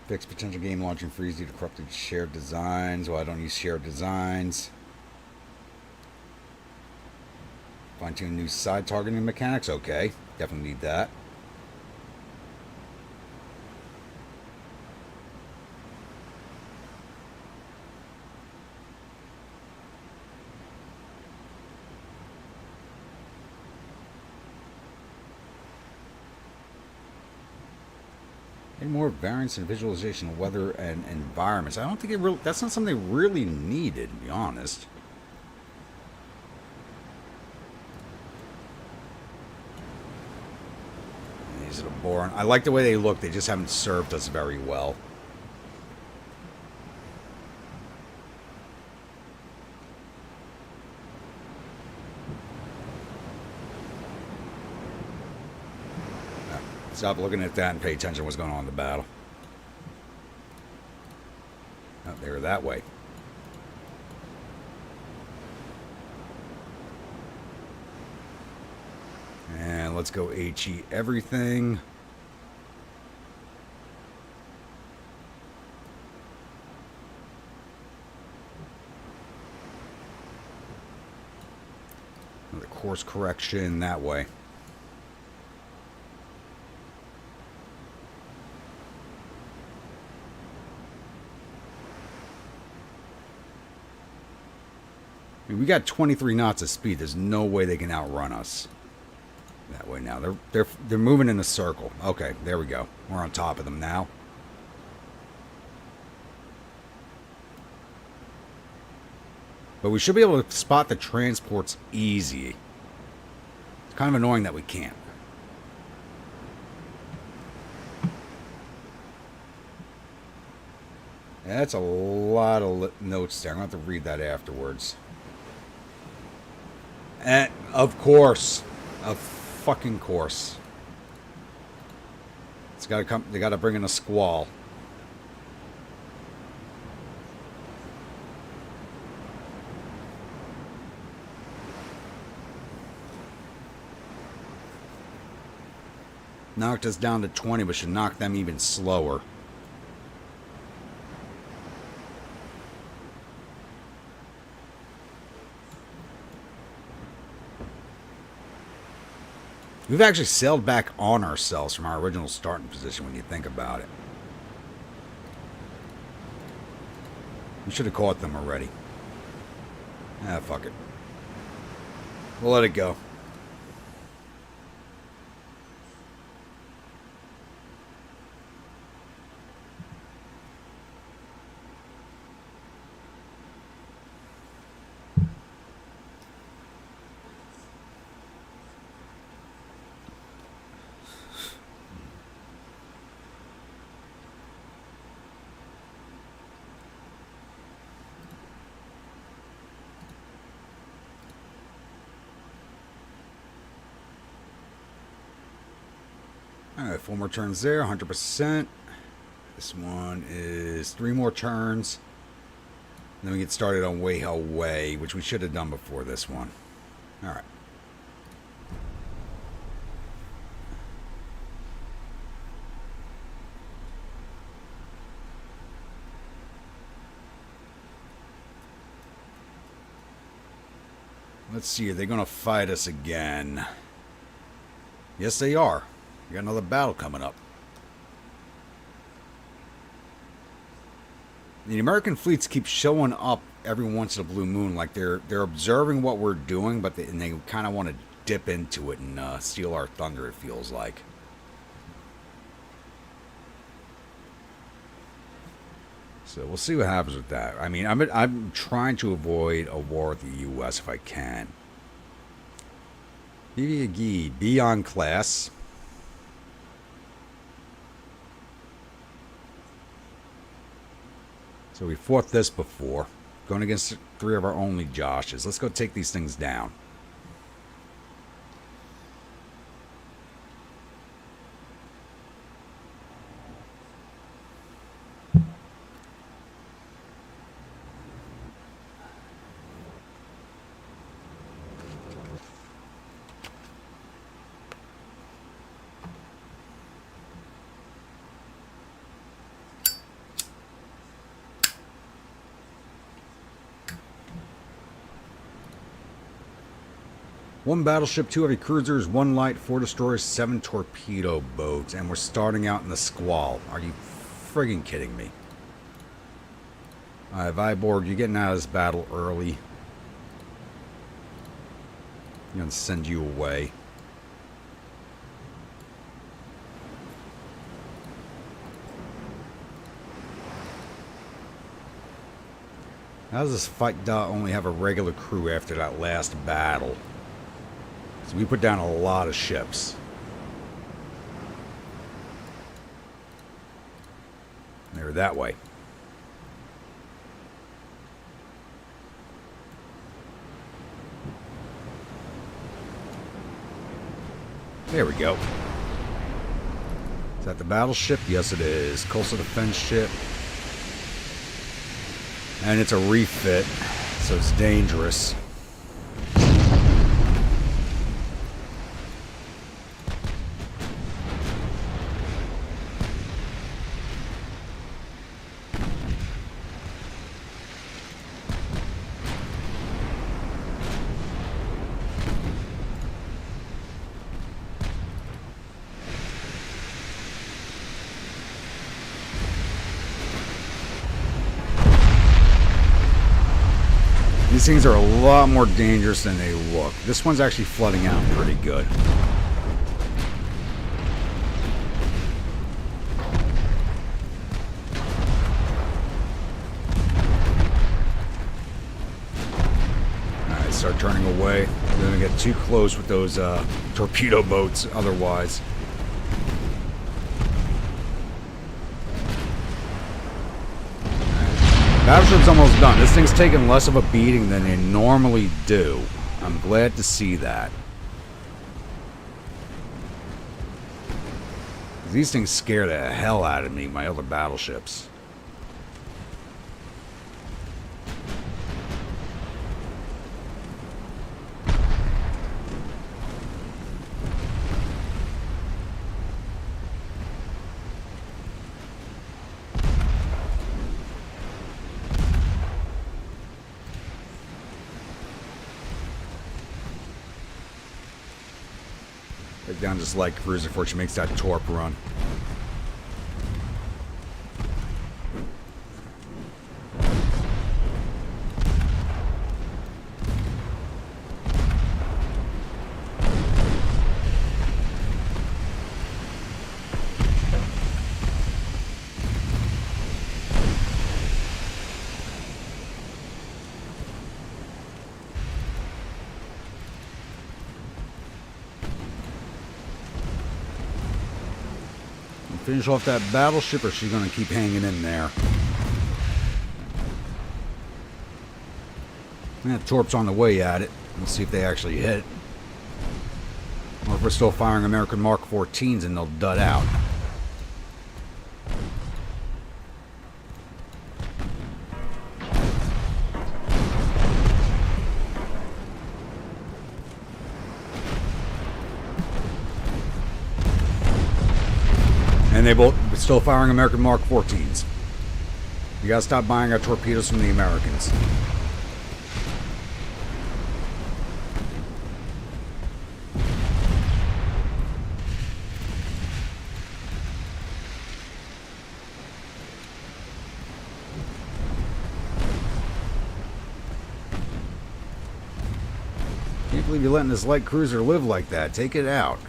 Fix potential game launching freeze due to corrupted shared designs. Well, I don't use shared designs. Fine-tune new side targeting mechanics. Okay, definitely need that. More variance and visualization of weather and environments. I don't think it really, that's not something they really needed, to be honest. These are boring. I like the way they look. They just haven't served us very well. Stop looking at that and pay attention to what's going on in the battle. Oh, they were that way. And let's go HE everything. Another course correction that way. I mean, we got 23 knots of speed. There's no way they can outrun us. That way now. They're moving in a circle. Okay, there we go. We're on top of them now. But we should be able to spot the transports easy. It's kind of annoying that we can't. That's a lot of notes there. I'm going to have to read that afterwards. And of course. Of fucking course. It's got to come. They got to bring in a squall. Knocked us down to 20, but should knock them even slower. We've actually sailed back on ourselves from our original starting position when you think about it. We should have caught them already. Ah, fuck it. We'll let it go. Alright, 4 more turns there, 100%. This one is 3 more turns. And then we get started on Way Hell Way, which we should have done before this one. Alright. Let's see, are they going to fight us again? Yes, they are. We got another battle coming up. The American fleets keep showing up every once in a blue moon, like they're observing what we're doing, but they kind of want to dip into it and steal our thunder. It feels like. So we'll see what happens with that. I mean, I'm trying to avoid a war with the U.S. if I can. Be on class. So we fought this before. Going against 3 of our only Joshes. Let's go take these things down. One battleship, 2 heavy cruisers, 1 light, 4 destroyers, 7 torpedo boats, and we're starting out in the squall. Are you friggin' kidding me? Alright, Viborg, you're getting out of this battle early. I'm gonna send you away. How does this fight only have a regular crew after that last battle? So we put down a lot of ships. They were that way. There we go. Is that the battleship? Yes, it is. Coastal defense ship. And it's a refit, so it's dangerous. These things are a lot more dangerous than they look. This one's actually flooding out pretty good. Alright, start turning away. We're gonna get too close with those torpedo boats otherwise. Battleship's almost done. This thing's taking less of a beating than they normally do. I'm glad to see that. These things scare the hell out of me, my other battleships. Take down this light cruiser before she makes that torp run. Finish off that battleship, or she's going to keep hanging in there. That torp's on the way at it. Let's see if they actually hit. Or if we're still firing American Mark 14s and they'll dud out. And they both still firing American Mark 14s. You gotta stop buying our torpedoes from the Americans. Can't believe you're letting this light cruiser live like that. Take it out.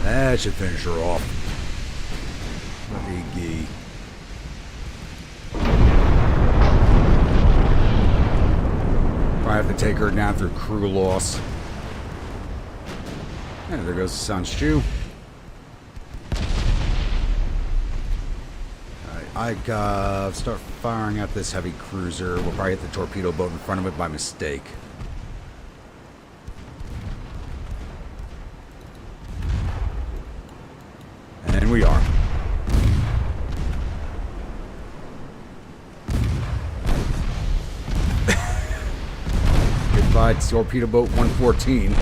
That should finish her off. Biggie. Probably have to take her down through crew loss. And there goes the Sun's Chew. Alright, I start firing at this heavy cruiser. We'll probably hit the torpedo boat in front of it by mistake. And we are. Goodbye, torpedo boat 114.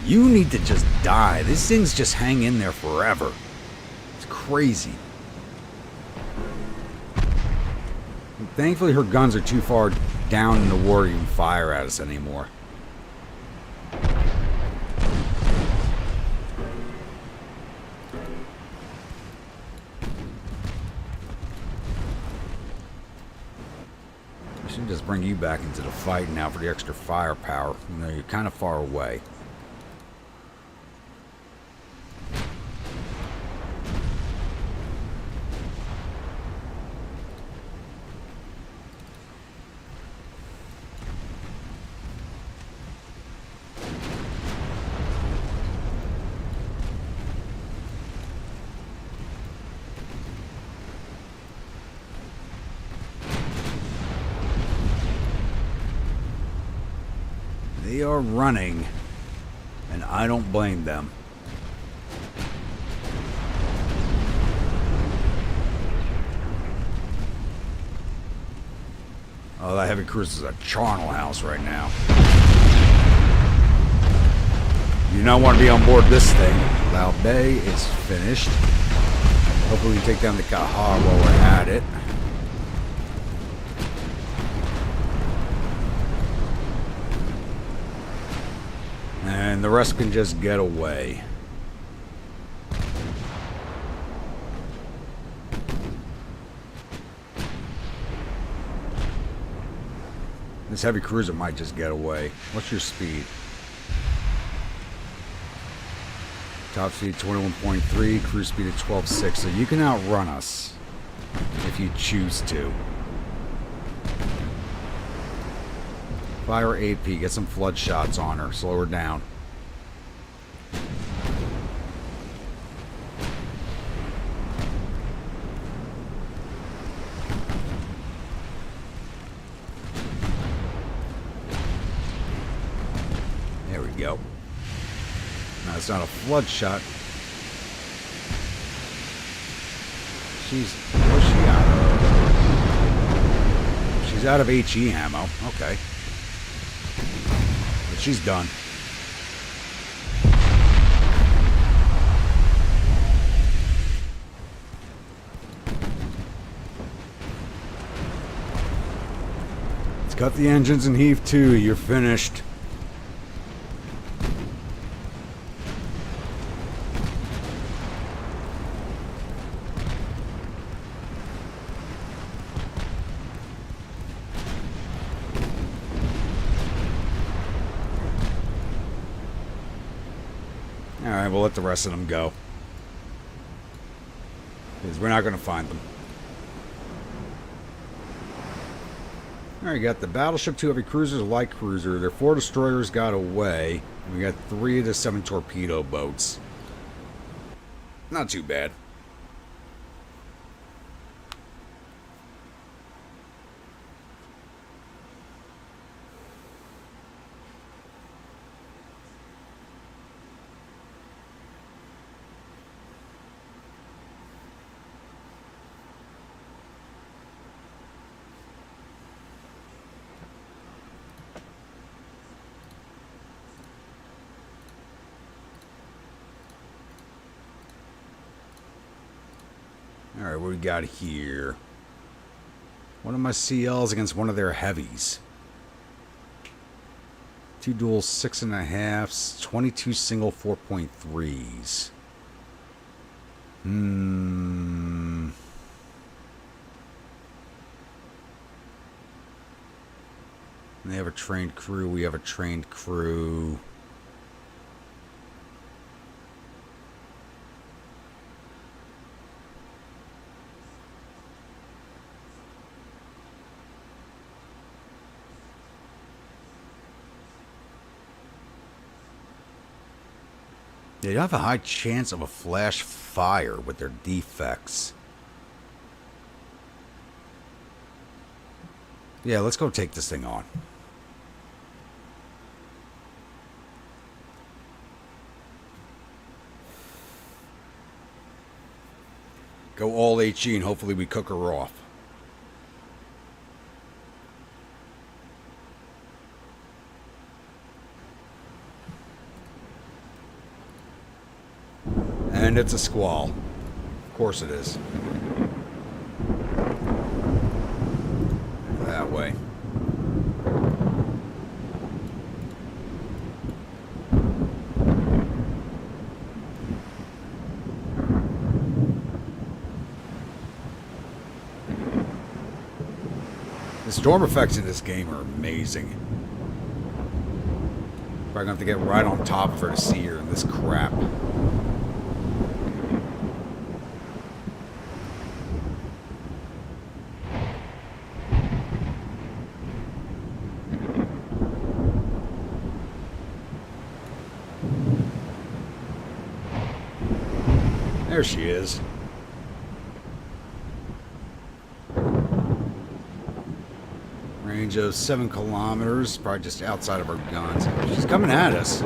You need to just die. These things just hang in there forever. It's crazy. And thankfully her guns are too far down in the water to even fire at us anymore. Mission just bring you back into the fight now for the extra firepower. You know, you're kind of far away. They are running, and I don't blame them. Oh, that heavy cruiser is a charnel house right now. You not want to be on board this thing. Lao Bay is finished. Hopefully we take down the Kahar while we're at it. And the rest can just get away. This heavy cruiser might just get away. What's your speed? Top speed 21.3, cruise speed at 12.6. So you can outrun us if you choose to. Fire AP, get some flood shots on her, slow her down. There we go. Now it's not a flood shot. Where's she out of? She's out of HE ammo. Okay. She's done. Let's cut the engines and heave to. You're finished. Alright, we'll let the rest of them go. Because we're not going to find them. Alright, you got the battleship, 2 heavy cruisers, a light cruiser. Their 4 destroyers got away. And we got 3 of the 7 torpedo boats. Not too bad. Alright, what we got here? One of my CLs against one of their heavies. 2 dual 6.5s, 22 single 4.3s. They have a trained crew, we have a trained crew. They have a high chance of a flash fire with their defects. Yeah, let's go take this thing on. Go all HE and hopefully we cook her off. And it's a squall. Of course it is. That way. The storm effects in this game are amazing. Probably gonna have to get right on top of her to see her in this crap. There she is. Range of 7 kilometers, probably just outside of our guns. She's coming at us.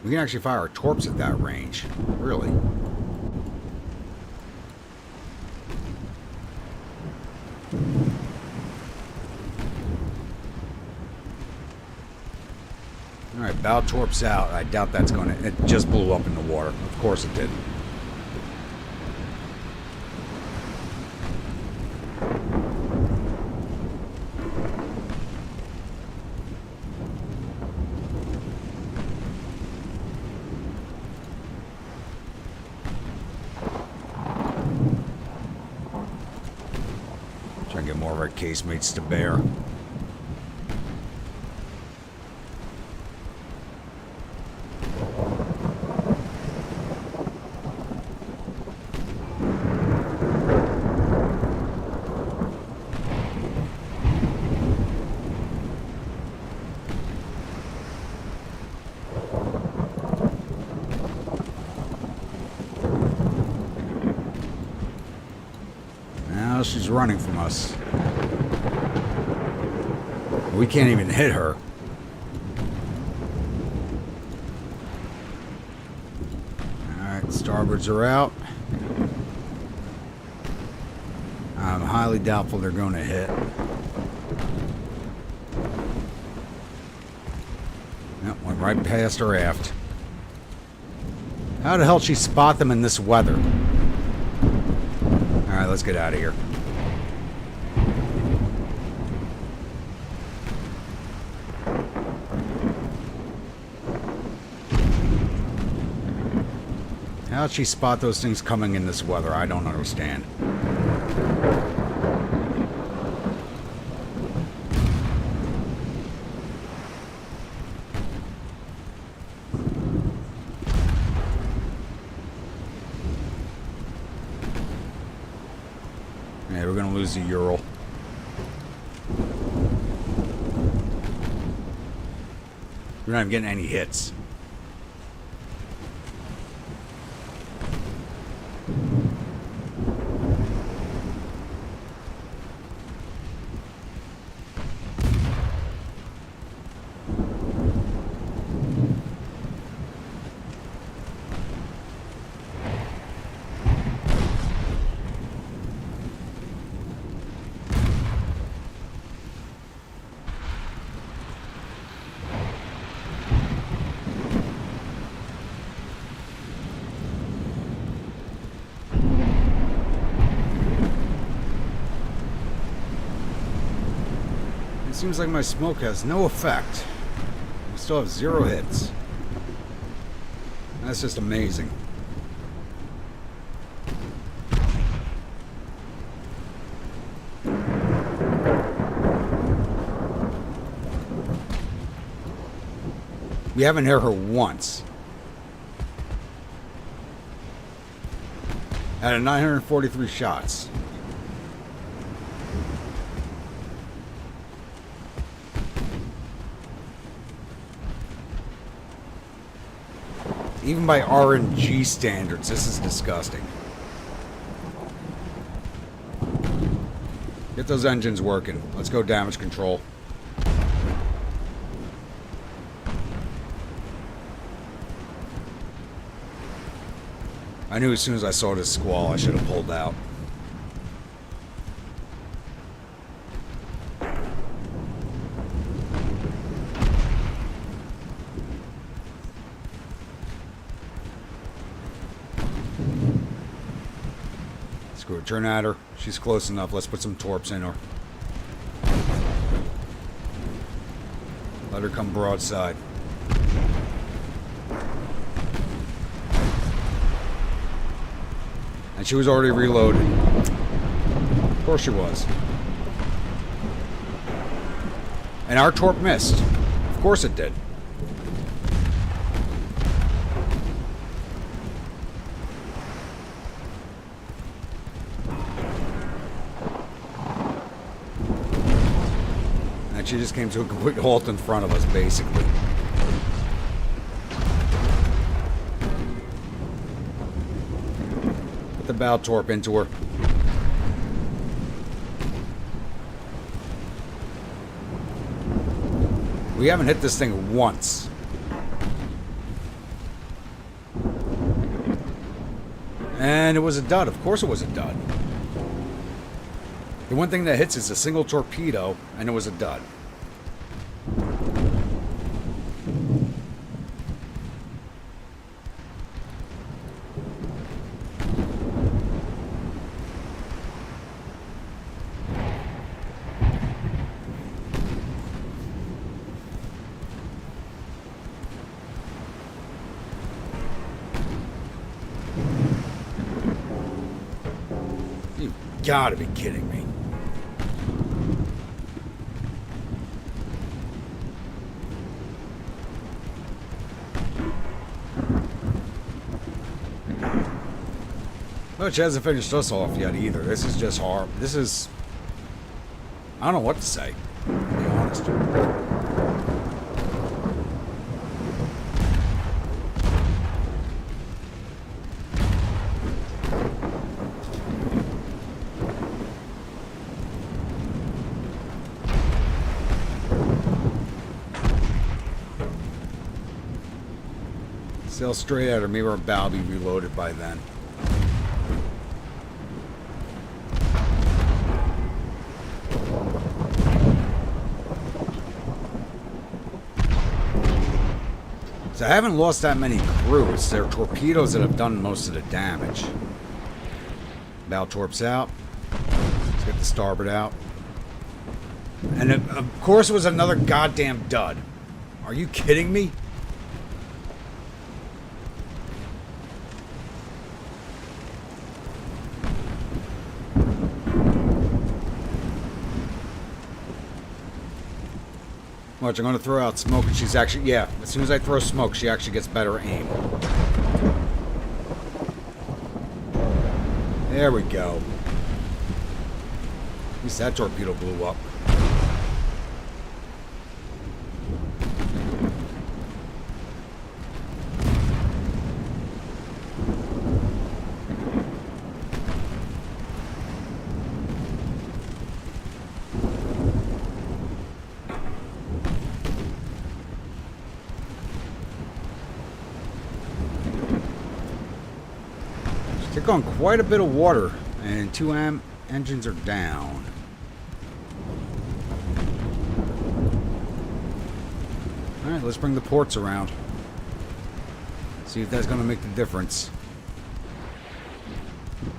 We can actually fire our torps at that range. Really. Alright, bow torps out. I doubt that's going to... It just blew up in the water. Of course it did. Try and get more of our casemates to bear. Now she's running from us. We can't even hit her. Alright, starboards are out. I'm highly doubtful they're going to hit. Yep, went right past her aft. How the hell did she spot them in this weather? Alright, let's get out of here. How'd she spot those things coming in this weather? I don't understand. Yeah, we're gonna lose the Ural. We're not even getting any hits. Seems like my smoke has no effect. We still have 0 hits. That's just amazing. We haven't hit her once. Out of 943 shots. Even by RNG standards, this is disgusting. Get those engines working. Let's go damage control. I knew as soon as I saw this squall, I should have pulled out. Screw it, turn at her. She's close enough. Let's put some torps in her. Let her come broadside. And she was already reloaded. Of course she was. And our torp missed. Of course it did. And she just came to a complete halt in front of us, basically. Put the bow torp into her. We haven't hit this thing once. And it was a dud. Of course it was a dud. The one thing that hits is a single torpedo, and it was a dud. You gotta be kidding me. Well, she hasn't finished us off yet either. This is just hard. This is... I don't know what to say, to be honest. Sail straight at her. Maybe our bow will be reloaded by then. So I haven't lost that many crews. They're torpedoes that have done most of the damage. Bow torps out. Let's get the starboard out. And of course it was another goddamn dud. Are you kidding me? Watch, I'm going to throw out smoke and she's actually... Yeah, as soon as I throw smoke, she actually gets better aim. There we go. At least that torpedo blew up. Took on quite a bit of water, and 2 engines are down. Alright, let's bring the ports around. See if that's going to make the difference.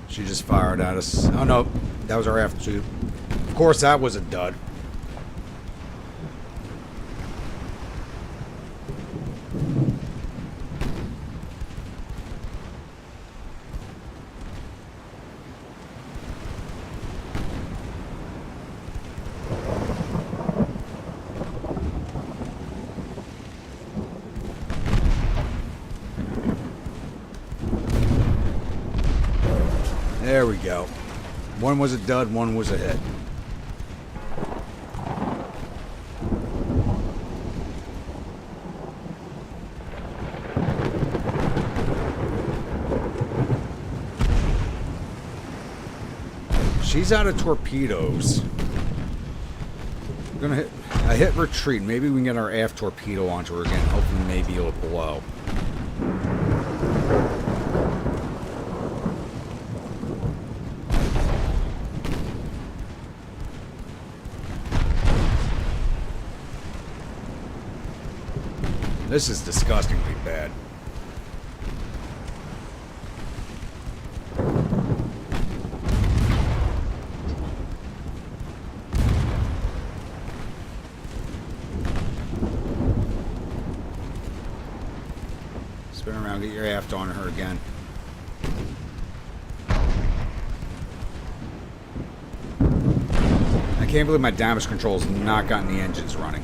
She just fired at us. Oh no, that was our aft tube. Of course that was a dud. There we go. One was a dud, one was a hit. She's out of torpedoes. I'm gonna hit. I hit retreat. Maybe we can get our aft torpedo onto her again. Hopefully, maybe it'll blow. This is disgustingly bad. Spin around, get your aft on her again. Can't believe my damage control's not gotten the engines running.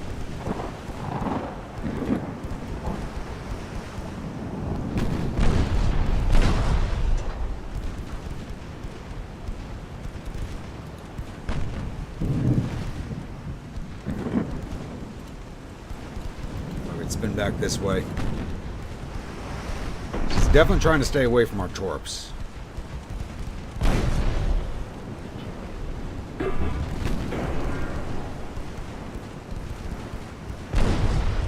Spin back this way. He's definitely trying to stay away from our torps.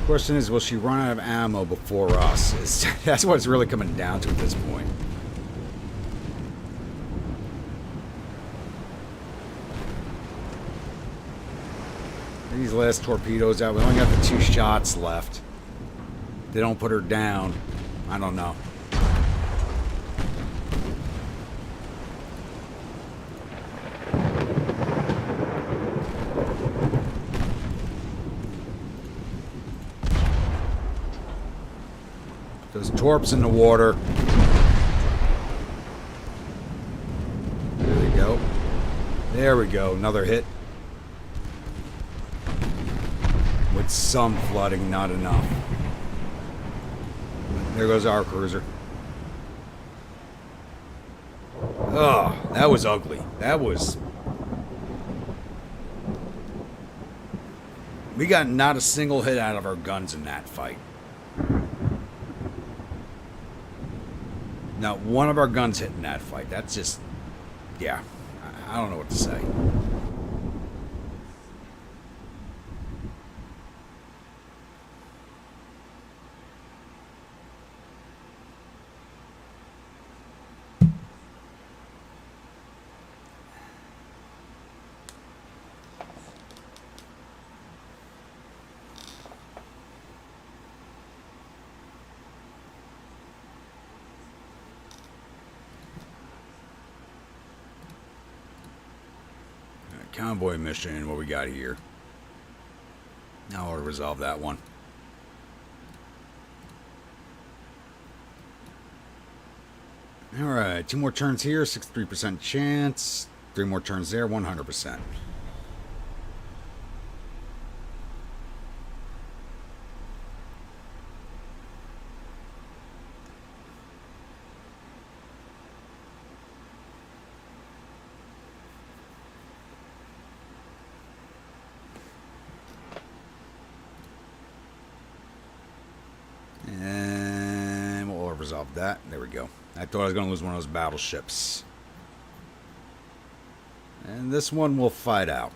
Question is, will she run out of ammo before us? That's what it's really coming down to at this point. These last torpedoes out. We only got the 2 shots left. They don't put her down. I don't know. Those torps in the water. There we go. There we go. Another hit. With some flooding, not enough. There goes our cruiser. Oh, that was ugly. That was... We got not a single hit out of our guns in that fight. Not one of our guns hit in that fight. That's just... Yeah. I don't know what to say. Convoy mission, what we got here. Now I'll resolve that one. Alright, 2 more turns here, 63% chance. 3 more turns there, 100%. Resolve that. There we go. I thought I was going to lose one of those battleships. And this one will fight out.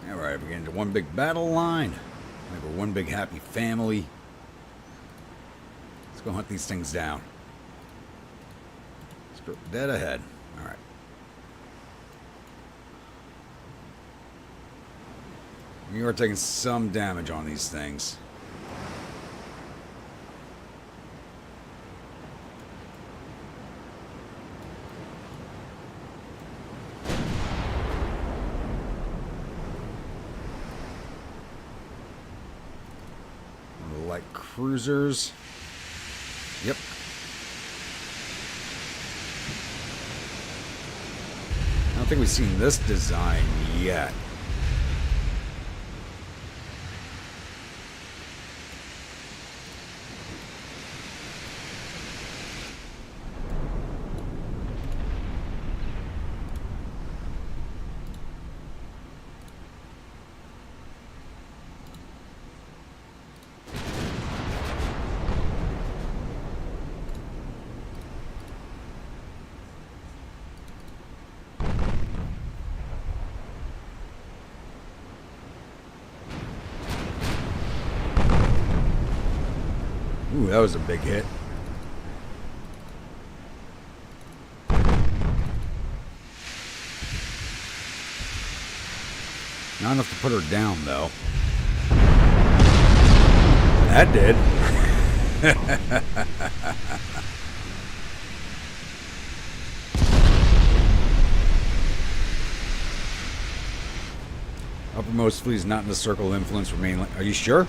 Alright, we're getting to one big battle line. Like we're one big happy family. Let's go hunt these things down. Dead ahead. Alright. You are taking some damage on these things. Light cruisers. Yep. I don't think we've seen this design yet. Ooh, that was a big hit. Not enough to put her down, though. That did. Uppermost fleet is not in the circle of influence for mainland. Are you sure?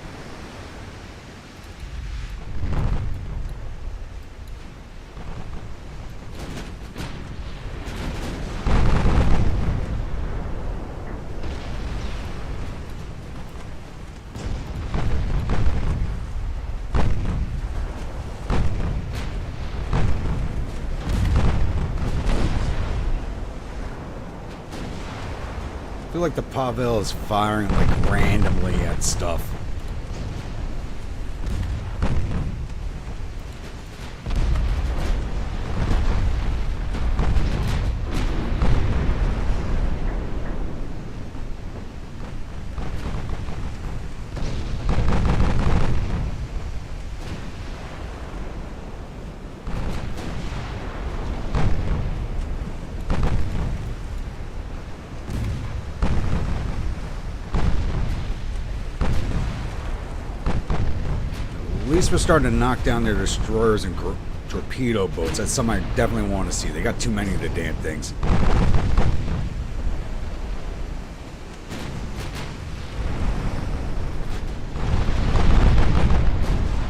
I feel like the Pavel is firing like randomly at stuff. At least we're starting to knock down their destroyers and torpedo boats. That's something I definitely want to see. They got too many of the damn things.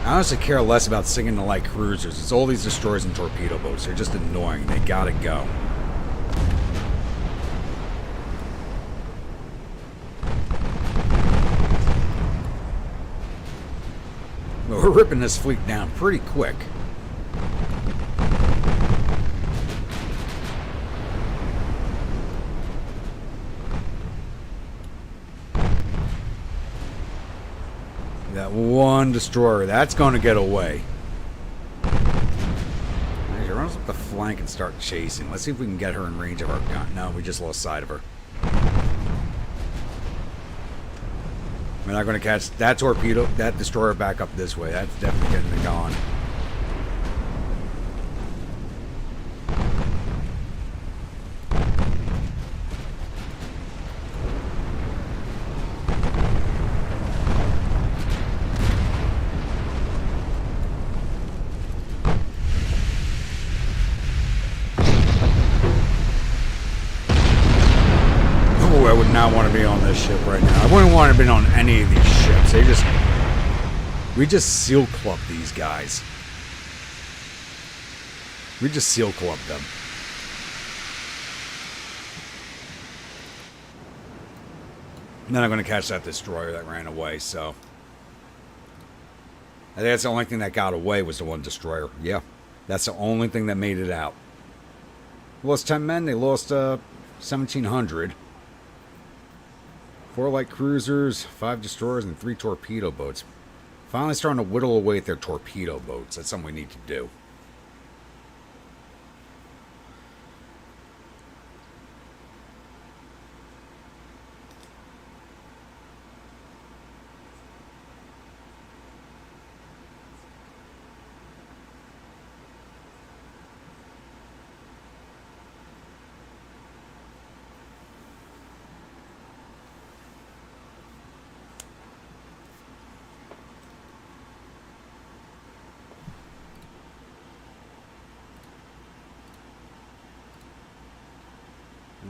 I honestly care less about singing the light cruisers. It's all these destroyers and torpedo boats. They're just annoying. They gotta go. But we're ripping this fleet down pretty quick. That one destroyer, that's going to get away. She runs up the flank and start chasing. Let's see if we can get her in range of our gun. No, we just lost sight of her. We're not going to catch that torpedo, that destroyer back up this way. That's definitely getting it gone. I would not want to be on this ship right now. I wouldn't want to be on any of these ships. We just seal club these guys. We just seal club them. And then I'm going to catch that destroyer that ran away, so. I think that's the only thing that got away was the one destroyer. Yeah, that's the only thing that made it out. We lost 10 men. They lost 1,700. 4 light cruisers, 5 destroyers, and 3 torpedo boats. Finally starting to whittle away at their torpedo boats. That's something we need to do.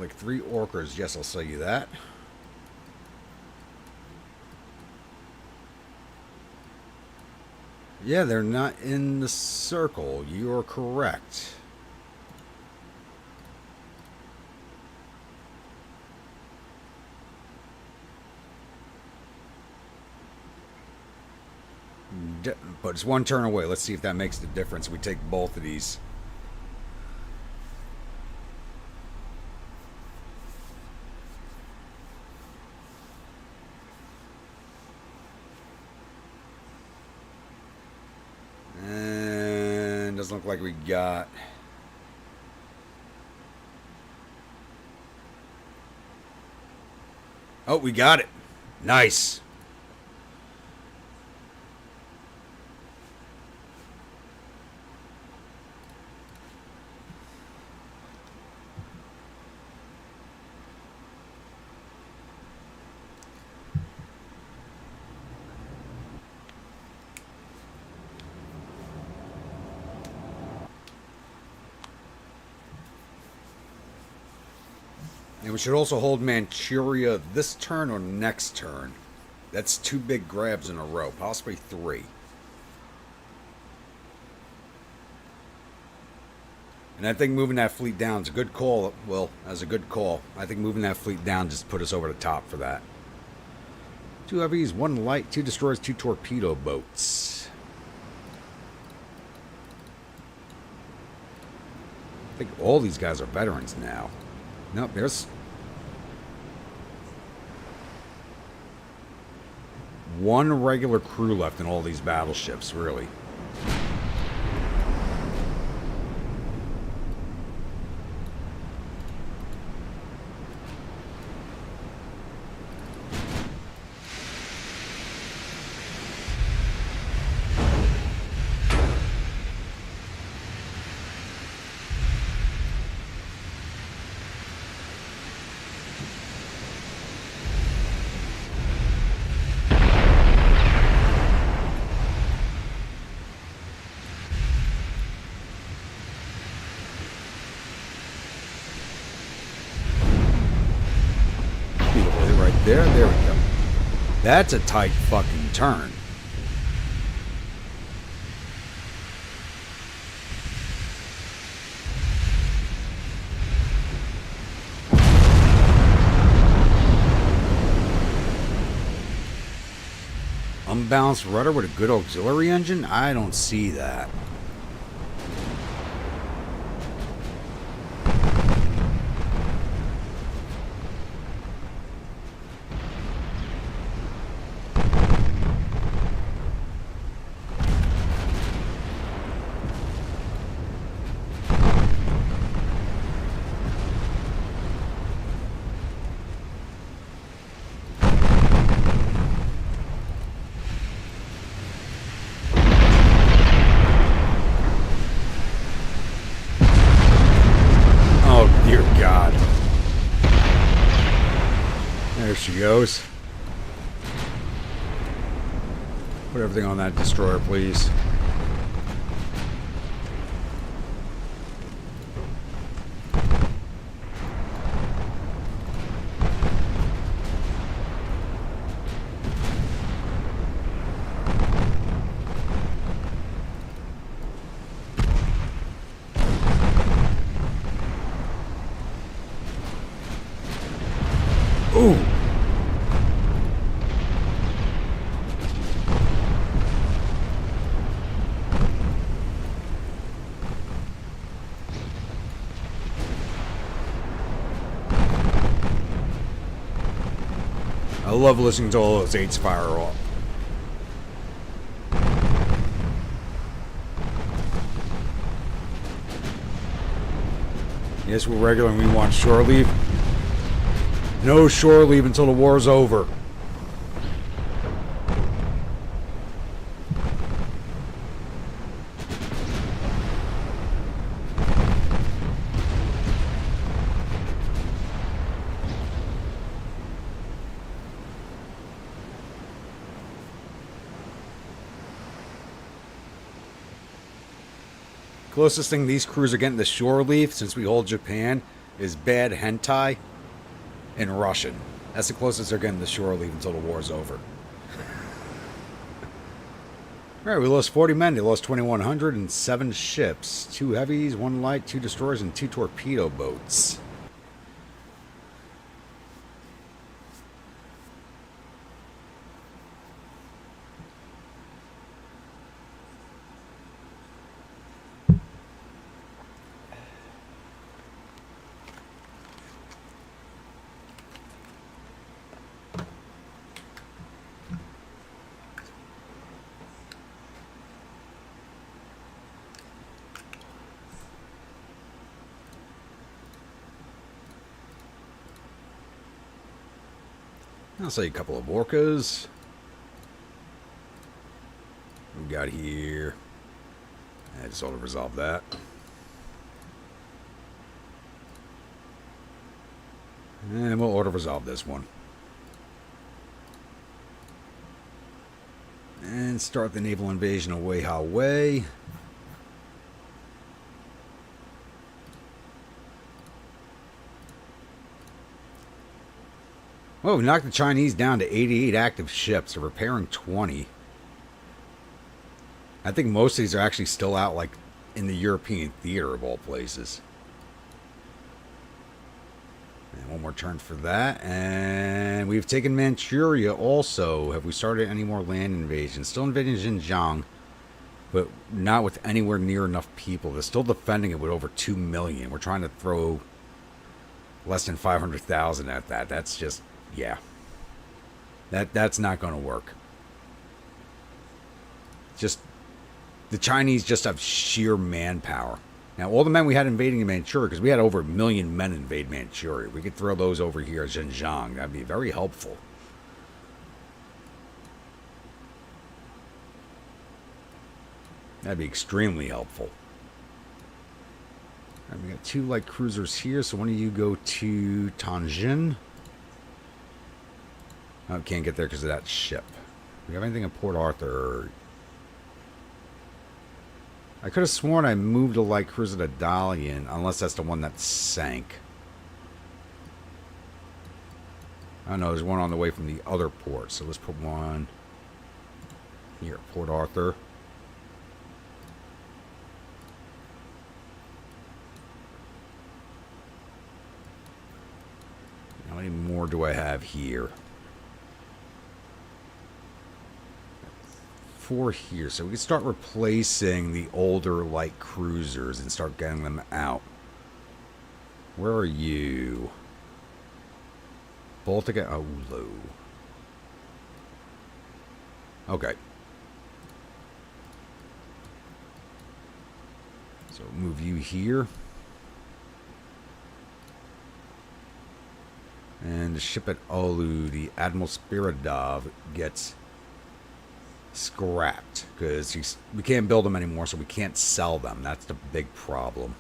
Like 3 orcas, yes, I'll sell you that. Yeah, they're not in the circle. You're correct. But it's 1 turn away. Let's see if that makes the difference. We take both of these. Doesn't look like we got. Oh, we got it. Nice. And we should also hold Manchuria this turn or next turn. That's 2 big grabs in a row, possibly 3. And I think moving that fleet down is a good call. Well, as a good call. I think moving that fleet down just put us over the top for that. 2 heavies, 1 light, 2 destroyers, 2 torpedo boats. I think all these guys are veterans now. Nope, there's 1 regular crew left in all these battleships, really. There we go. That's a tight fucking turn. Unbalanced rudder with a good auxiliary engine? I don't see that. There she goes. Put everything on that destroyer, please. Ooh. I love listening to all those 8s fire off. Yes, we're regular and we want shore leave. No shore leave until the war's over. Closest thing these crews are getting to shore leave, since we hold Japan, is bad hentai in Russian. That's the closest they're getting to shore leave until the war's over. Alright, we lost 40 men. They lost 2,100 and 7 ships. 2 heavies, 1 light, 2 destroyers, and 2 torpedo boats. I'll say a couple of orcas. We got here. I just ought to resolve that. And we'll auto resolve this one. And start the naval invasion of Weihua Wei. Well, we knocked the Chinese down to 88 active ships. They're repairing 20. I think most of these are actually still out, like, in the European theater of all places. And one more turn for that. And we've taken Manchuria also. Have we started any more land invasions? Still invading Xinjiang, but not with anywhere near enough people. They're still defending it with over 2 million. We're trying to throw less than 500,000 at that. That's just, yeah. That's not going to work. Just, the Chinese just have sheer manpower. Now, all the men we had invading in Manchuria, because we had over 1 million men invade Manchuria. We could throw those over here at Xinjiang. That'd be very helpful. That'd be extremely helpful. All right, we got 2 light cruisers here, so why don't you go to Tianjin? Oh, can't get there because of that ship. Do we have anything in Port Arthur? I could have sworn I moved a light cruiser to Dalian, unless that's the one that sank. I don't know, there's one on the way from the other port, so let's put one here, Port Arthur. How many more do I have here? 4 here, so we can start replacing the older light cruisers and start getting them out. Where are you? Baltica Oulu. Okay. So move you here. And the ship at Oulu, the Admiral Spiridov, gets scrapped because we can't build them anymore, so we can't sell them. That's the big problem.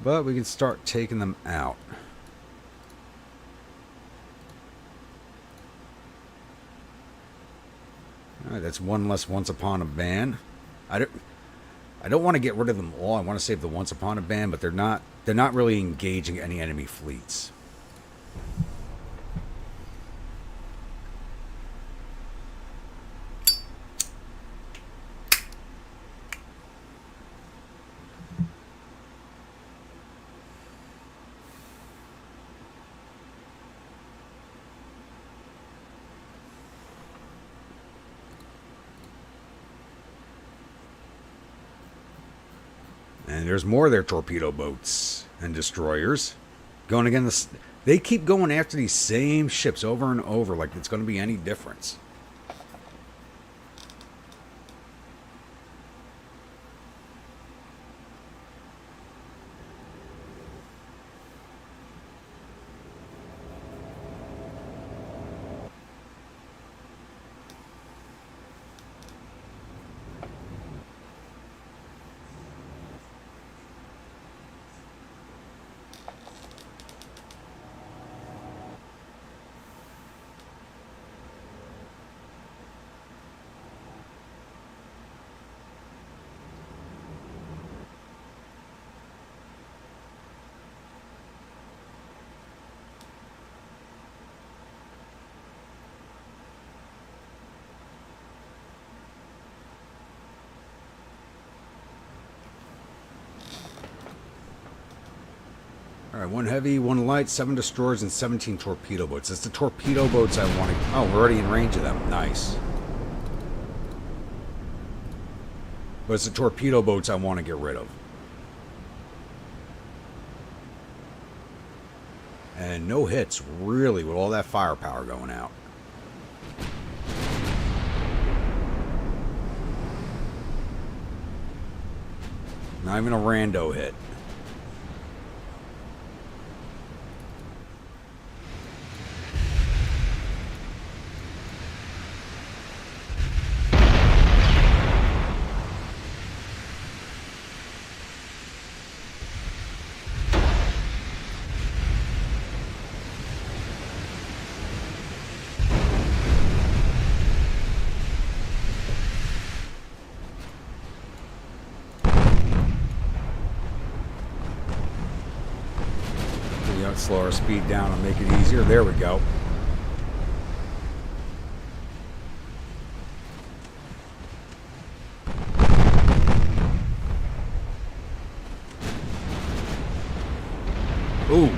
But we can start taking them out. Alright, that's one less Once Upon a Band. I don't want to get rid of them all. I want to save the Once Upon a Band, but they're not really engaging any enemy fleets. And there's more of their torpedo boats and destroyers going again. They keep going after these same ships over and over like it's going to be any difference. Alright, 1 heavy, 1 light, 7 destroyers, and 17 torpedo boats. It's the torpedo boats I want to... Oh, we're already in range of them. Nice. But it's the torpedo boats I want to get rid of. And no hits, really, with all that firepower going out. Not even a rando hit. know, slow our speed down and make it easier. There we go. Ooh.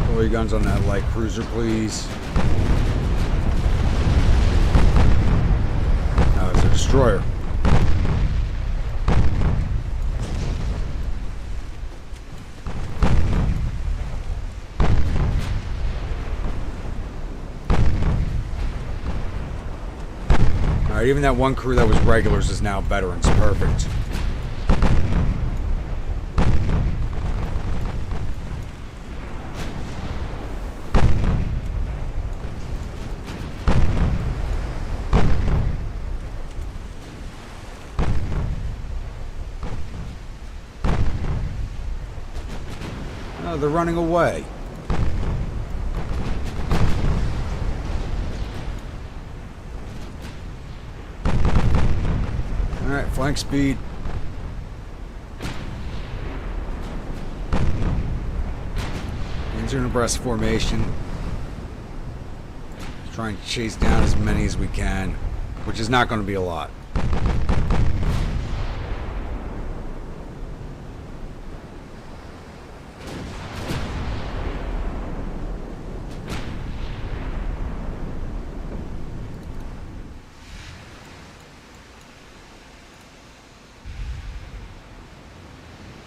Pull your guns on that light cruiser, please. Now it's a destroyer. Alright, even that one crew that was regulars is now veterans. Perfect. Oh, they're running away. Alright, flank speed. Engine and abreast formation. Try and chase down as many as we can, which is not going to be a lot.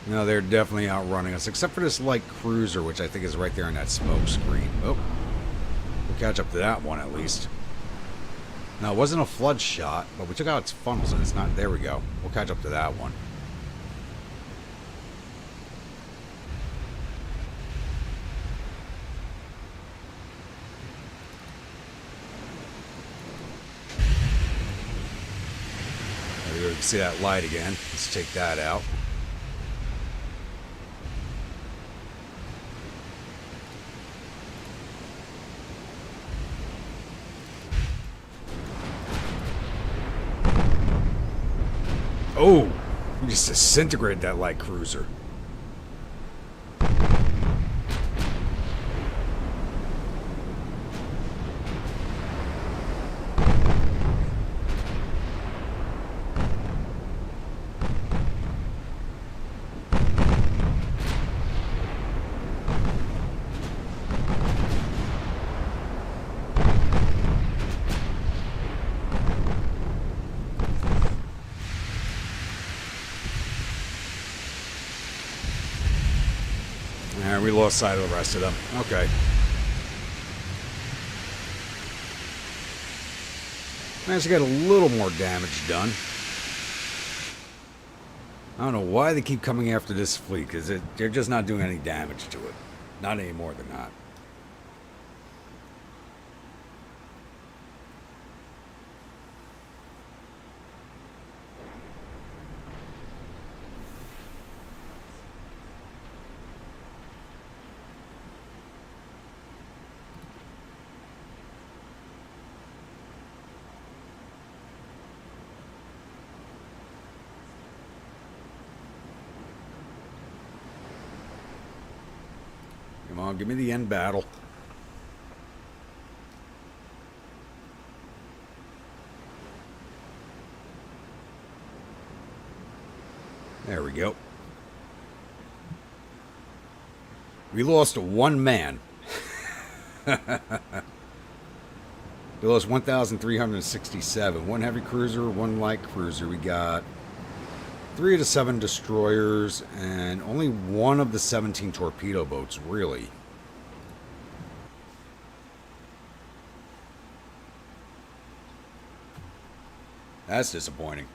No, they're definitely outrunning us, except for this light cruiser, which I think is right there on that smoke screen. Oh, we'll catch up to that one at least. No, it wasn't a flood shot, but we took out its funnels and it's not. There we go. We'll catch up to that one. There you can see that light again. Let's take that out. Oh, we just disintegrated that light cruiser. And we lost sight of the rest of them. Okay. Managed to get a little more damage done. I don't know why they keep coming after this fleet, because they're just not doing any damage to it. Not anymore, they're not. Come on, give me the end battle. There we go. We lost one man. We lost 1,367. One heavy cruiser, one light cruiser. We got 3 of the 7 destroyers, and only 1 of the 17 torpedo boats, really. That's disappointing.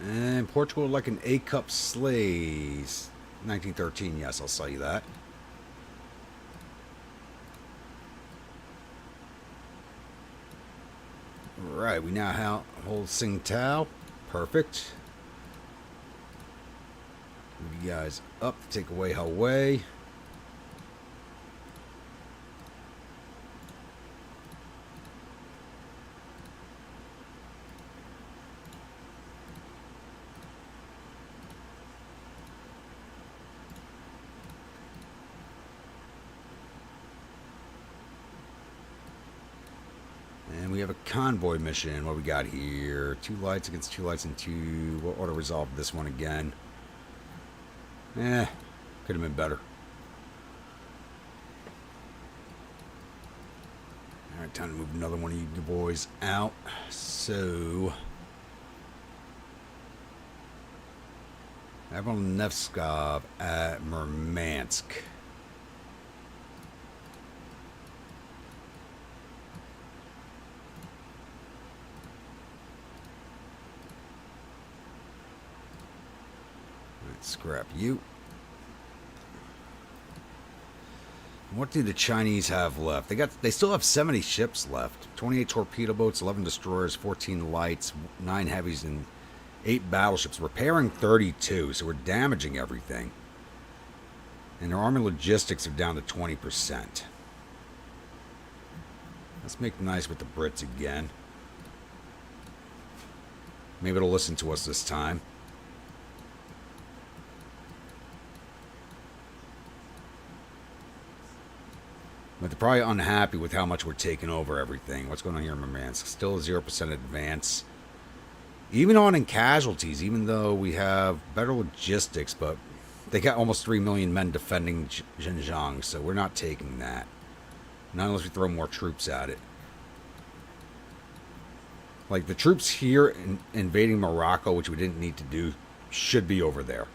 And Portugal like an A-cup slays. 1913, yes, I'll sell you that. Right, we now hold Tsingtao. Perfect. Move you guys up to take away Hawei. And we have a convoy mission. What we got here? 2 lights against 2 lights and 2. We'll auto-resolve this one again. Could have been better. Alright, time to move another one of you boys out. So... Admiral Nevskov at Murmansk. Scrap you. What do the Chinese have left? They still have 70 ships left. 28 torpedo boats, 11 destroyers, 14 lights, 9 heavies, and 8 battleships. Repairing 32, so we're damaging everything. And their army logistics are down to 20%. Let's make nice with the Brits again. Maybe it'll listen to us this time. But they're probably unhappy with how much we're taking over everything. What's going on here in Murmansk? Still a 0% advance. Even on in casualties, even though we have better logistics, but they got almost 3 million men defending Xinjiang, so we're not taking that. Not unless we throw more troops at it. Like, the troops here invading Morocco, which we didn't need to do, should be over there.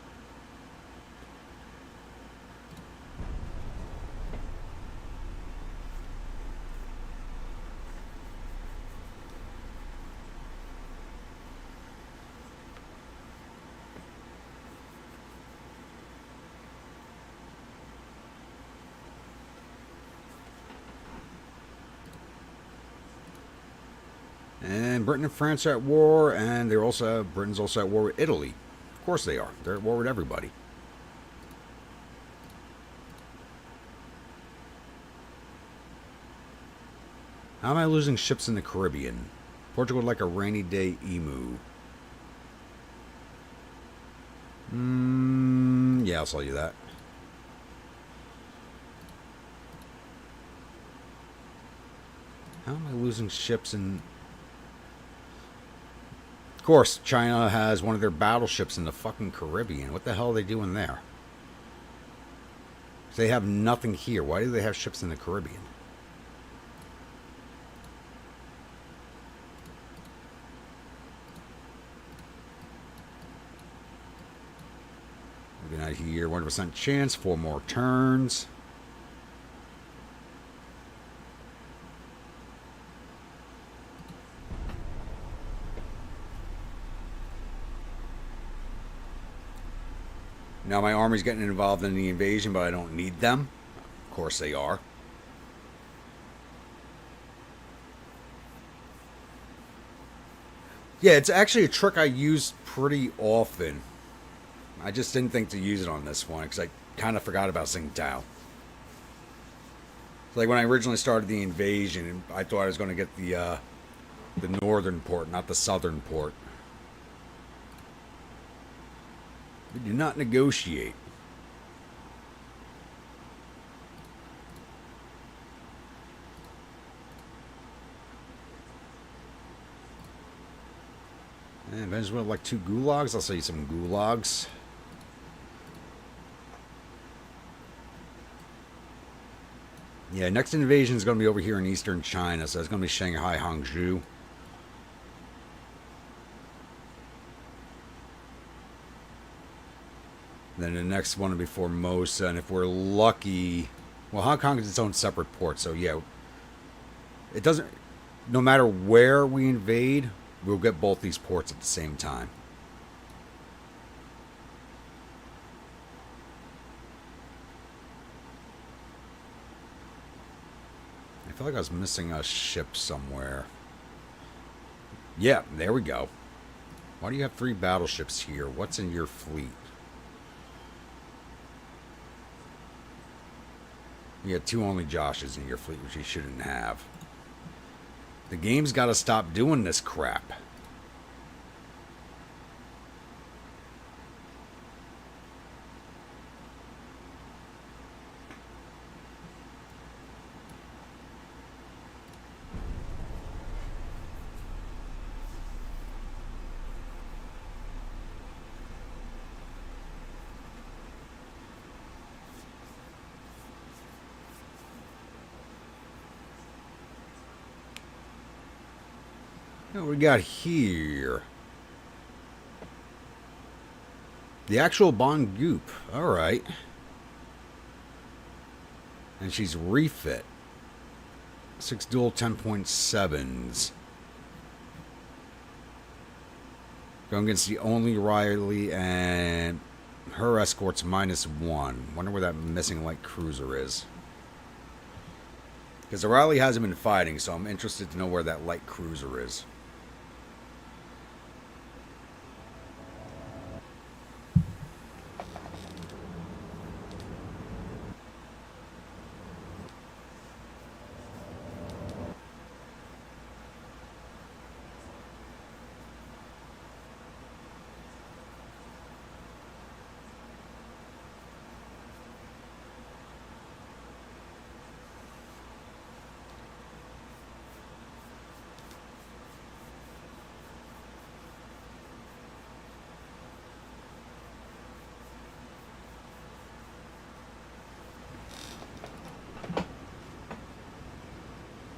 And Britain and France are at war, and Britain's also at war with Italy. Of course they are. They're at war with everybody. How am I losing ships in the Caribbean? Portugal would like a rainy day emu. Yeah, I'll sell you that. How am I losing ships in... Of course, China has one of their battleships in the fucking Caribbean. What the hell are they doing there? They have nothing here. Why do they have ships in the Caribbean? Looking at here, 100% chance, 4 more turns. Now my army's getting involved in the invasion, but I don't need them. Of course they are. Yeah, it's actually a trick I use pretty often. I just didn't think to use it on this one because I kind of forgot about Tsingtao. Like when I originally started the invasion, I thought I was going to get the northern port, not the southern port. We do not negotiate. And Venezuela like 2 gulags. I'll sell you some gulags. Yeah, next invasion is going to be over here in eastern China, so it's going to be Shanghai, Hangzhou. Then the next one will be Formosa, and if we're lucky... Well, Hong Kong is its own separate port, so yeah. It doesn't... No matter where we invade, we'll get both these ports at the same time. feel like I was missing a ship somewhere. Yeah, there we go. Why do you have 3 battleships here? What's in your fleet? You got 2 only Joshes in your fleet, which you shouldn't have. The game's got to stop doing this crap. What we got here? The actual Bon Goop. Alright. And she's refit. 6 dual 10.7s. Going against the only Riley, and her escort's -1. Wonder where that missing light cruiser is. Because the Riley hasn't been fighting, so I'm interested to know where that light cruiser is.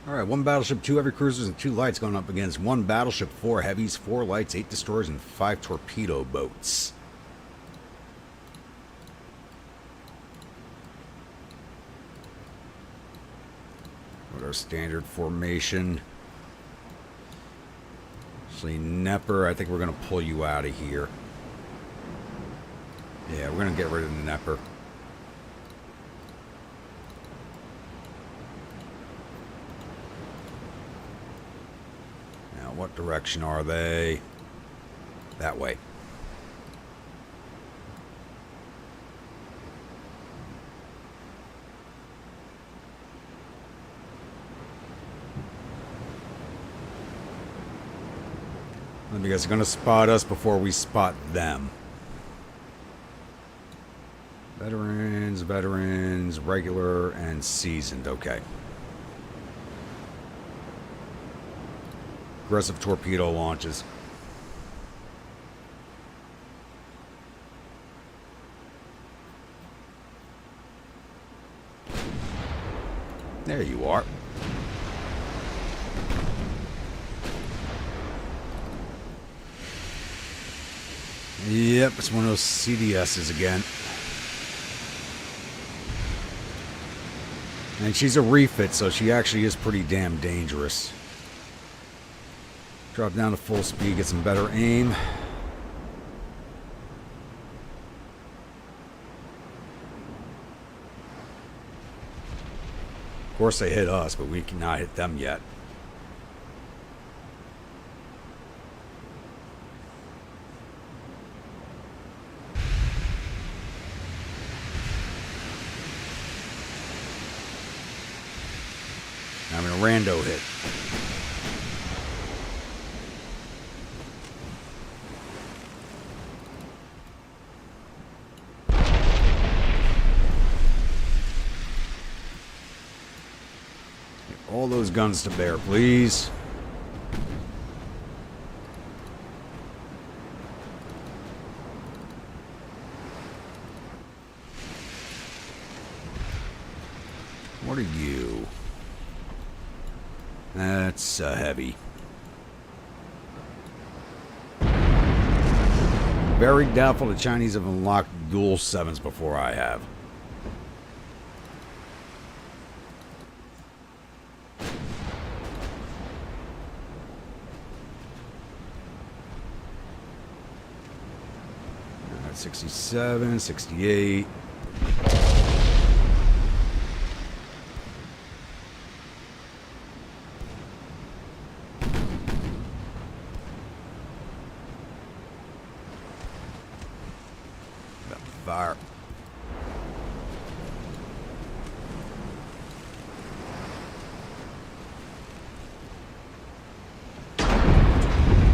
Alright, 1 battleship, 2 heavy cruisers, and 2 lights going up against 1 battleship, 4 heavies, 4 lights, 8 destroyers, and 5 torpedo boats. With our standard formation. Actually, Nepper, I think we're going to pull you out of here. Yeah, we're going to get rid of the Nepper. What direction are they? That way. You guys are going to spot us before we spot them. Veterans, veterans, regular, and seasoned. Okay. Aggressive torpedo launches. There you are. Yep, it's one of those CDSs again. And she's a refit, so she actually is pretty damn dangerous. Drop down to full speed, get some better aim. Of course they hit us, but we cannot hit them yet. I'm in a rando hit. All those guns to bear, please. What are you? That's heavy. Very doubtful the Chinese have unlocked dual 7s before I have. All right, 67, 68. . fire.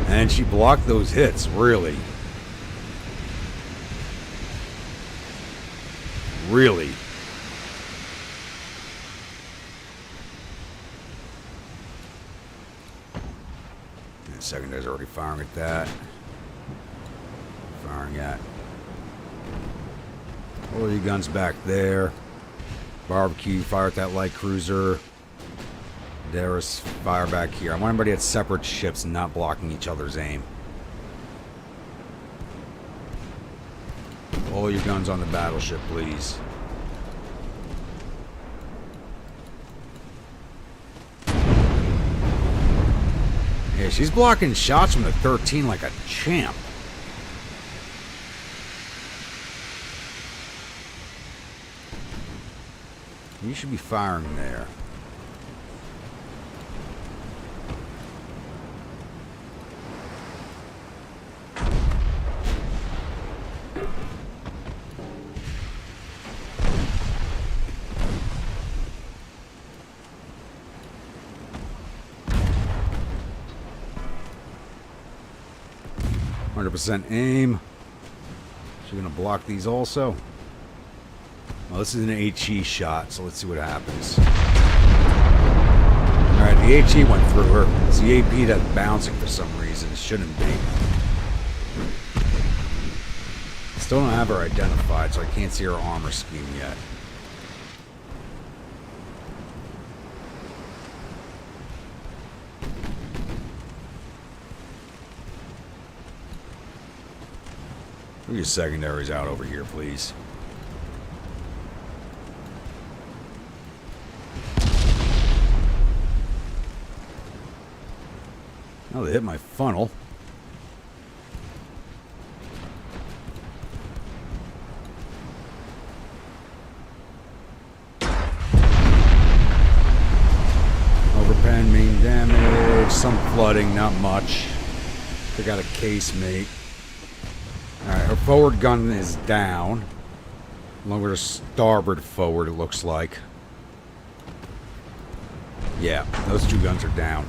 And she blocked those hits, really. Really. And the secondary's already firing at that. Firing at. All your guns back there. Barbecue, fire at that light cruiser. There's fire back here. I want everybody at separate ships and not blocking each other's aim. All your guns on the battleship, please. Yeah, she's blocking shots from the 13 like a champ. You should be firing there. % aim. She's gonna block these also. Well, this is an HE shot, so let's see what happens. Alright, the HE went through her. It's the AP that's bouncing for some reason. It shouldn't be. Still don't have her identified, so I can't see her armor scheme yet. Move your secondaries out over here, please. Oh, they hit my funnel. Overpen, main damage, some flooding, not much. They got a casemate. Alright, her forward gun is down. Along with her starboard forward, it looks like. Yeah, those two guns are down.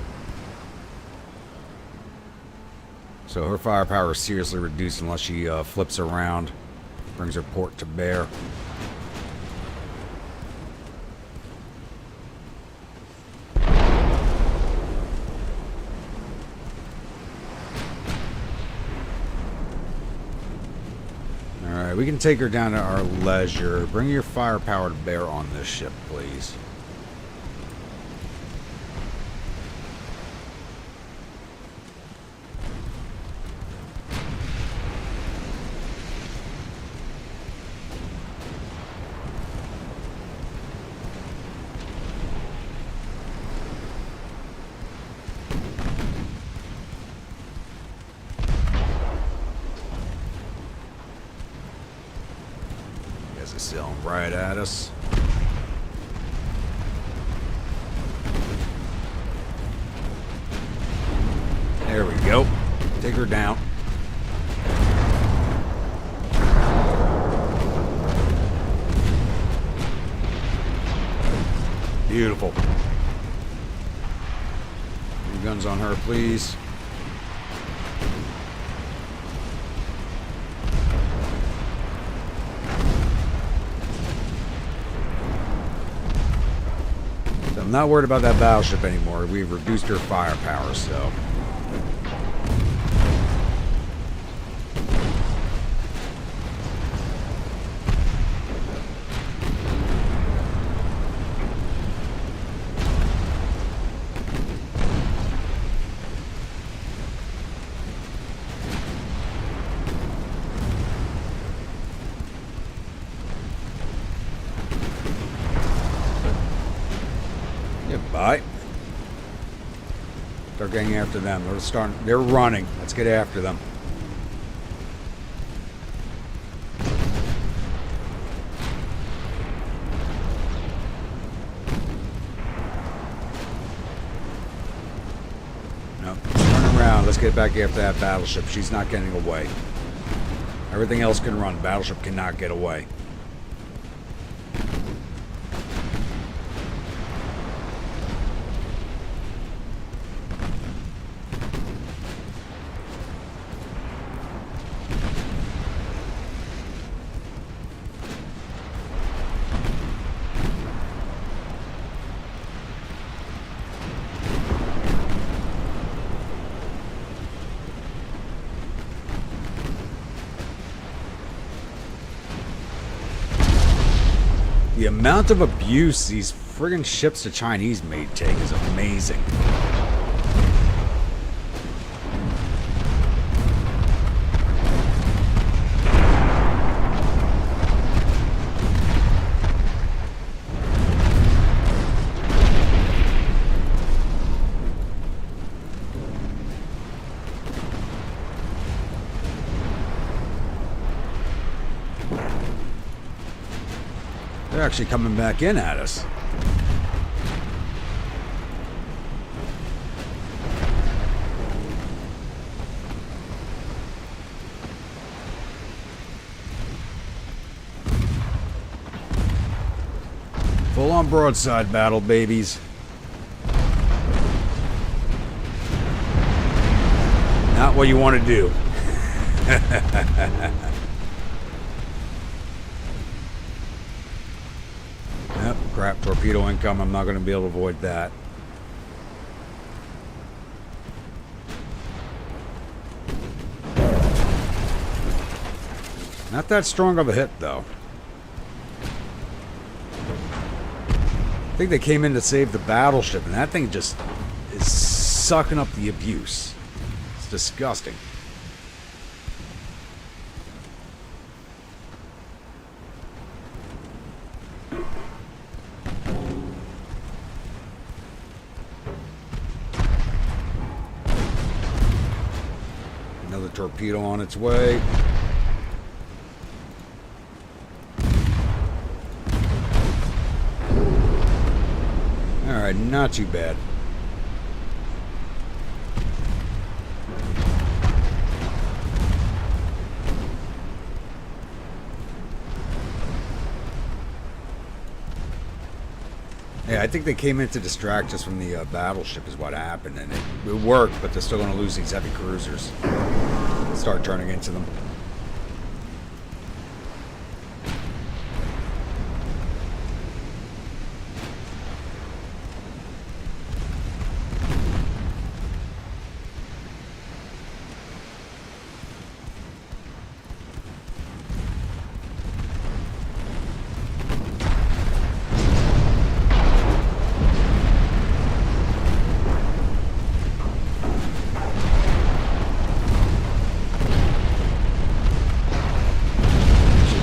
So her firepower is seriously reduced unless she flips around, brings her port to bear. Alright, we can take her down to our leisure. Bring your firepower to bear on this ship, please. Sailing right at us. There we go. Take her down. Beautiful. Your guns on her, please. I'm not worried about that battleship anymore. We've reduced her firepower, so. Goodbye. Start getting after them. They're running. Let's get after them. No, turn around. Let's get back after that battleship. She's not getting away. Everything else can run. Battleship cannot get away. The amount of abuse these friggin' ships the Chinese made take is amazing. They're actually coming back in at us. Full-on broadside battle, babies. Not what you want to do. Yep, crap, torpedo income. I'm not going to be able to avoid that. Not that strong of a hit, though. I think they came in to save the battleship, and that thing just is sucking up the abuse. It's disgusting. Another torpedo on its way. Alright, not too bad. Yeah, I think they came in to distract us from the battleship is what happened, and it worked, but they're still going to lose these heavy cruisers. Start turning into them.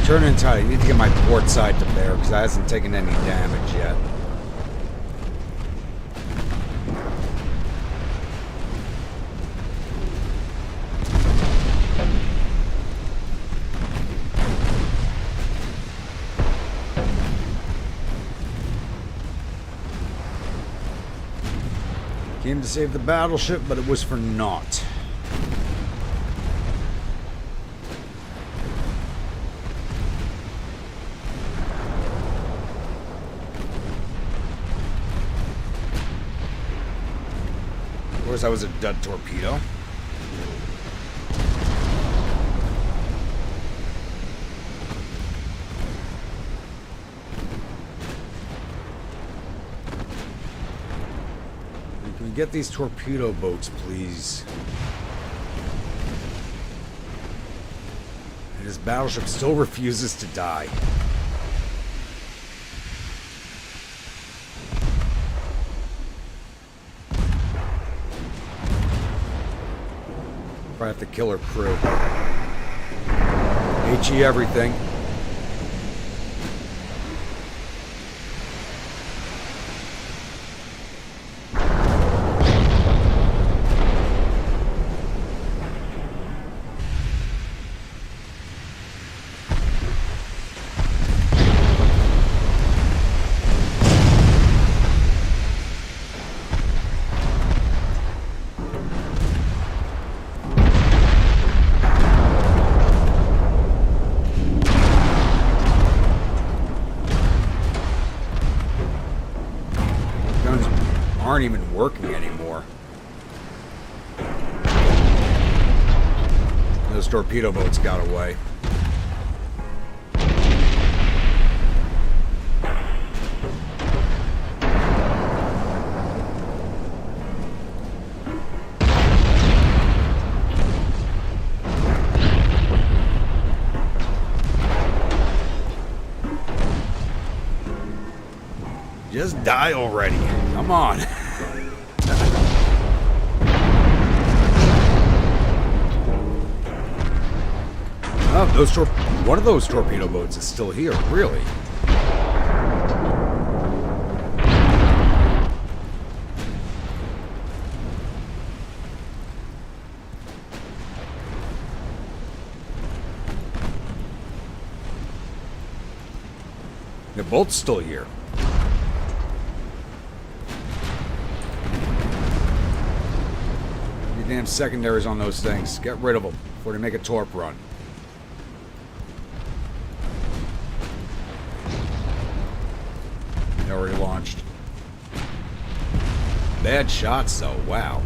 Turn in tight. I need to get my port side to bear because I hasn't taken any damage yet. Came to save the battleship, but it was for naught. Of course, that was a dud torpedo. Can we get these torpedo boats, please? And his battleship still refuses to die. I have to kill her crew. HE everything. torpedo boats got away. Just die already. Come on. Oh, one of those torpedo boats is still here, really. They're both still here. Your damn secondaries on those things. Get rid of them before they make a torp run. They already launched. Bad shots, though. Wow.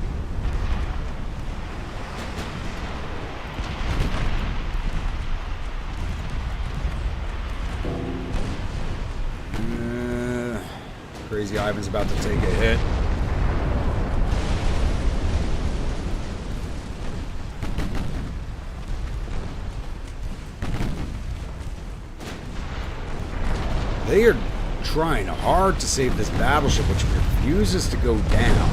Crazy Ivan's about to take a hit. They are trying hard to save this battleship, which refuses to go down.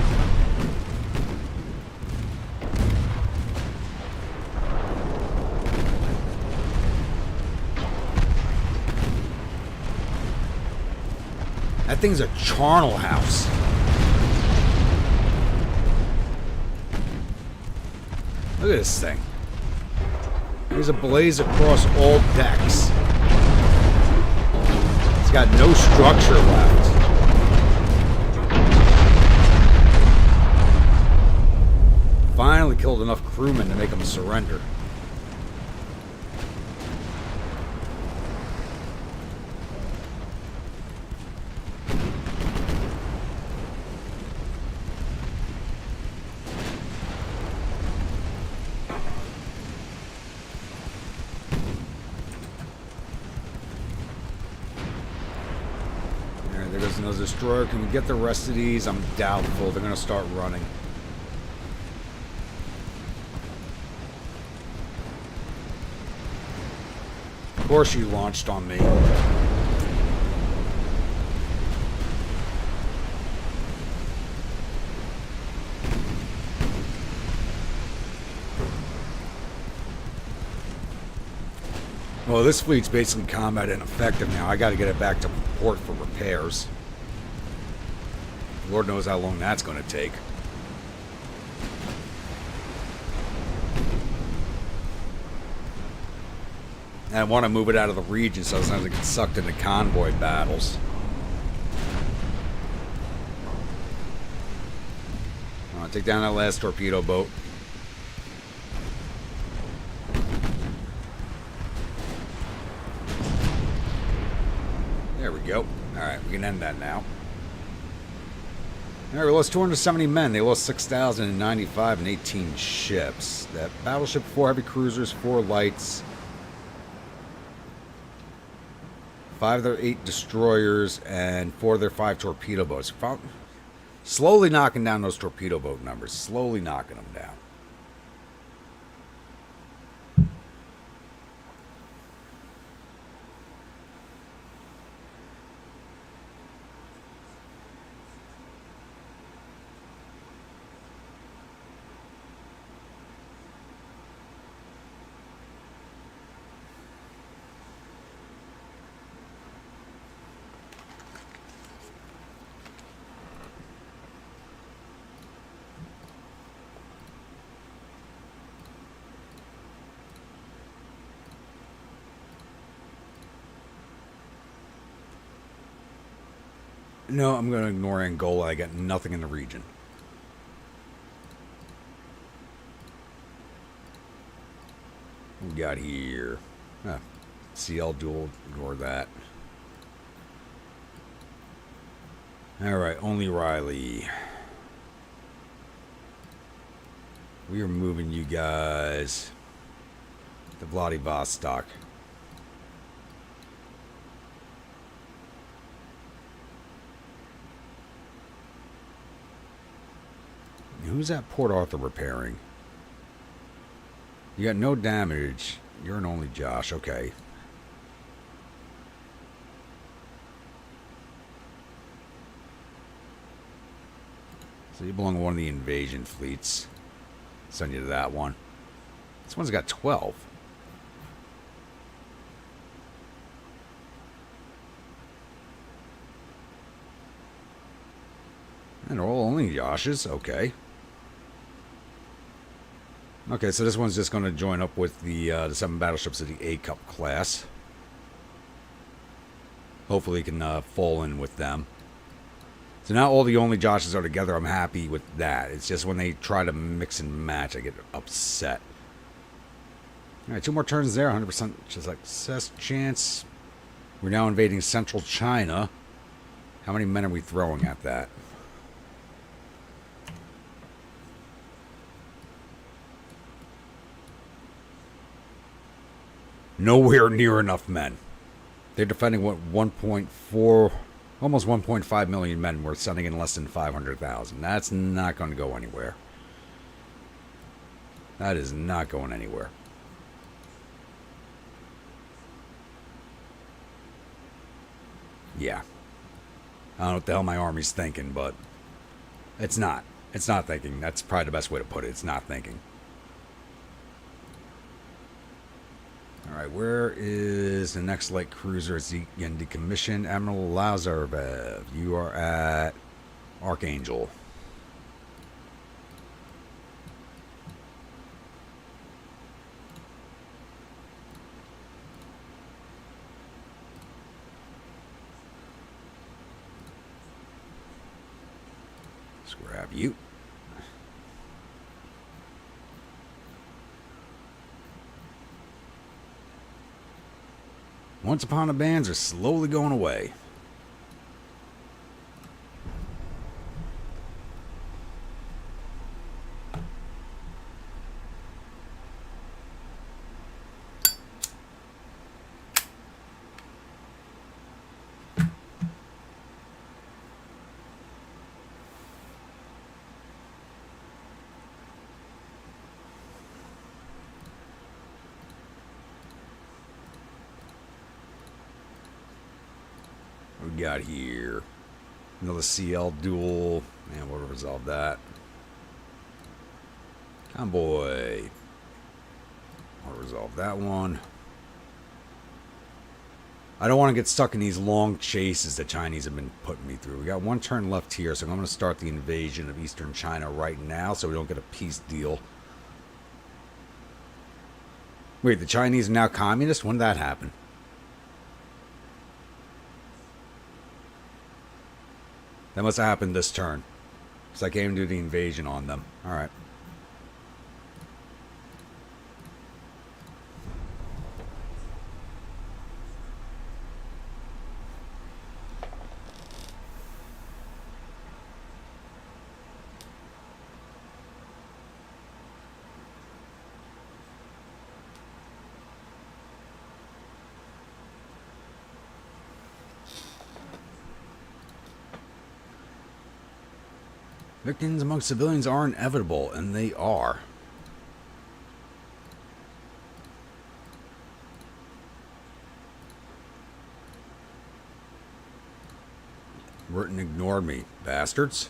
That thing's a charnel house. Look at this thing. There's a blaze across all decks. It's got no structure left. Finally killed enough crewmen to make them surrender. There goes another destroyer. Can we get the rest of these? I'm doubtful. They're going to start running. Of course you launched on me. Well, this fleet's basically combat ineffective now. I got to get it back to port for repairs. Lord knows how long that's going to take. And I want to move it out of the region so it doesn't get sucked into convoy battles. I'll take down that last torpedo boat. There we go. Alright, we can end that now. Alright, we lost 270 men. They lost 6,095 and 18 ships. That battleship, 4 heavy cruisers, 4 lights, 5 of their 8 destroyers, and 4 of their 5 torpedo boats. Slowly knocking down those torpedo boat numbers. Slowly knocking them down. No, I'm going to ignore Angola. I got nothing in the region. What we got here? CL duel. Ignore that. Alright, only Riley. We are moving you guys to Vladivostok. Who's at Port Arthur repairing? You got no damage. You're an only Josh. Okay. So you belong to one of the invasion fleets. Send you to that one. This one's got 12. And they're all only Joshes. Okay. Okay, so this one's just going to join up with the 7 battleships of the A-Cup class. Hopefully it can fall in with them. So now all the only Joshes are together. I'm happy with that. It's just when they try to mix and match, I get upset. Alright, 2 more turns there. 100% success chance. We're now invading central China. How many men are we throwing at that? Nowhere near enough men. They're defending what, 1.4, almost 1.5 million men. We're sending in less than 500,000. That's not going to go anywhere. That is not going anywhere. Yeah. I don't know what the hell my army's thinking, but it's not. It's not thinking. That's probably the best way to put it. It's not thinking. Alright, where is the next light cruiser? It's again decommissioned. Admiral Lazarev. You are at Archangel. Let's grab you. Once upon a bands are slowly going away. We got here another CL duel, and we'll resolve that. Convoy, I'll resolve that one. I don't want to get stuck in these long chases the Chinese have been putting me through. We got 1 turn left here, so I'm going to start the invasion of Eastern China right now so we don't get a peace deal. Wait, the Chinese are now communist? When did that happen? That must have happened this turn. Because I came to do the invasion on them. Alright. Victims among civilians are inevitable, and they are. Burton ignored me, bastards.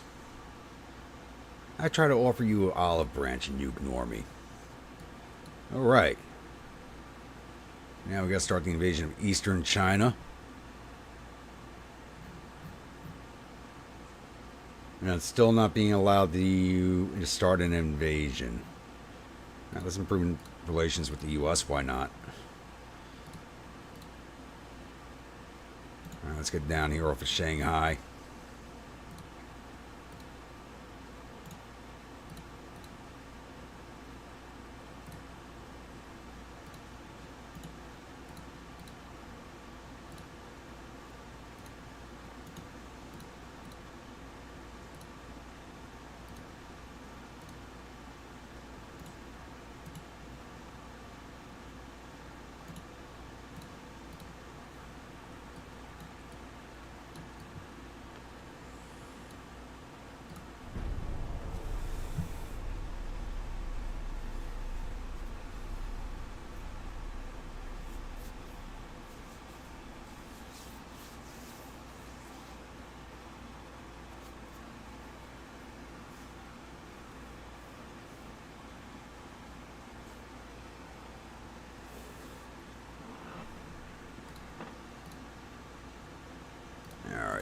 I try to offer you an olive branch and you ignore me. Alright. Now we gotta start the invasion of Eastern China. And it's still not being allowed to start an invasion. Now, let's improve relations with the U.S. Why not? Alright, let's get down here off of Shanghai.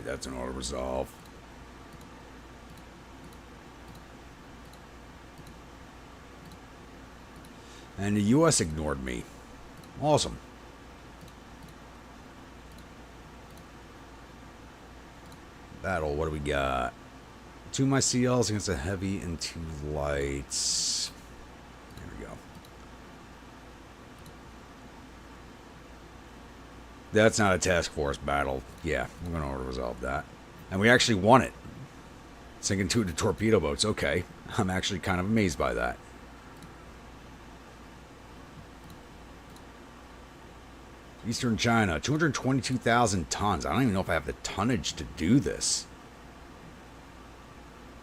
Alright, that's an auto-resolve. And the U.S. ignored me. Awesome. Battle, what do we got? 2 my CLs against a heavy and 2 lights. There we go. That's not a task force battle. Yeah, we're going to auto-resolve that. And we actually won it. Sinking 2 of the torpedo boats. Okay. I'm actually kind of amazed by that. Eastern China, 222,000 tons. I don't even know if I have the tonnage to do this.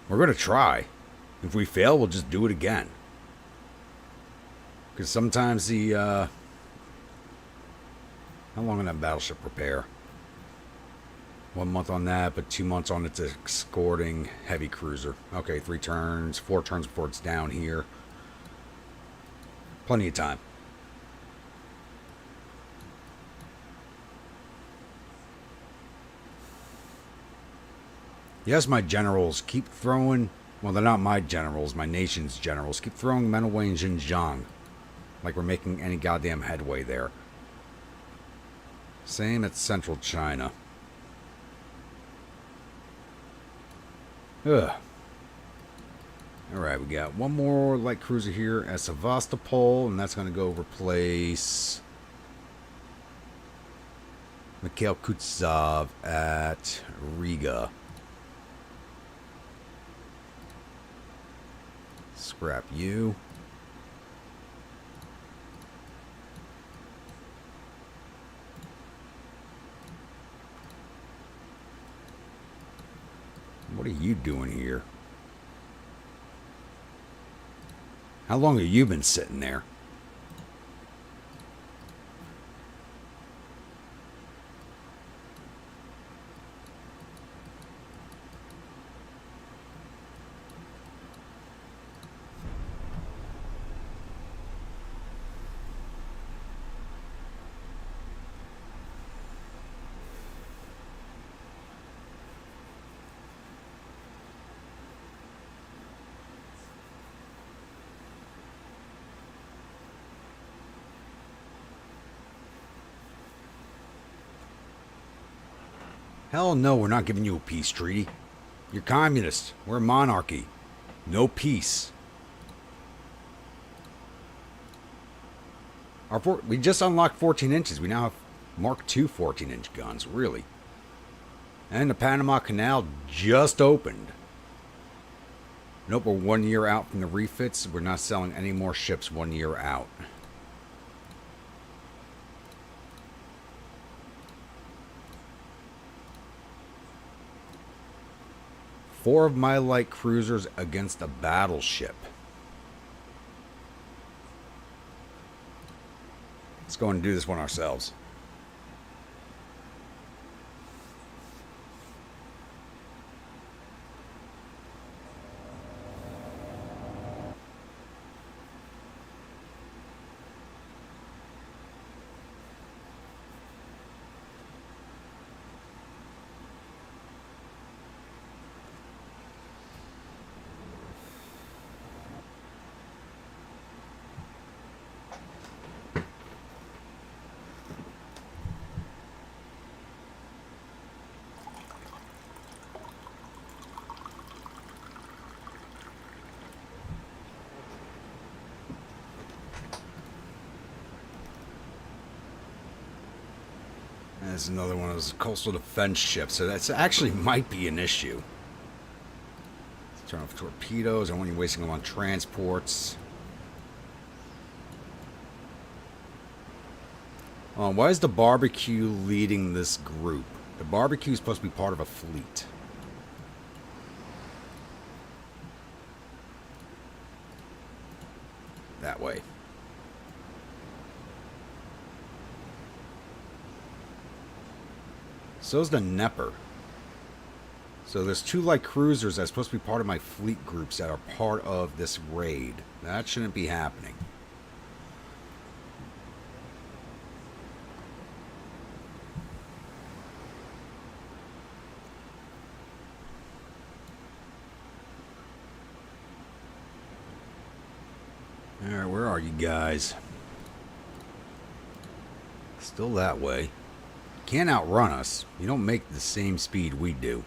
We're going to try. If we fail, we'll just do it again. Because sometimes the... How long can that battleship repair? 1 month on that, but 2 months on its escorting heavy cruiser. Okay, 3 turns, 4 turns before it's down here. Plenty of time. Yes, my generals keep throwing... Well, they're not my generals, my nation's generals. Keep throwing men away in Xinjiang. Like we're making any goddamn headway there. Same at Central China. Ugh. Alright, we got one more light cruiser here at Sevastopol, and that's going to go replace Mikhail Kutsov at Riga. Scrap you. What are you doing here? How long have you been sitting there? Hell no, we're not giving you a peace treaty. You're communist. We're a monarchy. No peace. We just unlocked 14 inches. We now have Mark II 14-inch guns, really. And the Panama Canal just opened. Nope, we're 1 year out from the refits. We're not selling any more ships 1 year out. Four of my light cruisers against a battleship. Let's go and do this one ourselves. There's another one of those coastal defense ships, so that's actually might be an issue. Let's turn off torpedoes. I don't want you wasting them on transports. Why is the barbecue leading this group? The barbecue is supposed to be part of a fleet. That way. So's the Nepper. So there's two light cruisers that's supposed to be part of my fleet groups that are part of this raid. That shouldn't be happening. Alright, where are you guys? Still that way. Can't outrun us. You don't make the same speed we do.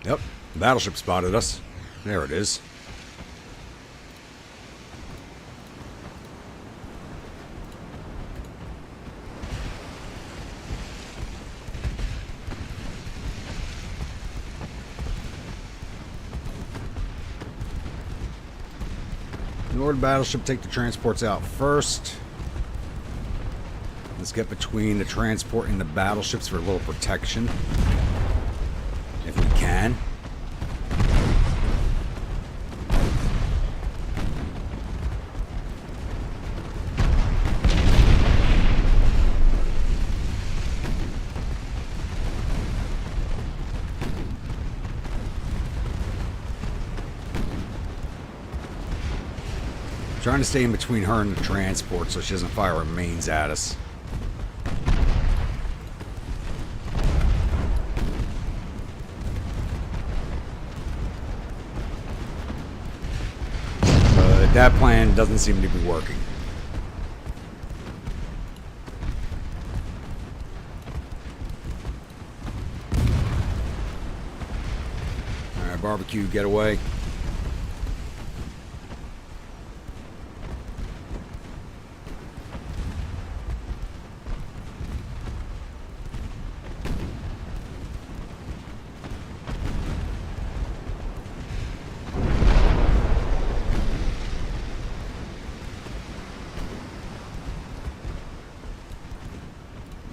Yep, battleship spotted us. There it is. Ignore the battleship, take the transports out first. Let's get between the transport and the battleships for a little protection. If we can. Trying to stay in between her and the transport so she doesn't fire her mains at us. But that plan doesn't seem to be working. Alright, barbecue, get away.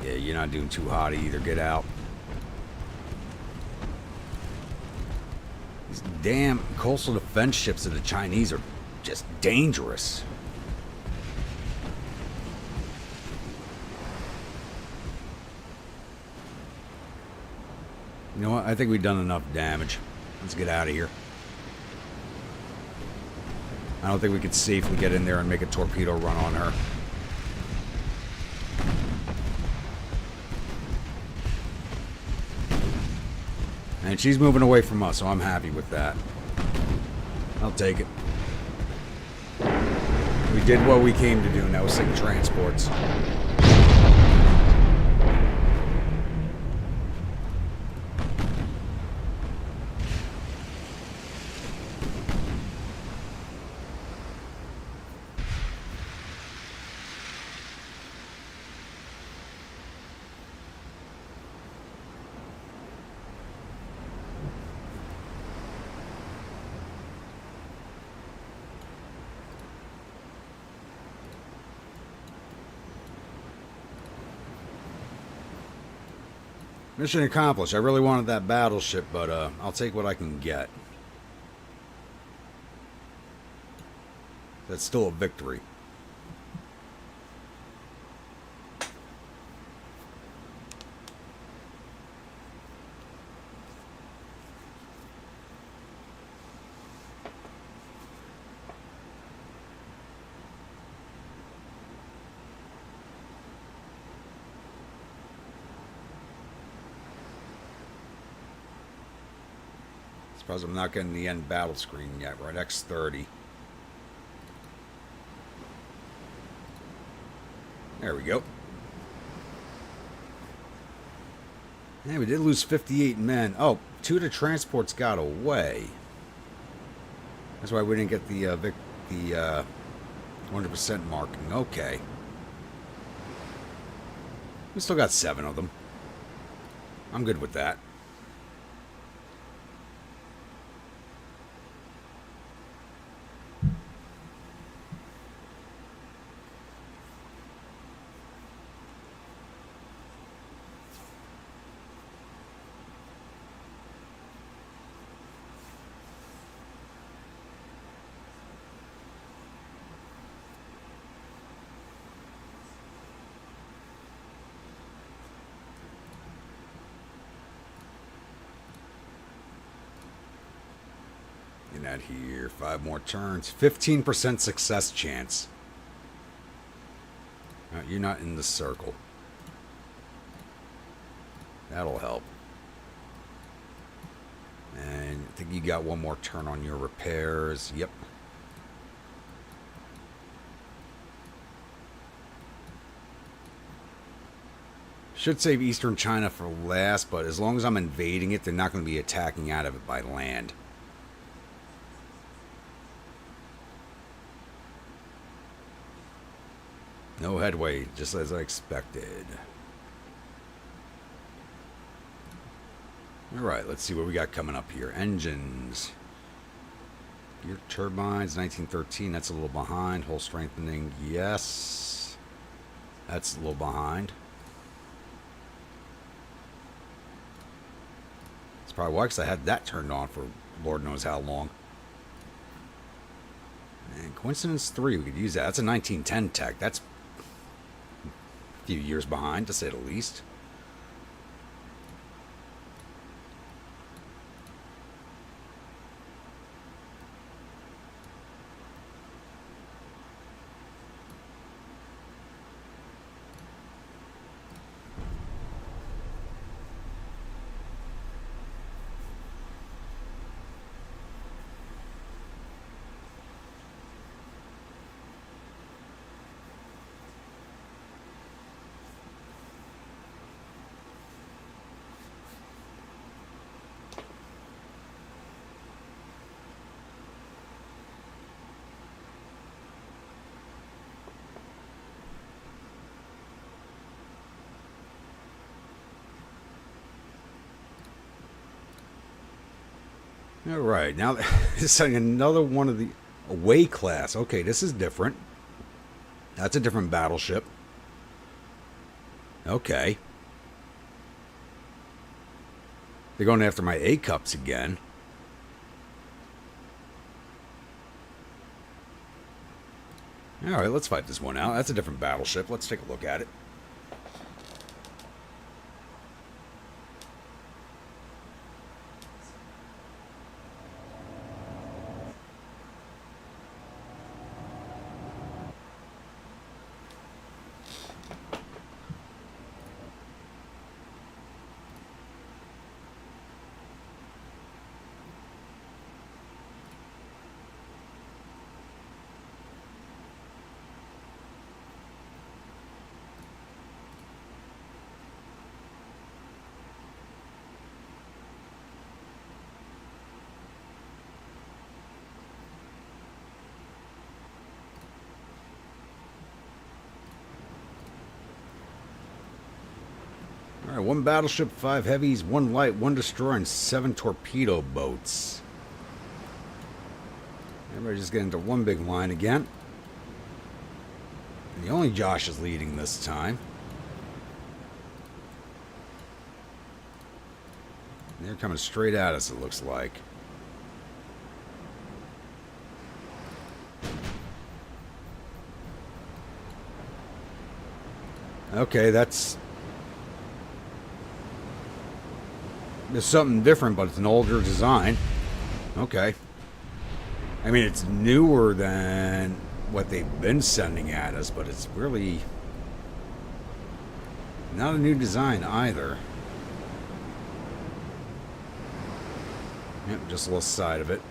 Yeah, you're not doing too hot either. Get out. These damn coastal defense ships of the Chinese are just dangerous. You know what? I think we've done enough damage. Let's get out of here. I don't think we could safely get in there and make a torpedo run on her. And she's moving away from us, so I'm happy with that. I'll take it. We did what we came to do, and that was sink transports. Mission accomplished. I really wanted that battleship, but I'll take what I can get. That's still a victory. Suppose I'm not getting the end battle screen yet. We're at X30. There we go. Yeah, we did lose 58 men. Oh, 2 of the transports got away. That's why we didn't get the 100% marking. Okay. We still got 7 of them. I'm good with that. At here, 5 more turns, 15% success chance. You're not in the circle. That'll help. And I think you got one more turn on your repairs. Yep. Should save Eastern China for last, but as long as I'm invading it, they're not going to be attacking out of it by land. No headway, just as I expected. Alright, let's see what we got coming up here. Engines. Gear turbines, 1913, that's a little behind. Hull strengthening, yes. That's a little behind. That's probably why, because I had that turned on for Lord knows how long. And Coincidence 3, we could use that. That's a 1910 tech. That's a few years behind, to say the least. All right, now this is another one of the away class. Okay, this is different. That's a different battleship. Okay. They're going after my A-cups again. All right, let's fight this one out. That's a different battleship. Let's take a look at it. All right, 1 battleship, 5 heavies, 1 light, 1 destroyer, and 7 torpedo boats. Everybody just get into one big line again. And the only Josh is leading this time. And they're coming straight at us, it looks like. Okay, that's... There's something different, but it's an older design. Okay. I mean, it's newer than what they've been sending at us, but it's really not a new design either. Yep, just a little side of it.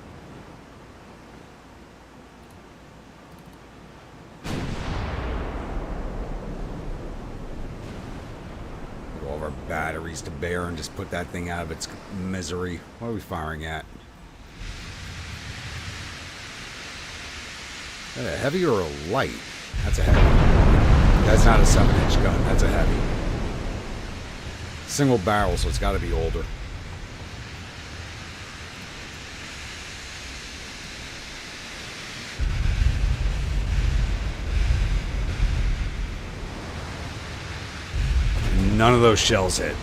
Batteries to bear and just put that thing out of its misery. What are we firing at? Is that a heavy or a light? That's a heavy. That's not a 7-inch gun. That's a heavy. Single barrel, so it's got to be older. None of those shells hit.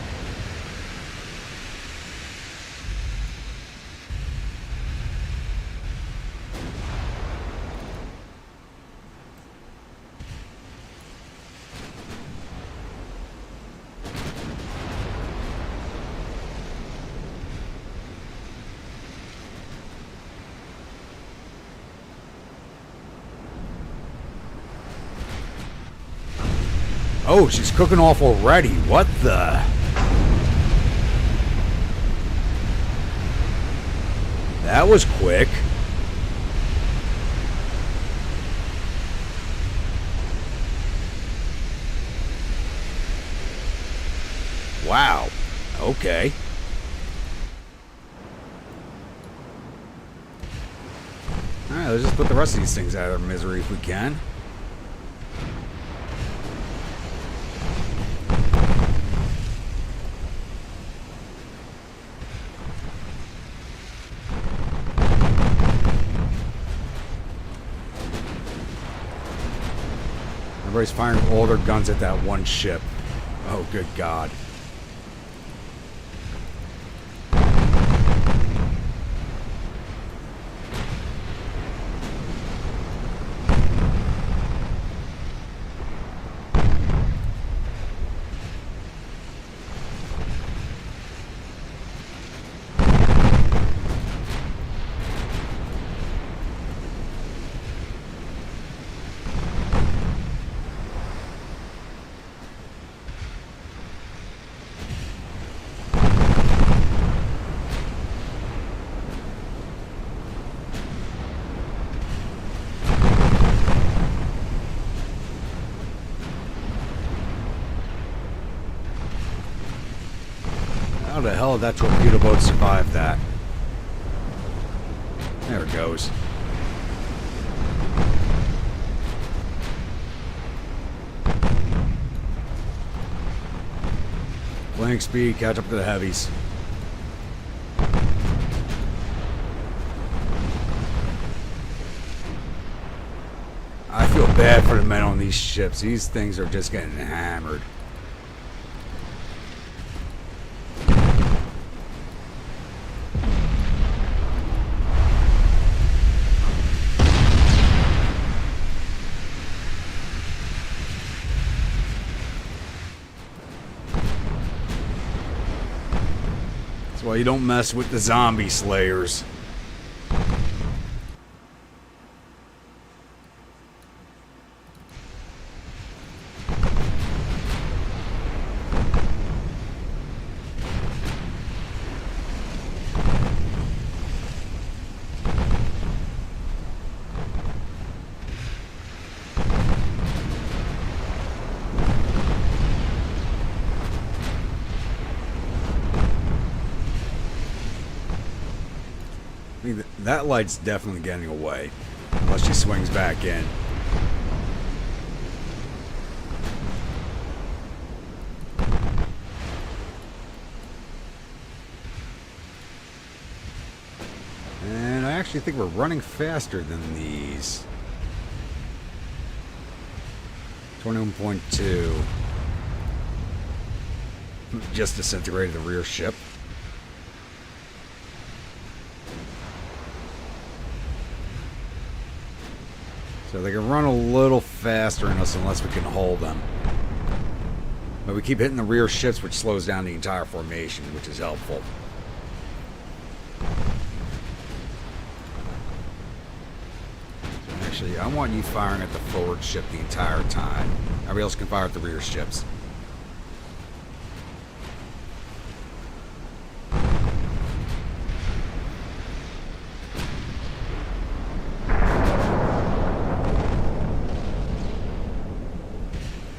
Oh, she's cooking off already. What the? That was quick. Wow. Okay. Alright, let's just put the rest of these things out of their misery if we can. Everybody's firing all their guns at that one ship. Oh, good God. How the hell did that torpedo boat survive that? There it goes. Flank speed, catch up to the heavies. I feel bad for the men on these ships. These things are just getting hammered. That's why you don't mess with the zombie slayers. I mean, that light's definitely getting away. Unless she swings back in. And I actually think we're running faster than these. 21.2. Just disintegrated the rear ship. So they can run a little faster than us unless we can hold them. But we keep hitting the rear ships, which slows down the entire formation, which is helpful. So actually, I want you firing at the forward ship the entire time. Everybody else can fire at the rear ships.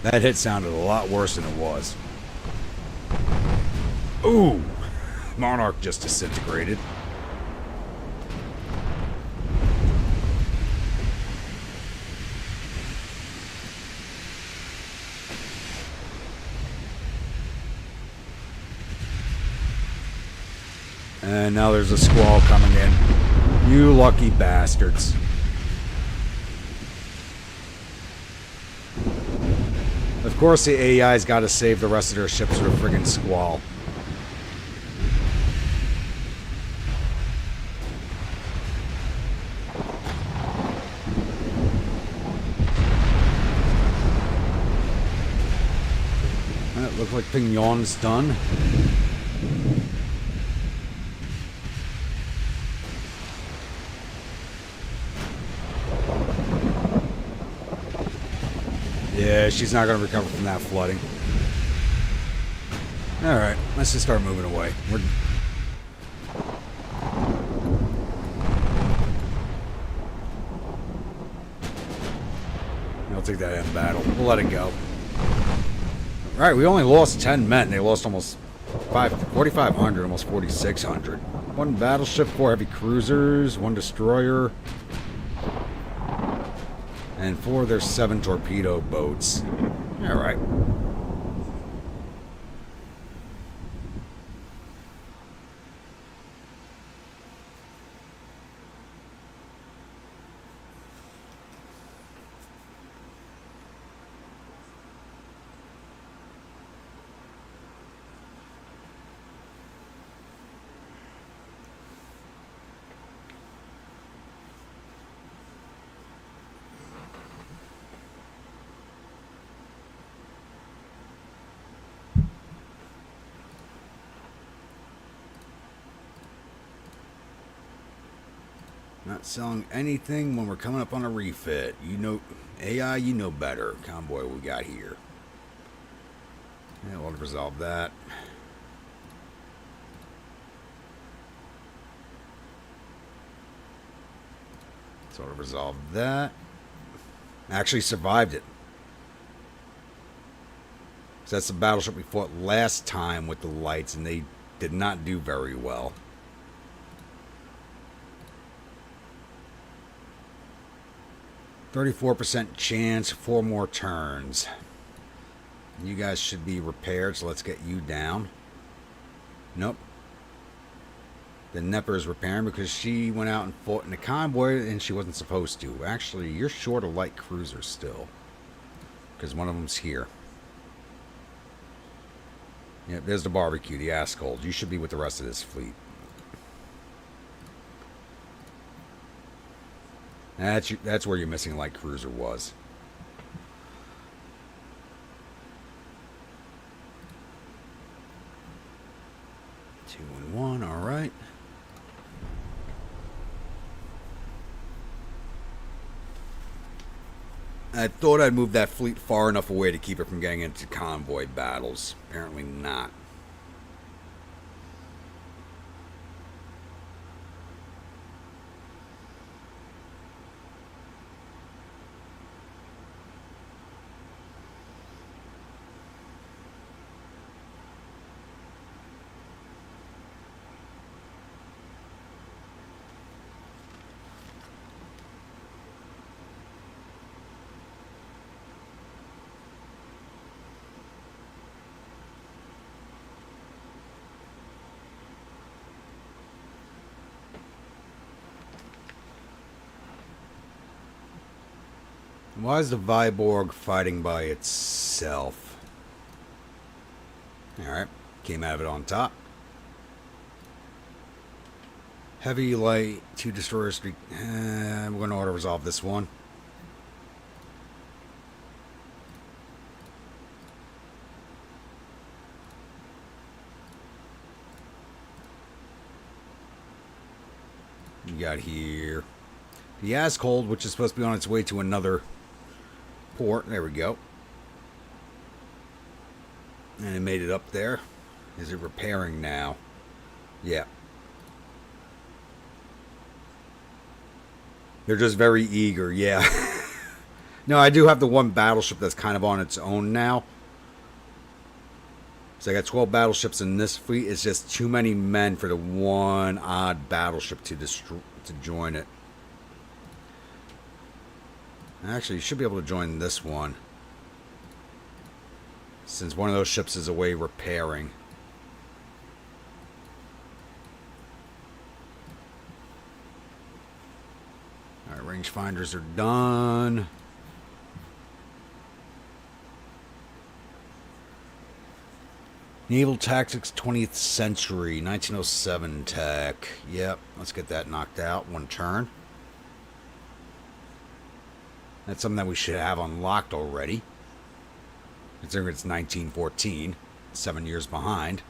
That hit sounded a lot worse than it was. Ooh! Monarch just disintegrated. And now there's a squall coming in. You lucky bastards. Of course the AI's got to save the rest of their ships from a friggin' squall. That looks like Pignon's done. Yeah, she's not going to recover from that flooding. Alright, let's just start moving away. I'll take that end battle. We'll let it go. Alright, we only lost 10 men. They lost almost 4,500, almost 4,600. 1 battleship, 4 heavy cruisers, 1 destroyer, and 4 of their 7 torpedo boats. Alright. Not selling anything when we're coming up on a refit. You know, AI, you know better. Convoy we got here. Yeah, we'll resolve that. Sort of resolve that. Actually survived it. So that's the battleship we fought last time with the lights, and they did not do very well. %34% chance, 4 more turns. You guys should be repaired, so let's get you down. Nope. The Nepper is repairing because she went out and fought in the convoy and she wasn't supposed to. Actually, you're short of light cruisers still, because one of them's here. Yep, there's the barbecue, the ass cold. You should be with the rest of this fleet. That's where your missing light cruiser was. Two and 1, all right. I thought I'd move that fleet far enough away to keep it from getting into convoy battles. Apparently not. Why is the Viborg fighting by itself? Alright, came out of it on top. Heavy, light, 2 destroyers. We're going to auto-resolve this one. You got here the Ascold, which is supposed to be on its way to another port. There we go. And it made it up there. Is it repairing now? Yeah. They're just very eager, yeah. No, I do have the 1 battleship that's kind of on its own now. So I got 12 battleships in this fleet. It's just too many men for the 1 odd battleship to join it. Actually, you should be able to join this one, since one of those ships is away repairing. Alright, rangefinders are done. Naval Tactics 20th Century, 1907 tech. Yep, let's get that knocked out. 1 turn. That's something that we should have unlocked already, considering it's 1914, 7 years behind.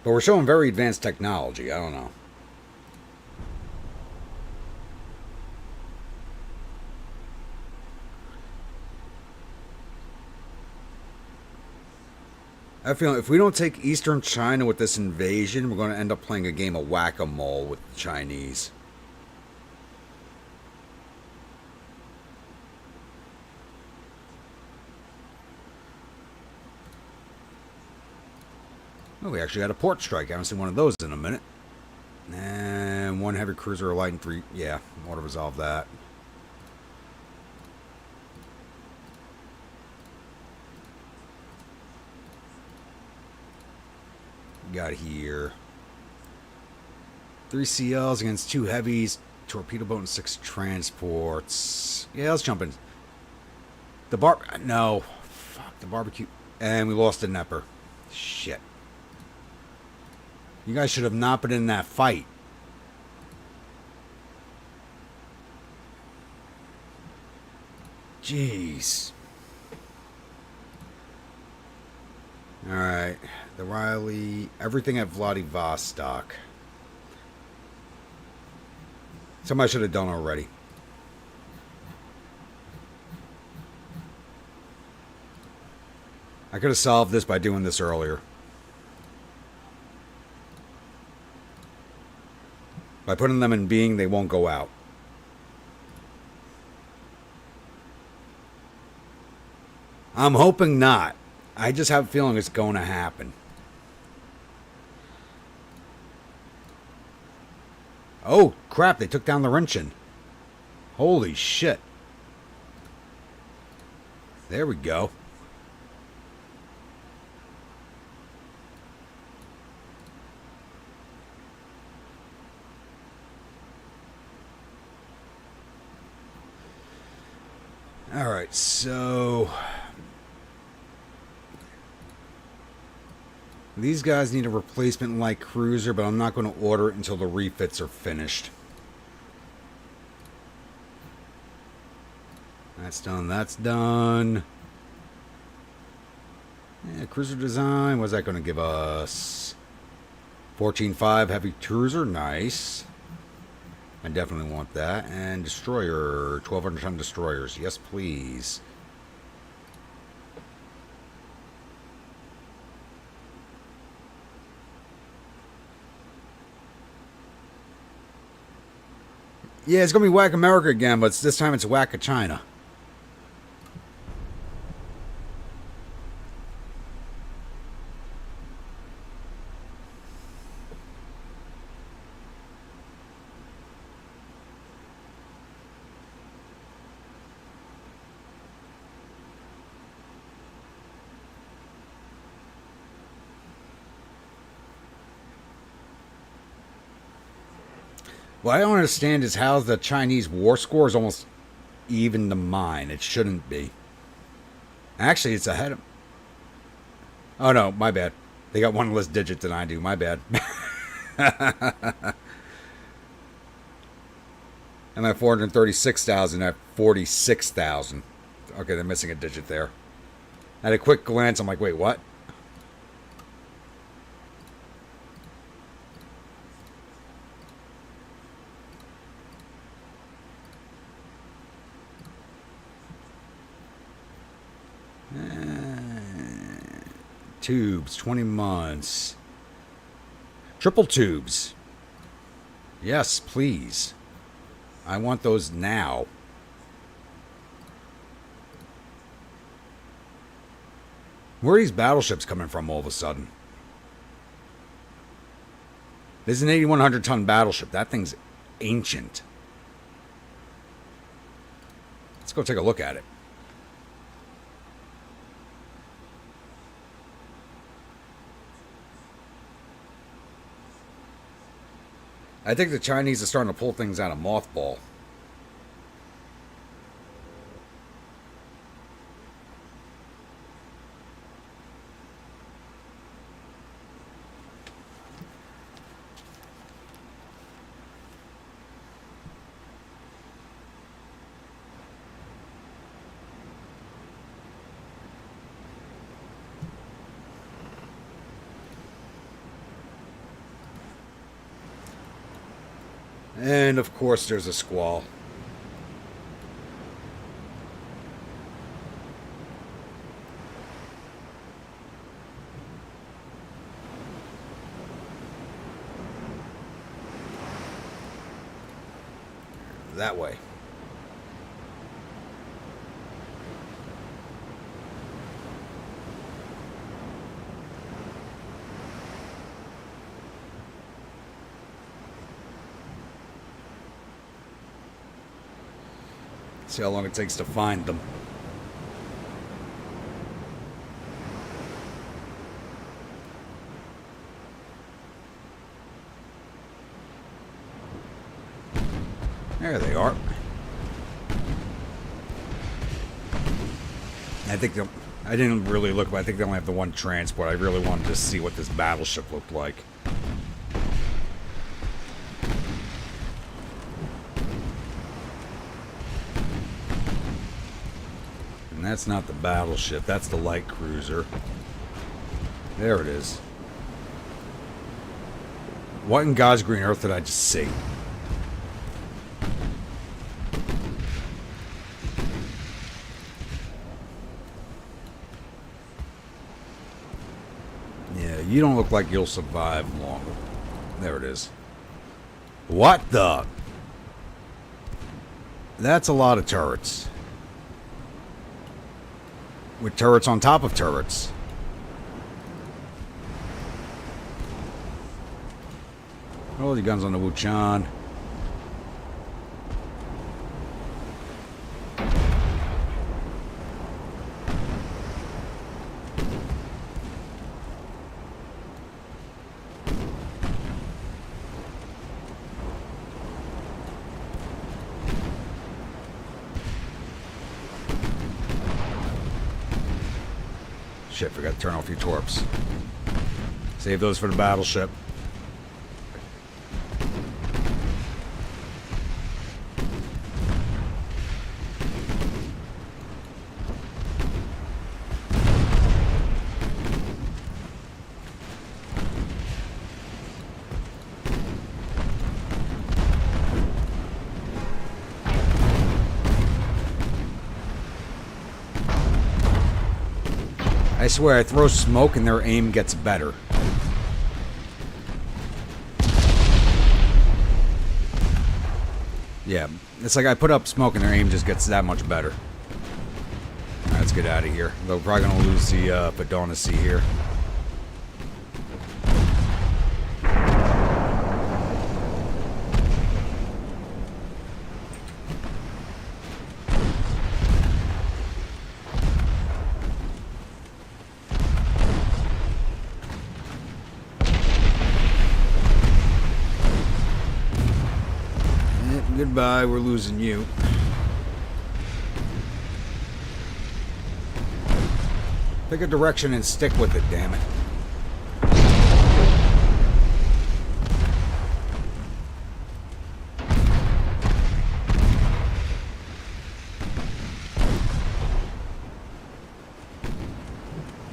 But we're showing very advanced technology. I don't know. I feel if we don't take Eastern China with this invasion, we're going to end up playing a game of whack-a-mole with the Chinese. Oh, we actually got a port strike. I haven't seen one of those in a minute. And one heavy cruiser, a light, and 3... Yeah, want to resolve that. Got here 3 CLs against 2 heavies, torpedo boat, and 6 transports. Yeah, let's jump in. No. Fuck, the barbecue. And we lost a Nepper. Shit. You guys should have not been in that fight. Jeez. Alright. The Riley. Everything at Vladivostok. Somebody should have done already. I could have solved this by doing this earlier. By putting them in being, they won't go out. I'm hoping not. I just have a feeling it's going to happen. Oh, crap, they took down the Rinchin. Holy shit. There we go. Alright, so... These guys need a replacement light cruiser, but I'm not going to order it until the refits are finished. That's done, that's done. Yeah, cruiser design, what's that going to give us? 14.5 heavy cruiser, nice. I definitely want that. And destroyer, 1,200 ton destroyers. Yes, please. Yeah, it's going to be Whack America again, but this time it's Whack China. What I don't understand is how the Chinese war score is almost even to mine. It shouldn't be. Actually, it's ahead of... Oh, no, my bad. They got one less digit than I do. My bad. I'm at 436,000 at 46,000. Okay, they're missing a digit there. At a quick glance, I'm like, wait, what? Tubes, 20 months. Triple tubes. Yes, please. I want those now. Where are these battleships coming from all of a sudden? This is an 8,100 ton battleship. That thing's ancient. Let's go take a look at it. I think the Chinese are starting to pull things out of mothball. And of course there's a squall. That way. See how long it takes to find them. There they are. I think I didn't really look, but I think they only have the one transport. I really wanted to see what this battleship looked like. And that's not the battleship, that's the light cruiser. There it is. What in God's green earth did I just see? Yeah, you don't look like you'll survive long. There it is. What the? That's a lot of turrets. With turrets on top of turrets. Oh, the guns on the Wuchan. Shit, forgot to turn off your torps. Save those for the battleship. I swear, I throw smoke and their aim gets better. Yeah, it's like I put up smoke and their aim just gets that much better. Alright, let's get out of here. Though we're probably going to lose the Podonasy here. Goodbye, we're losing you. Pick a direction and stick with it, damn it.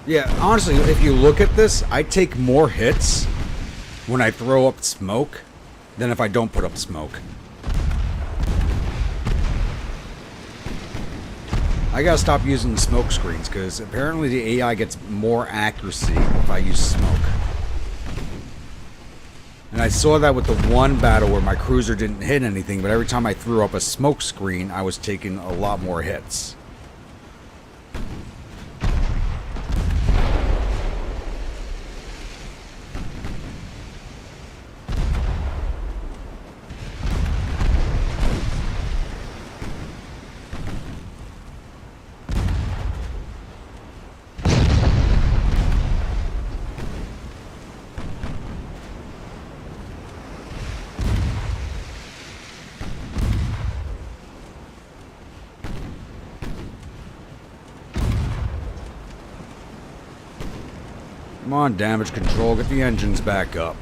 Yeah, honestly, if you look at this, I take more hits when I throw up smoke than if I don't put up smoke. I gotta stop using the smoke screens because apparently the AI gets more accuracy if I use smoke. And I saw that with the one battle where my cruiser didn't hit anything, but every time I threw up a smoke screen, I was taking a lot more hits. Come on, damage control, get the engines back up.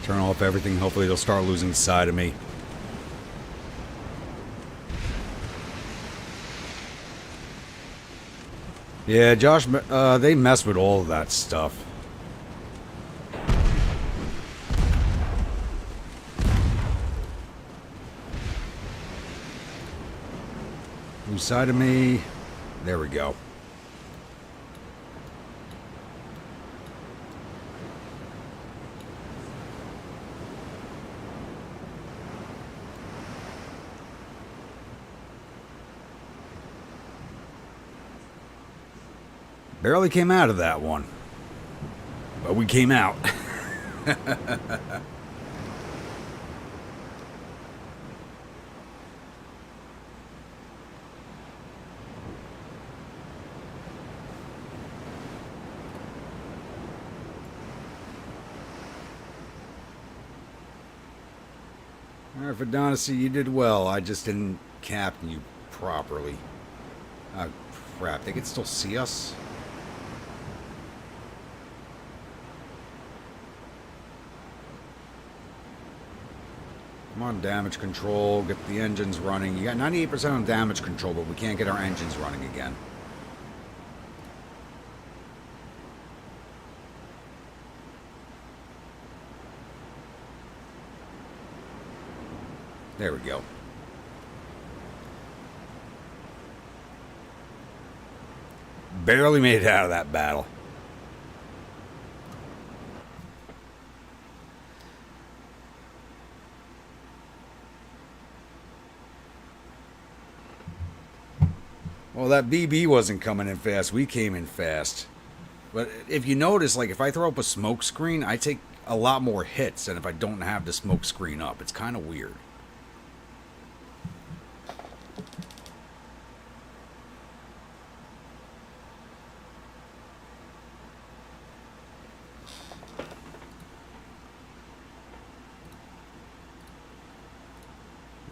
Turn off everything, hopefully they'll start losing sight of me. Yeah, Josh, they mess with all of that stuff. Whose side of me? There we go. Barely came out of that one. But we came out. Alright, Adonis, you did well. I just didn't captain you properly. Oh, crap. They can still see us? Come on, damage control. Get the engines running. You got 98% on damage control, but we can't get our engines running again. There we go. Barely made it out of that battle. Well, that BB wasn't coming in fast. We came in fast. But if you notice, like, if I throw up a smoke screen, I take a lot more hits than if I don't have the smoke screen up. It's kind of weird.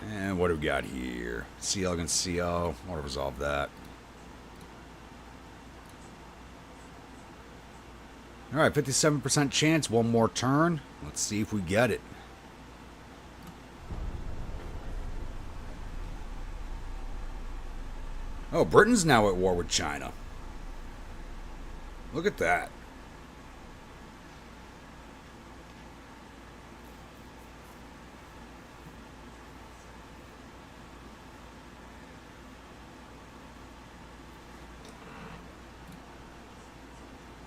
And what do we got here? CL against CL. I want to resolve that. Alright, 57% chance. One more turn. Let's see if we get it. Oh, Britain's now at war with China. Look at that.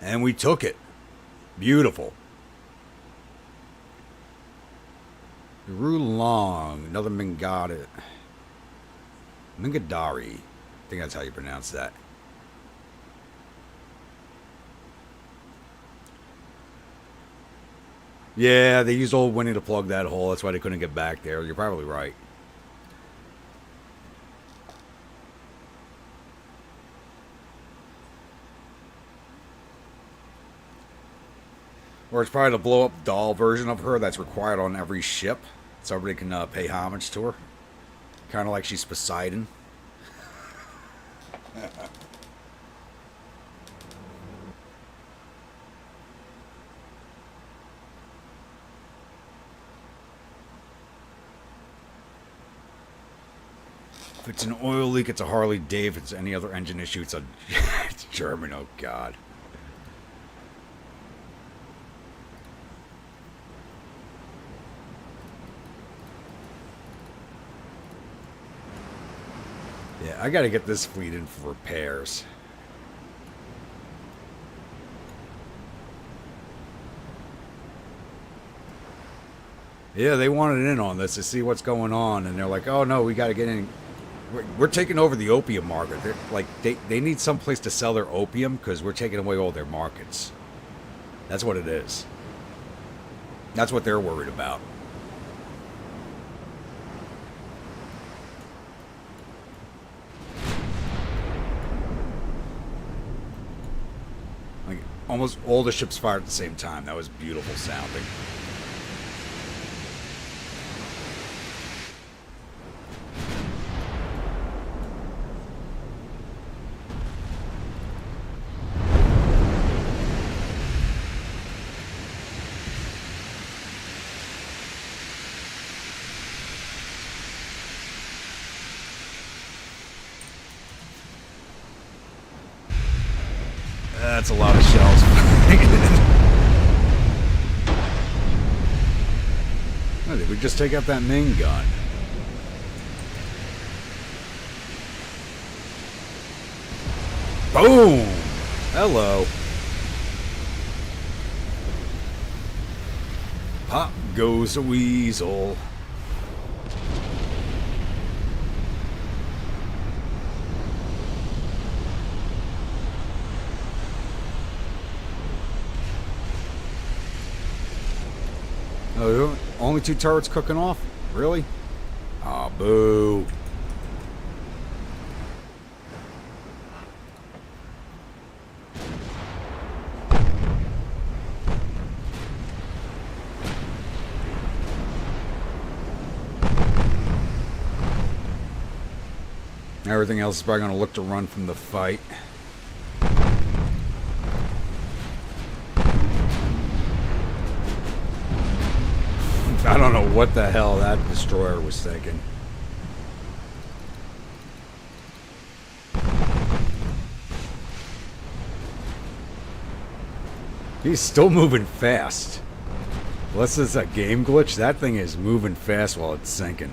And we took it. Beautiful. Rulong, another Mingadari. I think that's how you pronounce that. Yeah, they used Old Winnie to plug that hole. That's why they couldn't get back there. You're probably right. Or it's probably the blow-up doll version of her that's required on every ship, so everybody can pay homage to her. Kind of like she's Poseidon. If it's an oil leak, it's a Harley Davidson. If it's any other engine issue, it's a it's German. Oh, God. Yeah, I gotta get this fleet in for repairs. Yeah, they wanted in on this to see what's going on, and they're like, "Oh no, we gotta get in. We're taking over the opium market. They're, like they need some place to sell their opium because we're taking away all their markets. That's what it is. That's what they're worried about." Like almost all the ships fired at the same time. That was beautiful sounding. That's a lot of shells. Oh, did we just take out that main gun? Boom! Hello. Pop goes a weasel. Oh, only 2 turrets cooking off? Really? Aw, boo. Everything else is probably going to look to run from the fight. I don't know what the hell that destroyer was thinking. He's still moving fast. Unless it's a game glitch, that thing is moving fast while it's sinking.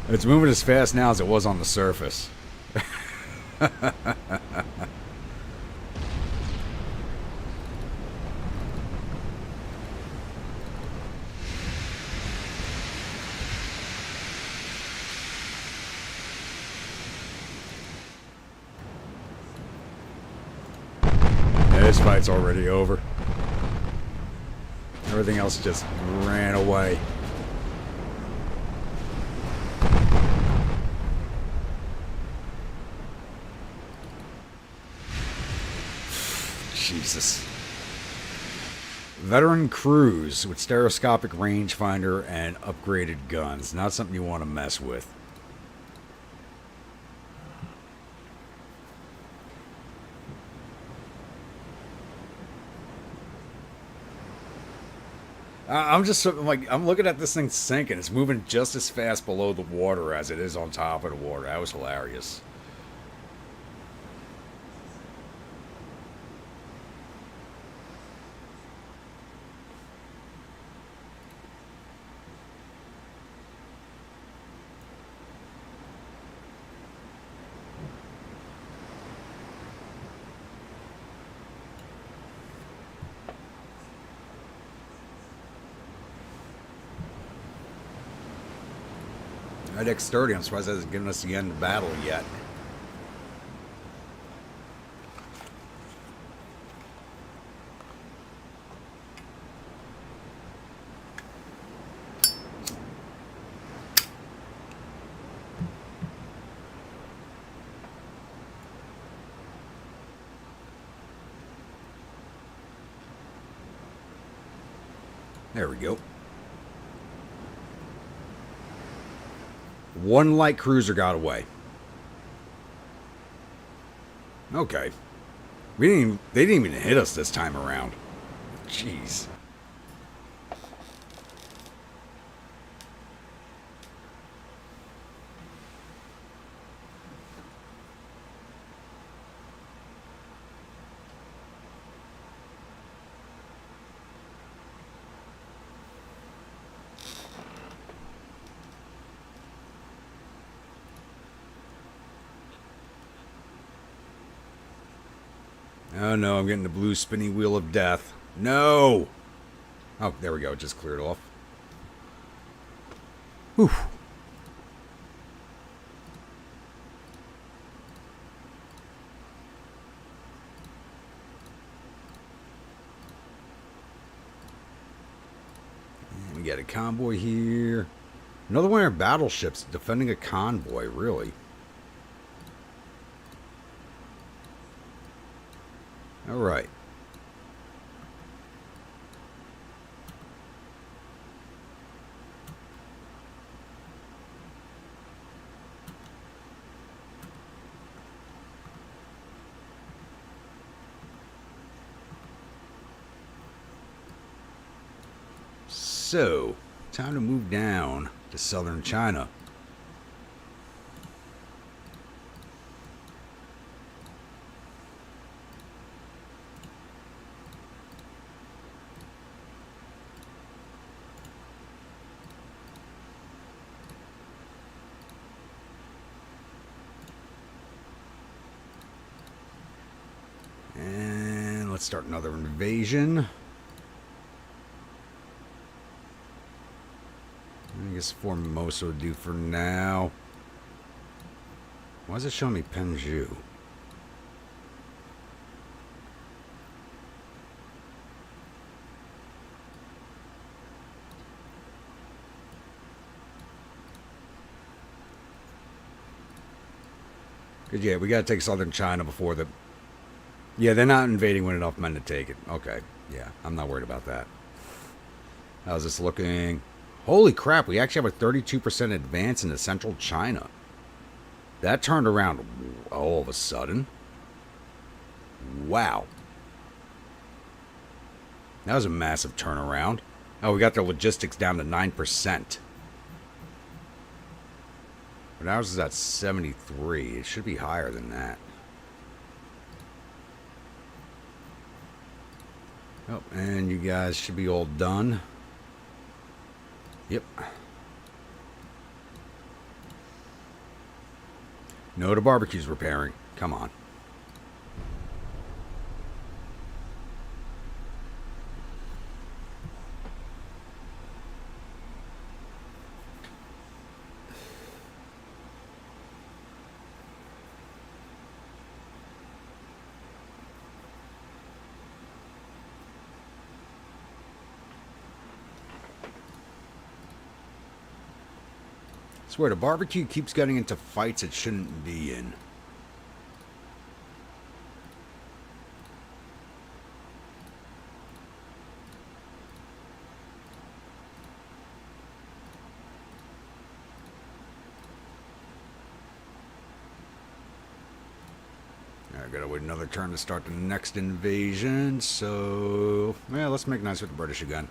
It's moving as fast now as it was on the surface. This fight's already over. Everything else just ran away. Jesus. Veteran crews with stereoscopic rangefinder and upgraded guns. Not something you want to mess with. I'm just like, I'm looking at this thing sinking. It's moving just as fast below the water as it is on top of the water. That was hilarious. Our dexterity, I'm surprised that hasn't given us the end of battle yet. There we go. One light cruiser got away. Okay. They didn't even hit us this time around. Jeez. Oh no, I'm getting the blue spinny wheel of death. No! Oh, there we go. It just cleared off. Whew. And we got a convoy here. Another one of our battleships defending a convoy, really. All right. So, time to move down to southern China. let's start another invasion. I guess Formosa would do for now. Why is it showing me Penju? Cause yeah, we gotta take southern China before the... Yeah, they're not invading with enough men to take it. Okay, yeah, I'm not worried about that. How's this looking? Holy crap, we actually have a 32% advance into central China. That turned around all of a sudden. Wow. That was a massive turnaround. Oh, we got their logistics down to 9%. But ours is at 73. It should be higher than that. Oh, and you guys should be all done. Yep. No, the barbecue's repairing. Come on. I swear, the barbecue keeps getting into fights it shouldn't be in. I gotta wait another turn to start the next invasion, so... yeah, let's make nice with the British again.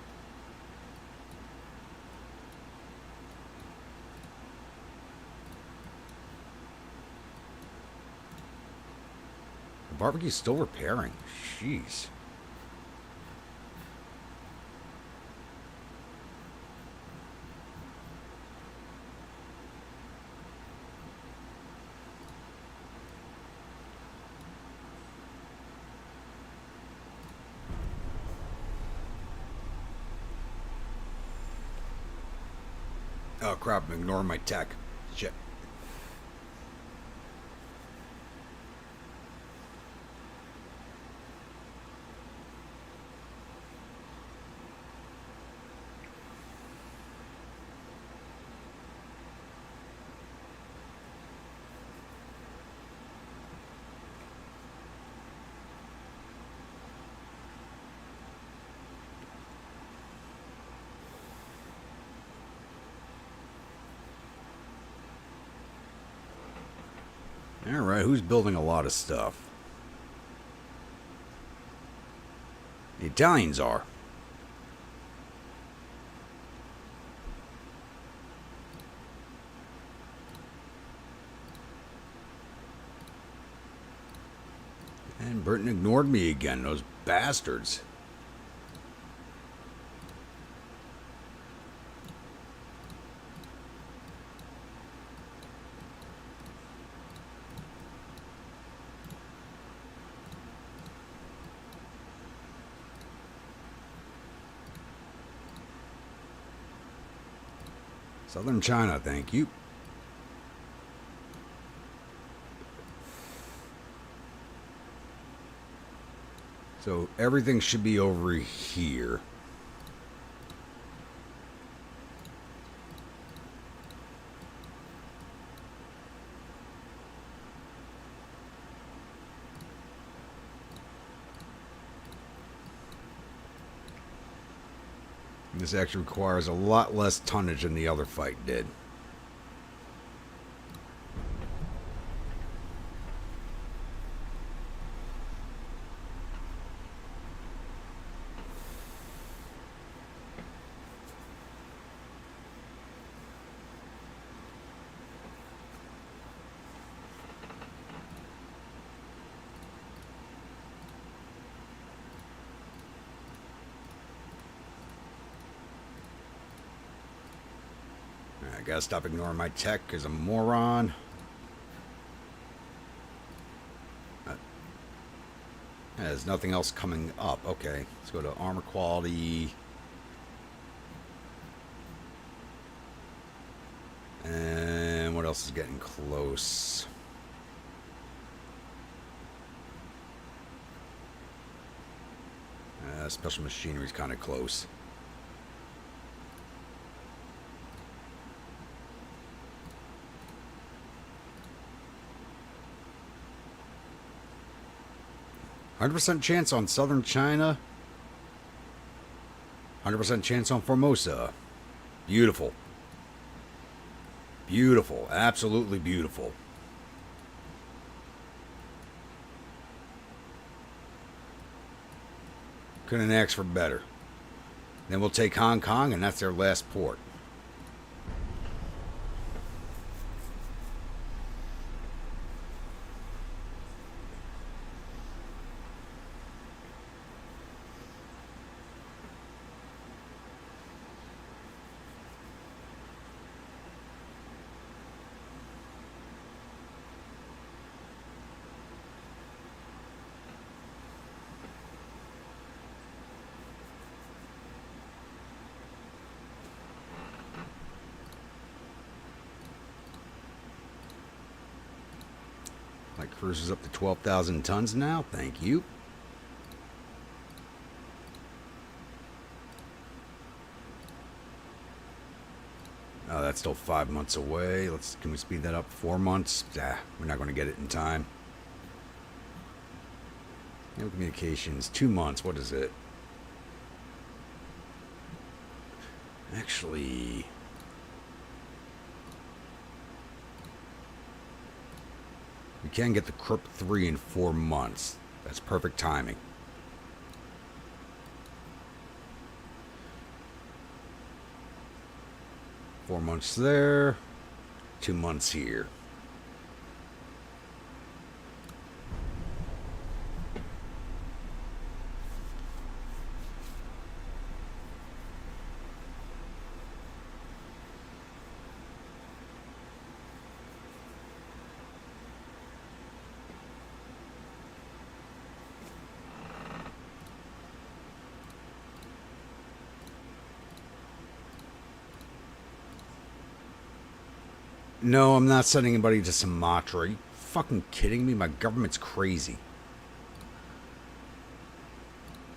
The barbecue's still repairing. Jeez. Oh crap, I'm ignoring my tech. Shit. Alright, who's building a lot of stuff? The Italians are. And Britain ignored me again, those bastards. Southern China, thank you. So everything should be over here. This actually requires a lot less tonnage than the other fight did. I gotta stop ignoring my tech because I'm a moron. There's nothing else coming up. Okay, let's go to armor quality. And what else is getting close? Special machinery is kind of close. %100% chance on southern China. 100% chance on Formosa. Beautiful. Beautiful. Absolutely beautiful. Couldn't ask for better. Then we'll take Hong Kong, and that's their last port. My cruiser's up to 12,000 tons now. Thank you. Oh, that's still 5 months away. Can we speed that up? 4 months? We're not going to get it in time. No communications. 2 months. What is it? Actually, we can get the Krupp 3 in 4 months. That's perfect timing. Four months there, 2 months here. No, I'm not sending anybody to Sumatra. Are you fucking kidding me? My government's crazy.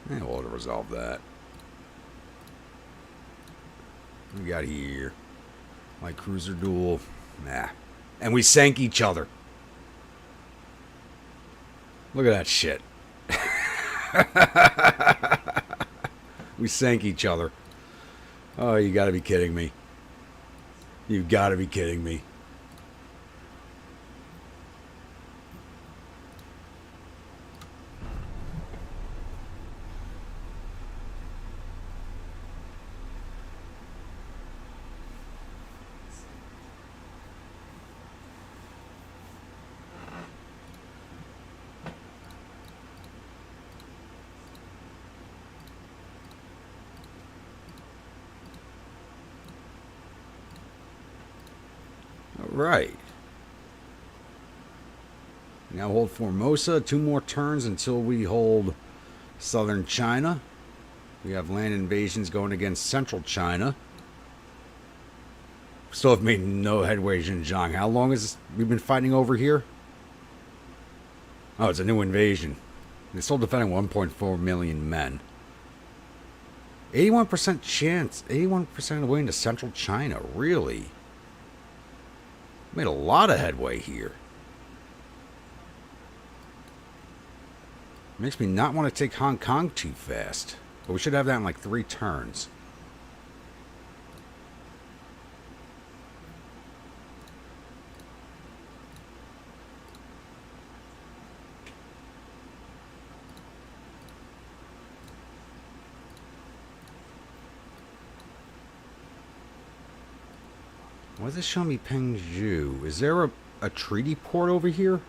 We'll resolve that. We got here. My cruiser duel. Nah. And we sank each other. Look at that shit. We sank each other. Oh, you gotta be kidding me. You've gotta be kidding me. Right. Now hold Formosa. 2 more turns until we hold southern China. We have land invasions going against central China. Still have made no headway in Xinjiang. How long has we been fighting over here? Oh, it's a new invasion. They're still defending 1.4 million men. 81% chance. 81% of the way into central China. Really? Made a lot of headway here. Makes me not want to take Hong Kong too fast. But we should have that in like 3 turns. Why does it show me Pengju? Is there a treaty port over here?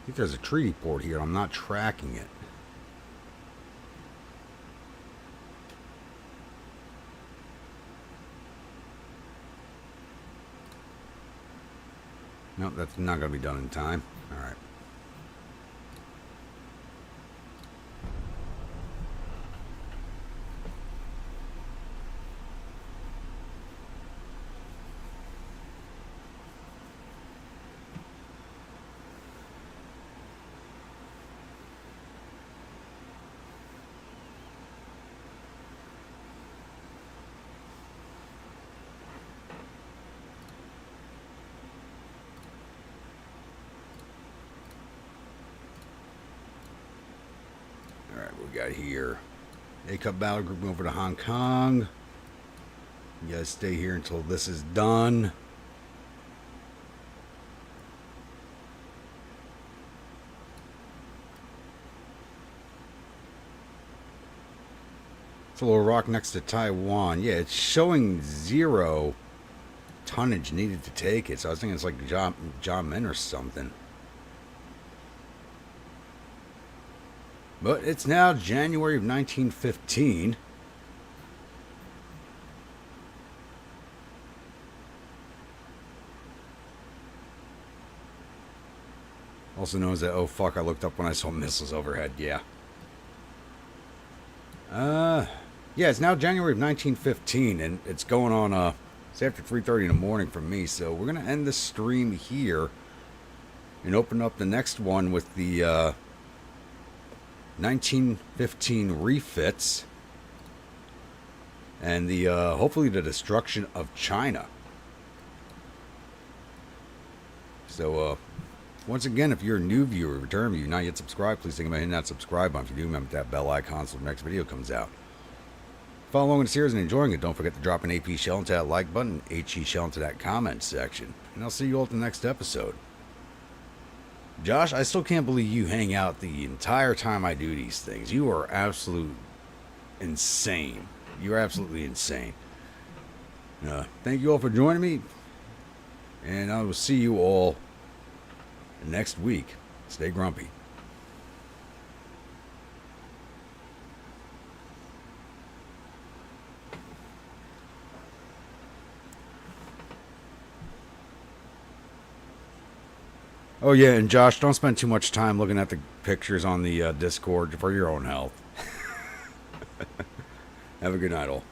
I think there's a treaty port here. I'm not tracking it. Nope, that's not going to be done in time. Alright. got here? A-Cup Battle Group over to Hong Kong. You guys stay here until this is done. It's a little rock next to Taiwan. Yeah, it's showing 0 tonnage needed to take it. So I was thinking it's like John Min or something. But it's now January of 1915. Also known as that, oh fuck, I looked up when I saw missiles overhead, yeah. Yeah, it's now January of 1915, and it's going on, it's after 3:30 in the morning for me, so we're going to end the stream here and open up the next one with the, 1915 refits and the, hopefully the destruction of China. So, once again, if you're a new viewer, return viewer, not yet subscribed, please think about hitting that subscribe button. If you do, remember that bell icon so the next video comes out. Follow along in the series and enjoying it. Don't forget to drop an AP shell into that like button, HE shell into that comment section. And I'll see you all at the next episode. Josh, I still can't believe you hang out the entire time I do these things. You are absolute insane. You're absolutely insane. Thank you all for joining me. And I will see you all next week. Stay grumpy. Oh yeah, and Josh, don't spend too much time looking at the pictures on the Discord for your own health. Have a good night, all.